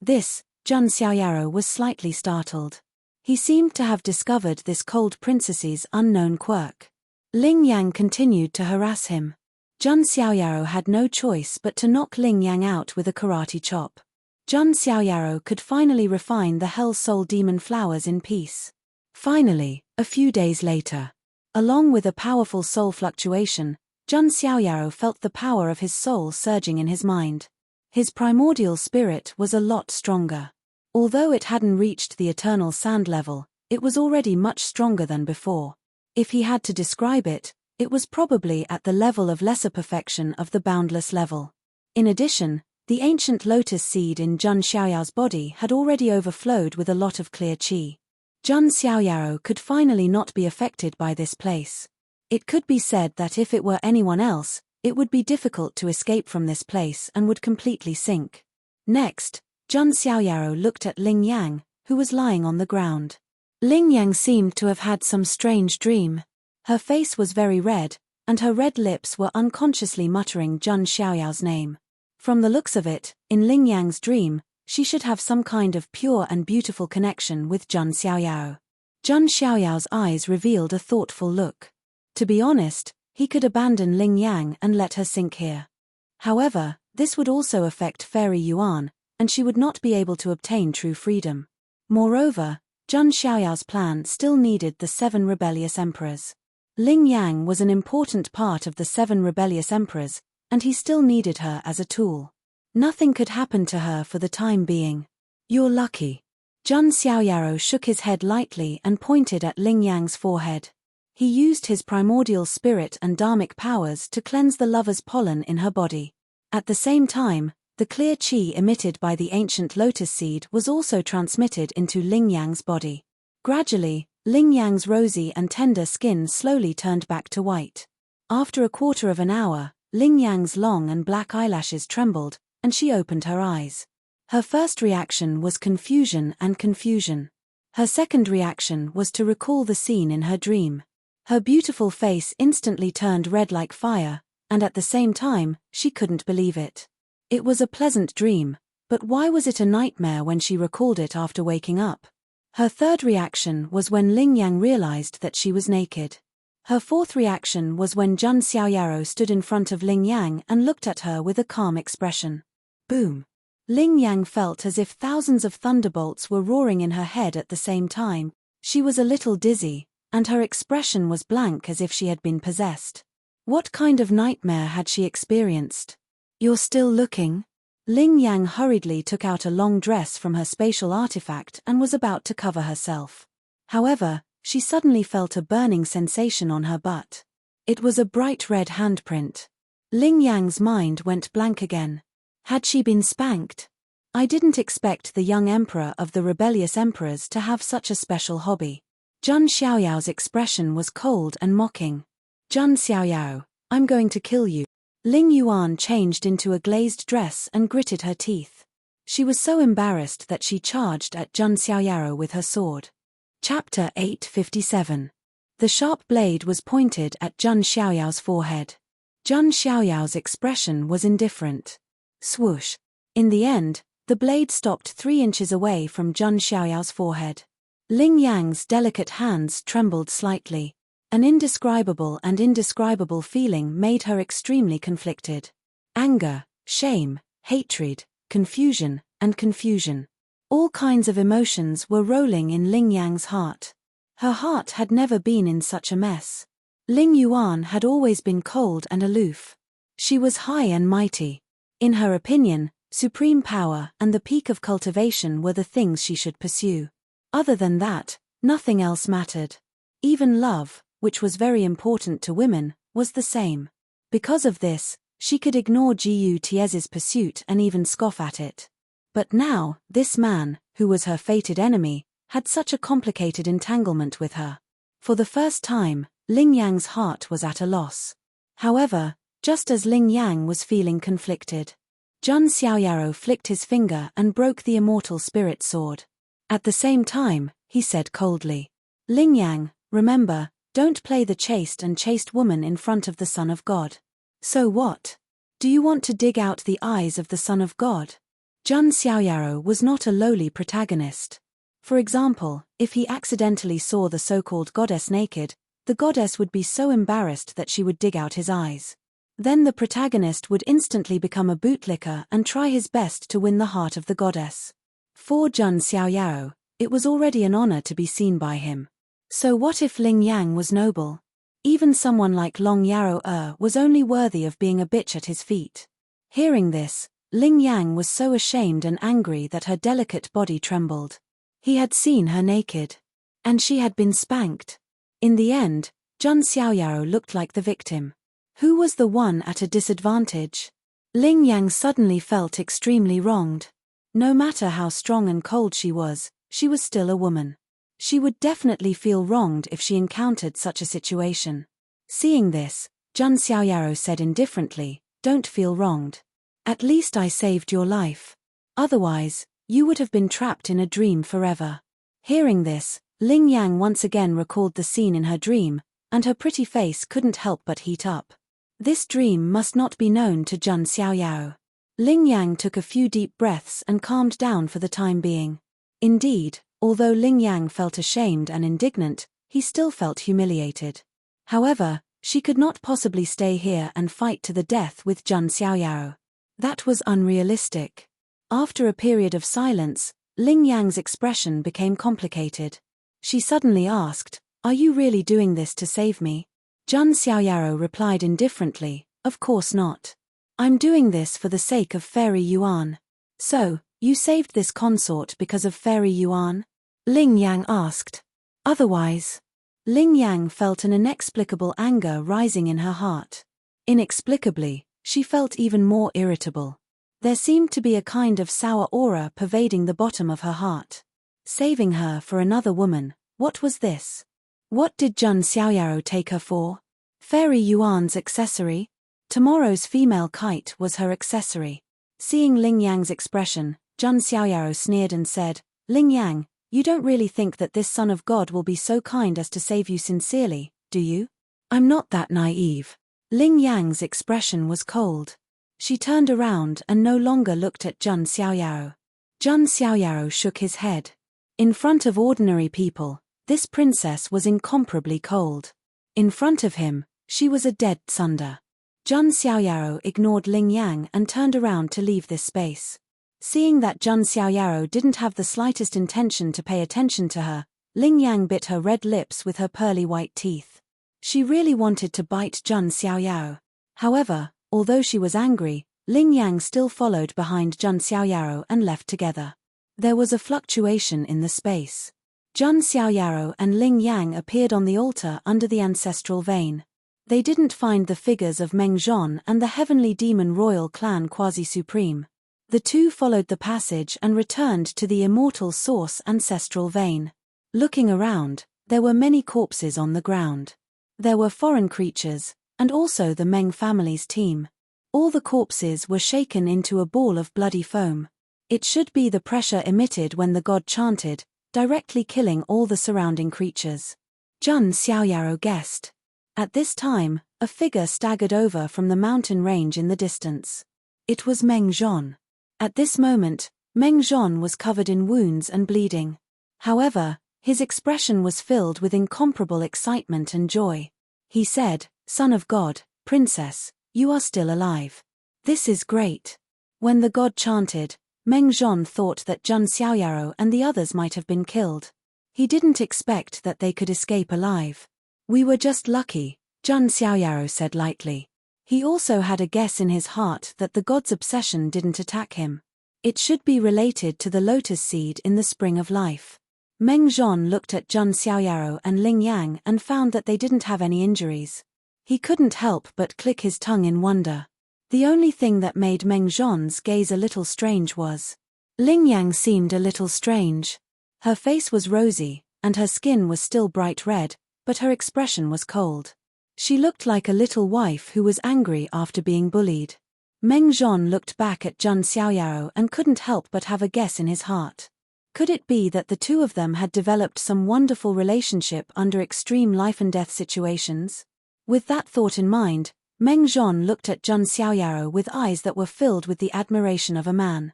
This, Jun Xiaoyao was slightly startled. He seemed to have discovered this cold princess's unknown quirk. Ling Yang continued to harass him. Jun Xiaoyao had no choice but to knock Ling Yang out with a karate chop. Jun Xiaoyao could finally refine the Hell Soul Demon flowers in peace. Finally, a few days later, along with a powerful soul fluctuation, Jun Xiaoyao felt the power of his soul surging in his mind. His primordial spirit was a lot stronger. Although it hadn't reached the eternal sand level, it was already much stronger than before. If he had to describe it, it was probably at the level of lesser perfection of the boundless level. In addition, the ancient lotus seed in Jun Xiaoyao's body had already overflowed with a lot of clear qi. Jun Xiaoyao could finally not be affected by this place. It could be said that if it were anyone else, it would be difficult to escape from this place and would completely sink. Next, Jun Xiaoyao looked at Ling Yang, who was lying on the ground. Ling Yang seemed to have had some strange dream. Her face was very red, and her red lips were unconsciously muttering Jun Xiaoyao's name. From the looks of it, in Ling Yang's dream, she should have some kind of pure and beautiful connection with Jun Xiaoyao. Jun Xiaoyao's eyes revealed a thoughtful look. To be honest, he could abandon Ling Yang and let her sink here. However, this would also affect Fairy Yuan, and she would not be able to obtain true freedom. Moreover, Jun Xiaoyao's plan still needed the 7 rebellious emperors. Ling Yang was an important part of the 7 rebellious emperors, and he still needed her as a tool. Nothing could happen to her for the time being. "You're lucky." Jun Xiaoyao shook his head lightly and pointed at Ling Yang's forehead. He used his primordial spirit and dharmic powers to cleanse the lover's pollen in her body. At the same time, the clear qi emitted by the ancient lotus seed was also transmitted into Ling Yang's body. Gradually, Ling Yang's rosy and tender skin slowly turned back to white. After a quarter of an hour, Ling Yang's long and black eyelashes trembled, and she opened her eyes. Her first reaction was confusion and confusion. Her second reaction was to recall the scene in her dream. Her beautiful face instantly turned red like fire, and at the same time, she couldn't believe it. It was a pleasant dream, but why was it a nightmare when she recalled it after waking up? Her third reaction was when Ling Yang realized that she was naked. Her fourth reaction was when Jun Xiaoyao stood in front of Ling Yang and looked at her with a calm expression. Boom! Ling Yang felt as if thousands of thunderbolts were roaring in her head at the same time. She was a little dizzy, and her expression was blank as if she had been possessed. What kind of nightmare had she experienced? "You're still looking?" Ling Yang hurriedly took out a long dress from her spatial artifact and was about to cover herself. However, she suddenly felt a burning sensation on her butt. It was a bright red handprint. Ling Yang's mind went blank again. Had she been spanked? I didn't expect the young emperor of the rebellious emperors to have such a special hobby. Zhun Xiaoyao's expression was cold and mocking. Zhun Xiaoyao, I'm going to kill you. Ling Yuan changed into a glazed dress and gritted her teeth. She was so embarrassed that she charged at Zhun Xiaoyao with her sword. Chapter 857. The sharp blade was pointed at Zhun Xiaoyao's forehead. Zhun Xiaoyao's expression was indifferent. Swoosh. In the end, the blade stopped 3 inches away from Zhun Xiaoyao's forehead. Ling Yang's delicate hands trembled slightly. An indescribable feeling made her extremely conflicted. Anger, shame, hatred, confusion, and confusion. All kinds of emotions were rolling in Ling Yang's heart. Her heart had never been in such a mess. Ling Yuan had always been cold and aloof. She was high and mighty. In her opinion, supreme power and the peak of cultivation were the things she should pursue. Other than that, nothing else mattered. Even love, which was very important to women, was the same. Because of this, she could ignore Jiu Tie's pursuit and even scoff at it. But now, this man, who was her fated enemy, had such a complicated entanglement with her. For the first time, Ling Yang's heart was at a loss. However, just as Ling Yang was feeling conflicted, Zhun Xiaoyao flicked his finger and broke the immortal spirit sword. At the same time, he said coldly, Ling Yang, remember, don't play the chaste woman in front of the Son of God. So what? Do you want to dig out the eyes of the Son of God? Zhun Xiaoyao was not a lowly protagonist. For example, if he accidentally saw the so-called goddess naked, the goddess would be so embarrassed that she would dig out his eyes. Then the protagonist would instantly become a bootlicker and try his best to win the heart of the goddess. For Zhun Xiaoyao, it was already an honor to be seen by him. So what if Ling Yang was noble? Even someone like Long Yarrow was only worthy of being a bitch at his feet. Hearing this, Ling Yang was so ashamed and angry that her delicate body trembled. He had seen her naked. And she had been spanked. In the end, Zhun Xiaoyao looked like the victim. Who was the one at a disadvantage? Ling Yang suddenly felt extremely wronged. No matter how strong and cold she was still a woman. She would definitely feel wronged if she encountered such a situation. Seeing this, Zhun Xiaoyao said indifferently, don't feel wronged. At least I saved your life. Otherwise, you would have been trapped in a dream forever. Hearing this, Ling Yang once again recalled the scene in her dream, and her pretty face couldn't help but heat up. This dream must not be known to Zhun Xiaoyao. Ling Yang took a few deep breaths and calmed down for the time being. Indeed, although Ling Yang felt ashamed and indignant, he still felt humiliated. However, she could not possibly stay here and fight to the death with Zhun Xiaoyao. That was unrealistic. After a period of silence, Ling Yang's expression became complicated. She suddenly asked, are you really doing this to save me? Zhun Xiaoyao replied indifferently, of course not. I'm doing this for the sake of Fairy Yuan. So, you saved this consort because of Fairy Yuan? Ling Yang asked. Otherwise? Ling Yang felt an inexplicable anger rising in her heart. Inexplicably, she felt even more irritable. There seemed to be a kind of sour aura pervading the bottom of her heart. Saving her for another woman, what was this? What did Zhun Xiaoyao take her for? Fairy Yuan's accessory? Tomorrow's female kite was her accessory. Seeing Ling Yang's expression, Zhun Xiaoyao sneered and said, Ling Yang, you don't really think that this Son of God will be so kind as to save you sincerely, do you? I'm not that naive. Ling Yang's expression was cold. She turned around and no longer looked at Zhun Xiaoyao. Zhun Xiaoyao shook his head. In front of ordinary people, this princess was incomparably cold. In front of him, she was a dead sunder. Zhun Xiaoyao ignored Ling Yang and turned around to leave this space. Seeing that Zhun Xiaoyao didn't have the slightest intention to pay attention to her, Ling Yang bit her red lips with her pearly white teeth. She really wanted to bite Zhun Xiaoyao. However, although she was angry, Ling Yang still followed behind Zhun Xiaoyao and left together. There was a fluctuation in the space. Jun Xiaoyaro and Ling Yang appeared on the altar under the ancestral vein. They didn't find the figures of Meng Zhon and the heavenly demon royal clan quasi-supreme. The two followed the passage and returned to the immortal source ancestral vein. Looking around, there were many corpses on the ground. There were foreign creatures, and also the Meng family's team. All the corpses were shaken into a ball of bloody foam. It should be the pressure emitted when the god chanted, directly killing all the surrounding creatures. Jun Xiaoyaro guessed. At this time, a figure staggered over from the mountain range in the distance. It was Meng Zhon. At this moment, Meng Zhon was covered in wounds and bleeding. However, his expression was filled with incomparable excitement and joy. He said, "Son of God, Princess, you are still alive. This is great." When the god chanted, Meng Zhon thought that Jun Xiaoyaro and the others might have been killed. He didn't expect that they could escape alive. "We were just lucky," Jun Xiaoyaro said lightly. He also had a guess in his heart that the god's obsession didn't attack him. It should be related to the lotus seed in the spring of life. Meng Zhon looked at Jun Xiaoyaro and Ling Yang and found that they didn't have any injuries. He couldn't help but click his tongue in wonder. The only thing that made Meng Zhon's gaze a little strange was Ling Yang seemed a little strange. Her face was rosy, and her skin was still bright red, but her expression was cold. She looked like a little wife who was angry after being bullied. Meng Zhon looked back at Jun Xiaoyaro and couldn't help but have a guess in his heart. Could it be that the two of them had developed some wonderful relationship under extreme life-and-death situations? With that thought in mind, Meng Zhon looked at Jun Xiaoyaro with eyes that were filled with the admiration of a man.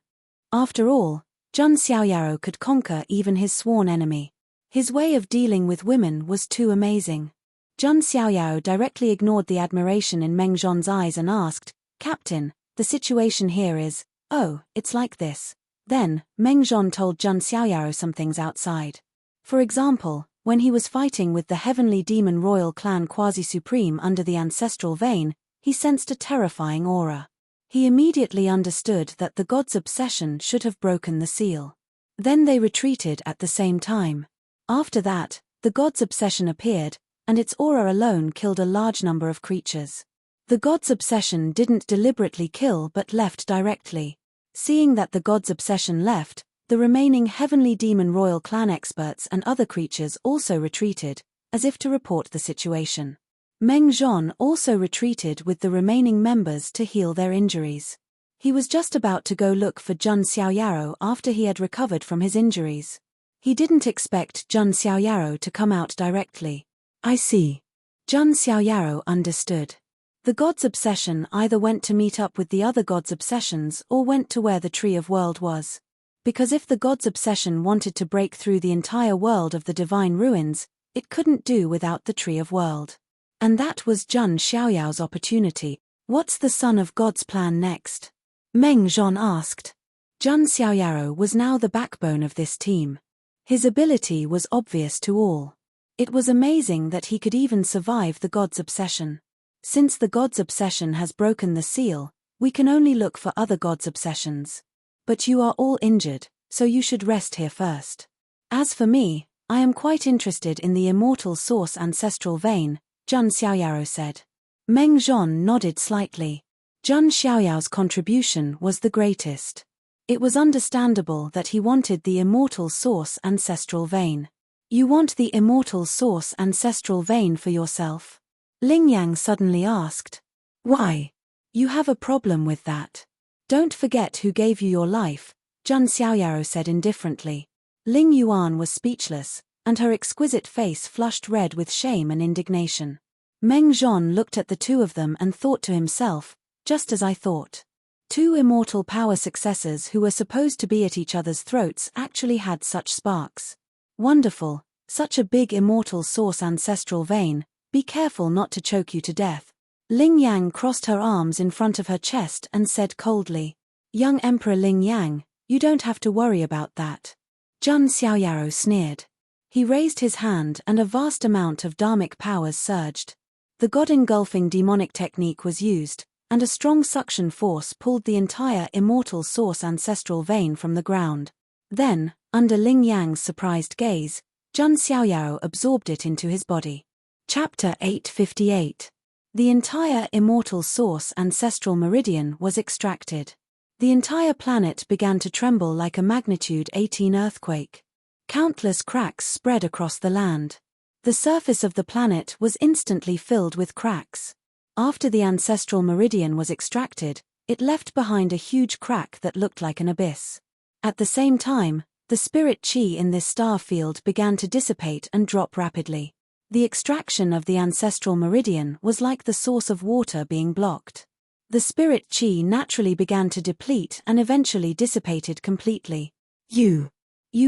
After all, Jun Xiaoyaro could conquer even his sworn enemy. His way of dealing with women was too amazing. Jun Xiaoyaro directly ignored the admiration in Meng Zhon's eyes and asked, "Captain, the situation here is, oh, it's like this." Then, Meng Zhon told Jun Xiaoyaro some things outside. For example, when he was fighting with the heavenly demon royal clan quasi-supreme under the ancestral vein, he sensed a terrifying aura. He immediately understood that the god's obsession should have broken the seal. Then they retreated at the same time. After that, the god's obsession appeared, and its aura alone killed a large number of creatures. The god's obsession didn't deliberately kill but left directly. Seeing that the god's obsession left, the remaining heavenly demon royal clan experts and other creatures also retreated, as if to report the situation. Meng Zhon also retreated with the remaining members to heal their injuries. He was just about to go look for Jun Xiaoyaro after he had recovered from his injuries. He didn't expect Jun Xiaoyaro to come out directly. "I see." Jun Xiaoyaro understood. The god's obsession either went to meet up with the other god's obsessions or went to where the Tree of World was. Because if the god's obsession wanted to break through the entire world of the divine ruins, it couldn't do without the Tree of World. And that was Jun Xiaoyao's opportunity. "What's the Son of God's plan next?" Meng Zhon asked. Jun Xiaoyaro was now the backbone of this team. His ability was obvious to all. It was amazing that he could even survive the god's obsession. Since the god's obsession has broken the seal, we can only look for other god's obsessions. But you are all injured, so you should rest here first. As for me, I am quite interested in the immortal source ancestral vein, Jun Xiaoyaro said. Meng Zhon nodded slightly. Jun Xiaoyao's contribution was the greatest. It was understandable that he wanted the immortal source ancestral vein. "You want the immortal source ancestral vein for yourself?" Ling Yang suddenly asked. "Why? You have a problem with that. Don't forget who gave you your life," Jun Xiaoyaro said indifferently. Ling Yuan was speechless, and her exquisite face flushed red with shame and indignation. Meng Zhon looked at the two of them and thought to himself, just as I thought. Two immortal power successors who were supposed to be at each other's throats actually had such sparks. Wonderful, such a big immortal source ancestral vein, be careful not to choke you to death. Ling Yang crossed her arms in front of her chest and said coldly, "Young Emperor Ling Yang, you don't have to worry about that." Jun Xiaoyaro sneered. He raised his hand and a vast amount of dharmic powers surged. The god-engulfing demonic technique was used, and a strong suction force pulled the entire immortal source ancestral vein from the ground. Then, under Ling Yang's surprised gaze, Zhang Xiaoyao absorbed it into his body. Chapter 858. The entire immortal source ancestral meridian was extracted. The entire planet began to tremble like a magnitude 18 earthquake. Countless cracks spread across the land. The surface of the planet was instantly filled with cracks. After the ancestral meridian was extracted, it left behind a huge crack that looked like an abyss. At the same time, the spirit qi in this star field began to dissipate and drop rapidly. The extraction of the ancestral meridian was like the source of water being blocked. The spirit qi naturally began to deplete and eventually dissipated completely. You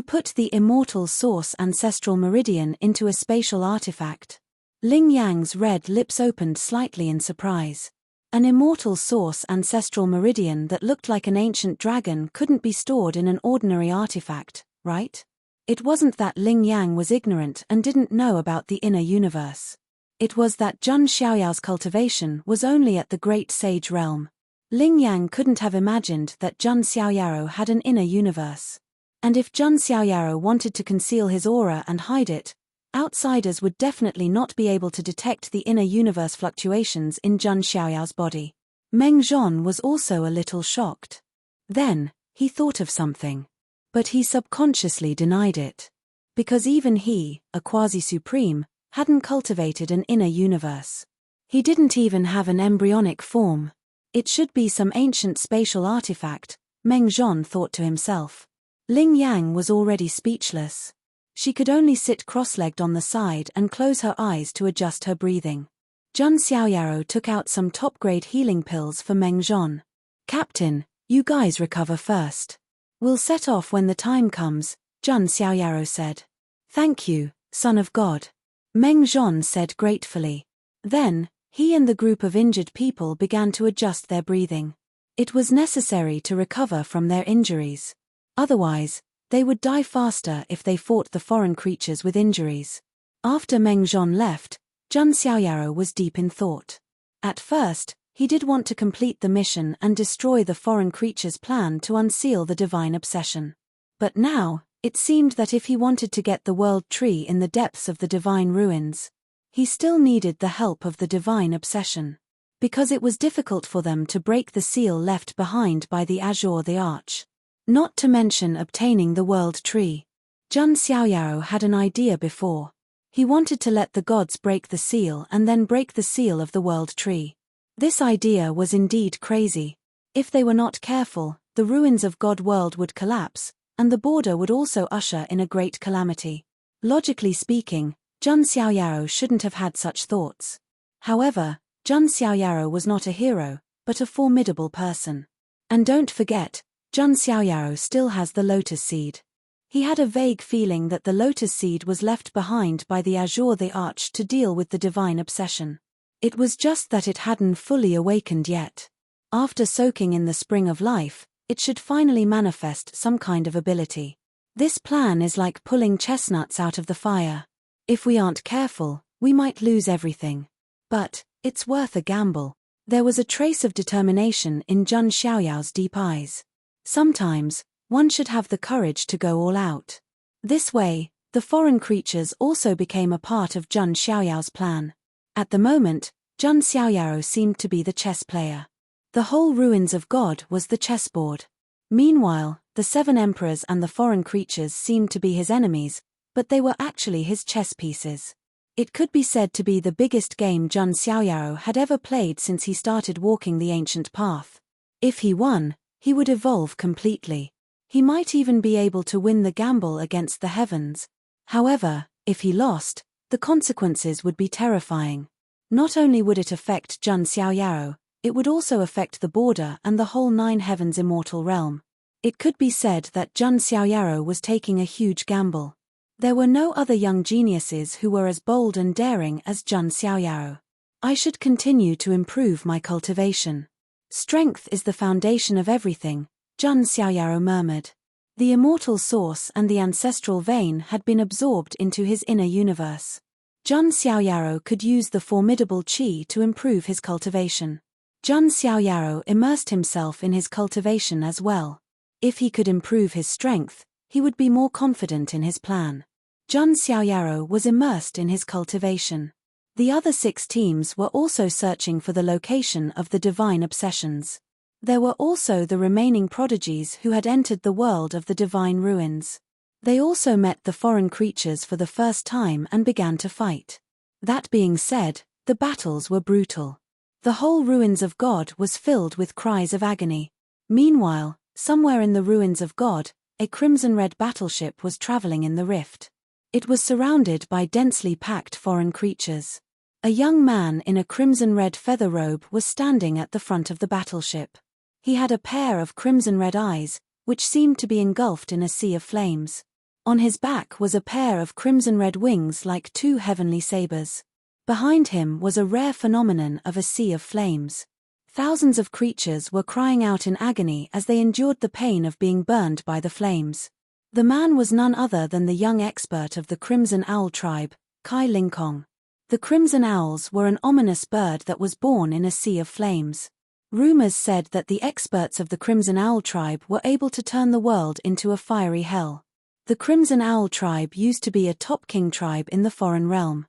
put the immortal source ancestral meridian into a spatial artifact. Ling Yang's red lips opened slightly in surprise. An immortal source ancestral meridian that looked like an ancient dragon couldn't be stored in an ordinary artifact, right? It wasn't that Ling Yang was ignorant and didn't know about the inner universe. It was that Zhang Xiaoyao's cultivation was only at the great sage realm. Ling Yang couldn't have imagined that Zhang Xiaoyao had an inner universe. And if Zhang Xiaoyao wanted to conceal his aura and hide it, outsiders would definitely not be able to detect the inner universe fluctuations in Zhang Xiaoyao's body. Meng Zhon was also a little shocked. Then, he thought of something. But he subconsciously denied it. Because even he, a quasi-supreme, hadn't cultivated an inner universe. He didn't even have an embryonic form. It should be some ancient spatial artifact, Meng Zhon thought to himself. Ling Yang was already speechless. She could only sit cross-legged on the side and close her eyes to adjust her breathing. Zhang Xiaoyao took out some top-grade healing pills for Meng Zhon. "Captain, you guys recover first. We'll set off when the time comes," Zhang Xiaoyao said. "Thank you, son of God," Meng Zhon said gratefully. Then, he and the group of injured people began to adjust their breathing. It was necessary to recover from their injuries. Otherwise, they would die faster if they fought the foreign creatures with injuries. After Meng Zhon left, Zhang Xiaoyao was deep in thought. At first, he did want to complete the mission and destroy the foreign creature's plan to unseal the divine obsession. But now, it seemed that if he wanted to get the world tree in the depths of the divine ruins, he still needed the help of the divine obsession. Because it was difficult for them to break the seal left behind by the Azure the Arch. Not to mention obtaining the world tree. Zhang Xiaoyao had an idea before. He wanted to let the gods break the seal and then break the seal of the world tree. This idea was indeed crazy. If they were not careful, the ruins of God world would collapse, and the border would also usher in a great calamity. Logically speaking, Zhang Xiaoyao shouldn't have had such thoughts. However, Zhang Xiaoyao was not a hero, but a formidable person. And don't forget, Zhang Xiaoyao still has the lotus seed. He had a vague feeling that the lotus seed was left behind by the Azure the Arch to deal with the divine obsession. It was just that it hadn't fully awakened yet. After soaking in the spring of life, it should finally manifest some kind of ability. This plan is like pulling chestnuts out of the fire. If we aren't careful, we might lose everything. But, it's worth a gamble. There was a trace of determination in Zhang Xiaoyao's deep eyes. Sometimes, one should have the courage to go all out. This way, the foreign creatures also became a part of Zhang Xiaoyao's plan. At the moment, Zhang Xiaoyao seemed to be the chess player. The whole ruins of God was the chessboard. Meanwhile, the 7 emperors and the foreign creatures seemed to be his enemies, but they were actually his chess pieces. It could be said to be the biggest game Zhang Xiaoyao had ever played since he started walking the ancient path. If he won, he would evolve completely. He might even be able to win the gamble against the heavens. However, if he lost, the consequences would be terrifying. Not only would it affect Zhang Xiaoyao, it would also affect the border and the whole 9 heavens immortal realm. It could be said that Zhang Xiaoyao was taking a huge gamble. There were no other young geniuses who were as bold and daring as Zhang Xiaoyao. I should continue to improve my cultivation. Strength is the foundation of everything, Zhang Xiaoyao murmured. The immortal source and the ancestral vein had been absorbed into his inner universe. Zhang Xiaoyao could use the formidable qi to improve his cultivation. Zhang Xiaoyao immersed himself in his cultivation as well. If he could improve his strength, he would be more confident in his plan. Jun Xiaoyaro was immersed in his cultivation. The other 6 teams were also searching for the location of the divine obsessions. There were also the remaining prodigies who had entered the world of the divine ruins. They also met the foreign creatures for the first time and began to fight. That being said, the battles were brutal. The whole ruins of God was filled with cries of agony. Meanwhile, somewhere in the ruins of God, a crimson-red battleship was traveling in the rift. It was surrounded by densely packed foreign creatures. A young man in a crimson-red feather robe was standing at the front of the battleship. He had a pair of crimson-red eyes, which seemed to be engulfed in a sea of flames. On his back was a pair of crimson-red wings like 2 heavenly sabers. Behind him was a rare phenomenon of a sea of flames. Thousands of creatures were crying out in agony as they endured the pain of being burned by the flames. The man was none other than the young expert of the Crimson Owl tribe, Kai Lingkong. The Crimson Owls were an ominous bird that was born in a sea of flames. Rumors said that the experts of the Crimson Owl tribe were able to turn the world into a fiery hell. The Crimson Owl tribe used to be a top king tribe in the foreign realm.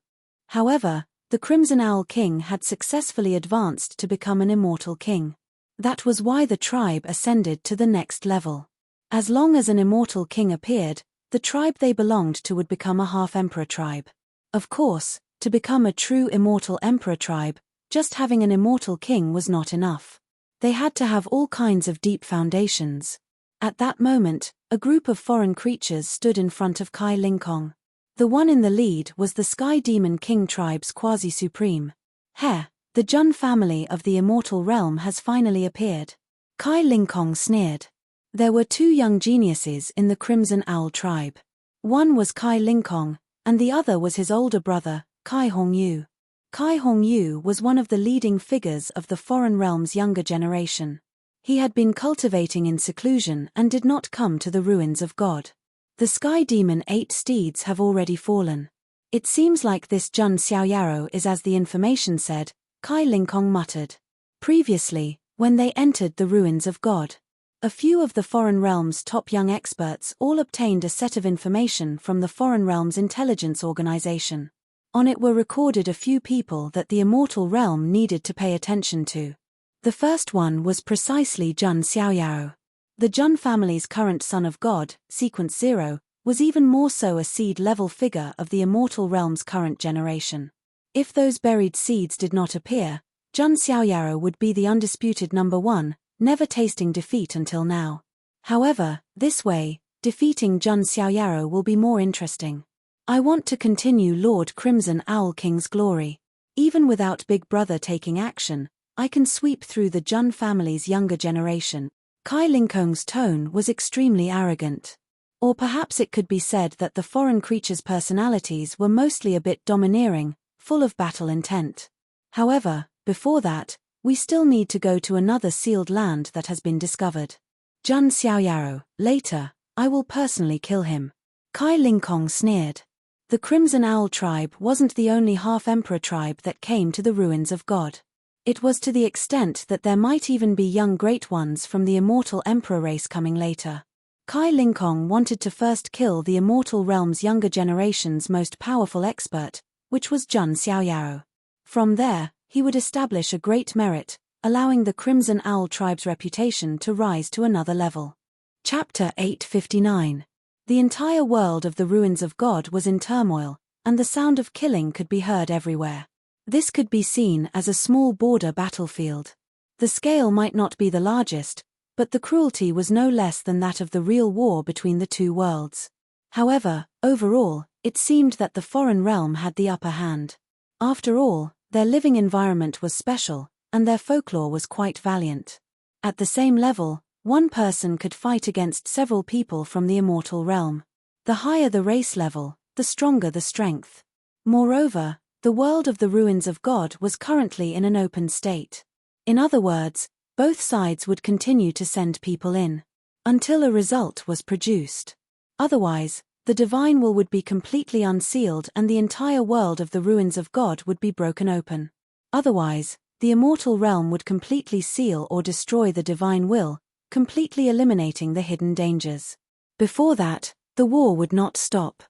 However, the Crimson Owl king had successfully advanced to become an immortal king. That was why the tribe ascended to the next level. As long as an immortal king appeared, the tribe they belonged to would become a half-emperor tribe. Of course, to become a true immortal emperor tribe, just having an immortal king was not enough. They had to have all kinds of deep foundations. At that moment, a group of foreign creatures stood in front of Kai Lingkong. The one in the lead was the Sky Demon King tribe's quasi-supreme. The Jun family of the immortal realm has finally appeared. Kai Lingkong sneered. There were 2 young geniuses in the Crimson Owl tribe. One was Kai Lingkong, and the other was his older brother, Kai Hongyu. Kai Hongyu was one of the leading figures of the foreign realm's younger generation. He had been cultivating in seclusion and did not come to the ruins of God. The Sky Demon 8 steeds have already fallen. It seems like this Jun Xiaoyaro is as the information said, Kai Lingkong muttered. Previously, when they entered the ruins of God, a few of the foreign realm's top young experts all obtained a set of information from the foreign realm's intelligence organization. On it were recorded a few people that the immortal realm needed to pay attention to. The first one was precisely Jun Xiaoyaro. The Jun family's current son of God, Sequence 0, was even more so a seed-level figure of the immortal realm's current generation. If those buried seeds did not appear, Jun Xiaoyaro would be the undisputed number 1, never tasting defeat until now. However, this way, defeating Jun Xiaoyaro will be more interesting. I want to continue Lord Crimson Owl King's glory. Even without Big Brother taking action, I can sweep through the Jun family's younger generation. Kai Lingkong's tone was extremely arrogant. Or perhaps it could be said that the foreign creatures' personalities were mostly a bit domineering, full of battle intent. However, before that, we still need to go to another sealed land that has been discovered. Jun Xiaoyaro, later, I will personally kill him. Kai Lingkong sneered. The Crimson Owl tribe wasn't the only half-emperor tribe that came to the ruins of God. It was to the extent that there might even be young great ones from the immortal emperor race coming later. Kai Lingkong wanted to first kill the immortal realm's younger generation's most powerful expert, which was Jun Xiaoyaro. From there, he would establish a great merit, allowing the Crimson Owl tribe's reputation to rise to another level. Chapter 859. The entire world of the ruins of God was in turmoil, and the sound of killing could be heard everywhere. This could be seen as a small border battlefield. The scale might not be the largest, but the cruelty was no less than that of the real war between the 2 worlds. However, overall, it seemed that the foreign realm had the upper hand. After all, their living environment was special, and their folklore was quite valiant. At the same level, one person could fight against several people from the immortal realm. The higher the race level, the stronger the strength. Moreover, the world of the ruins of God was currently in an open state. In other words, both sides would continue to send people in until a result was produced. Otherwise, the divine will would be completely unsealed and the entire world of the ruins of God would be broken open. Otherwise, the immortal realm would completely seal or destroy the divine will, completely eliminating the hidden dangers. Before that, the war would not stop.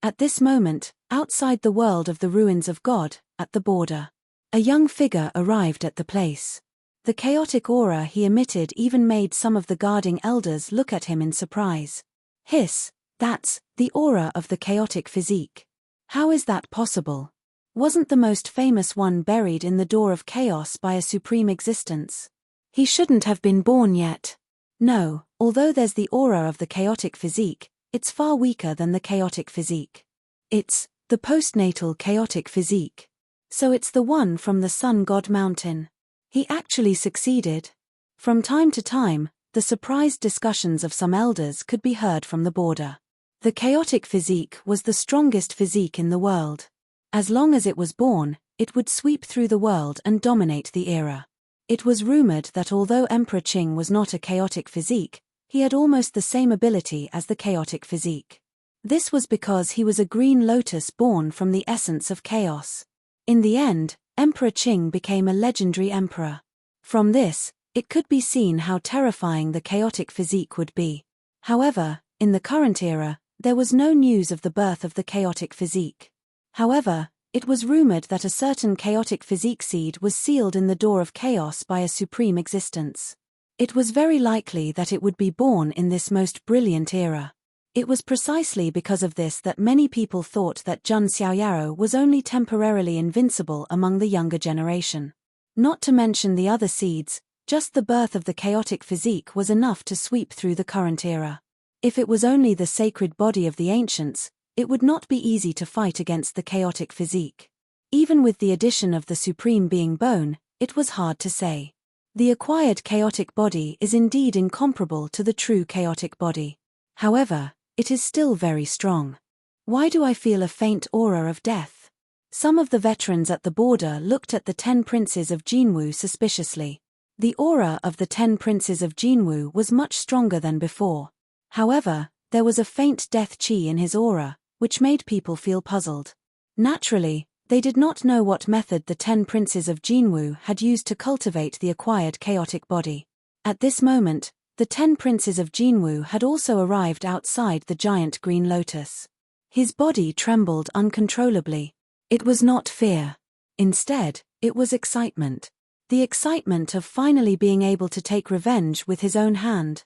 At this moment, outside the world of the ruins of God, at the border, a young figure arrived at the place. The chaotic aura he emitted even made some of the guarding elders look at him in surprise. Hiss, that's the aura of the chaotic physique. How is that possible? Wasn't the most famous one buried in the door of chaos by a supreme existence? He shouldn't have been born yet. No, although there's the aura of the chaotic physique, it's far weaker than the chaotic physique. It's the postnatal chaotic physique. So it's the one from the sun god mountain. He actually succeeded. From time to time, the surprised discussions of some elders could be heard from the border. The chaotic physique was the strongest physique in the world. As long as it was born, it would sweep through the world and dominate the era. It was rumored that although Emperor Qing was not a chaotic physique, he had almost the same ability as the chaotic physique. This was because he was a green lotus born from the essence of chaos. In the end, Emperor Qing became a legendary emperor. From this, it could be seen how terrifying the chaotic physique would be. However, in the current era, there was no news of the birth of the chaotic physique. However, it was rumored that a certain chaotic physique seed was sealed in the door of chaos by a supreme existence. It was very likely that it would be born in this most brilliant era. It was precisely because of this that many people thought that Jun Xiaoyaro was only temporarily invincible among the younger generation. Not to mention the other seeds, just the birth of the chaotic physique was enough to sweep through the current era. If it was only the sacred body of the ancients, it would not be easy to fight against the chaotic physique. Even with the addition of the supreme being bone, it was hard to say. The acquired chaotic body is indeed incomparable to the true chaotic body. However, it is still very strong. Why do I feel a faint aura of death? Some of the veterans at the border looked at the 10 princes of Jinwu suspiciously. The aura of the 10 princes of Jinwu was much stronger than before. However, there was a faint death qi in his aura, which made people feel puzzled. Naturally, they did not know what method the 10 princes of Jinwu had used to cultivate the acquired chaotic body. At this moment, the 10 princes of Jinwu had also arrived outside the giant green lotus. His body trembled uncontrollably. It was not fear. Instead, it was excitement. The excitement of finally being able to take revenge with his own hand.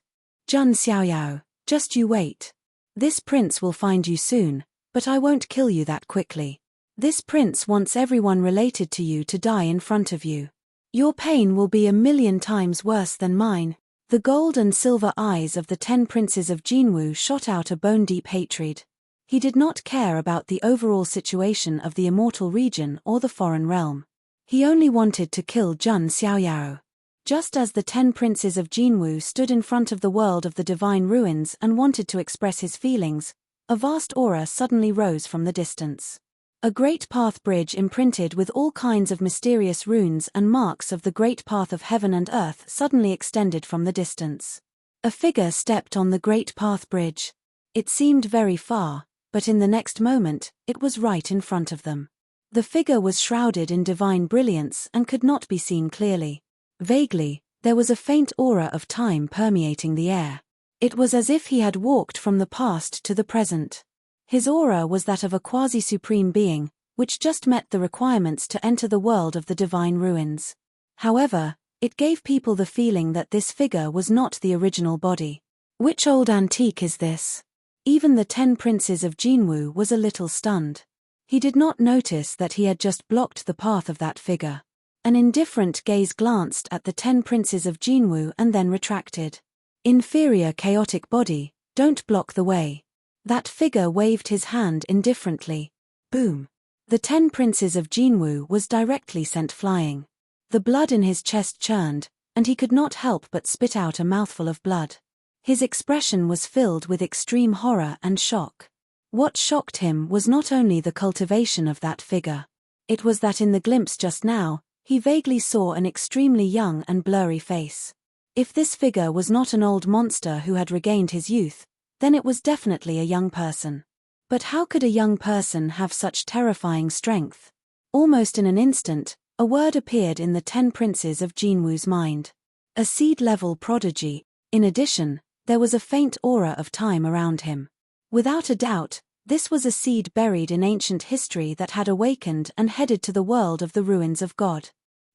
Jun Xiaoyao, just you wait. This prince will find you soon, but I won't kill you that quickly. This prince wants everyone related to you to die in front of you. Your pain will be 1,000,000 times worse than mine. The gold and silver eyes of the 10 princes of Jinwu shot out a bone-deep hatred. He did not care about the overall situation of the immortal region or the foreign realm. He only wanted to kill Jun Xiaoyao. Just as the 10 princes of Jinwu stood in front of the world of the divine ruins and wanted to express his feelings, a vast aura suddenly rose from the distance. A great path bridge imprinted with all kinds of mysterious runes and marks of the great path of heaven and earth suddenly extended from the distance. A figure stepped on the great path bridge. It seemed very far, but in the next moment, it was right in front of them. The figure was shrouded in divine brilliance and could not be seen clearly. Vaguely, there was a faint aura of time permeating the air. It was as if he had walked from the past to the present. His aura was that of a quasi-supreme being, which just met the requirements to enter the world of the divine ruins. However, it gave people the feeling that this figure was not the original body. Which old antique is this? Even the 10 princes of Jinwu was a little stunned. He did not notice that he had just blocked the path of that figure. An indifferent gaze glanced at the 10 princes of Jinwu and then retracted. Inferior chaotic body, don't block the way. That figure waved his hand indifferently. Boom. The 10 princes of Jinwu was directly sent flying. The blood in his chest churned, and he could not help but spit out a mouthful of blood. His expression was filled with extreme horror and shock. What shocked him was not only the cultivation of that figure. It was that in the glimpse just now, he vaguely saw an extremely young and blurry face. If this figure was not an old monster who had regained his youth, then it was definitely a young person. But how could a young person have such terrifying strength? Almost in an instant, a word appeared in the 10 princes of Jinwu's mind. A seed-level prodigy. In addition, there was a faint aura of time around him. Without a doubt, This was a seed buried in ancient history that had awakened and headed to the world of the ruins of God.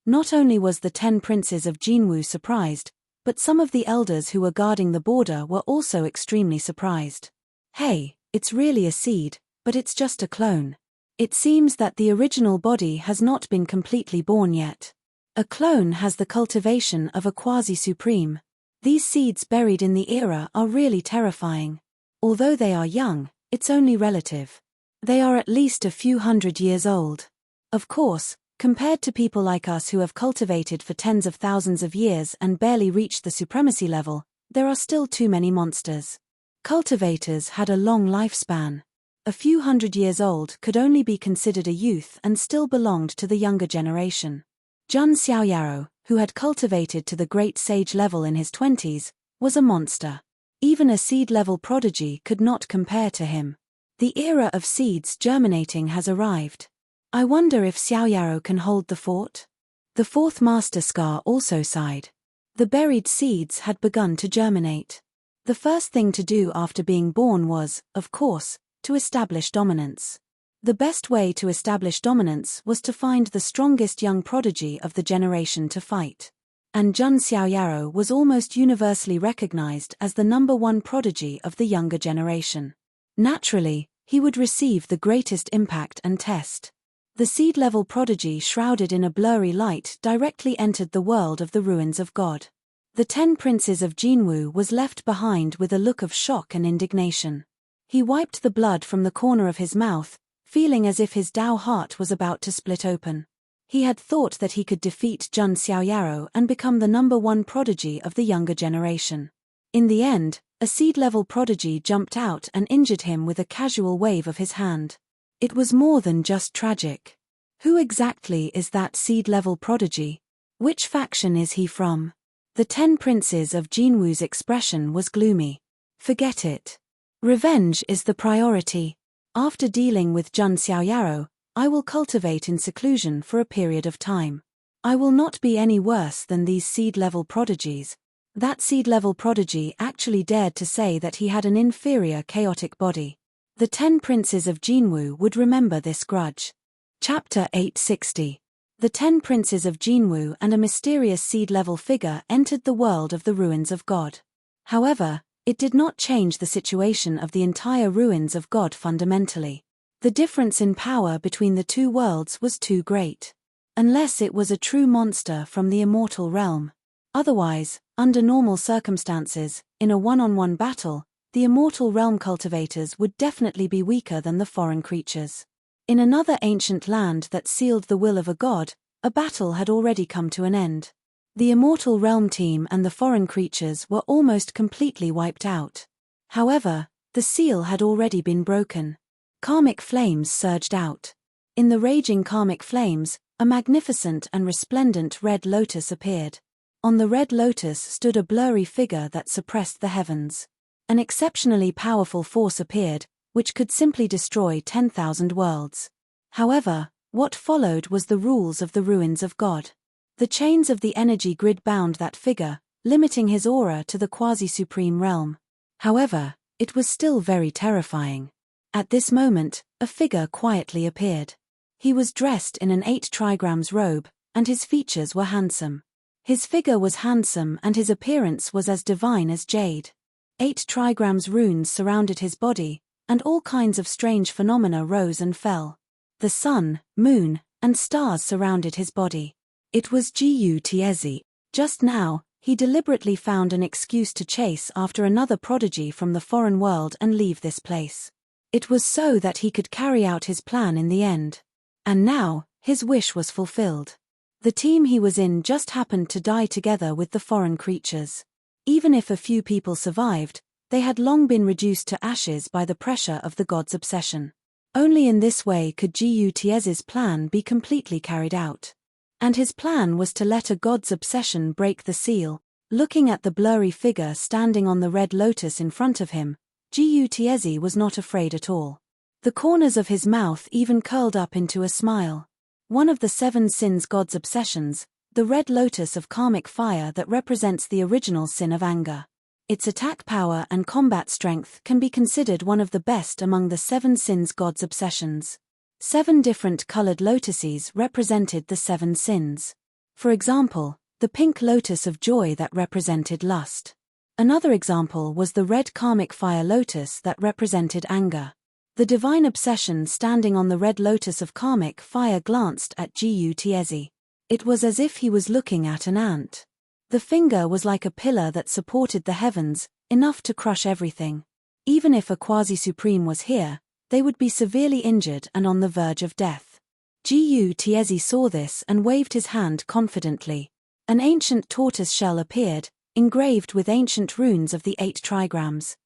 Not only was the 10 princes of Jinwu surprised, but some of the elders who were guarding the border were also extremely surprised. Hey, it's really a seed, but it's just a clone. It seems that the original body has not been completely born yet. A clone has the cultivation of a quasi-supreme. These seeds buried in the era are really terrifying. Although they are young, it's only relative. They are at least a few hundred years old. Of course, compared to people like us who have cultivated for tens of thousands of years and barely reached the supremacy level, there are still too many monsters. Cultivators had a long lifespan. A few hundred years old could only be considered a youth and still belonged to the younger generation. Jun Xiaoyaro, who had cultivated to the great sage level in his 20s, was a monster. Even a seed-level prodigy could not compare to him. The era of seeds germinating has arrived. I wonder if Xiaoyaro can hold the fort? The fourth master Scar also sighed. The buried seeds had begun to germinate. The first thing to do after being born was, of course, to establish dominance. The best way to establish dominance was to find the strongest young prodigy of the generation to fight. And Jun Xiaoyaro was almost universally recognized as the #1 prodigy of the younger generation. Naturally, he would receive the greatest impact and test. The seed-level prodigy shrouded in a blurry light directly entered the world of the ruins of God. The 10 princes of Jinwu was left behind with a look of shock and indignation. He wiped the blood from the corner of his mouth, feeling as if his Dao heart was about to split open. He had thought that he could defeat Jun Xiaoyaro and become the #1 prodigy of the younger generation. In the end, a seed-level prodigy jumped out and injured him with a casual wave of his hand. It was more than just tragic. Who exactly is that seed-level prodigy? Which faction is he from? The 10 princes of Jinwu's expression was gloomy. Forget it. Revenge is the priority. After dealing with Jun Xiaoyaro, I will cultivate in seclusion for a period of time. I will not be any worse than these seed-level prodigies. That seed-level prodigy actually dared to say that he had an inferior chaotic body. The 10 princes of Jinwu would remember this grudge. Chapter 860. The 10 princes of Jinwu and a mysterious seed-level figure entered the world of the ruins of God. However, it did not change the situation of the entire ruins of God fundamentally. The difference in power between the two worlds was too great. Unless it was a true monster from the immortal realm. Otherwise, under normal circumstances, in a one-on-one battle, the immortal realm cultivators would definitely be weaker than the foreign creatures. In another ancient land that sealed the will of a god, a battle had already come to an end. The immortal realm team and the foreign creatures were almost completely wiped out. However, the seal had already been broken. Karmic flames surged out. In the raging karmic flames, a magnificent and resplendent red lotus appeared. On the red lotus stood a blurry figure that suppressed the heavens. An exceptionally powerful force appeared, which could simply destroy 10,000 worlds. However, what followed was the rules of the ruins of God. The chains of the energy grid bound that figure, limiting his aura to the quasi-supreme realm. However, it was still very terrifying. At this moment, a figure quietly appeared. He was dressed in an 8 trigrams robe, and his features were handsome. His figure was handsome and his appearance was as divine as jade. 8 trigrams runes surrounded his body, and all kinds of strange phenomena rose and fell. The sun, moon, and stars surrounded his body. It was Gu Tiezi. Just now, he deliberately found an excuse to chase after another prodigy from the foreign world and leave this place. It was so that he could carry out his plan in the end. And now, his wish was fulfilled. The team he was in just happened to die together with the foreign creatures. Even if a few people survived, they had long been reduced to ashes by the pressure of the god's obsession. Only in this way could Gu Tiezi's plan be completely carried out. And his plan was to let a god's obsession break the seal. Looking at the blurry figure standing on the red lotus in front of him, Gu Tiezi was not afraid at all. The corners of his mouth even curled up into a smile. One of the 7 sins god's obsessions, the red lotus of karmic fire that represents the original sin of anger. Its attack power and combat strength can be considered one of the best among the 7 sins God's obsessions. 7 different colored lotuses represented the 7 sins. For example, the pink lotus of joy that represented lust. Another example was the red karmic fire lotus that represented anger. The divine obsession standing on the red lotus of karmic fire glanced at Gu Tiezi. It was as if he was looking at an ant. The finger was like a pillar that supported the heavens, enough to crush everything. Even if a quasi-supreme was here, they would be severely injured and on the verge of death. Gu Tiezi saw this and waved his hand confidently. An ancient tortoise shell appeared, engraved with ancient runes of the 8 trigrams.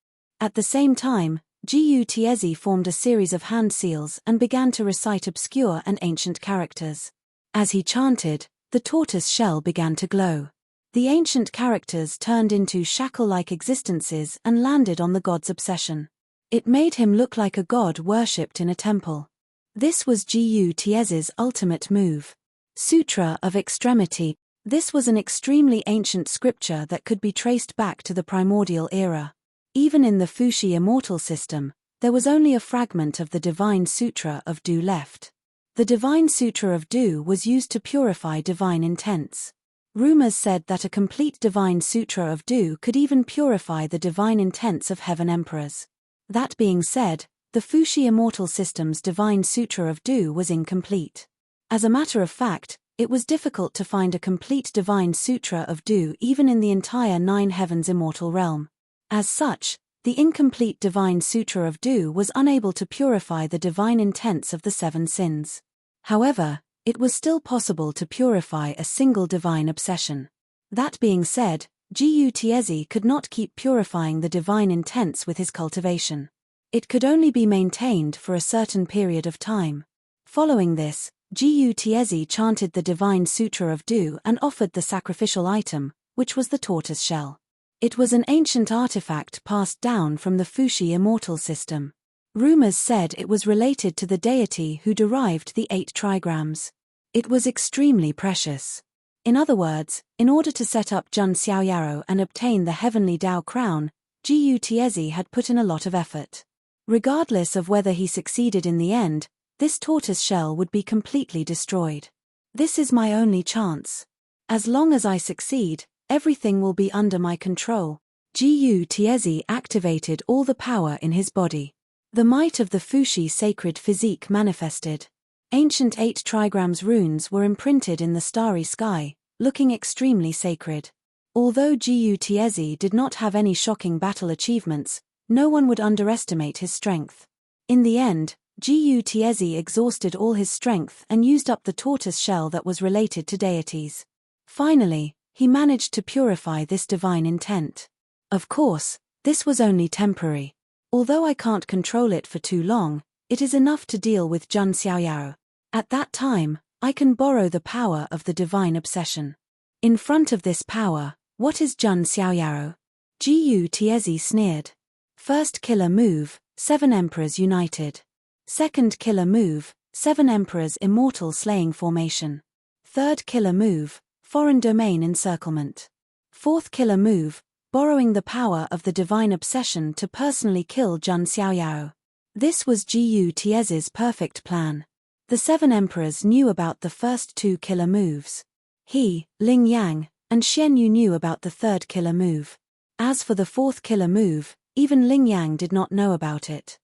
At the same time, Gu Tiezi formed a series of hand seals and began to recite obscure and ancient characters. As he chanted, the tortoise shell began to glow. The ancient characters turned into shackle-like existences and landed on the god's obsession. It made him look like a god worshipped in a temple. This was Gu Tiezi's ultimate move. Sutra of Extremity. This was an extremely ancient scripture that could be traced back to the primordial era. Even in the Fuxi immortal system, there was only a fragment of the Divine Sutra of Du left. The Divine Sutra of Du was used to purify divine intents. Rumors said that a complete Divine Sutra of Du could even purify the divine intents of heaven emperors. That being said, the Fuxi immortal system's Divine Sutra of Du was incomplete. As a matter of fact, it was difficult to find a complete Divine Sutra of Du even in the entire 9 heavens immortal realm. As such, the incomplete Divine Sutra of Du was unable to purify the divine intents of the 7 sins. However, it was still possible to purify a single divine obsession. That being said, Gu Tiezi could not keep purifying the divine intents with his cultivation. It could only be maintained for a certain period of time. Following this, Gu Tiezi chanted the Divine Sutra of Du and offered the sacrificial item, which was the tortoise shell. It was an ancient artifact passed down from the Fuxi immortal system. Rumors said it was related to the deity who derived the 8 trigrams. It was extremely precious. In other words, in order to set up Jun Xiaoyaro and obtain the heavenly Dao crown, Gu Tiezi had put in a lot of effort. Regardless of whether he succeeded in the end, this tortoise shell would be completely destroyed. This is my only chance. As long as I succeed, everything will be under my control. Gu Tiezi activated all the power in his body. The might of the Fuxi sacred physique manifested. Ancient 8 trigrams runes were imprinted in the starry sky, looking extremely sacred. Although Gu Tiezi did not have any shocking battle achievements, no one would underestimate his strength. In the end, Gu Tiezi exhausted all his strength and used up the tortoise shell that was related to deities. Finally, he managed to purify this divine intent. Of course, this was only temporary. Although I can't control it for too long, it is enough to deal with Jun Xiaoyaro. At that time, I can borrow the power of the divine obsession. In front of this power, what is Jun Xiaoyaro? Gu Tiezi sneered. First killer move, 7 emperors united. Second killer move, 7 emperors immortal slaying formation. Third killer move, foreign domain encirclement. Fourth killer move, borrowing the power of the divine obsession to personally kill Jun Xiaoyaro. This was Gu Tiezi's perfect plan. The 7 emperors knew about the first 2 killer moves. He, Ling Yang, and Xian Yu knew about the 3rd killer move. As for the 4th killer move, even Ling Yang did not know about it.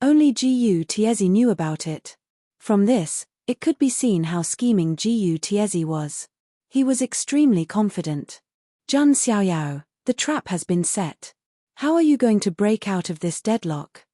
Only Gu Tiezi knew about it. From this, it could be seen how scheming Gu Tiezi was. He was extremely confident. Jun Xiaoyaro, the trap has been set. How are you going to break out of this deadlock?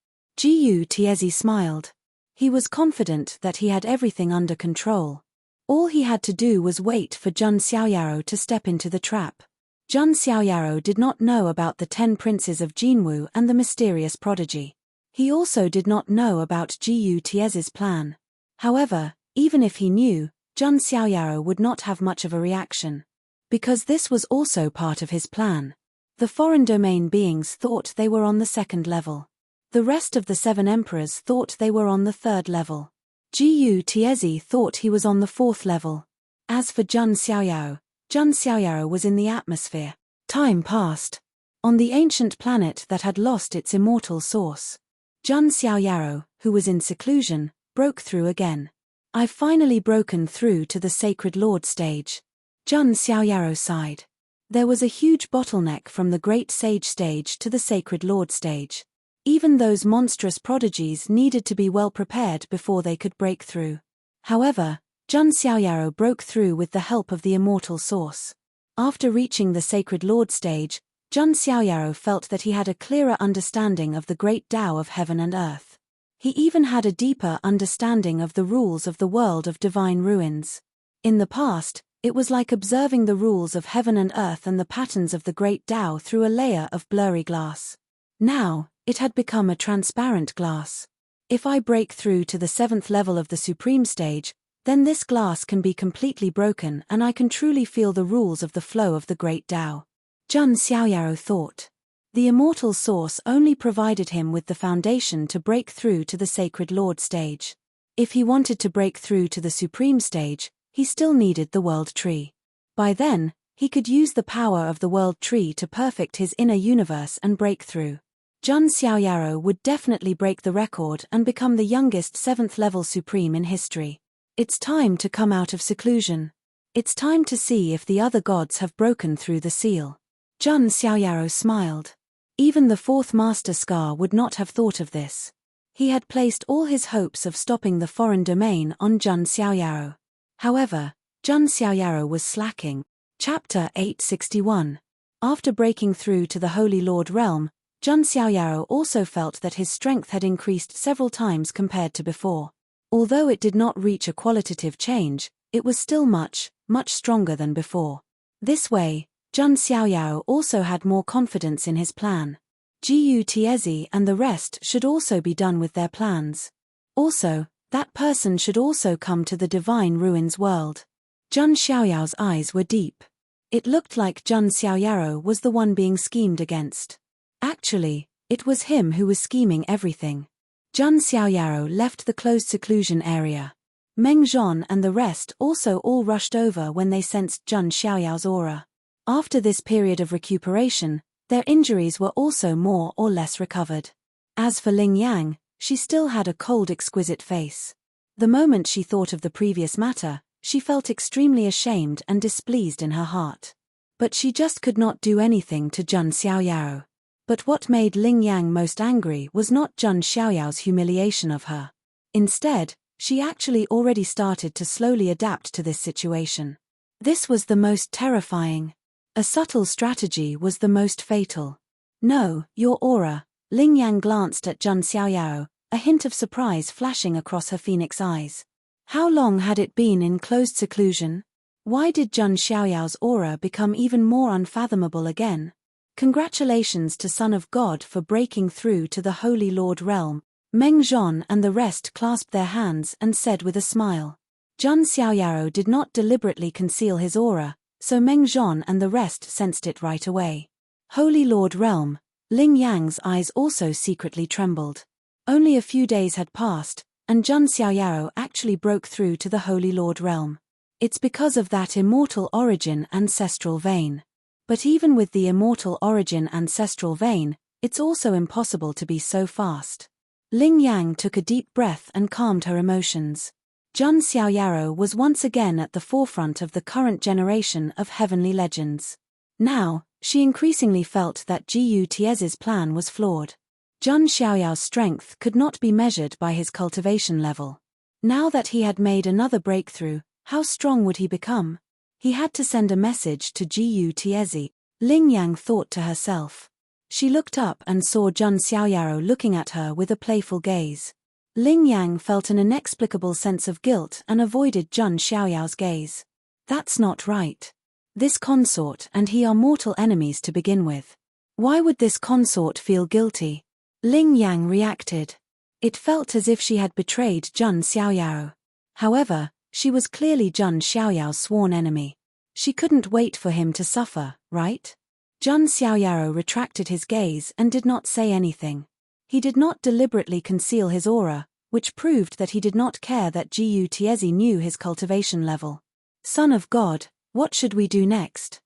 Gu Tiezi smiled. He was confident that he had everything under control. All he had to do was wait for Jun Xiaoyaro to step into the trap. Jun Xiaoyaro did not know about the 10 princes of Jinwu and the mysterious prodigy. He also did not know about Gu Tiezi's plan. However, even if he knew, Jun Xiaoyaro would not have much of a reaction. Because this was also part of his plan. The foreign domain beings thought they were on the 2nd level. The rest of the 7 emperors thought they were on the 3rd level. Gu Tiezi thought he was on the 4th level. As for Jun Xiaoyaro was in the atmosphere. Time passed. on the ancient planet that had lost its immortal source. Jun Xiaoyaro, who was in seclusion, broke through again. I've finally broken through to the Sacred Lord stage. Jun Xiaoyaro sighed. There was a huge bottleneck from the Great Sage stage to the Sacred Lord stage. Even those monstrous prodigies needed to be well prepared before they could break through. However, Jun Xiaoyaro broke through with the help of the immortal source. After reaching the Sacred Lord stage, Jun Xiaoyaro felt that he had a clearer understanding of the great Tao of heaven and earth. He even had a deeper understanding of the rules of the world of divine ruins. In the past, it was like observing the rules of heaven and earth and the patterns of the great Tao through a layer of blurry glass. Now, it had become a transparent glass. If I break through to the 7th level of the Supreme stage, then this glass can be completely broken and I can truly feel the rules of the flow of the great Tao. Jun Xiaoyaro thought. The immortal source only provided him with the foundation to break through to the Sacred Lord stage. If he wanted to break through to the Supreme stage, he still needed the World Tree. By then, he could use the power of the World Tree to perfect his inner universe and break through. Jun Xiaoyaro would definitely break the record and become the youngest 7th level Supreme in history. It's time to come out of seclusion. It's time to see if the other gods have broken through the seal. Jun Xiaoyaro smiled. Even the 4th Master Scar would not have thought of this. He had placed all his hopes of stopping the foreign domain on Jun Xiaoyaro. However, Jun Xiaoyaro was slacking. Chapter 861. After breaking through to the Holy Lord realm, Jun Xiaoyaro also felt that his strength had increased several times compared to before. Although it did not reach a qualitative change, it was still much, much stronger than before. This way, Jun Xiaoyaro also had more confidence in his plan. Gu Tiezi and the rest should also be done with their plans. Also, that person should also come to the Divine Ruins world. Jun Xiaoyao's eyes were deep. It looked like Jun Xiaoyaro was the one being schemed against. Actually, it was him who was scheming everything. Jun Xiaoyaro left the closed seclusion area. Meng Zhon and the rest also all rushed over when they sensed Jun Xiaoyao's aura. After this period of recuperation, their injuries were also more or less recovered. As for Ling Yang, she still had a cold, exquisite face. The moment she thought of the previous matter, she felt extremely ashamed and displeased in her heart. But she just could not do anything to Jun Xiaoyaro. But what made Ling Yang most angry was not Jun Xiaoyao's humiliation of her. Instead, she actually already started to slowly adapt to this situation. This was the most terrifying. A subtle strategy was the most fatal. No, your aura. Ling Yang glanced at Jun Xiaoyao, a hint of surprise flashing across her phoenix eyes. How long had it been in closed seclusion? Why did Jun Xiaoyao's aura become even more unfathomable again? Congratulations to Son of God for breaking through to the Holy Lord realm. Meng Zhon and the rest clasped their hands and said with a smile. Jun Xiaoyao did not deliberately conceal his aura, so Meng Zhon and the rest sensed it right away. Holy Lord realm. Ling Yang's eyes also secretly trembled. Only a few days had passed, and Jun Xiaoyao actually broke through to the Holy Lord realm. It's because of that immortal origin ancestral vein. But even with the immortal origin ancestral vein, it's also impossible to be so fast. Ling Yang took a deep breath and calmed her emotions. Jun Xiaoyao was once again at the forefront of the current generation of heavenly legends. Now, she increasingly felt that Gu Tiezi's plan was flawed. Jun Xiaoyao's strength could not be measured by his cultivation level. Now that he had made another breakthrough, how strong would he become? He had to send a message to Gu Tiezi, Ling Yang thought to herself. She looked up and saw Jun Xiaoyao looking at her with a playful gaze. Ling Yang felt an inexplicable sense of guilt and avoided Jun Xiaoyao's gaze. That's not right. This consort and he are mortal enemies to begin with. Why would this consort feel guilty? Ling Yang reacted. It felt as if she had betrayed Jun Xiaoyao. However, she was clearly Jun Xiaoyao's sworn enemy. She couldn't wait for him to suffer, right? Jun Xiaoyao retracted his gaze and did not say anything. He did not deliberately conceal his aura, which proved that he did not care that Gu Tiezi knew his cultivation level. Son of God, what should we do next?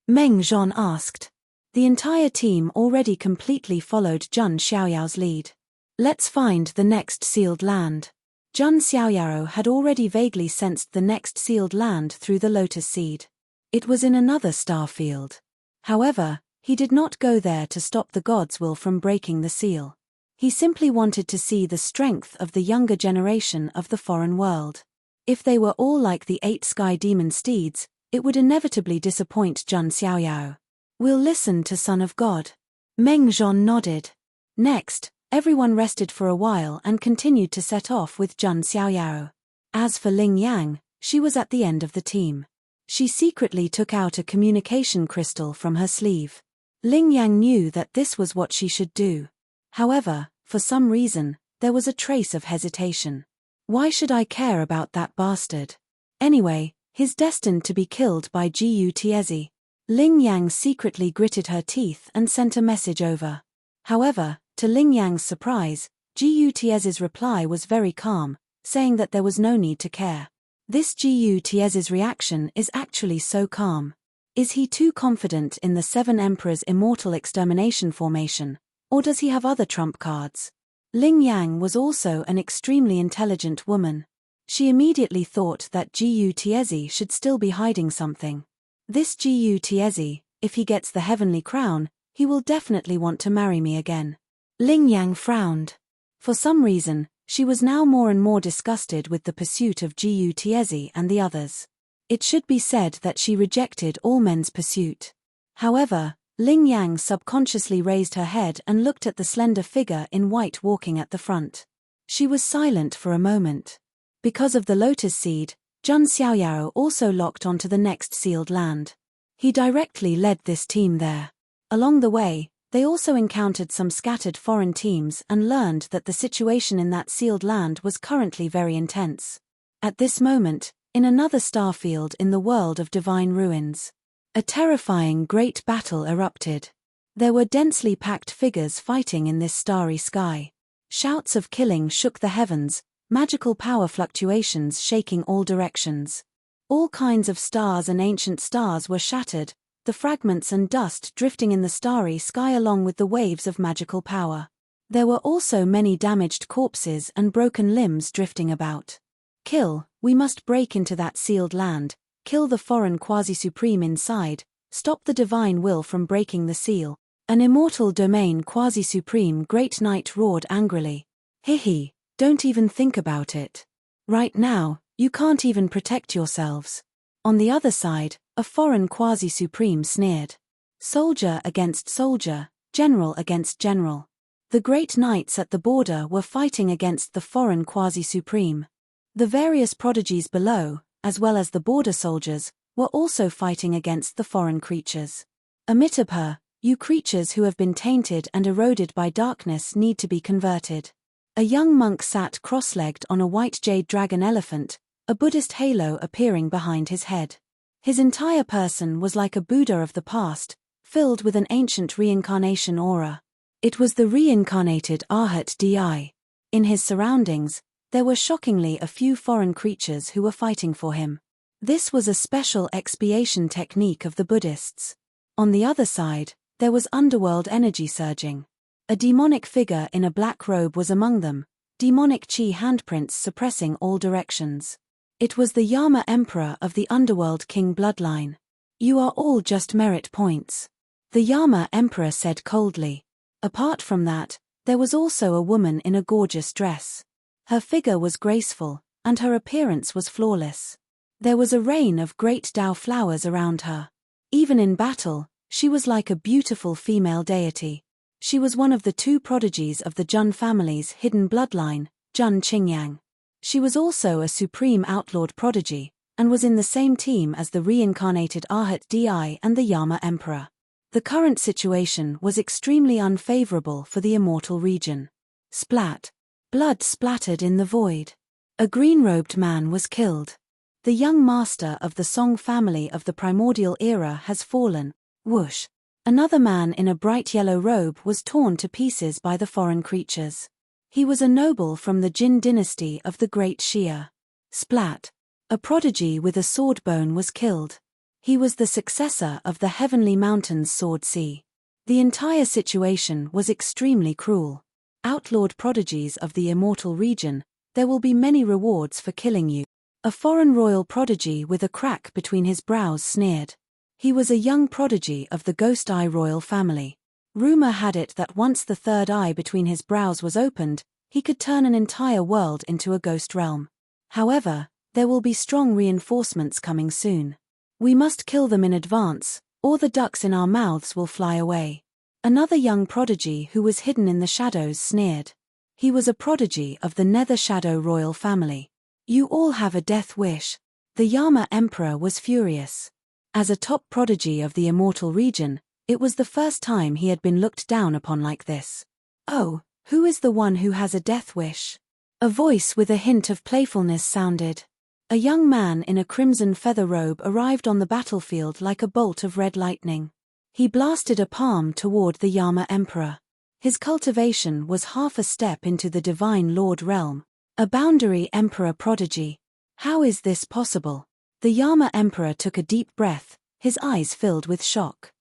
Meng Zhon asked. The entire team already completely followed Jun Xiaoyao's lead. Let's find the next sealed land. Jun Xiaoyao had already vaguely sensed the next sealed land through the lotus seed. It was in another star field. However, he did not go there to stop the god's will from breaking the seal. He simply wanted to see the strength of the younger generation of the foreign world. If they were all like the 8 sky demon steeds, it would inevitably disappoint Jun Xiaoyao. We'll listen to Son of God. Meng Zhon nodded. Next, everyone rested for a while and continued to set off with Jun Xiaoyao. As for Ling Yang, she was at the end of the team. She secretly took out a communication crystal from her sleeve. Ling Yang knew that this was what she should do. However, for some reason, there was a trace of hesitation. Why should I care about that bastard? Anyway, he's destined to be killed by Gu Tiezi. Ling Yang secretly gritted her teeth and sent a message over. However, to Ling Yang's surprise, Gu Tiezi's reply was very calm, saying that there was no need to care. This Gu Tiezi's reaction is actually so calm. Is he too confident in the 7 Emperors' immortal extermination formation, or does he have other trump cards? Ling Yang was also an extremely intelligent woman. She immediately thought that Gu Tiezi should still be hiding something. This Gu Tiezi, if he gets the heavenly crown, he will definitely want to marry me again. Ling Yang frowned. For some reason, she was now more and more disgusted with the pursuit of Gu Tiezi and the others. It should be said that she rejected all men's pursuit. However, Ling Yang subconsciously raised her head and looked at the slender figure in white walking at the front. She was silent for a moment. Because of the lotus seed, Jun Xiaoyao also locked onto the next sealed land. He directly led this team there. Along the way, they also encountered some scattered foreign teams and learned that the situation in that sealed land was currently very intense. At this moment, in another starfield in the world of divine ruins, a terrifying great battle erupted. There were densely packed figures fighting in this starry sky. Shouts of killing shook the heavens, magical power fluctuations shaking all directions. All kinds of stars and ancient stars were shattered, the fragments and dust drifting in the starry sky along with the waves of magical power. There were also many damaged corpses and broken limbs drifting about. Kill, we must break into that sealed land. Kill the foreign quasi-supreme inside, stop the divine will from breaking the seal. An immortal domain quasi-supreme great knight roared angrily. Hihi, don't even think about it. Right now, you can't even protect yourselves. On the other side, a foreign quasi-supreme sneered. Soldier against soldier, general against general. The great knights at the border were fighting against the foreign quasi-supreme. The various prodigies below, as well as the border soldiers, were also fighting against the foreign creatures. Amitabha, you creatures who have been tainted and eroded by darkness need to be converted. A young monk sat cross-legged on a white jade dragon elephant, a Buddhist halo appearing behind his head. His entire person was like a Buddha of the past, filled with an ancient reincarnation aura. It was the reincarnated Arhat Di. In his surroundings, there were shockingly a few foreign creatures who were fighting for him. This was a special expiation technique of the Buddhists. On the other side, there was underworld energy surging. A demonic figure in a black robe was among them, demonic chi handprints suppressing all directions. It was the Yama Emperor of the Underworld King bloodline. You are all just merit points. The Yama Emperor said coldly. Apart from that, there was also a woman in a gorgeous dress. Her figure was graceful, and her appearance was flawless. There was a rain of great Dao flowers around her. Even in battle, she was like a beautiful female deity. She was one of the 2 prodigies of the Jun family's hidden bloodline, Jun Qingyang. She was also a supreme outlawed prodigy, and was in the same team as the reincarnated Arhat Di and the Yama Emperor. The current situation was extremely unfavorable for the immortal region. Splat. Blood splattered in the void. A green-robed man was killed. The young master of the Song family of the primordial era has fallen. Whoosh. Another man in a bright yellow robe was torn to pieces by the foreign creatures. He was a noble from the Jin dynasty of the Great Xia. Splat. A prodigy with a sword bone was killed. He was the successor of the Heavenly Mountains Sword Sea. The entire situation was extremely cruel. Outlawed prodigies of the immortal region, there will be many rewards for killing you. A foreign royal prodigy with a crack between his brows sneered. He was a young prodigy of the Ghost Eye royal family. Rumor had it that once the third eye between his brows was opened, he could turn an entire world into a ghost realm. However, there will be strong reinforcements coming soon. We must kill them in advance, or the ducks in our mouths will fly away. Another young prodigy who was hidden in the shadows sneered. He was a prodigy of the Nether Shadow royal family. You all have a death wish. The Yama Emperor was furious. As a top prodigy of the immortal region, it was the first time he had been looked down upon like this. Oh, who is the one who has a death wish? A voice with a hint of playfulness sounded. A young man in a crimson feather robe arrived on the battlefield like a bolt of red lightning. He blasted a palm toward the Yama Emperor. His cultivation was half a step into the Divine Lord realm. A boundary Emperor prodigy. How is this possible? The Yama Emperor took a deep breath, his eyes filled with shock.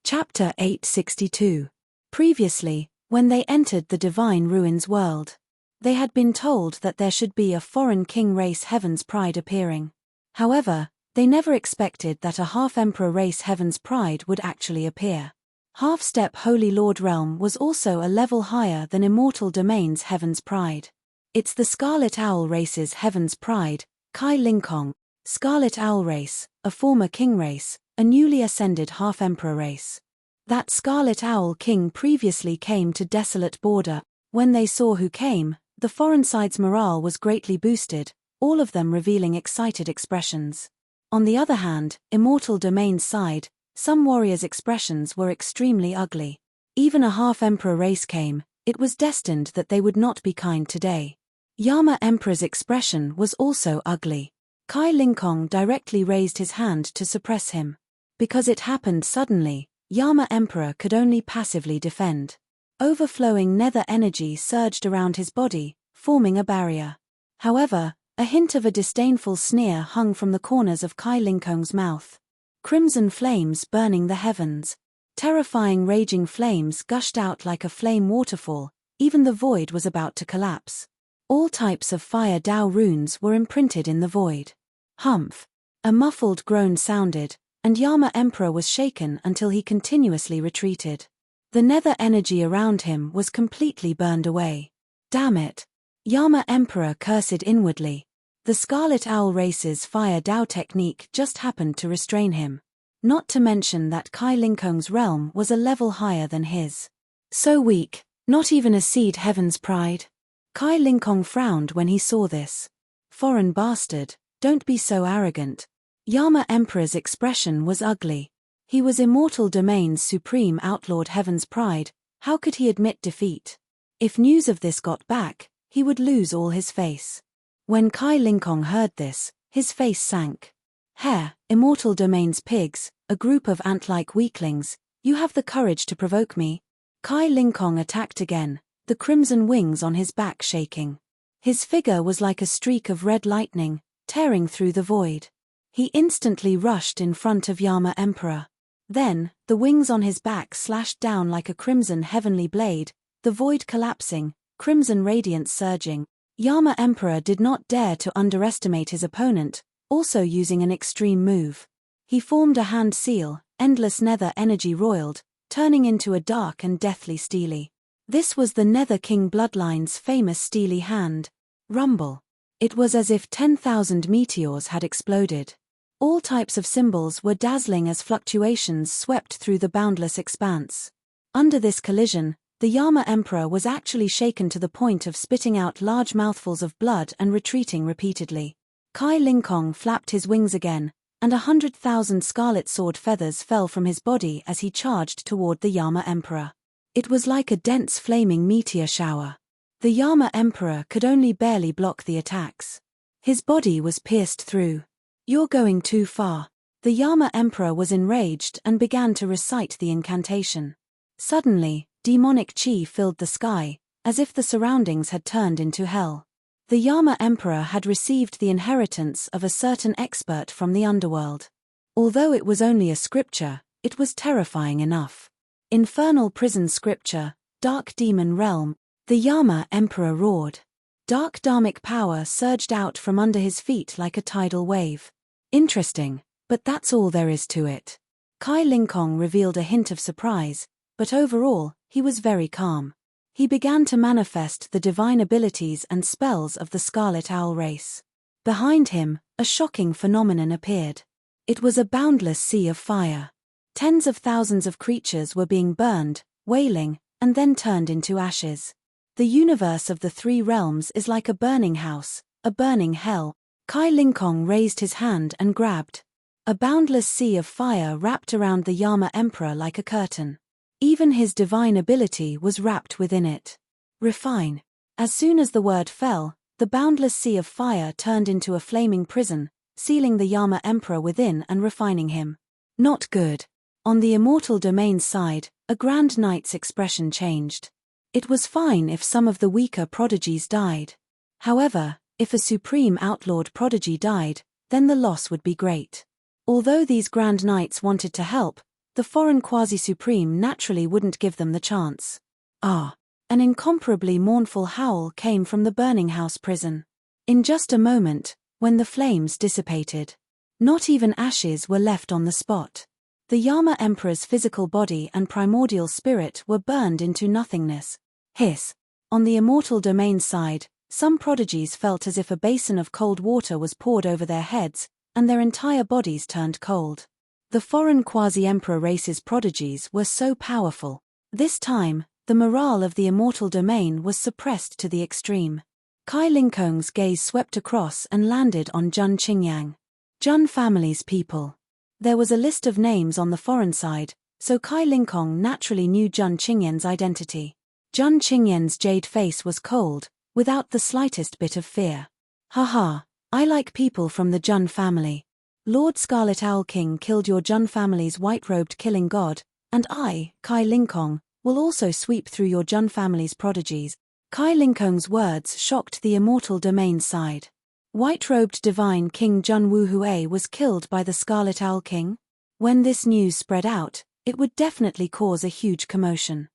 Chapter 862. Previously, when they entered the Divine Ruins world, they had been told that there should be a foreign king race Heaven's Pride appearing. However, they never expected that a half-emperor race Heaven's Pride would actually appear. Half-step Holy Lord Realm was also a level higher than Immortal Domain's Heaven's Pride. It's the Scarlet Owl race's Heaven's Pride, Kai Linkong. Scarlet Owl race, a former king race, a newly ascended half-emperor race. That Scarlet Owl king previously came to Desolate Border. When they saw who came, the foreign side's morale was greatly boosted, all of them revealing excited expressions. On the other hand, Immortal Domain's side, some warriors' expressions were extremely ugly. Even a half-emperor race came, it was destined that they would not be kind today. Yama Emperor's expression was also ugly. Kai Linkong directly raised his hand to suppress him. Because it happened suddenly, Yama Emperor could only passively defend. Overflowing nether energy surged around his body, forming a barrier. However, a hint of a disdainful sneer hung from the corners of Kai Linkong's mouth. Crimson flames burning the heavens. Terrifying raging flames gushed out like a flame waterfall, even the void was about to collapse. All types of fire Dao runes were imprinted in the void. Humph! A muffled groan sounded, and Yama Emperor was shaken until he continuously retreated. The nether energy around him was completely burned away. Damn it! Yama Emperor cursed inwardly. The Scarlet Owl race's fire Dao technique just happened to restrain him. Not to mention that Kai Linkong's realm was a level higher than his. So weak, not even a seed Heaven's Pride. Kai Linkong frowned when he saw this. Foreign bastard, don't be so arrogant. Yama Emperor's expression was ugly. He was Immortal Domain's supreme outlawed Heaven's Pride, how could he admit defeat? If news of this got back, he would lose all his face. When Kai Linkong heard this, his face sank. Hare, Immortal Domain's pigs, a group of ant-like weaklings, you have the courage to provoke me? Kai Linkong attacked again, the crimson wings on his back shaking. His figure was like a streak of red lightning, tearing through the void. He instantly rushed in front of Yama Emperor. Then, the wings on his back slashed down like a crimson heavenly blade, the void collapsing, crimson radiance surging. Yama Emperor did not dare to underestimate his opponent, also using an extreme move. He formed a hand seal, endless nether energy roiled, turning into a dark and deathly steely. This was the Nether King bloodline's famous steely hand. Rumble. It was as if 10,000 meteors had exploded. All types of symbols were dazzling as fluctuations swept through the boundless expanse. Under this collision, the Yama Emperor was actually shaken to the point of spitting out large mouthfuls of blood and retreating repeatedly. Kai Linkong flapped his wings again, and 100,000 scarlet sword feathers fell from his body as he charged toward the Yama Emperor. It was like a dense flaming meteor shower. The Yama Emperor could only barely block the attacks. His body was pierced through. You're going too far. The Yama Emperor was enraged and began to recite the incantation. Suddenly, demonic chi filled the sky, as if the surroundings had turned into hell. The Yama Emperor had received the inheritance of a certain expert from the underworld. Although it was only a scripture, it was terrifying enough. Infernal prison scripture, dark demon realm. The Yama Emperor roared. Dark dharmic power surged out from under his feet like a tidal wave. Interesting, but that's all there is to it. Kai Lingkong revealed a hint of surprise, but overall, he was very calm. He began to manifest the divine abilities and spells of the Scarlet Owl race. Behind him, a shocking phenomenon appeared. It was a boundless sea of fire. Tens of thousands of creatures were being burned, wailing, and then turned into ashes. The universe of the three realms is like a burning house, a burning hell. Kai Lingkong raised his hand and grabbed. A boundless sea of fire wrapped around the Yama Emperor like a curtain. Even his divine ability was wrapped within it. Refine. As soon as the word fell, the boundless sea of fire turned into a flaming prison, sealing the Yama Emperor within and refining him. Not good. On the immortal domain's side, a Grand Knight's expression changed. It was fine if some of the weaker prodigies died. However, if a supreme outlawed prodigy died, then the loss would be great. Although these Grand Knights wanted to help, the foreign quasi-supreme naturally wouldn't give them the chance. Ah! An incomparably mournful howl came from the burning house prison. In just a moment, when the flames dissipated, not even ashes were left on the spot. The Yama Emperor's physical body and primordial spirit were burned into nothingness. Hiss. On the immortal domain side, some prodigies felt as if a basin of cold water was poured over their heads, and their entire bodies turned cold. The foreign quasi-emperor race's prodigies were so powerful. This time, the morale of the immortal domain was suppressed to the extreme. Kai Lingkong's gaze swept across and landed on Jun Qingyang. Jun family's people. There was a list of names on the foreign side, so Kai Lingkong naturally knew Jun Qingyang's identity. Jun Qingyang's jade face was cold, without the slightest bit of fear. Haha, I like people from the Jun family. Lord Scarlet Owl King killed your Jun family's white-robed killing god, and I, Kai Lingkong, will also sweep through your Jun family's prodigies. Kai Lingkong's words shocked the immortal domain side. White-robed divine King Jun Wuhui was killed by the Scarlet Owl King? When this news spread out, it would definitely cause a huge commotion.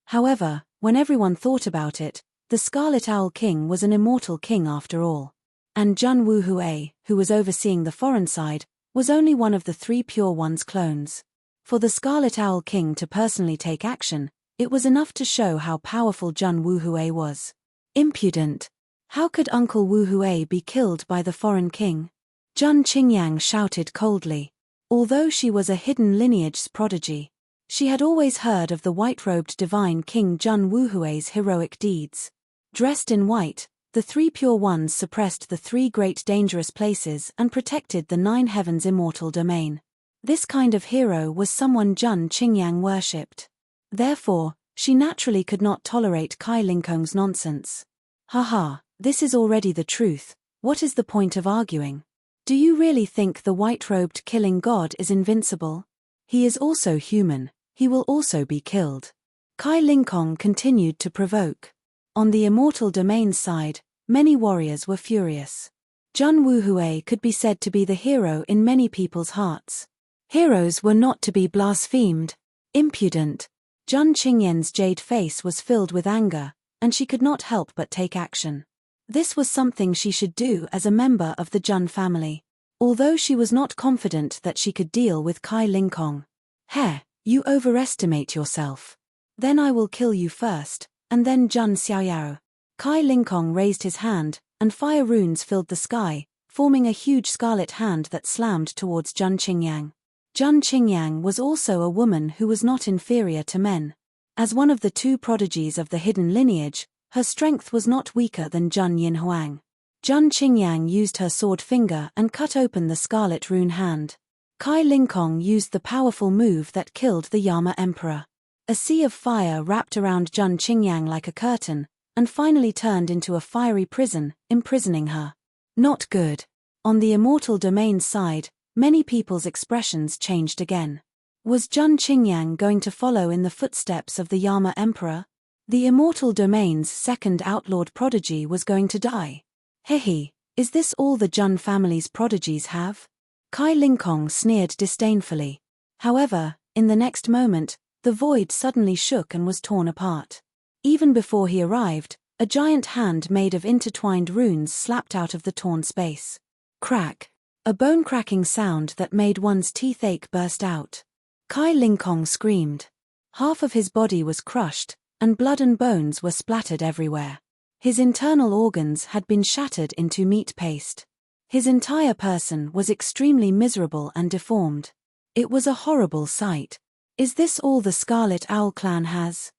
However, when everyone thought about it, the Scarlet Owl King was an immortal king after all. And Jun Wuhui, who was overseeing the foreign side, was only one of the three Pure One's clones. For the Scarlet Owl King to personally take action, it was enough to show how powerful Jun Wuhui was. Impudent! How could Uncle Wuhui be killed by the foreign king? Jun Qingyang shouted coldly. Although she was a hidden lineage's prodigy, she had always heard of the white-robed divine King Jun Wuhui's heroic deeds. Dressed in white, the three Pure Ones suppressed the three great dangerous places and protected the nine heavens' immortal domain. This kind of hero was someone Jun Qingyang worshipped. Therefore, she naturally could not tolerate Kai Lingkong's nonsense. Haha, this is already the truth, what is the point of arguing? Do you really think the white-robed killing god is invincible? He is also human, he will also be killed. Kai Lingkong continued to provoke. On the immortal domain's side, many warriors were furious. Jun Wuhui could be said to be the hero in many people's hearts. Heroes were not to be blasphemed. Impudent. Jun Qingyang's jade face was filled with anger, and she could not help but take action. This was something she should do as a member of the Jun family. Although she was not confident that she could deal with Kai Lingkong. Heh, you overestimate yourself. Then I will kill you first, and then Jun Xiaoyao. Kai Lingkong raised his hand, and fire runes filled the sky, forming a huge scarlet hand that slammed towards Jun Qingyang. Jun Qingyang was also a woman who was not inferior to men. As one of the two prodigies of the hidden lineage, her strength was not weaker than Jun Yinhuang. Jun Qingyang used her sword finger and cut open the scarlet rune hand. Kai Lingkong used the powerful move that killed the Yama Emperor. A sea of fire wrapped around Jun Qingyang like a curtain, and finally turned into a fiery prison, imprisoning her. Not good. On the immortal domain's side, many people's expressions changed again. Was Jun Qingyang going to follow in the footsteps of the Yama Emperor? The immortal domain's second outlawed prodigy was going to die. Hehe, is this all the Jun family's prodigies have? Kai Lingkong sneered disdainfully. However, in the next moment, The void suddenly shook and was torn apart. Even before he arrived, a giant hand made of intertwined runes slapped out of the torn space. Crack! A bone-cracking sound that made one's teeth ache burst out. Kai Lingkong screamed. Half of his body was crushed, and blood and bones were splattered everywhere. His internal organs had been shattered into meat paste. His entire person was extremely miserable and deformed. It was a horrible sight. Is this all the Scarlet Owl clan has?